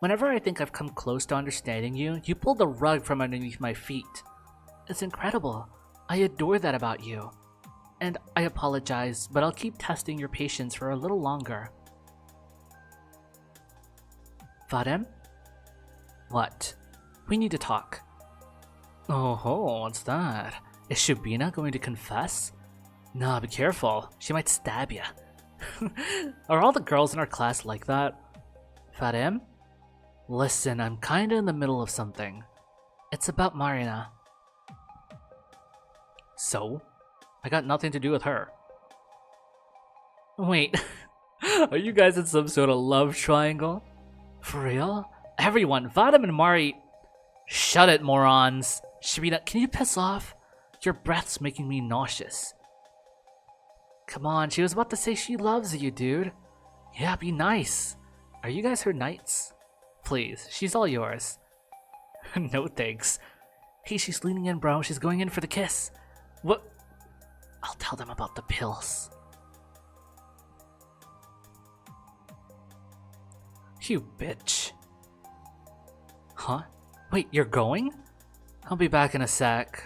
Whenever I think I've come close to understanding you, you pull the rug from underneath my feet. It's incredible. I adore that about you. And I apologize, but I'll keep testing your patience for a little longer. Vadim? What? We need to talk. Oh, what's that? Is Shabina going to confess? Nah, be careful. She might stab ya. Are all the girls in our class like that? Vadim? Listen, I'm kinda in the middle of something. It's about Marina. So? I got nothing to do with her. Wait, are you guys in some sort of love triangle? For real? Everyone, Vadim and Mari... Shut it, morons! Shabina, can you piss off? Your breath's making me nauseous. Come on, she was about to say she loves you, dude. Yeah, be nice. Are you guys her knights? Please, she's all yours. No thanks. Hey, she's leaning in, bro. She's going in for the kiss. What? I'll tell them about the pills. You bitch. Huh? Wait, you're going? I'll be back in a sec.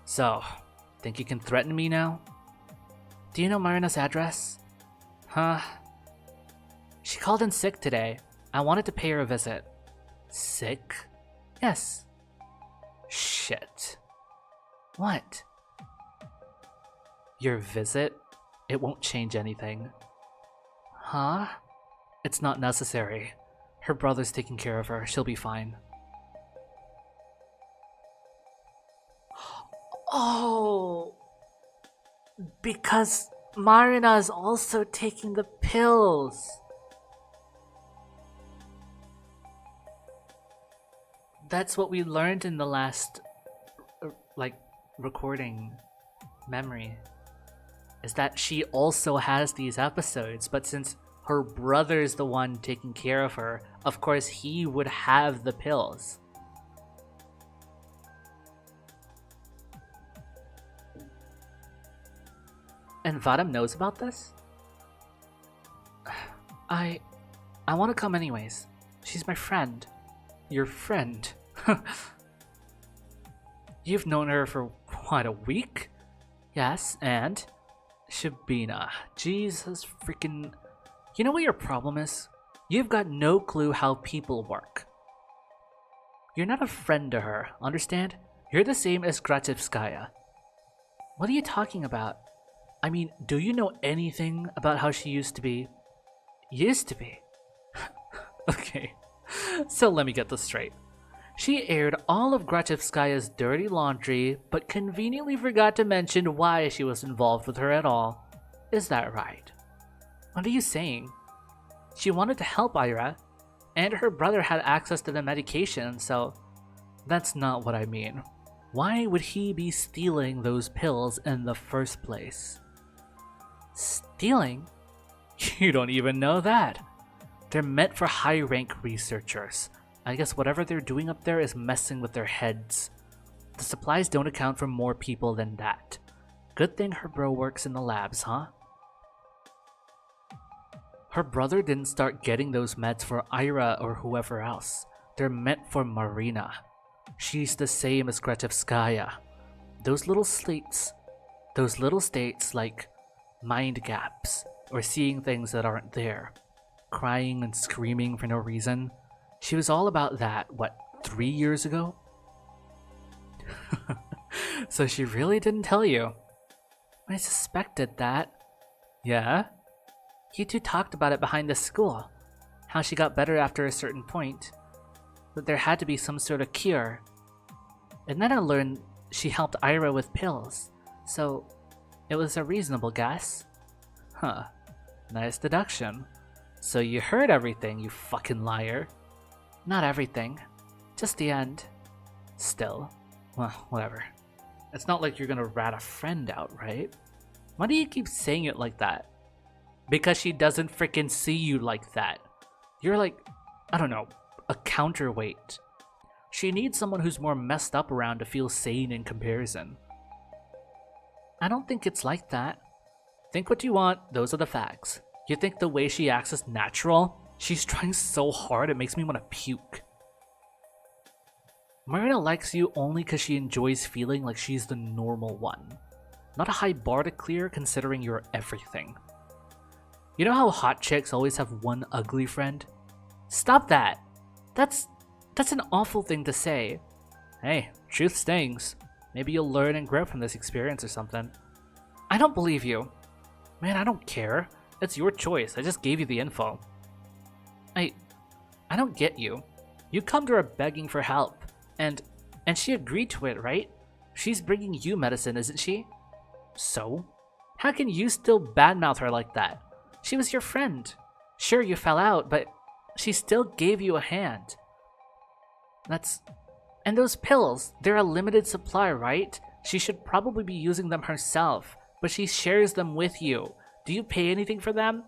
So, think you can threaten me now? Do you know Marina's address? Huh? She called in sick today. I wanted to pay her a visit. Sick? Yes. Shit. What? Your visit? It won't change anything. Huh? It's not necessary. Her brother's taking care of her. She'll be fine. Oh! Because Marina is also taking the pills. That's what we learned in the last, recording memory. Is that she also has these episodes, but since her brother's the one taking care of her, of course he would have the pills. And Vadim knows about this? I want to come anyways. She's my friend. Your friend? You've known her for, what, a week? Yes, and? Shabina. Jesus freaking... You know what your problem is? You've got no clue how people work. You're not a friend to her, understand? You're the same as Grativskaya. What are you talking about? I mean, do you know anything about how she used to be? Used to be? Okay, so let me get this straight. She aired all of Grativskaya's dirty laundry, but conveniently forgot to mention why she was involved with her at all. Is that right? What are you saying? She wanted to help Ira, and her brother had access to the medication, so that's not what I mean. Why would he be stealing those pills in the first place? Stealing? You don't even know that. They're meant for high-rank researchers. I guess whatever they're doing up there is messing with their heads. The supplies don't account for more people than that. Good thing her bro works in the labs, huh? Her brother didn't start getting those meds for Ira or whoever else. They're meant for Marina. She's the same as Grachevskaya. Those little states like mind gaps or seeing things that aren't there, crying and screaming for no reason. She was all about that, what, 3 years ago? So she really didn't tell you. I suspected that. Yeah? You two talked about it behind the school. How she got better after a certain point. That there had to be some sort of cure. And then I learned she helped Ira with pills. So, it was a reasonable guess. Huh. Nice deduction. So you heard everything, you fucking liar. Not everything. Just the end. Still. Well, whatever. It's not like you're gonna rat a friend out, right? Why do you keep saying it like that? Because she doesn't freaking see you like that. You're like, I don't know, a counterweight. She needs someone who's more messed up around to feel sane in comparison. I don't think it's like that. Think what you want, those are the facts. You think the way she acts is natural? She's trying so hard it makes me want to puke. Marina likes you only because she enjoys feeling like she's the normal one. Not a high bar to clear considering you're everything. You know how hot chicks always have one ugly friend? Stop that! That's an awful thing to say. Hey, truth stings. Maybe you'll learn and grow from this experience or something. I don't believe you. Man, I don't care. It's your choice. I just gave you the info. I don't get you. You come to her begging for help. And she agreed to it, right? She's bringing you medicine, isn't she? So? How can you still badmouth her like that? She was your friend. Sure, you fell out, but she still gave you a hand. And those pills, they're a limited supply, right? She should probably be using them herself, but she shares them with you. Do you pay anything for them?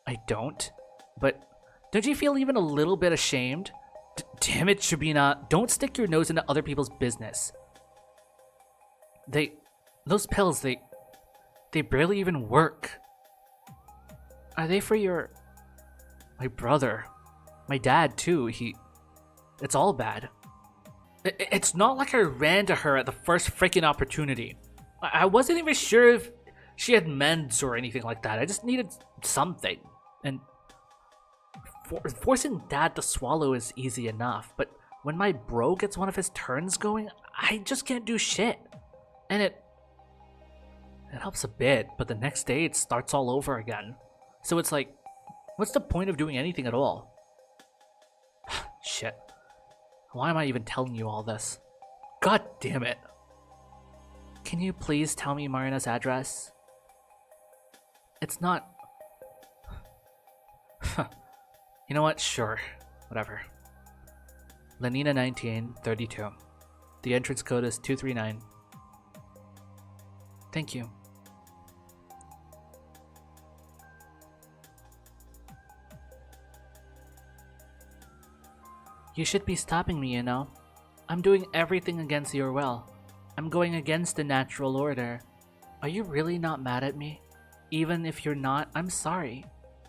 I don't. But don't you feel even a little bit ashamed? Damn it, Shabina, don't stick your nose into other people's business. Those pills, they barely even work. Are they for my brother? My dad, too, it's all bad. It's not like I ran to her at the first freaking opportunity. I wasn't even sure if she had meds or anything like that. I just needed something. And forcing Dad to swallow is easy enough, but when my bro gets one of his turns going, I just can't do shit. And it helps a bit, but the next day it starts all over again. So it's like, what's the point of doing anything at all? Shit. Why am I even telling you all this? God damn it. Can you please tell me Marina's address? It's not... You know what? Sure. Whatever. Lenina 19, 32. The entrance code is 239. Thank you. You should be stopping me, you know. I'm doing everything against your will. I'm going against the natural order. Are you really not mad at me? Even if you're not, I'm sorry.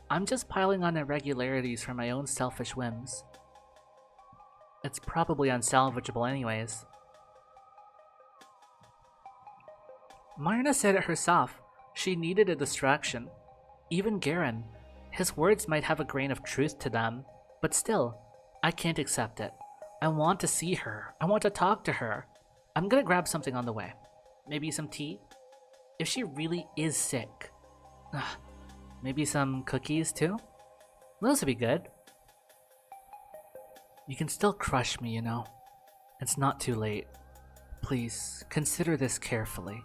I'm just piling on irregularities for my own selfish whims. It's probably unsalvageable anyways. Marina said it herself. She needed a distraction. Even Garen. His words might have a grain of truth to them, but still, I can't accept it. I want to see her. I want to talk to her. I'm gonna grab something on the way. Maybe some tea? If she really is sick. Maybe some cookies too? Those would be good. You can still crush me, you know. It's not too late. Please, consider this carefully.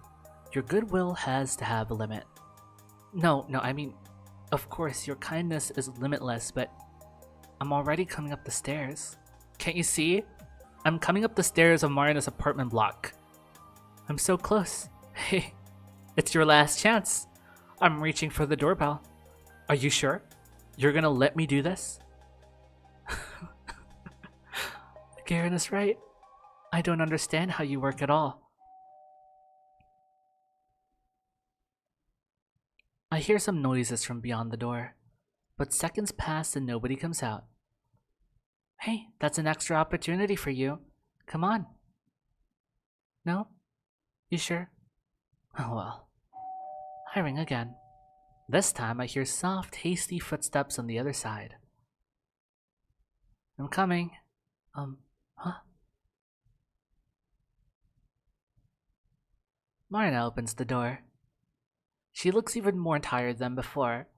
Your goodwill has to have a limit. No, I mean, of course, your kindness is limitless, but I'm already coming up the stairs. Can't you see? I'm coming up the stairs of Marina's apartment block. I'm so close. Hey, it's your last chance. I'm reaching for the doorbell. Are you sure? You're gonna let me do this? Garen is right. I don't understand how you work at all. I hear some noises from beyond the door, but seconds pass and nobody comes out. Hey, that's an extra opportunity for you. Come on. No? You sure? Oh well. I ring again. This time I hear soft, hasty footsteps on the other side. I'm coming. Huh? Marna opens the door. She looks even more tired than before.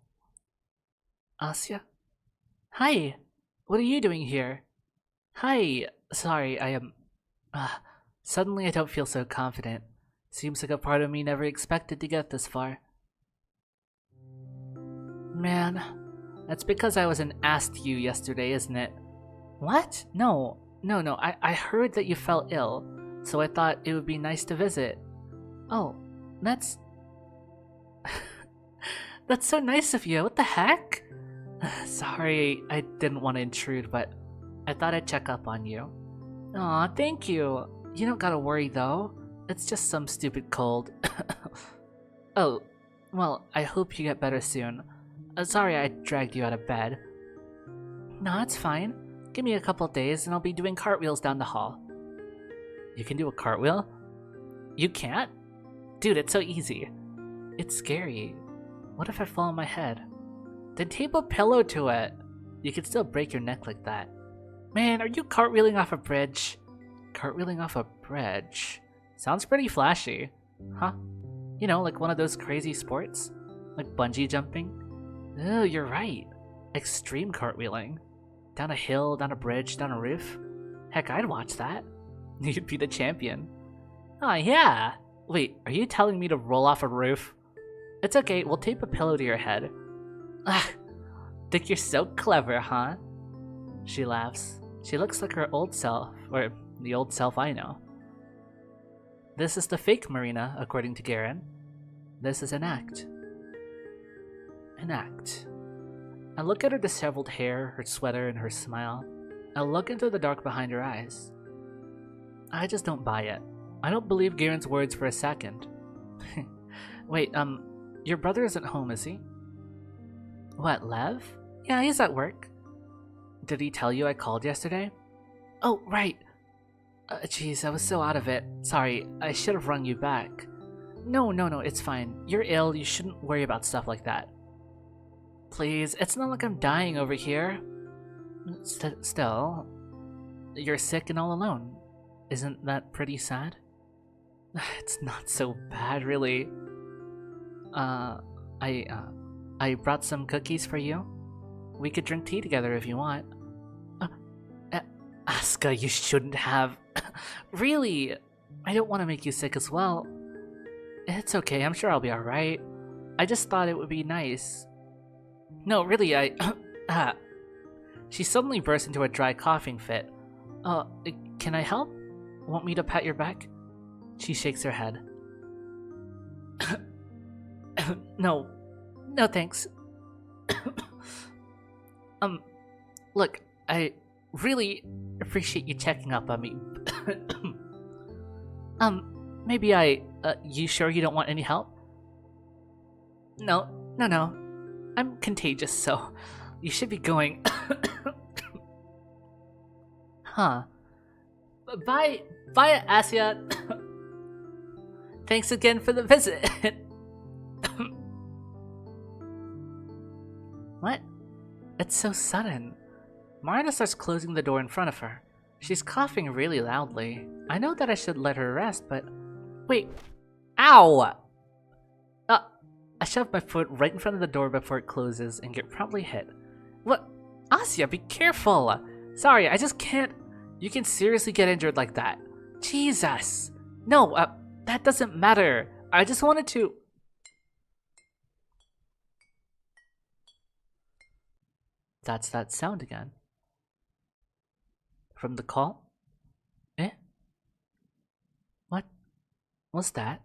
Asya? Hi! What are you doing here? Hi! Sorry, I am... Suddenly I don't feel so confident. Seems like a part of me never expected to get this far. Man, that's because I wasn't asked you yesterday, isn't it? What? No. I heard that you fell ill, so I thought it would be nice to visit. Oh, that's... That's so nice of you. What the heck? Sorry, I didn't want to intrude, but I thought I'd check up on you. Aw, thank you. You don't gotta worry, though. It's just some stupid cold. Oh, well, I hope you get better soon. Sorry I dragged you out of bed. No, it's fine. Give me a couple days and I'll be doing cartwheels down the hall. You can do a cartwheel? You can't? Dude, it's so easy. It's scary. What if I fall on my head? Then tape a pillow to it. You can still break your neck like that. Man, are you cartwheeling off a bridge? Cartwheeling off a bridge? Sounds pretty flashy. Huh? You know, like one of those crazy sports? Like bungee jumping? Oh, you're right. Extreme cartwheeling. Down a hill, down a bridge, down a roof. Heck, I'd watch that. You'd be the champion. Oh, yeah. Wait, are you telling me to roll off a roof? It's okay, we'll tape a pillow to your head. Ah, think you're so clever, huh? She laughs. She looks like her old self, or the old self I know. This is the fake Marina, according to Garen. This is an act. An act. I look at her disheveled hair, her sweater, and her smile. I look into the dark behind her eyes. I just don't buy it. I don't believe Garen's words for a second. Wait, your brother isn't home, is he? What, Lev? Yeah, he's at work. Did he tell you I called yesterday? Oh, right. Jeez, I was so out of it. Sorry, I should have rung you back. No, it's fine. You're ill, you shouldn't worry about stuff like that. Please, it's not like I'm dying over here. Still, you're sick and all alone. Isn't that pretty sad? It's not so bad, really. I brought some cookies for you. We could drink tea together if you want. Asuka, you shouldn't have. Really? I don't want to make you sick as well. It's okay, I'm sure I'll be alright. I just thought it would be nice. No, really, She suddenly burst into a dry coughing fit. Can I help? Want me to pat your back? She shakes her head. No thanks. Look, I really appreciate you checking up on me. Maybe you sure you don't want any help? No. I'm contagious, so you should be going. Huh. Bye, Asya. Thanks again for the visit. What? It's so sudden. Marina starts closing the door in front of her. She's coughing really loudly. I know that I should let her rest, but... Wait. Ow! I shove my foot right in front of the door before it closes and get promptly hit. What? Asya, be careful! Sorry, I just can't... You can seriously get injured like that. Jesus! No, that doesn't matter. I just wanted to... That's that sound again. From the call? Eh? What? What's that?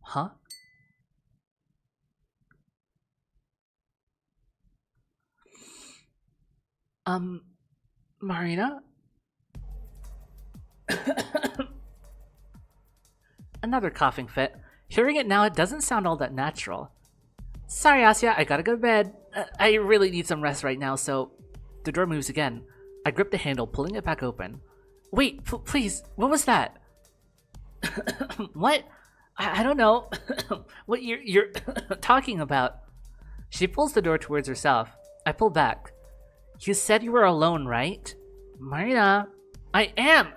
Huh? Um, Marina? Another coughing fit. Hearing it now, it doesn't sound all that natural. Sorry, Asya, I gotta go to bed. I really need some rest right now, so... The door moves again. I grip the handle, pulling it back open. Wait, please, what was that? What? I don't know what you're talking about. She pulls the door towards herself. I pull back. You said you were alone, right? Marina, I am!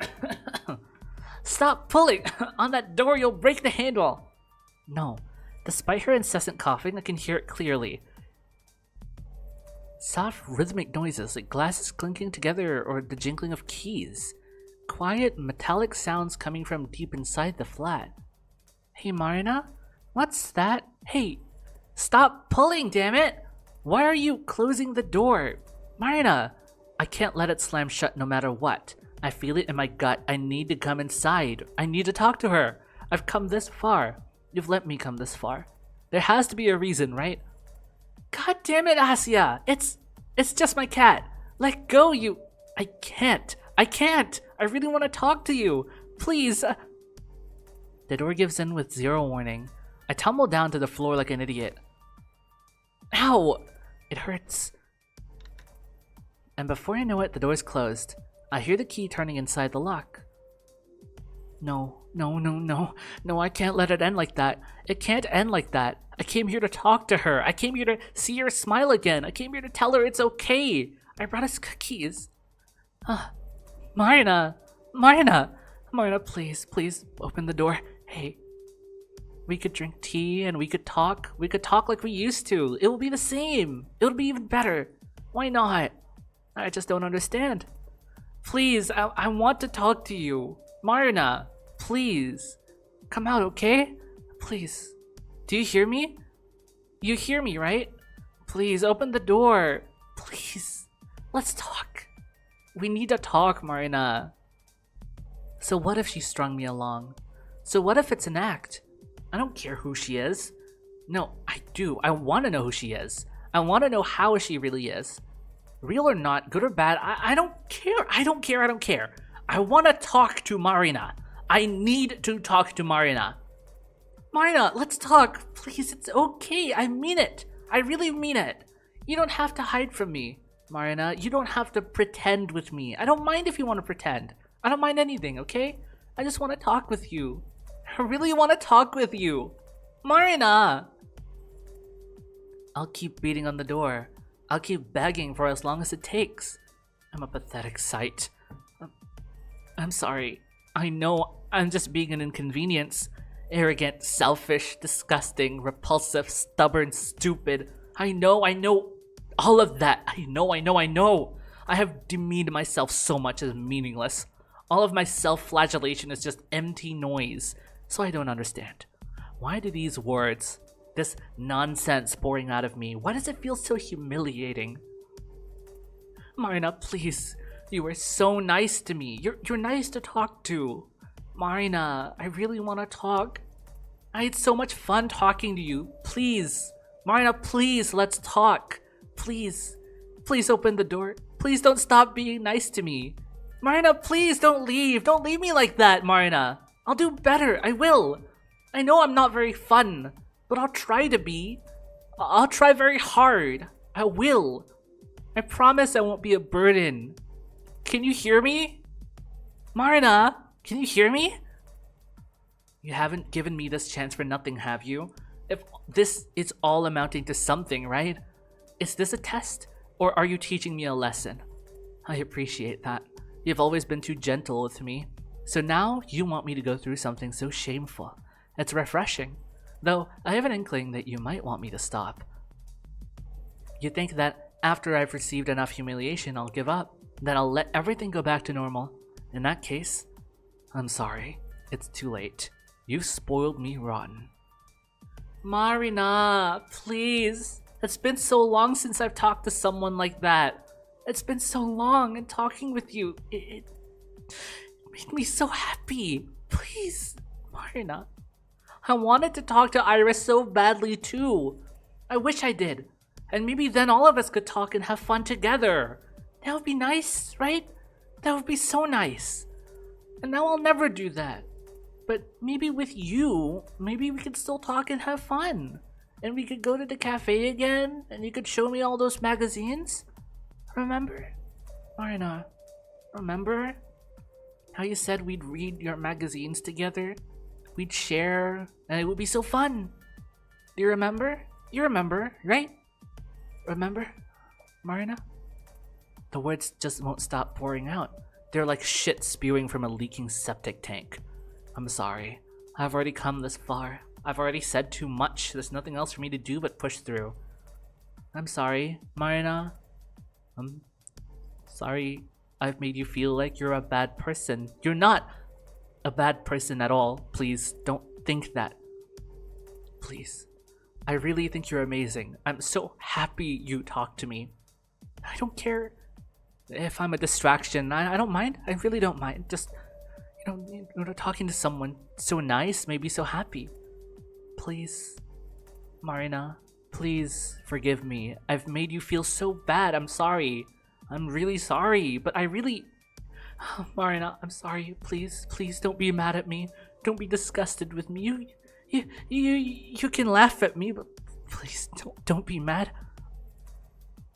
Stop pulling on that door, you'll break the handle. No, despite her incessant coughing, I can hear it clearly. Soft rhythmic noises like glasses clinking together or the jingling of keys. Quiet metallic sounds coming from deep inside the flat. Hey Marina? What's that? Hey, stop pulling, damn it! Why are you closing the door? Marina! I can't let it slam shut no matter what. I feel it in my gut. I need to come inside. I need to talk to her. I've come this far. You've let me come this far. There has to be a reason, right? God damn it, Asya! It's just my cat. Let go, you... I can't. I really want to talk to you. Please. The door gives in with zero warning. I tumble down to the floor like an idiot. Ow! It hurts. And before I know it, the door's closed. I hear the key turning inside the lock. No, I can't let it end like that. It can't end like that. I came here to talk to her. I came here to see her smile again. I came here to tell her it's okay. I brought us cookies. Marina, please open the door. Hey, we could drink tea and we could talk. We could talk like we used to. It will be the same. It will be even better. Why not? I just don't understand. Please, I want to talk to you. Marina, please. Come out, okay? Please. Do you hear me? You hear me, right? Please, open the door. Please. Let's talk. We need to talk, Marina. So what if she strung me along? So what if it's an act? I don't care who she is. No, I do. I want to know who she is. I want to know how she really is. Real or not, good or bad, I don't care. I don't care. I want to talk to Marina. I need to talk to Marina. Marina, let's talk. Please, it's okay. I mean it. I really mean it. You don't have to hide from me, Marina. You don't have to pretend with me. I don't mind if you want to pretend. I don't mind anything, okay? I just want to talk with you. I really want to talk with you. Marina! I'll keep beating on the door. I'll keep begging for as long as it takes. I'm a pathetic sight. I'm sorry. I know I'm just being an inconvenience. Arrogant, selfish, disgusting, repulsive, stubborn, stupid. I know all of that. I know. I have demeaned myself so much as meaningless. All of my self-flagellation is just empty noise. So I don't understand. Why do these words, this nonsense pouring out of me, why does it feel so humiliating? Marina, please. You were so nice to me. You're nice to talk to. Marina, I really want to talk. I had so much fun talking to you. Please. Marina, please, let's talk. Please. Please open the door. Please don't stop being nice to me. Marina, please don't leave. Don't leave me like that, Marina. I'll do better. I will. I know I'm not very fun, but I'll try to be. I'll try very hard. I will. I promise I won't be a burden. Can you hear me? Marina, can you hear me? You haven't given me this chance for nothing, have you? If this is all amounting to something, right? Is this a test, or are you teaching me a lesson? I appreciate that. You've always been too gentle with me. So now you want me to go through something so shameful. It's refreshing. Though I have an inkling that you might want me to stop. You think that after I've received enough humiliation, I'll give up? That I'll let everything go back to normal? In that case, I'm sorry. It's too late. You've spoiled me rotten. Marina, please. It's been so long since I've talked to someone like that. It's been so long, and talking with you, it made me so happy. Please, Marina. I wanted to talk to Iris so badly too. I wish I did. And maybe then all of us could talk and have fun together. That would be nice, right? That would be so nice. And now I'll never do that. But maybe with you, maybe we could still talk and have fun. And we could go to the cafe again, and you could show me all those magazines. Remember? Marina, remember how you said we'd read your magazines together? We'd share, and it would be so fun. Do you remember? You remember, right? Remember, Marina? The words just won't stop pouring out. They're like shit spewing from a leaking septic tank. I'm sorry. I've already come this far. I've already said too much. There's nothing else for me to do but push through. I'm sorry, Marina. I'm sorry I've made you feel like you're a bad person. You're not a bad person at all. Please, don't think that. Please. I really think you're amazing. I'm so happy you talked to me. I don't care if I'm a distraction. I don't mind. I really don't mind. Just, talking to someone so nice made me so happy. Please, Marina, please forgive me. I've made you feel so bad. I'm sorry. I'm really sorry, but I really... Marina, I'm sorry. Please, please don't be mad at me. Don't be disgusted with me. You can laugh at me, but please don't be mad.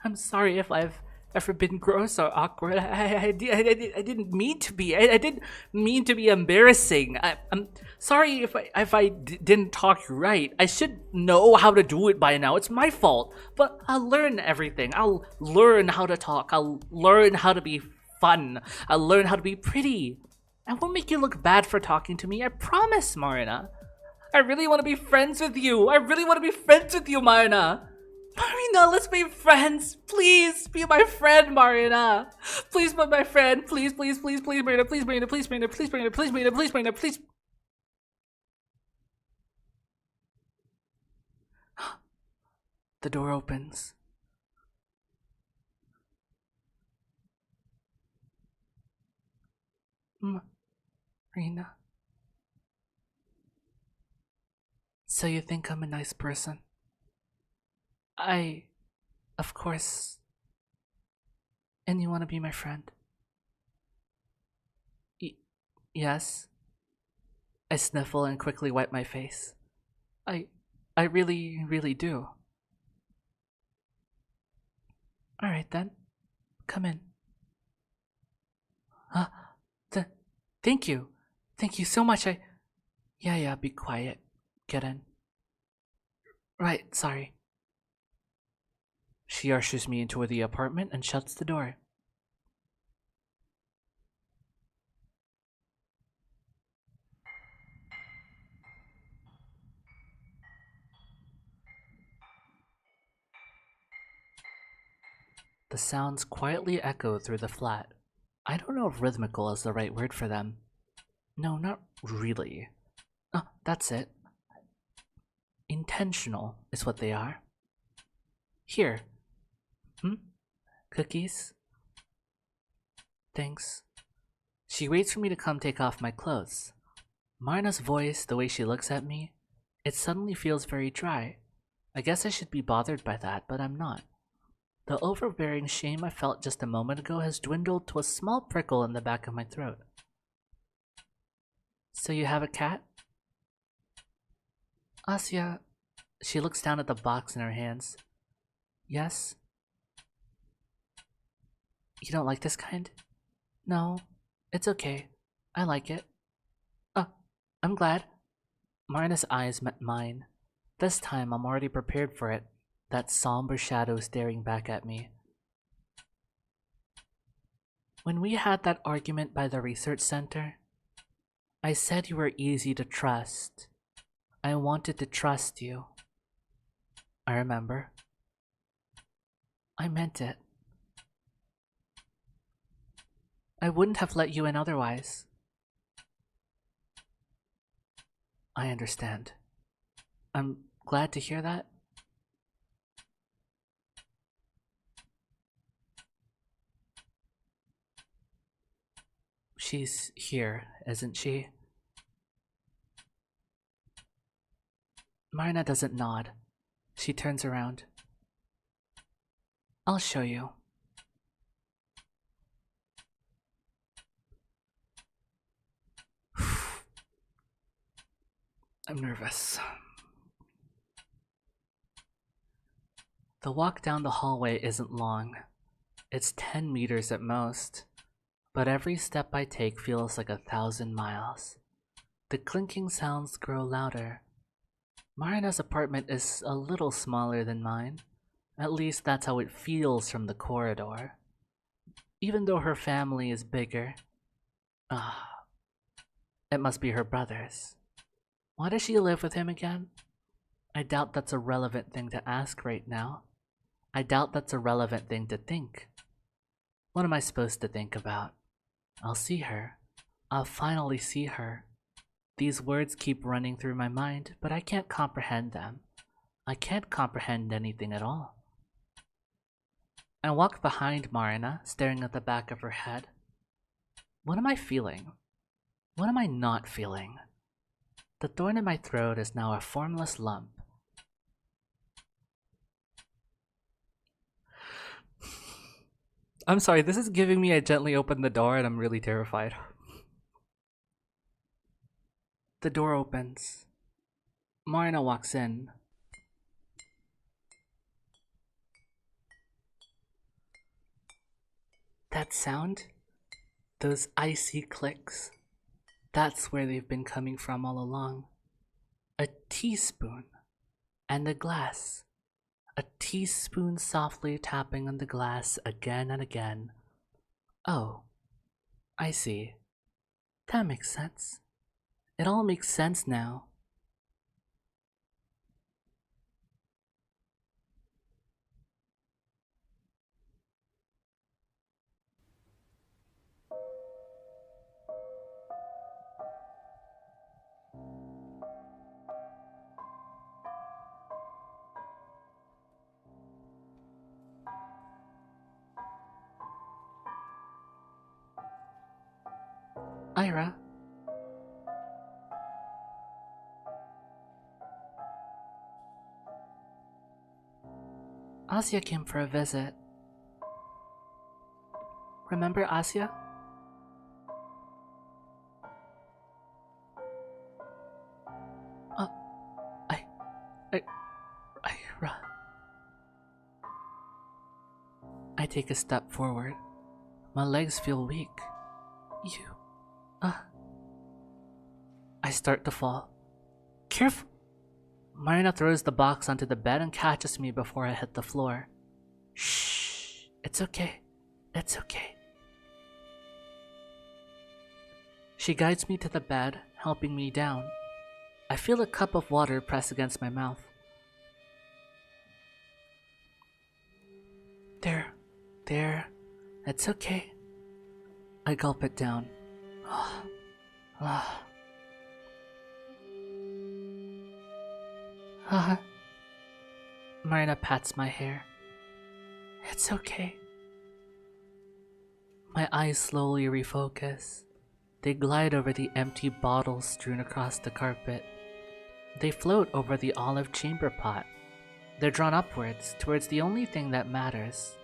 I'm sorry if I've ever been gross or awkward. I didn't mean to be. I didn't mean to be embarrassing. I'm sorry if I didn't talk right. I should know how to do it by now. It's my fault. But I'll learn everything. I'll learn how to talk. I'll learn how to be fun. I'll learn how to be pretty. I won't make you look bad for talking to me. I promise, Marina. I really want to be friends with you. I really want to be friends with you, Marina. Marina, let's be friends. Please be my friend, Marina. Please be my friend. Please, please, please, please, Marina. Please, Marina. Please, Marina. Please, Marina. Please, Marina. Please, Marina. Please. The door opens. Marina. So you think I'm a nice person? Of course. And you want to be my friend? Yes. I sniffle and quickly wipe my face. I really, really do. Alright then. Come in. Huh? Thank you. Thank you so much. Yeah, be quiet. Get in. Right, sorry. She ushers me into the apartment and shuts the door. The sounds quietly echo through the flat. I don't know if rhythmical is the right word for them. No, not really. Oh, that's it. Intentional is what they are. Here. Cookies? Thanks. She waits for me to come take off my clothes. Marna's voice, the way she looks at me, it suddenly feels very dry. I guess I should be bothered by that, but I'm not. The overbearing shame I felt just a moment ago has dwindled to a small prickle in the back of my throat. So you have a cat? Asya. She looks down at the box in her hands. Yes? You don't like this kind? No, it's okay. I like it. Oh, I'm glad. Marna's eyes met mine. This time I'm already prepared for it. That somber shadow staring back at me. When we had that argument by the research center, I said you were easy to trust. I wanted to trust you. I remember. I meant it. I wouldn't have let you in otherwise. I understand. I'm glad to hear that. She's here, isn't she? Marina doesn't nod. She turns around. I'll show you. I'm nervous. The walk down the hallway isn't long. It's 10 meters at most, but every step I take feels like 1,000 miles. The clinking sounds grow louder. Marina's apartment is a little smaller than mine. At least that's how it feels from the corridor. Even though her family is bigger. Ah, it must be her brother's. Why does she live with him again? I doubt that's a relevant thing to ask right now. I doubt that's a relevant thing to think. What am I supposed to think about? I'll see her. I'll finally see her. These words keep running through my mind, but I can't comprehend them. I can't comprehend anything at all. I walk behind Marina, staring at the back of her head. What am I feeling? What am I not feeling? The thorn in my throat is now a formless lump. I'm sorry, this is giving me I gently open the door and I'm really terrified. The door opens. Marina walks in. That sound? Those icy clicks? That's where they've been coming from all along. A teaspoon and a glass. A teaspoon softly tapping on the glass again and again. Oh, I see. That makes sense. It all makes sense now. Ira. Asya came for a visit. Remember Asya? Uh, I, Ira. I take a step forward. My legs feel weak. You, I start to fall. Careful! Marina throws the box onto the bed and catches me before I hit the floor. Shh, it's okay. It's okay. She guides me to the bed, helping me down. I feel a cup of water press against my mouth. There, it's okay. I gulp it down. Marina pats my hair. It's okay. My eyes slowly refocus. They glide over the empty bottles strewn across the carpet. They float over the olive chamber pot. They're drawn upwards, towards the only thing that matters.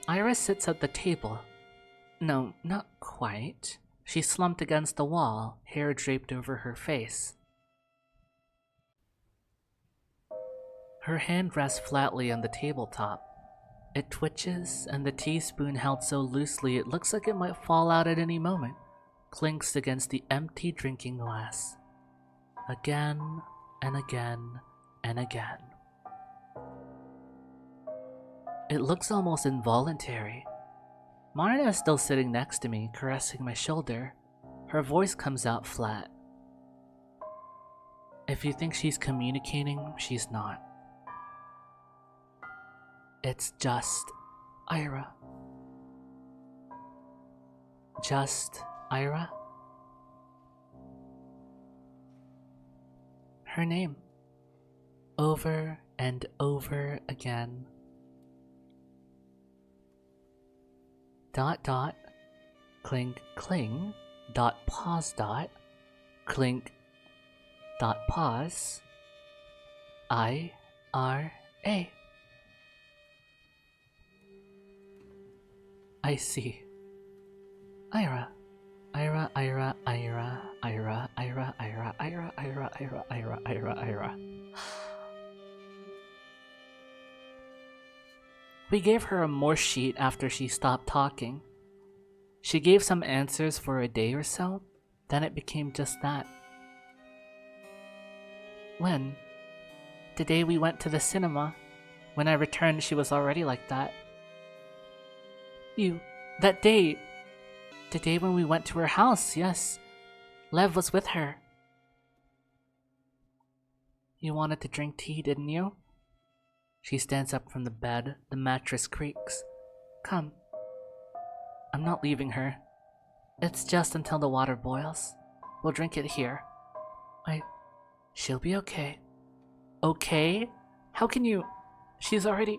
Iris sits at the table. No, not quite. She's slumped against the wall, hair draped over her face. Her hand rests flatly on the tabletop. It twitches, and the teaspoon held so loosely it looks like it might fall out at any moment, clinks against the empty drinking glass. Again, and again, and again. It looks almost involuntary. Marina is still sitting next to me, caressing my shoulder. Her voice comes out flat. If you think she's communicating, she's not. It's just Ira. Just Ira? Her name. Over and over again. ... clink cling, pause, clink, pause, IRA. I see. Ira. Ira, Ira, Ira, Ira, Ira, Ira, Ira, Ira, Ira, Ira, Ira, Ira. We gave her a more sheet after she stopped talking. She gave some answers for a day or so, then it became just that. When? The day we went to the cinema. When I returned, she was already like that. That day. The day when we went to her house, yes. Lev was with her. You wanted to drink tea, didn't you? She stands up from the bed, the mattress creaks. Come. I'm not leaving her. It's just until the water boils. We'll drink it here. She'll be okay. Okay? How can you... She's already...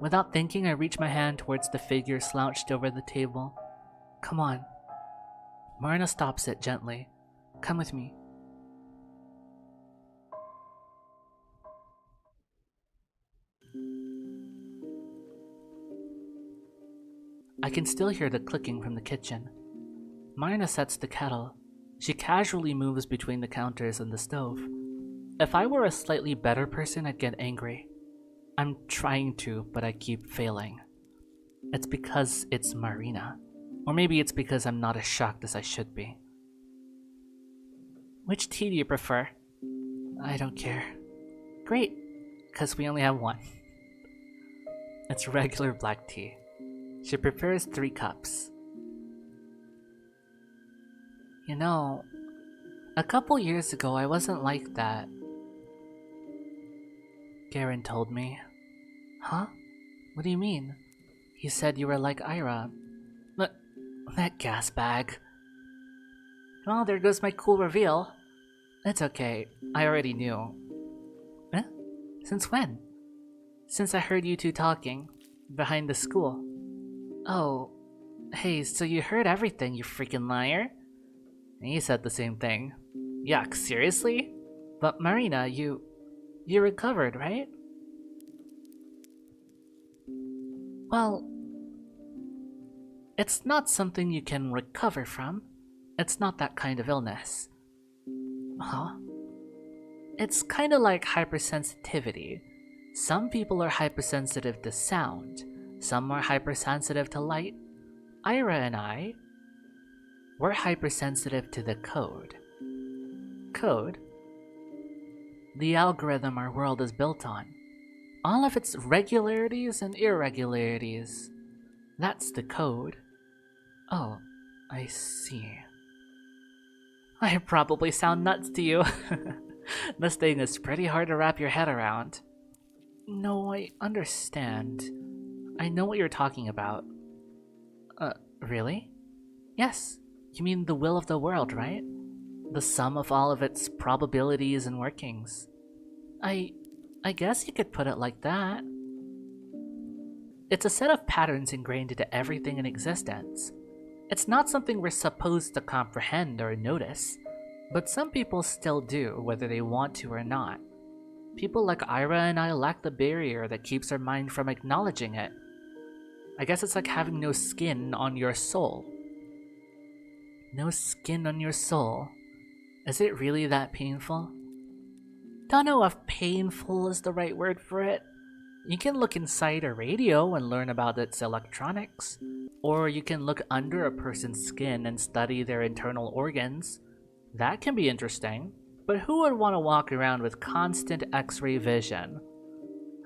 Without thinking, I reach my hand towards the figure slouched over the table. Come on. Marina stops it gently. Come with me. I can still hear the clicking from the kitchen. Marina sets the kettle. She casually moves between the counters and the stove. If I were a slightly better person, I'd get angry. I'm trying to, but I keep failing. It's because it's Marina. Or maybe it's because I'm not as shocked as I should be. Which tea do you prefer? I don't care. Great, because we only have one. It's regular black tea. She prepares 3 cups. You know, a couple years ago I wasn't like that. Garen told me. Huh? What do you mean? He said you were like Ira. That gas bag. Well, there goes my cool reveal. It's okay, I already knew. Eh? Since when? Since I heard you two talking, behind the school. Oh, hey, so you heard everything, you freaking liar? He said the same thing. Yuck, seriously? But Marina, you recovered, right? Well, it's not something you can recover from. It's not that kind of illness. Huh? It's kinda like hypersensitivity. Some people are hypersensitive to sound. Some are hypersensitive to light. Ira and I, we're hypersensitive to the code. Code? The algorithm our world is built on. All of its regularities and irregularities. That's the code. Oh, I see. I probably sound nuts to you. This thing is pretty hard to wrap your head around. No, I understand. I know what you're talking about. Really? Yes. You mean the will of the world, right? The sum of all of its probabilities and workings. I guess you could put it like that. It's a set of patterns ingrained into everything in existence. It's not something we're supposed to comprehend or notice, but some people still do, whether they want to or not. People like Ira and I lack the barrier that keeps our mind from acknowledging it. I guess it's like having no skin on your soul. No skin on your soul? Is it really that painful? Don't know if painful is the right word for it. You can look inside a radio and learn about its electronics. Or you can look under a person's skin and study their internal organs. That can be interesting. But who would want to walk around with constant X-ray vision?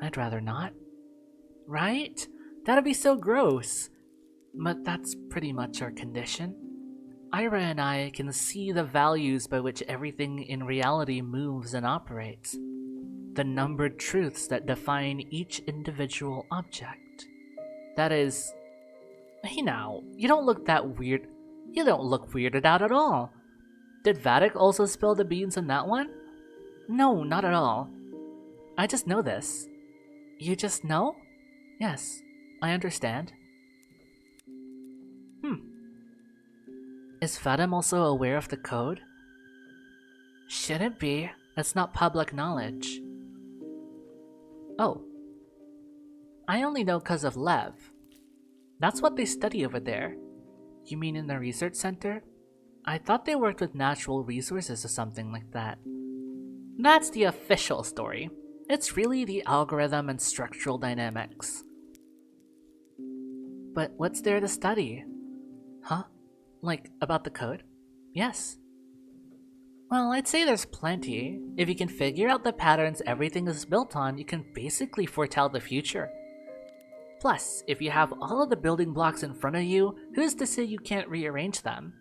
I'd rather not. Right? That'd be so gross. But that's pretty much our condition. Ira and I can see the values by which everything in reality moves and operates. The numbered truths that define each individual object. That is... Hey now, you don't look that weird. You don't look weirded out at all. Did Vatic also spill the beans on that one? No, not at all. I just know this. You just know? Yes, I understand. Is Fatim also aware of the code? Shouldn't be. It's not public knowledge. Oh. I only know 'cause of Lev. That's what they study over there. You mean in the research center? I thought they worked with natural resources or something like that. That's the official story. It's really the algorithm and structural dynamics. But what's there to study? Huh? Like, about the code? Yes. Well, I'd say there's plenty. If you can figure out the patterns everything is built on, you can basically foretell the future. Plus, if you have all of the building blocks in front of you, who's to say you can't rearrange them?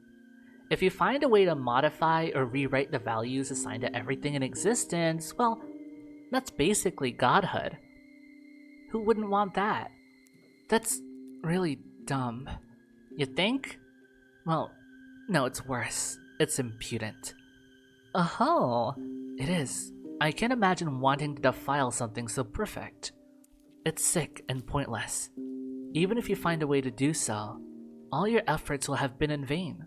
If you find a way to modify or rewrite the values assigned to everything in existence, well, that's basically godhood. Who wouldn't want that? That's really dumb. You think? Well, no, it's worse. It's impudent. Oh, it is. I can't imagine wanting to defile something so perfect. It's sick and pointless. Even if you find a way to do so, all your efforts will have been in vain.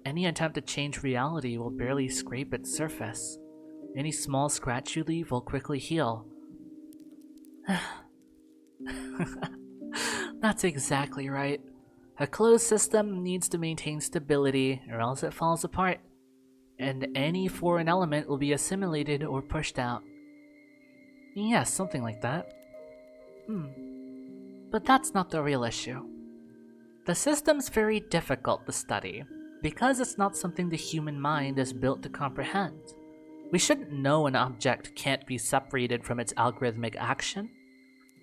Any attempt to change reality will barely scrape its surface. Any small scratch you leave will quickly heal. That's exactly right. A closed system needs to maintain stability or else it falls apart, and any foreign element will be assimilated or pushed out. Yes, something like that. But that's not the real issue. The system's very difficult to study, because it's not something the human mind is built to comprehend. We shouldn't know an object can't be separated from its algorithmic action.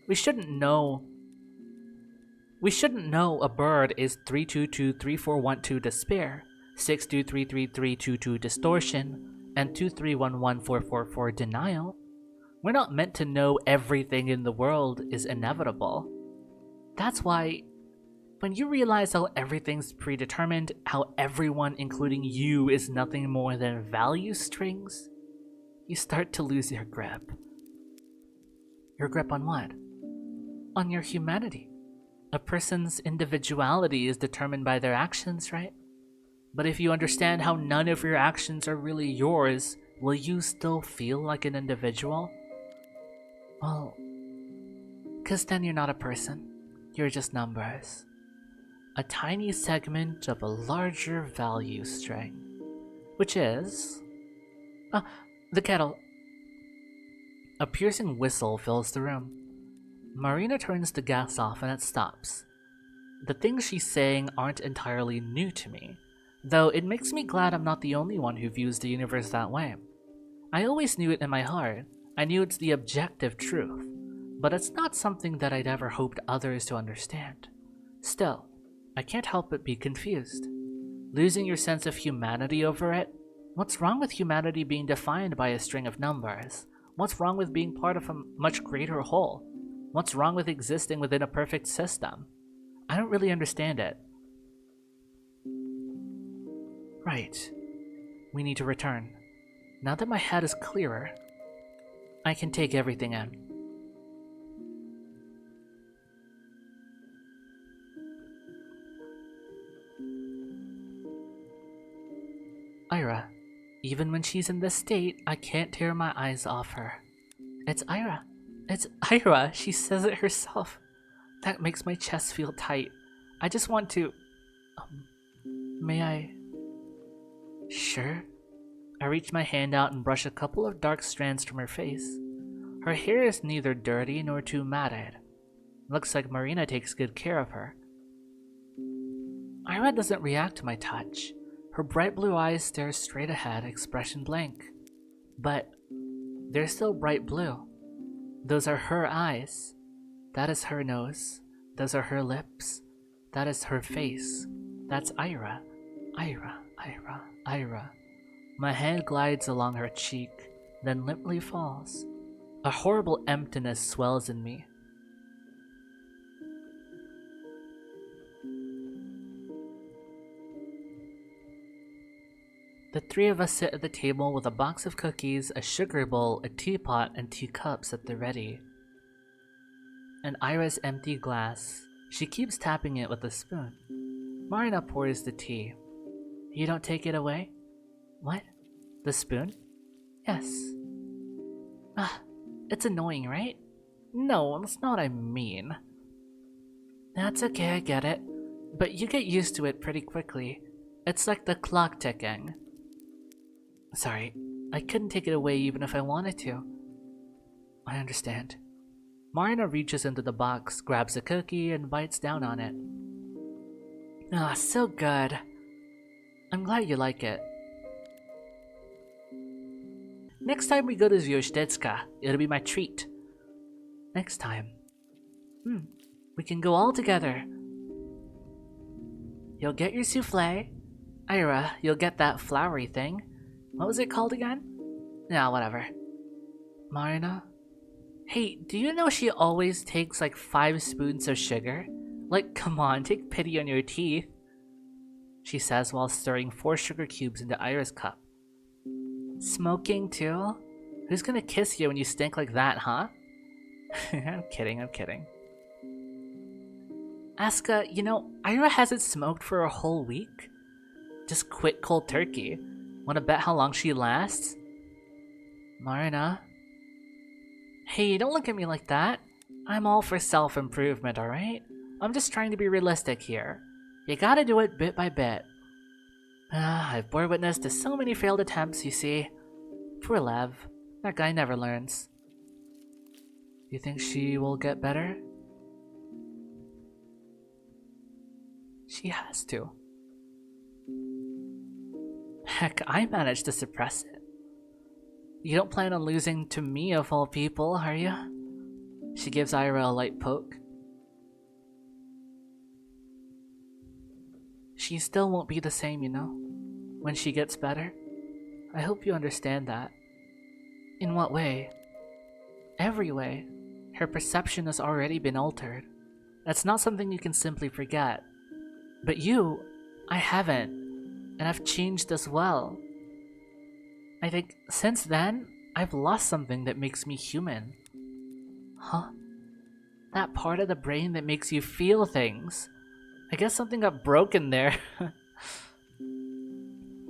We shouldn't know a bird is 3223412 despair, 6233322 distortion, and 2311444 denial. We're not meant to know everything in the world is inevitable. That's why, when you realize how everything's predetermined, how everyone, including you, is nothing more than value strings, you start to lose your grip. Your grip on what? On your humanity. A person's individuality is determined by their actions, right? But if you understand how none of your actions are really yours, will you still feel like an individual? Well, because then you're not a person. You're just numbers. A tiny segment of a larger value string. Which is... the kettle. A piercing whistle fills the room. Marina turns the gas off and it stops. The things she's saying aren't entirely new to me, though it makes me glad I'm not the only one who views the universe that way. I always knew it in my heart. I knew it's the objective truth, but it's not something that I'd ever hoped others to understand. Still, I can't help but be confused. Losing your sense of humanity over it? What's wrong with humanity being defined by a string of numbers? What's wrong with being part of a much greater whole? What's wrong with existing within a perfect system? I don't really understand it. Right. We need to return. Now that my head is clearer, I can take everything in. Ira. Even when she's in this state, I can't tear my eyes off her. It's Ira. It's Ira. She says it herself. That makes my chest feel tight. I just want to... may I... Sure. I reach my hand out and brush a couple of dark strands from her face. Her hair is neither dirty nor too matted. Looks like Marina takes good care of her. Ira doesn't react to my touch. Her bright blue eyes stare straight ahead, expression blank. But they're still bright blue. Those are her eyes. That is her nose. Those are her lips. That is her face. That's Ira. Ira, Ira, Ira. My hand glides along her cheek, then limply falls. A horrible emptiness swells in me. The three of us sit at the table with a box of cookies, a sugar bowl, a teapot, and teacups at the ready. And Ira's empty glass. She keeps tapping it with a spoon. Marina pours the tea. You don't take it away? What? The spoon? Yes. It's annoying, right? No, that's not what I mean. That's okay, I get it. But you get used to it pretty quickly. It's like the clock ticking. Sorry, I couldn't take it away even if I wanted to. I understand. Marina reaches into the box, grabs a cookie, and bites down on it. Ah, so good. I'm glad you like it. Next time we go to Zyozdetska, it'll be my treat. Next time. We can go all together. You'll get your souffle. Ira, you'll get that flowery thing. What was it called again? Nah, whatever. Marina? Hey, do you know she always takes like 5 spoons of sugar? Like, come on, take pity on your teeth. She says while stirring 4 sugar cubes into Ira's cup. Smoking too? Who's gonna kiss you when you stink like that, huh? I'm kidding. Asuka, you know, Ira hasn't smoked for a whole week. Just quit cold turkey. Wanna bet how long she lasts? Marina? Hey, don't look at me like that. I'm all for self-improvement, alright? I'm just trying to be realistic here. You gotta do it bit by bit. I've bore witness to so many failed attempts, you see. Poor Lev. That guy never learns. You think she will get better? She has to. Heck, I managed to suppress it. You don't plan on losing to me of all people, are you? She gives Ira a light poke. She still won't be the same, you know, when she gets better. I hope you understand that. In what way? Every way. Her perception has already been altered. That's not something you can simply forget. But you, I haven't. And I've changed as well. I think since then, I've lost something that makes me human. Huh? That part of the brain that makes you feel things. I guess something got broken there.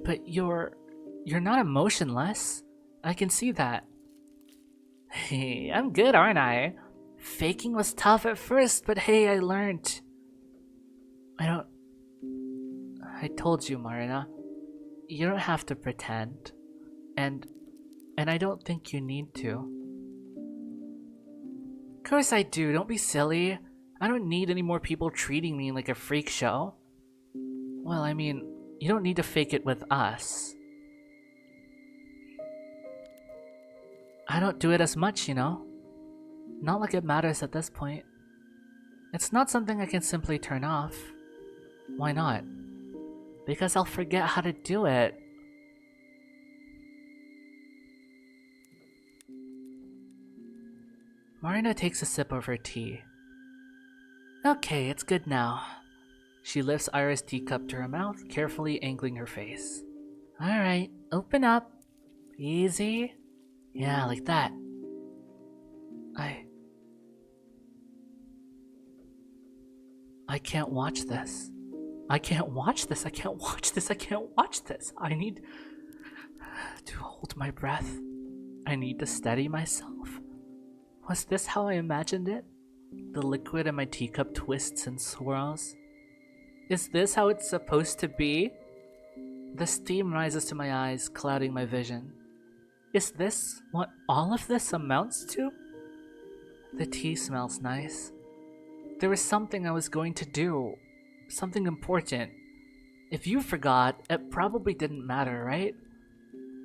But you're not emotionless. I can see that. Hey, I'm good, aren't I? Faking was tough at first, but hey, I learned. I told you, Marina. You don't have to pretend. And I don't think you need to. Of course I do, don't be silly. I don't need any more people treating me like a freak show. Well, I mean, you don't need to fake it with us. I don't do it as much, you know? Not like it matters at this point. It's not something I can simply turn off. Why not? Because I'll forget how to do it. Marina takes a sip of her tea. Okay, it's good now. She lifts Ira's teacup to her mouth, carefully angling her face. Alright, open up. Easy. Yeah, like that. I can't watch this. I can't watch this. I need to hold my breath. I need to steady myself. Was this how I imagined it? The liquid in my teacup twists and swirls. Is this how it's supposed to be? The steam rises to my eyes, clouding my vision. Is this what all of this amounts to? The tea smells nice. There was something I was going to do. Something important. If you forgot, it probably didn't matter, right?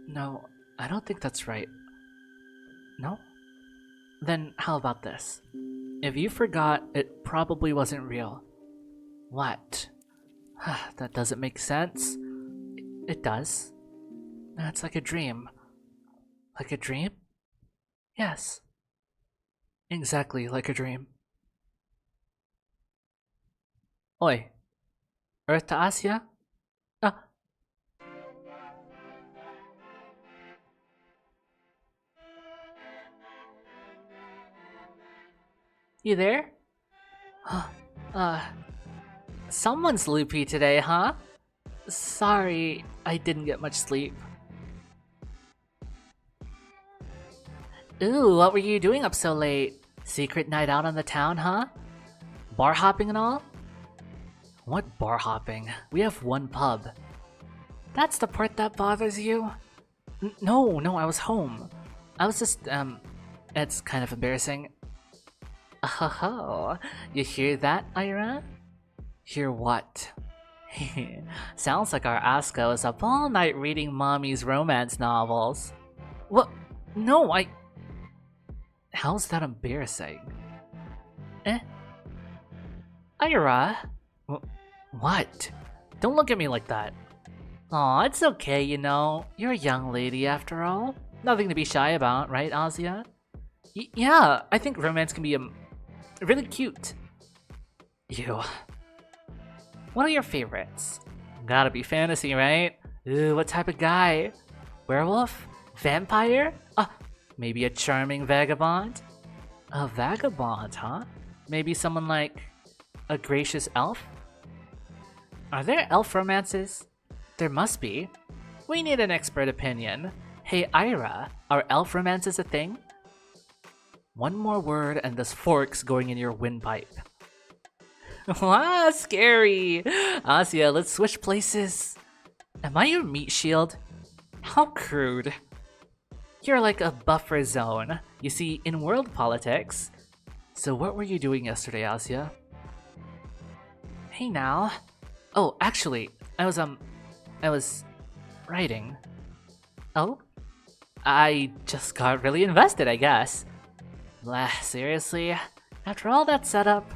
No, I don't think that's right. No? Then how about this? If you forgot, it probably wasn't real. What? That doesn't make sense. It does. It's like a dream. Like a dream? Yes. Exactly like a dream. Oi. Earth to Asia? Ah. You there? uh, Someone's loopy today, huh? Sorry, I didn't get much sleep. Ooh, what were you doing up so late? Secret night out on the town, huh? Bar hopping and all? What bar hopping? We have one pub. That's the part that bothers you? No, I was home. I was just, it's kind of embarrassing. Oh, you hear that, Ira? Hear what? Sounds like our Asuka is up all night reading mommy's romance novels. What? No, How's that embarrassing? Eh? Ira? What? Don't look at me like that. Aw, it's okay, you know. You're a young lady after all. Nothing to be shy about, right, Azia? Yeah, I think romance can be really cute. Ew. What are your favorites? Gotta be fantasy, right? Ooh, what type of guy? Werewolf? Vampire? Maybe a charming vagabond? A vagabond, huh? Maybe someone like a gracious elf? Are there elf romances? There must be. We need an expert opinion. Hey Ira, are elf romances a thing? One more word and this fork's going in your windpipe. Ah, scary! Asia, let's switch places. Am I your meat shield? How crude. You're like a buffer zone. You see, in world politics. So what were you doing yesterday, Asia? Hey now. Oh, actually, I was writing. Oh? I just got really invested, I guess. Seriously? After all that setup?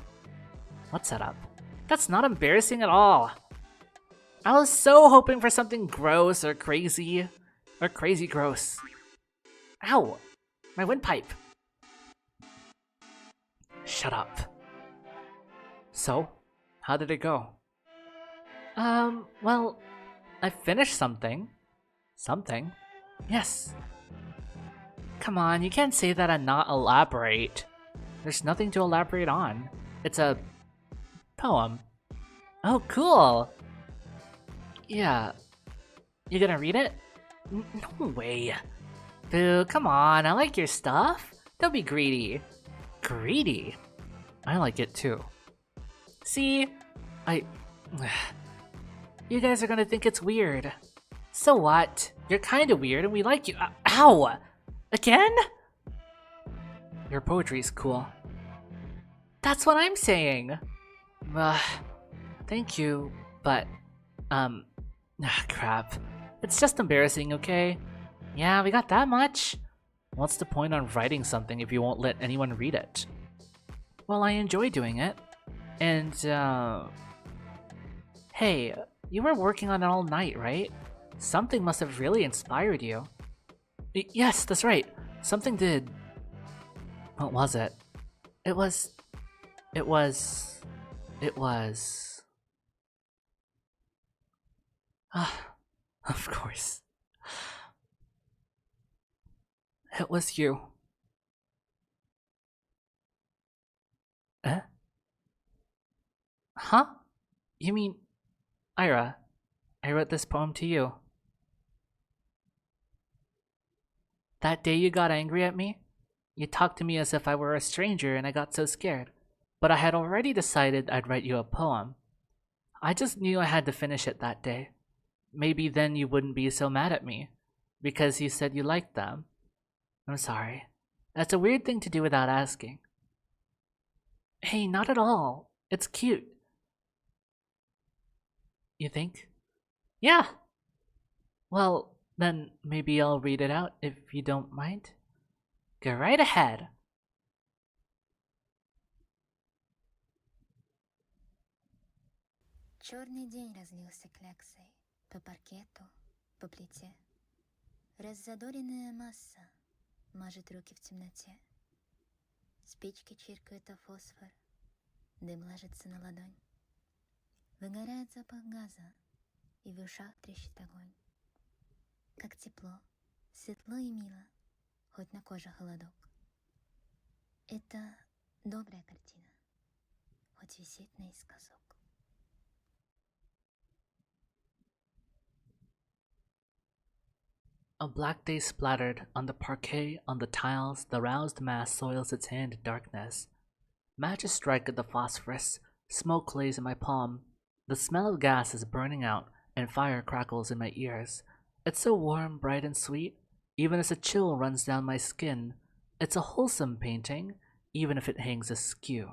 What setup? That's not embarrassing at all. I was so hoping for something gross or crazy. Or crazy gross. Ow! My windpipe. Shut up. So, how did it go? Well, I finished something. Something? Yes. Come on, you can't say that and not elaborate. There's nothing to elaborate on. It's a poem. Oh, cool! Yeah. You gonna read it? No way. Boo, come on, I like your stuff. Don't be greedy. Greedy? I like it too. See? You guys are gonna think it's weird. So what? You're kinda weird and we like you. Ow! Again? Your poetry's cool. That's what I'm saying. Thank you, but, crap. It's just embarrassing, okay? Yeah, we got that much. What's the point on writing something if you won't let anyone read it? Well, I enjoy doing it. And, hey, you were working on it all night, right? Something must have really inspired you. Yes, that's right. Something did. What was it? It was... of course. It was you. Eh? Huh? You mean... Ira, I wrote this poem to you. That day you got angry at me? You talked to me as if I were a stranger and I got so scared. But I had already decided I'd write you a poem. I just knew I had to finish it that day. Maybe then you wouldn't be so mad at me. Because you said you liked them. I'm sorry. That's a weird thing to do without asking. Hey, not at all. It's cute. You think? Yeah. Well, then maybe I'll read it out if you don't mind. Go right ahead. Черный день разлился кляксой по паркету, по плите. Раззадоренная масса мажет руки в темноте. Спички чиркают о фосфор, дым ложится на ладонь. Выгорает запах газа, и в ушах трещит огонь. Как тепло, светло и мило, хоть на коже холодок. Это добрая картина, хоть висит наискосок. A black day splattered on the parquet, on the tiles. The roused mass soils its hand in darkness. Matches strike at the phosphorus. Smoke lays in my palm. The smell of gas is burning out, and fire crackles in my ears. It's so warm, bright, and sweet, even as a chill runs down my skin. It's a wholesome painting, even if it hangs askew.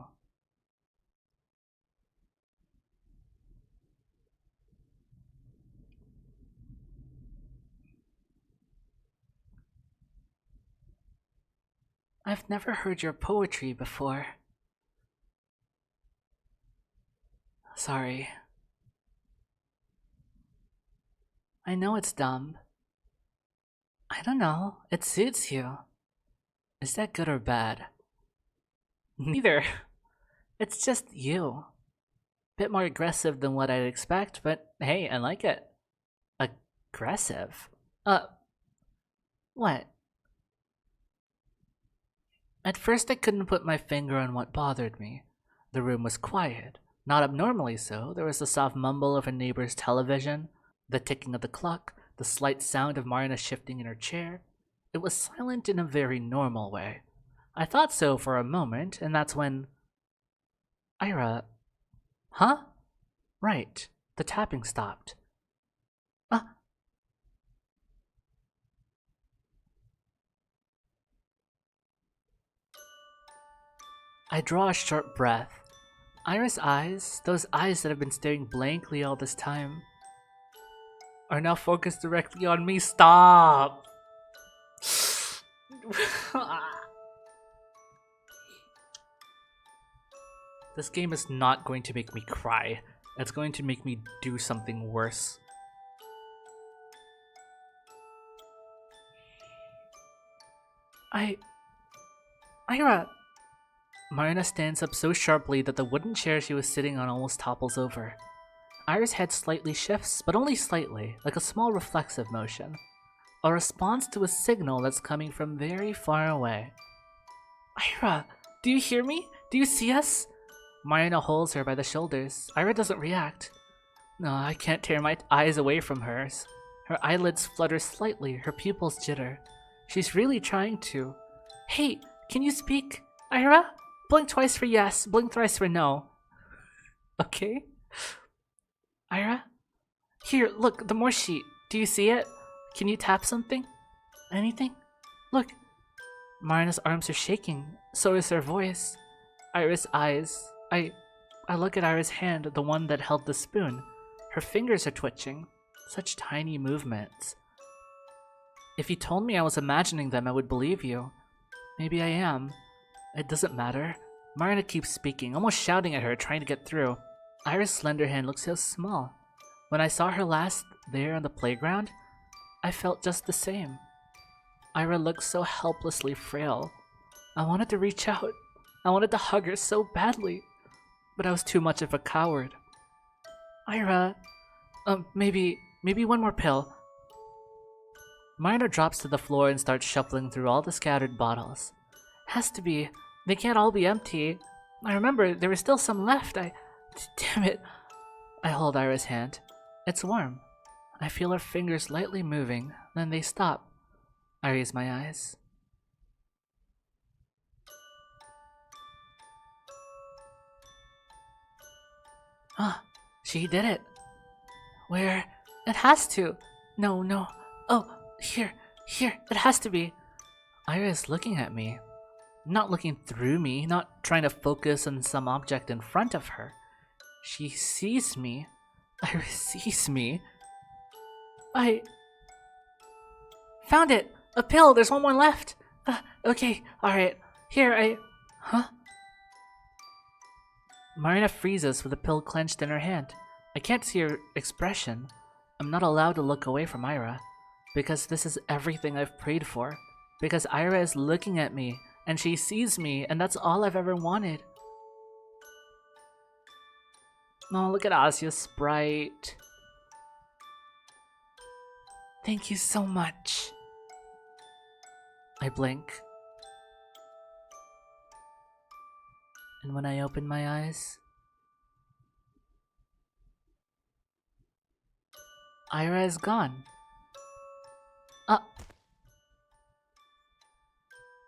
I've never heard your poetry before. Sorry. I know it's dumb. I don't know. It suits you. Is that good or bad? Neither. It's just you. Bit more aggressive than what I'd expect, but hey, I like it. Aggressive? What? At first, I couldn't put my finger on what bothered me. The room was quiet. Not abnormally so. There was the soft mumble of a neighbor's television, the ticking of the clock, the slight sound of Marina shifting in her chair. It was silent in a very normal way. I thought so for a moment, and that's when... Ira... Huh? Right. The tapping stopped. I draw a short breath. Ira's eyes, those eyes that have been staring blankly all this time, are now focused directly on me. Stop! This game is not going to make me cry. It's going to make me do something worse. Ira! Marina stands up so sharply that the wooden chair she was sitting on almost topples over. Ira's head slightly shifts, but only slightly, like a small reflexive motion. A response to a signal that's coming from very far away. Ira, do you hear me? Do you see us? Marina holds her by the shoulders. Ira doesn't react. No, I can't tear my eyes away from hers. Her eyelids flutter slightly, her pupils jitter. She's really trying to. Hey, can you speak? Ira? Blink twice for yes, blink thrice for no. Okay. Ira? Here, look, the Morse sheet. Do you see it? Can you tap something? Anything? Look. Marina's arms are shaking. So is her voice. Ira's eyes. I look at Ira's hand, the one that held the spoon. Her fingers are twitching. Such tiny movements. If you told me I was imagining them, I would believe you. Maybe I am. It doesn't matter. Marina keeps speaking, almost shouting at her, trying to get through. Ira's slender hand looks so small. When I saw her last there on the playground, I felt just the same. Ira looked so helplessly frail. I wanted to reach out. I wanted to hug her so badly, but I was too much of a coward. Ira, maybe one more pill. Marina drops to the floor and starts shuffling through all the scattered bottles. Has to be. They can't all be empty. I remember there was still some left. Damn it. I hold Ira's hand. It's warm. I feel her fingers lightly moving, then they stop. I raise my eyes. She did it. Where? It has to. No. Oh, here. It has to be. Ira is looking at me. Not looking through me, not trying to focus on some object in front of her. She sees me. Ira sees me. I found it! A pill! There's one more left! Okay, alright. Here, Huh? Marina freezes with the pill clenched in her hand. I can't see her expression. I'm not allowed to look away from Ira. Because this is everything I've prayed for. Because Ira is looking at me, and she sees me, and that's all I've ever wanted. Oh, look at Asia's sprite. Thank you so much. I blink. And when I open my eyes, Ira is gone.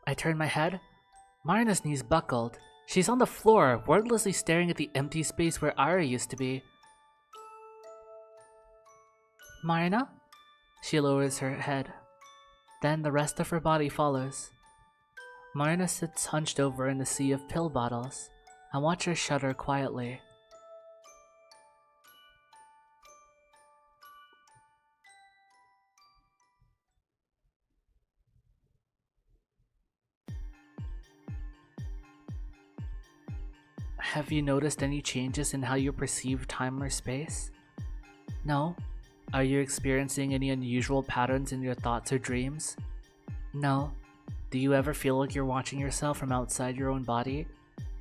I turn my head. Marina's knees buckled. She's on the floor, wordlessly staring at the empty space where Ira used to be. Marina? She lowers her head. Then the rest of her body follows. Marina sits hunched over in the sea of pill bottles. I watch her shudder quietly. Have you noticed any changes in how you perceive time or space? No? Are you experiencing any unusual patterns in your thoughts or dreams? No. Do you ever feel like you're watching yourself from outside your own body?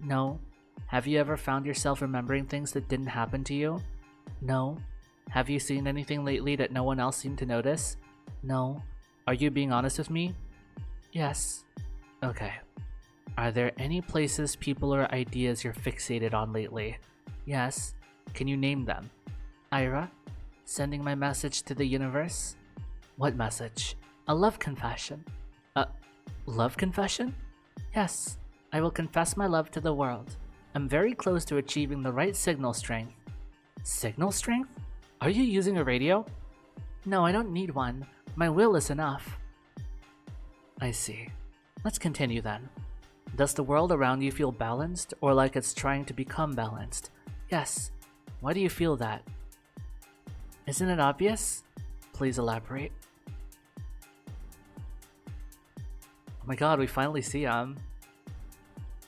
No. Have you ever found yourself remembering things that didn't happen to you? No. Have you seen anything lately that no one else seemed to notice? No. Are you being honest with me? Yes. Okay. Are there any places, people, or ideas you're fixated on lately? Yes. Can you name them? Ira? Sending my message to the universe? What message? A love confession. Love confession? Yes. I will confess my love to the world. I'm very close to achieving the right signal strength. Signal strength? Are you using a radio? No, I don't need one. My will is enough. I see. Let's continue then. Does the world around you feel balanced, or like it's trying to become balanced? Yes. Why do you feel that? Isn't it obvious? Please elaborate. Oh my god, we finally see him.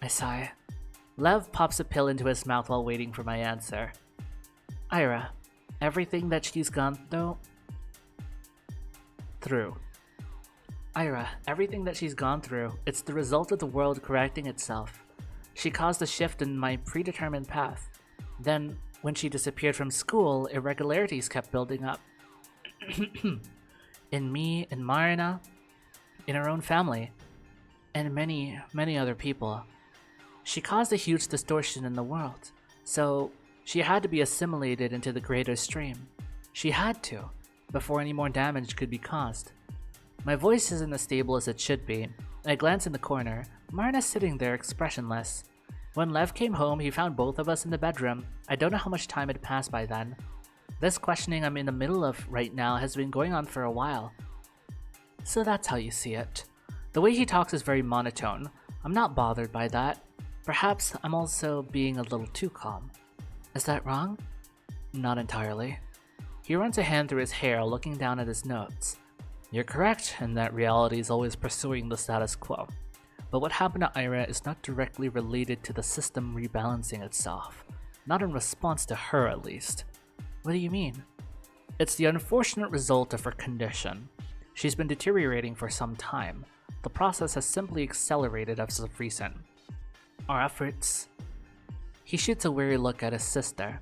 I sigh. Lev pops a pill into his mouth while waiting for my answer. Ira, everything that she's gone through. Ira, everything that she's gone through, it's the result of the world correcting itself. She caused a shift in my predetermined path. Then, when she disappeared from school, irregularities kept building up. In me, in Marina, in her own family, and many, many other people. She caused a huge distortion in the world, so she had to be assimilated into the greater stream. She had to, before any more damage could be caused. My voice isn't as stable as it should be. I glance in the corner. Marina's sitting there expressionless. When Lev came home, he found both of us in the bedroom. I don't know how much time had passed by then. This questioning I'm in the middle of right now has been going on for a while. So that's how you see it. The way he talks is very monotone. I'm not bothered by that. Perhaps I'm also being a little too calm. Is that wrong? Not entirely. He runs a hand through his hair, looking down at his notes. You're correct in that reality is always pursuing the status quo. But what happened to Ira is not directly related to the system rebalancing itself. Not in response to her, at least. What do you mean? It's the unfortunate result of her condition. She's been deteriorating for some time. The process has simply accelerated as of recent. Our efforts... He shoots a weary look at his sister.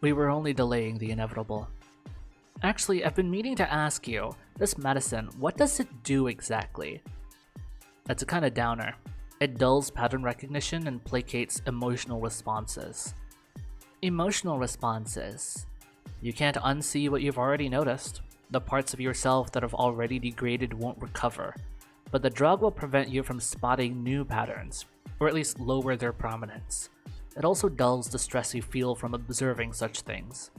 We were only delaying the inevitable. Actually, I've been meaning to ask you, this medicine, what does it do exactly? That's a kind of downer. It dulls pattern recognition and placates emotional responses. Emotional responses. You can't unsee what you've already noticed. The parts of yourself that have already degraded won't recover, but the drug will prevent you from spotting new patterns, or at least lower their prominence. It also dulls the stress you feel from observing such things.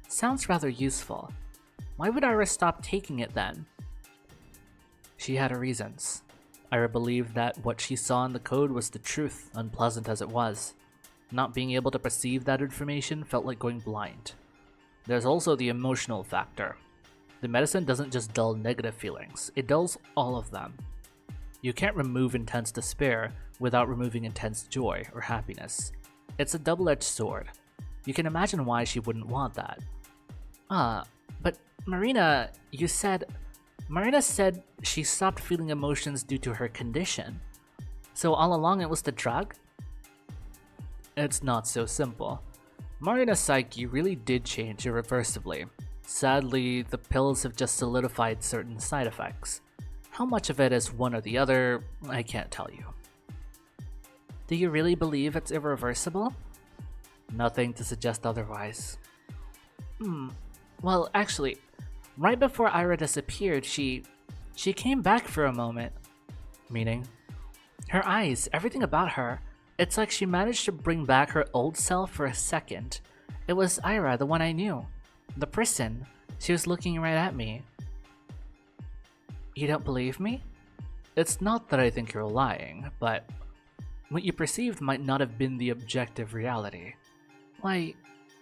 Sounds rather useful. Why would Ira stop taking it then? She had her reasons. Ira believed that what she saw in the code was the truth, unpleasant as it was. Not being able to perceive that information felt like going blind. There's also the emotional factor. The medicine doesn't just dull negative feelings, it dulls all of them. You can't remove intense despair without removing intense joy or happiness. It's a double-edged sword. You can imagine why she wouldn't want that. But Marina, you said... Marina said she stopped feeling emotions due to her condition. So all along it was the drug? It's not so simple. Marina's psyche really did change irreversibly. Sadly, the pills have just solidified certain side effects. How much of it is one or the other, I can't tell you. Do you really believe it's irreversible? Nothing to suggest otherwise. Well, actually, right before Ira disappeared, she came back for a moment. Meaning? Her eyes, everything about her. It's like she managed to bring back her old self for a second. It was Ira, the one I knew. The person. She was looking right at me. You don't believe me? It's not that I think you're lying, but what you perceived might not have been the objective reality. Why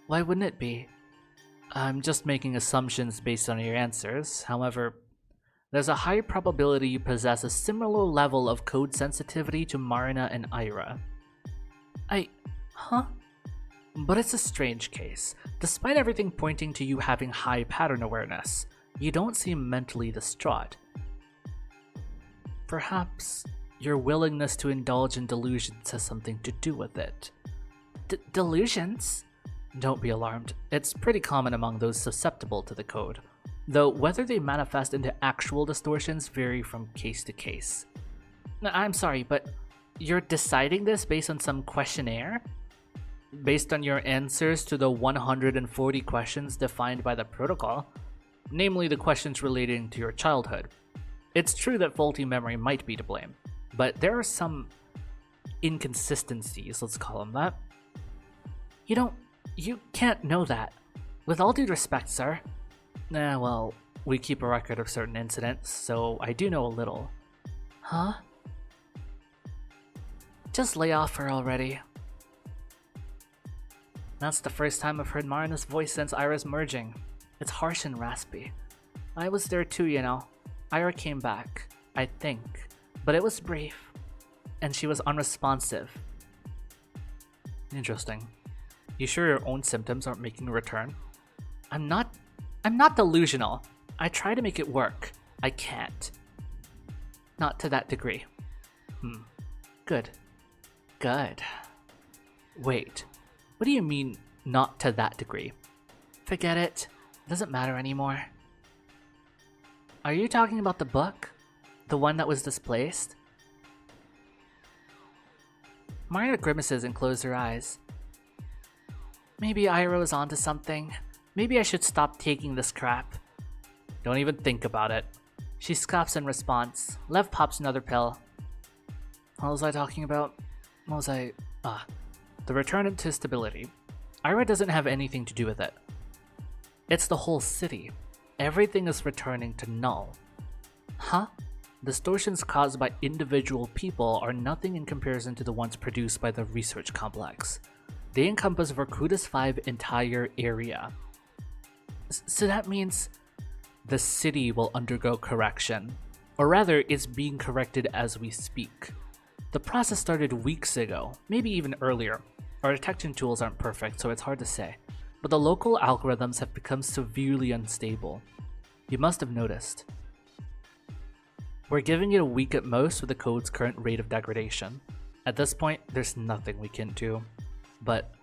wouldn't it be? I'm just making assumptions based on your answers. However, there's a high probability you possess a similar level of code sensitivity to Marina and Ira. Huh? But it's a strange case. Despite everything pointing to you having high pattern awareness, you don't seem mentally distraught. Perhaps your willingness to indulge in delusions has something to do with it. Delusions? Don't be alarmed. It's pretty common among those susceptible to the code, though whether they manifest into actual distortions vary from case to case. I'm sorry, but you're deciding this based on some questionnaire? Based on your answers to the 140 questions defined by the protocol, namely the questions relating to your childhood. It's true that faulty memory might be to blame, but there are some inconsistencies, let's call them that. You can't know that. With all due respect, sir. Well, we keep a record of certain incidents, so I do know a little. Huh? Just lay off her already. That's the first time I've heard Marina's voice since Ira's merging. It's harsh and raspy. I was there too, you know. Ira came back, I think, but it was brief, and she was unresponsive. Interesting. You sure your own symptoms aren't making a return? I'm not delusional. I try to make it work. I can't. Not to that degree. Good. Wait. What do you mean, not to that degree? Forget it. Doesn't matter anymore. Are you talking about the book? The one that was displaced? Marina grimaces and closes her eyes. Maybe Ira was onto something. Maybe I should stop taking this crap. Don't even think about it. She scoffs in response. Lev pops another pill. What was I talking about? The return to stability. Ira doesn't have anything to do with it. It's the whole city. Everything is returning to null. Huh? Distortions caused by individual people are nothing in comparison to the ones produced by the research complex. They encompass Vorkuta's 5 entire area. So that means the city will undergo correction. Or rather, it's being corrected as we speak. The process started weeks ago, maybe even earlier. Our detection tools aren't perfect, so it's hard to say. But the local algorithms have become severely unstable. You must have noticed. We're giving it a week at most with the code's current rate of degradation. At this point, there's nothing we can do. But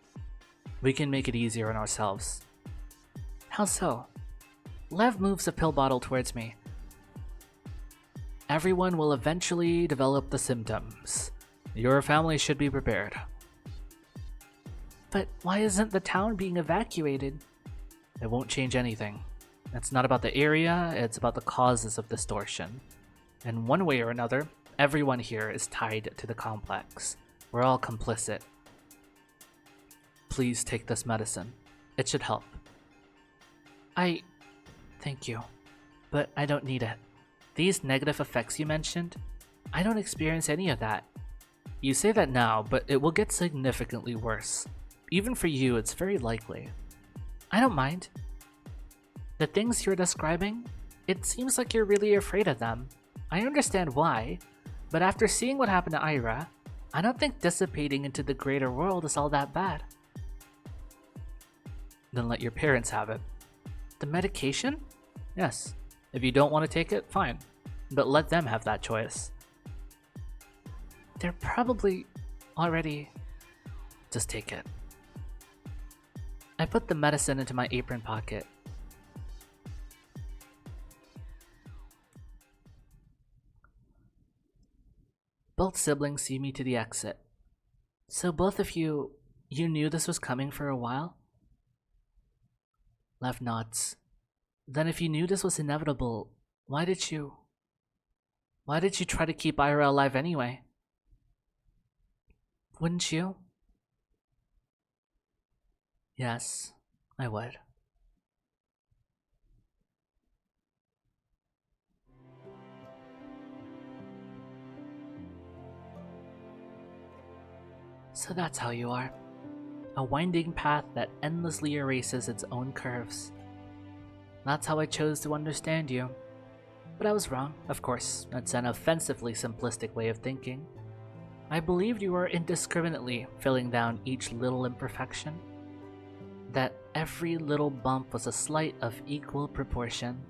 we can make it easier on ourselves. How so? Lev moves a pill bottle towards me. Everyone will eventually develop the symptoms. Your family should be prepared. But why isn't the town being evacuated? It won't change anything. It's not about the area, it's about the causes of distortion. And one way or another, everyone here is tied to the complex. We're all complicit. Please take this medicine. It should help. Thank you, but I don't need it. These negative effects you mentioned, I don't experience any of that. You say that now, but it will get significantly worse. Even for you, it's very likely. I don't mind. The things you're describing, it seems like you're really afraid of them. I understand why, but after seeing what happened to Ira, I don't think dissipating into the greater world is all that bad. Then let your parents have it. The medication? Yes. If you don't want to take it, fine. But let them have that choice. They're probably already... Just take it. I put the medicine into my apron pocket. Both siblings see me to the exit. So both of you knew this was coming for a while? Lev nods. Then if you knew this was inevitable, why did you try to keep Ira alive anyway? Wouldn't you? Yes, I would. So that's how you are. A winding path that endlessly erases its own curves. That's how I chose to understand you. But I was wrong, of course. That's an offensively simplistic way of thinking. I believed you were indiscriminately filling down each little imperfection. That every little bump was a slight of equal proportion.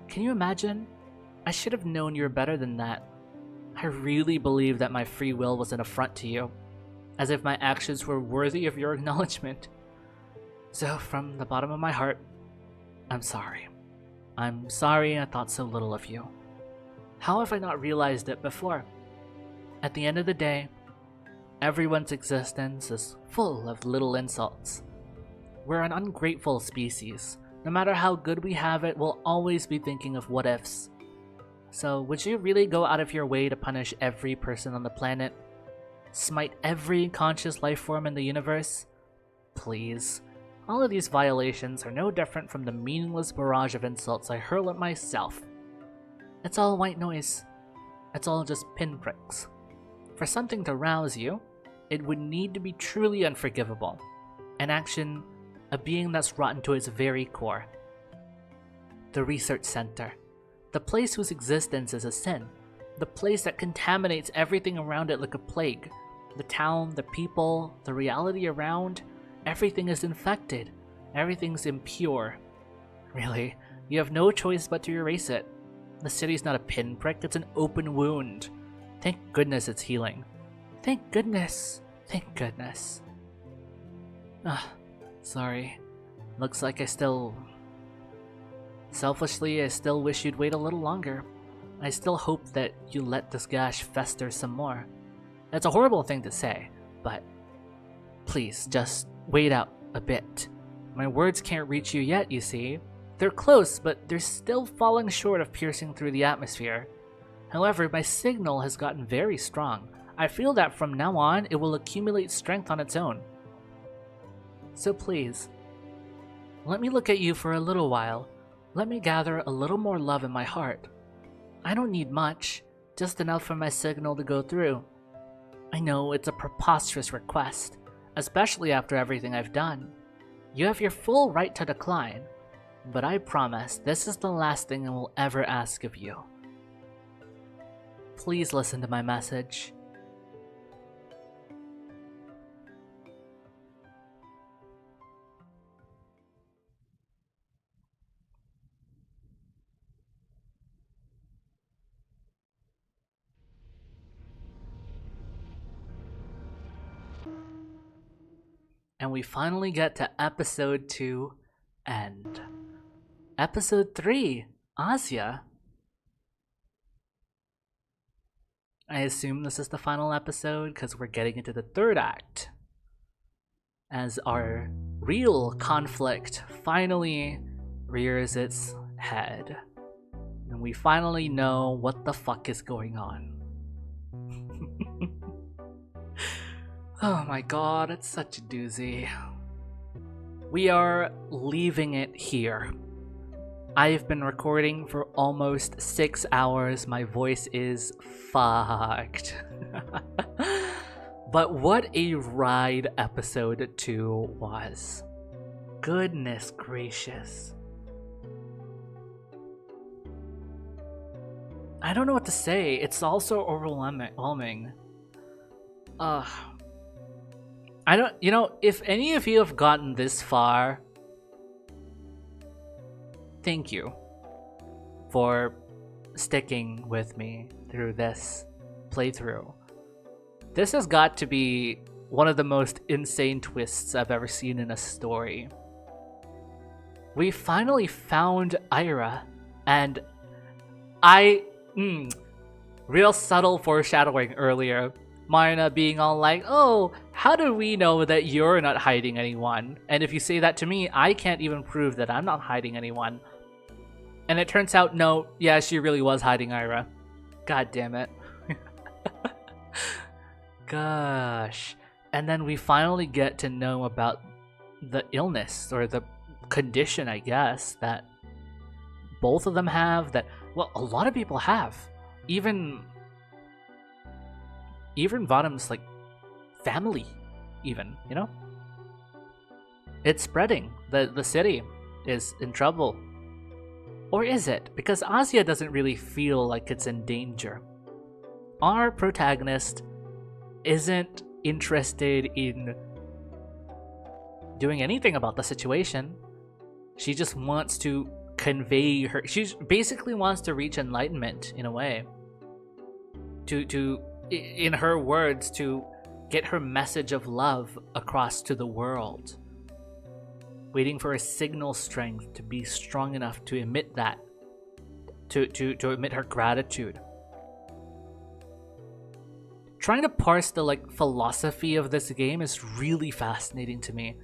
Can you imagine? I should have known you were better than that. I really believed that my free will was an affront to you, as if my actions were worthy of your acknowledgement. So, from the bottom of my heart, I'm sorry. I'm sorry I thought so little of you. How have I not realized it before? At the end of the day, everyone's existence is full of little insults. We're an ungrateful species. No matter how good we have it, we'll always be thinking of what ifs. So, would you really go out of your way to punish every person on the planet? Smite every conscious life form in the universe? Please. All of these violations are no different from the meaningless barrage of insults I hurl at myself. It's all white noise. It's all just pinpricks. For something to rouse you, it would need to be truly unforgivable. An action, a being that's rotten to its very core. The research center. The place whose existence is a sin. The place that contaminates everything around it like a plague. The town, the people, the reality around, everything is infected. Everything's impure. Really, you have no choice but to erase it. The city's not a pinprick, it's an open wound. Thank goodness it's healing. Thank goodness. Thank goodness. Sorry. Looks like Selfishly, I still wish you'd wait a little longer. I still hope that you let this gash fester some more. It's a horrible thing to say, but please, just wait out a bit. My words can't reach you yet, you see. They're close, but they're still falling short of piercing through the atmosphere. However, my signal has gotten very strong. I feel that from now on, it will accumulate strength on its own. So please, let me look at you for a little while. Let me gather a little more love in my heart. I don't need much, just enough for my signal to go through. I know it's a preposterous request, especially after everything I've done. You have your full right to decline, but I promise this is the last thing I will ever ask of you. Please listen to my message. And we finally get to episode 2 end. Episode 3, Asya. I assume this is the final episode because we're getting into the third act. As our real conflict finally rears its head. And we finally know what the fuck is going on. Oh my god, it's such a doozy. We are leaving it here. I've been recording for almost 6 hours. My voice is fucked. But what a ride episode 2 was. Goodness gracious. I don't know what to say. It's also overwhelming. I don't, if any of you have gotten this far, thank you for sticking with me through this playthrough. This has got to be one of the most insane twists I've ever seen in a story. We finally found Ira, and real subtle foreshadowing earlier. Marina being all like, oh, how do we know that you're not hiding anyone? And if you say that to me, I can't even prove that I'm not hiding anyone. And it turns out, no, yeah, she really was hiding Ira. God damn it. gosh. And then we finally get to know about the illness or the condition, I guess, that both of them have, that, well, a lot of people have. Even Bottom's like family, even, you know? It's spreading. The city is in trouble. Or is it? Because Asia doesn't really feel like it's in danger. Our protagonist isn't interested in doing anything about the situation. She just wants to convey her, she basically wants to reach enlightenment in a way. To in her words, to get her message of love across to the world. Waiting for a signal strength to be strong enough to emit that, to emit her gratitude. Trying to parse the philosophy of this game is really fascinating to me,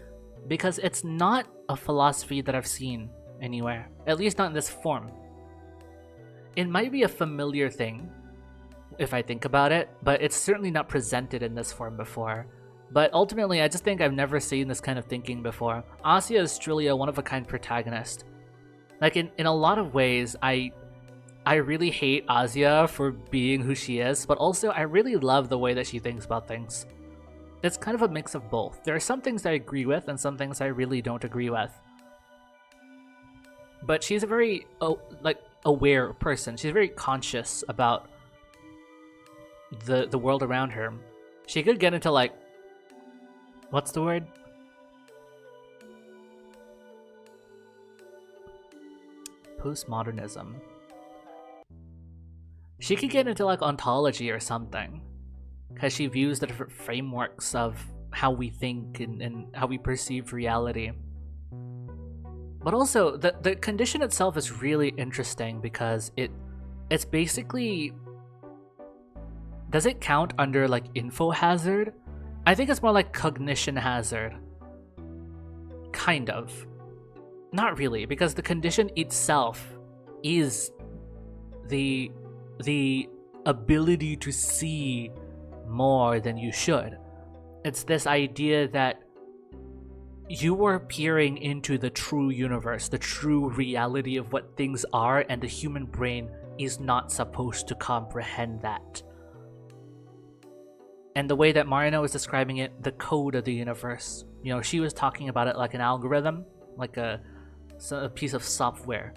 because it's not a philosophy that I've seen anywhere, at least not in this form. It might be a familiar thing if I think about it, but it's certainly not presented in this form before. But ultimately, I just think I've never seen this kind of thinking before. Asia is truly a one-of-a-kind protagonist. Like, in a lot of ways, I really hate Asia for being who she is, but also I really love the way that she thinks about things. It's kind of a mix of both. There are some things I agree with and some things I really don't agree with. But she's a very aware person. She's very conscious about the world around her. She could get into what's the word? Postmodernism. She could get into ontology or something, because she views the different frameworks of how we think and how we perceive reality. But also, the condition itself is really interesting because it's basically... Does it count under info hazard? I think it's more like cognition hazard. Kind of. Not really, because the condition itself is the ability to see more than you should. It's this idea that you are peering into the true universe, the true reality of what things are, and the human brain is not supposed to comprehend that. And the way that Marino was describing it, the code of the universe, she was talking about it like an algorithm, like a piece of software.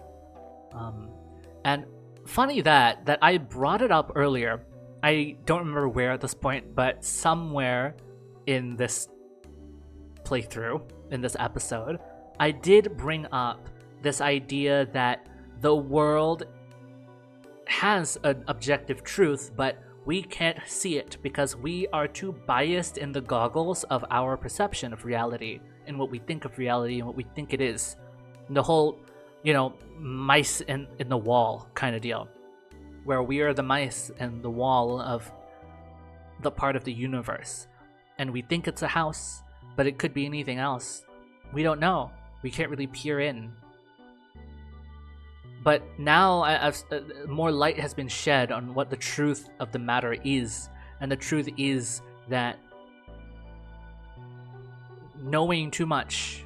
And funny that I brought it up earlier. I don't remember where at this point, but somewhere in this playthrough, in this episode, I did bring up this idea that the world has an objective truth, but we can't see it because we are too biased in the goggles of our perception of reality and what we think of reality and what we think it is. And the whole, mice in the wall kind of deal, where we are the mice in the wall of the part of the universe. And we think it's a house, but it could be anything else. We don't know. We can't really peer in. But now more light has been shed on what the truth of the matter is. And the truth is that knowing too much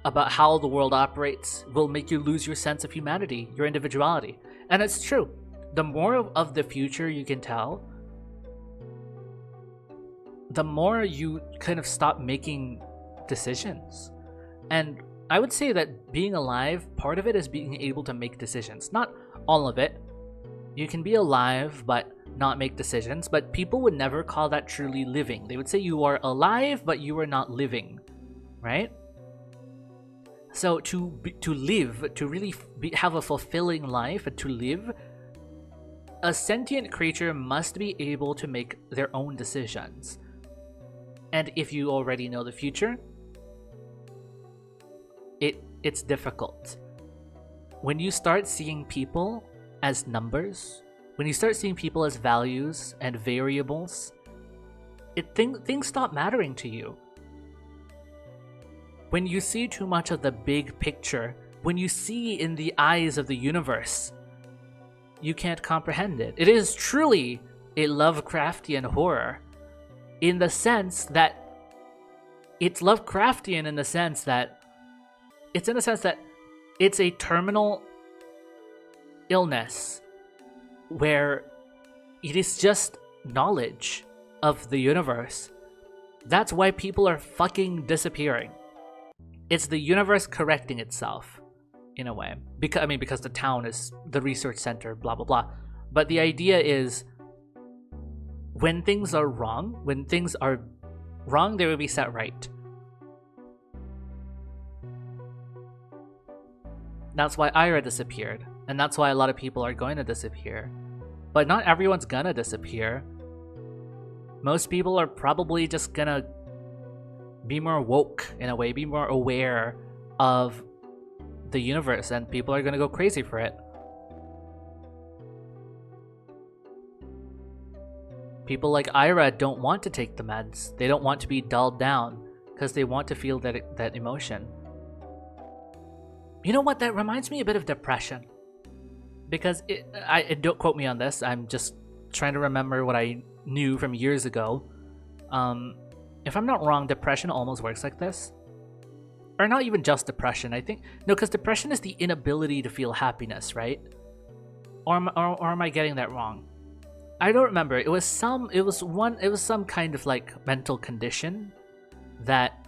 about how the world operates will make you lose your sense of humanity, your individuality. And it's true. The more of the future you can tell, the more you kind of stop making decisions. And I would say that being alive, part of it is being able to make decisions. Not all of it. You can be alive but not make decisions, but people would never call that truly living. They would say you are alive but you are not living, right? So to live, to really have a fulfilling life, and to live, a sentient creature must be able to make their own decisions. And if you already know the future, it's difficult. When you start seeing people as numbers, when you start seeing people as values and variables, things stop mattering to you. When you see too much of the big picture, when you see in the eyes of the universe, you can't comprehend it. It is truly a Lovecraftian horror. in the sense that it's Lovecraftian in the sense that it's a terminal illness where it is just knowledge of the universe. That's why people are fucking disappearing. It's the universe correcting itself, in a way. Because the town is the research center, blah, blah, blah. But the idea is, when things are wrong, they will be set right. That's why Ira disappeared, and that's why a lot of people are going to disappear. But not everyone's gonna disappear. Most people are probably just gonna be more woke in a way, be more aware of the universe, and people are gonna go crazy for it. People like Ira don't want to take the meds. They don't want to be dulled down because they want to feel that emotion. You know what? That reminds me a bit of depression. Because don't quote me on this. I'm just trying to remember what I knew from years ago. If I'm not wrong, depression almost works like this. Or not even just depression. I think no, because depression is the inability to feel happiness, right? Or am I getting that wrong? I don't remember. It was some kind of like mental condition that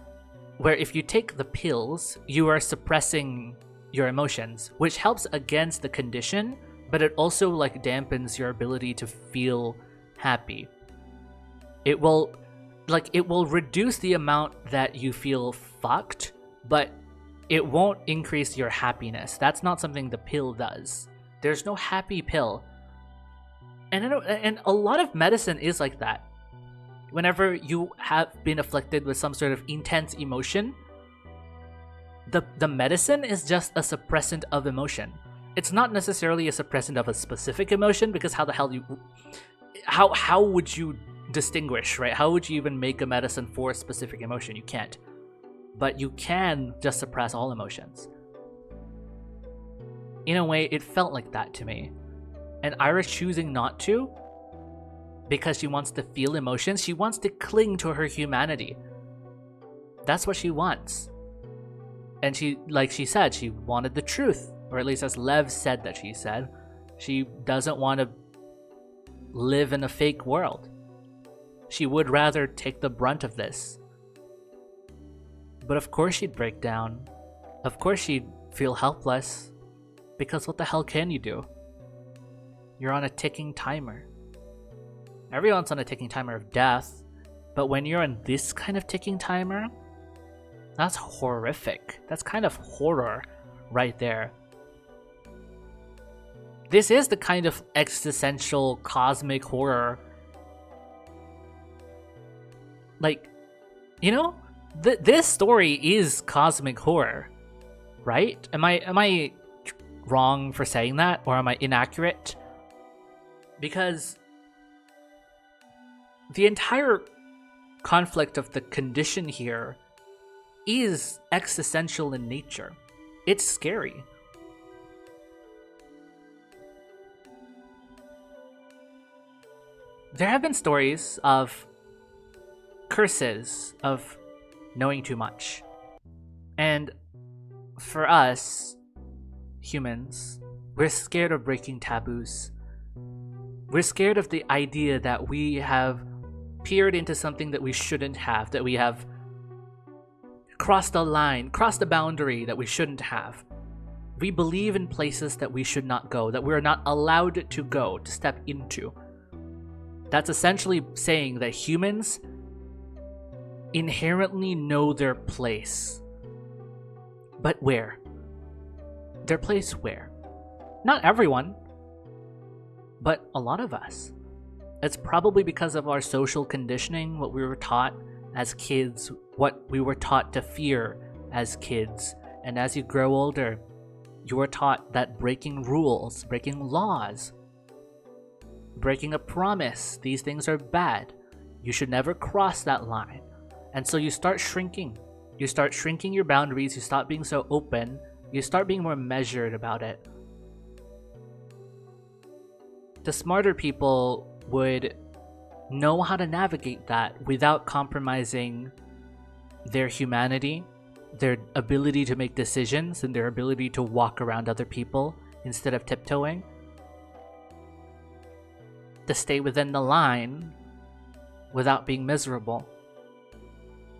where if you take the pills, you are suppressing your emotions, which helps against the condition, but it also like dampens your ability to feel happy. It will reduce the amount that you feel fucked, but it won't increase your happiness. That's not something the pill does. There's no happy pill. And a lot of medicine is like that. Whenever you have been afflicted with some sort of intense emotion, the medicine is just a suppressant of emotion. It's not necessarily a suppressant of a specific emotion, because how the hell how would you distinguish, right? How would you even make a medicine for a specific emotion? You can't. But you can just suppress all emotions. In a way, it felt like that to me. And Ira's choosing not to because she wants to feel emotions. She wants to cling to her humanity. That's what she wants. And she said, she wanted the truth. Or at least as Lev said that she said. She doesn't want to live in a fake world. She would rather take the brunt of this. But of course she'd break down. Of course she'd feel helpless. Because what the hell can you do? You're on a ticking timer. Everyone's on a ticking timer of death. But when you're on this kind of ticking timer, that's horrific. That's kind of horror right there. This is the kind of existential cosmic horror. Like, you know, this story is cosmic horror, right? Am I wrong for saying that, or am I inaccurate? Because the entire conflict of the condition here is existential in nature. It's scary. There have been stories of curses of knowing too much. And for us, humans, we're scared of breaking taboos. We're scared of the idea that we have peered into something that we shouldn't have, that we have crossed a line, crossed a boundary that we shouldn't have. We believe in places that we should not go, that we're not allowed to go, to step into. That's essentially saying that humans inherently know their place. But where? Their place where? Not everyone, but a lot of us. It's probably because of our social conditioning, what we were taught as kids, what we were taught to fear as kids. And as you grow older, you are taught that breaking rules, breaking laws, breaking a promise, these things are bad. You should never cross that line. And so you start shrinking. You start shrinking your boundaries. You stop being so open. You start being more measured about it. The smarter people would know how to navigate that without compromising their humanity, their ability to make decisions, and their ability to walk around other people instead of tiptoeing, to stay within the line without being miserable.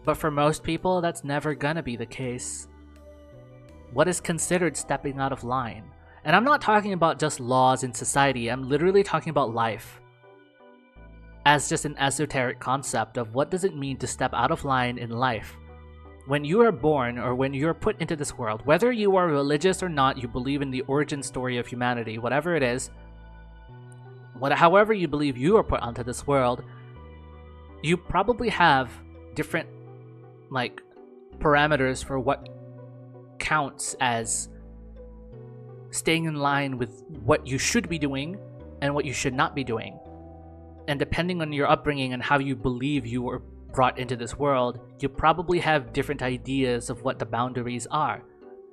But for most people, that's never gonna be the case. What is considered stepping out of line? And I'm not talking about just laws in society, I'm literally talking about life. As just an esoteric concept of what does it mean to step out of line in life. When you are born or when you're put into this world, whether you are religious or not, you believe in the origin story of humanity, whatever it is, however you believe you are put onto this world, you probably have different parameters for what counts as staying in line with what you should be doing and what you should not be doing. And depending on your upbringing and how you believe you were brought into this world, you probably have different ideas of what the boundaries are.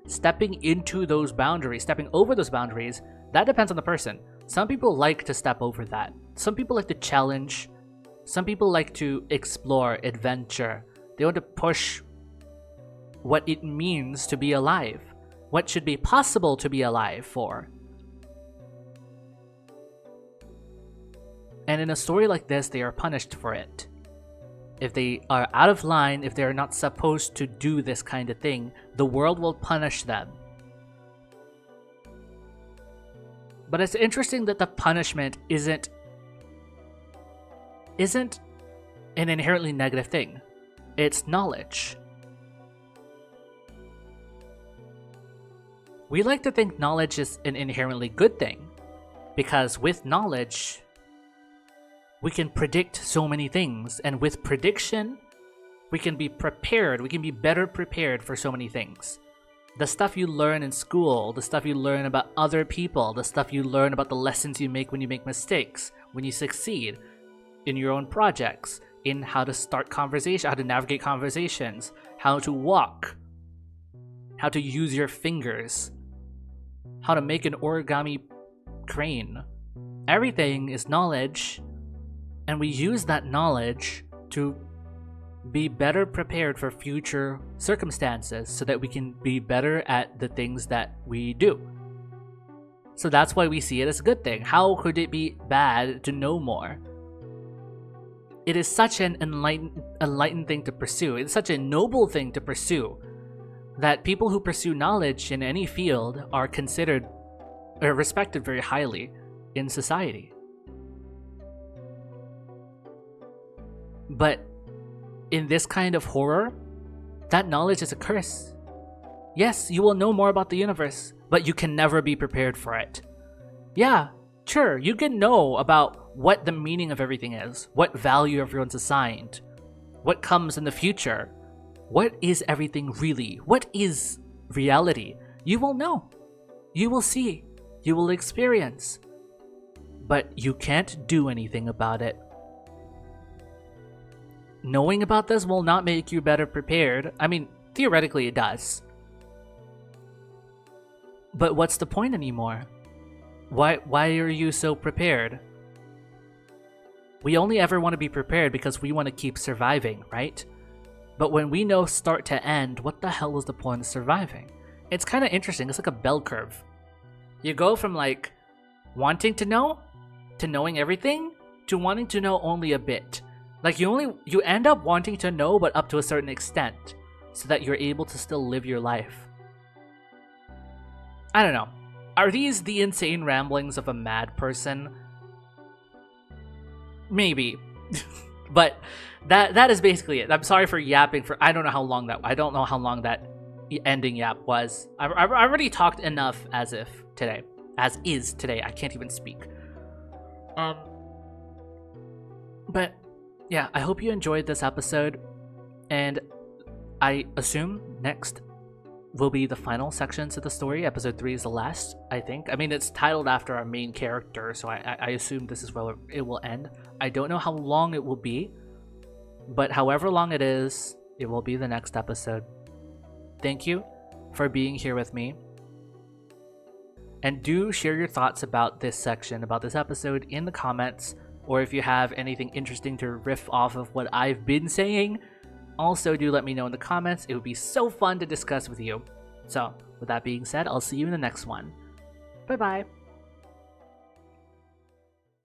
Stepping over those boundaries, that depends on the person. Some people like to step over that. Some people like to challenge. Some people like to explore, adventure. They want to push what it means to be alive. What should be possible to be alive for. And in a story like this, they are punished for it. If they are out of line, if they are not supposed to do this kind of thing, the world will punish them. But it's interesting that the punishment isn't an inherently negative thing. It's knowledge. We like to think knowledge is an inherently good thing, because with knowledge, we can predict so many things, and with prediction, we can be prepared, we can be better prepared for so many things. The stuff you learn in school, the stuff you learn about other people, the stuff you learn about the lessons you make when you make mistakes, when you succeed, in your own projects, in how to start conversation, how to navigate conversations, how to walk, how to use your fingers, how to make an origami crane. Everything is knowledge, and we use that knowledge to be better prepared for future circumstances so that we can be better at the things that we do. So that's why we see it as a good thing. How could it be bad to know more? It is such an enlightened thing to pursue. It's such a noble thing to pursue that people who pursue knowledge in any field are considered or respected very highly in society. But in this kind of horror, that knowledge is a curse. Yes, you will know more about the universe, but you can never be prepared for it. Yeah, sure, you can know about what the meaning of everything is, what value everyone's assigned, what comes in the future, what is everything really, what is reality. You will know, you will see, you will experience, but you can't do anything about it. Knowing about this will not make you better prepared. I mean, theoretically it does. But what's the point anymore? Why are you so prepared? We only ever want to be prepared because we want to keep surviving, right? But when we know start to end, what the hell is the point of surviving? It's kind of interesting. It's like a bell curve. You go from wanting to know to knowing everything to wanting to know only a bit. You end up wanting to know, but up to a certain extent, so that you're able to still live your life. I don't know. Are these the insane ramblings of a mad person? Maybe. But that is basically it. I'm sorry for yapping for I don't know how long that ending yap was. I already talked enough as is today. I can't even speak. But yeah, I hope you enjoyed this episode, and I assume next will be the final sections of the story. Episode 3 is the last, I think. I mean, it's titled after our main character, so I assume this is where it will end. I don't know how long it will be, but however long it is, it will be the next episode. Thank you for being here with me. And do share your thoughts about this section, about this episode in the comments. or if you have anything interesting to riff off of what I've been saying, also do let me know in the comments. It would be so fun to discuss with you. So, with that being said, I'll see you in the next one. Bye bye!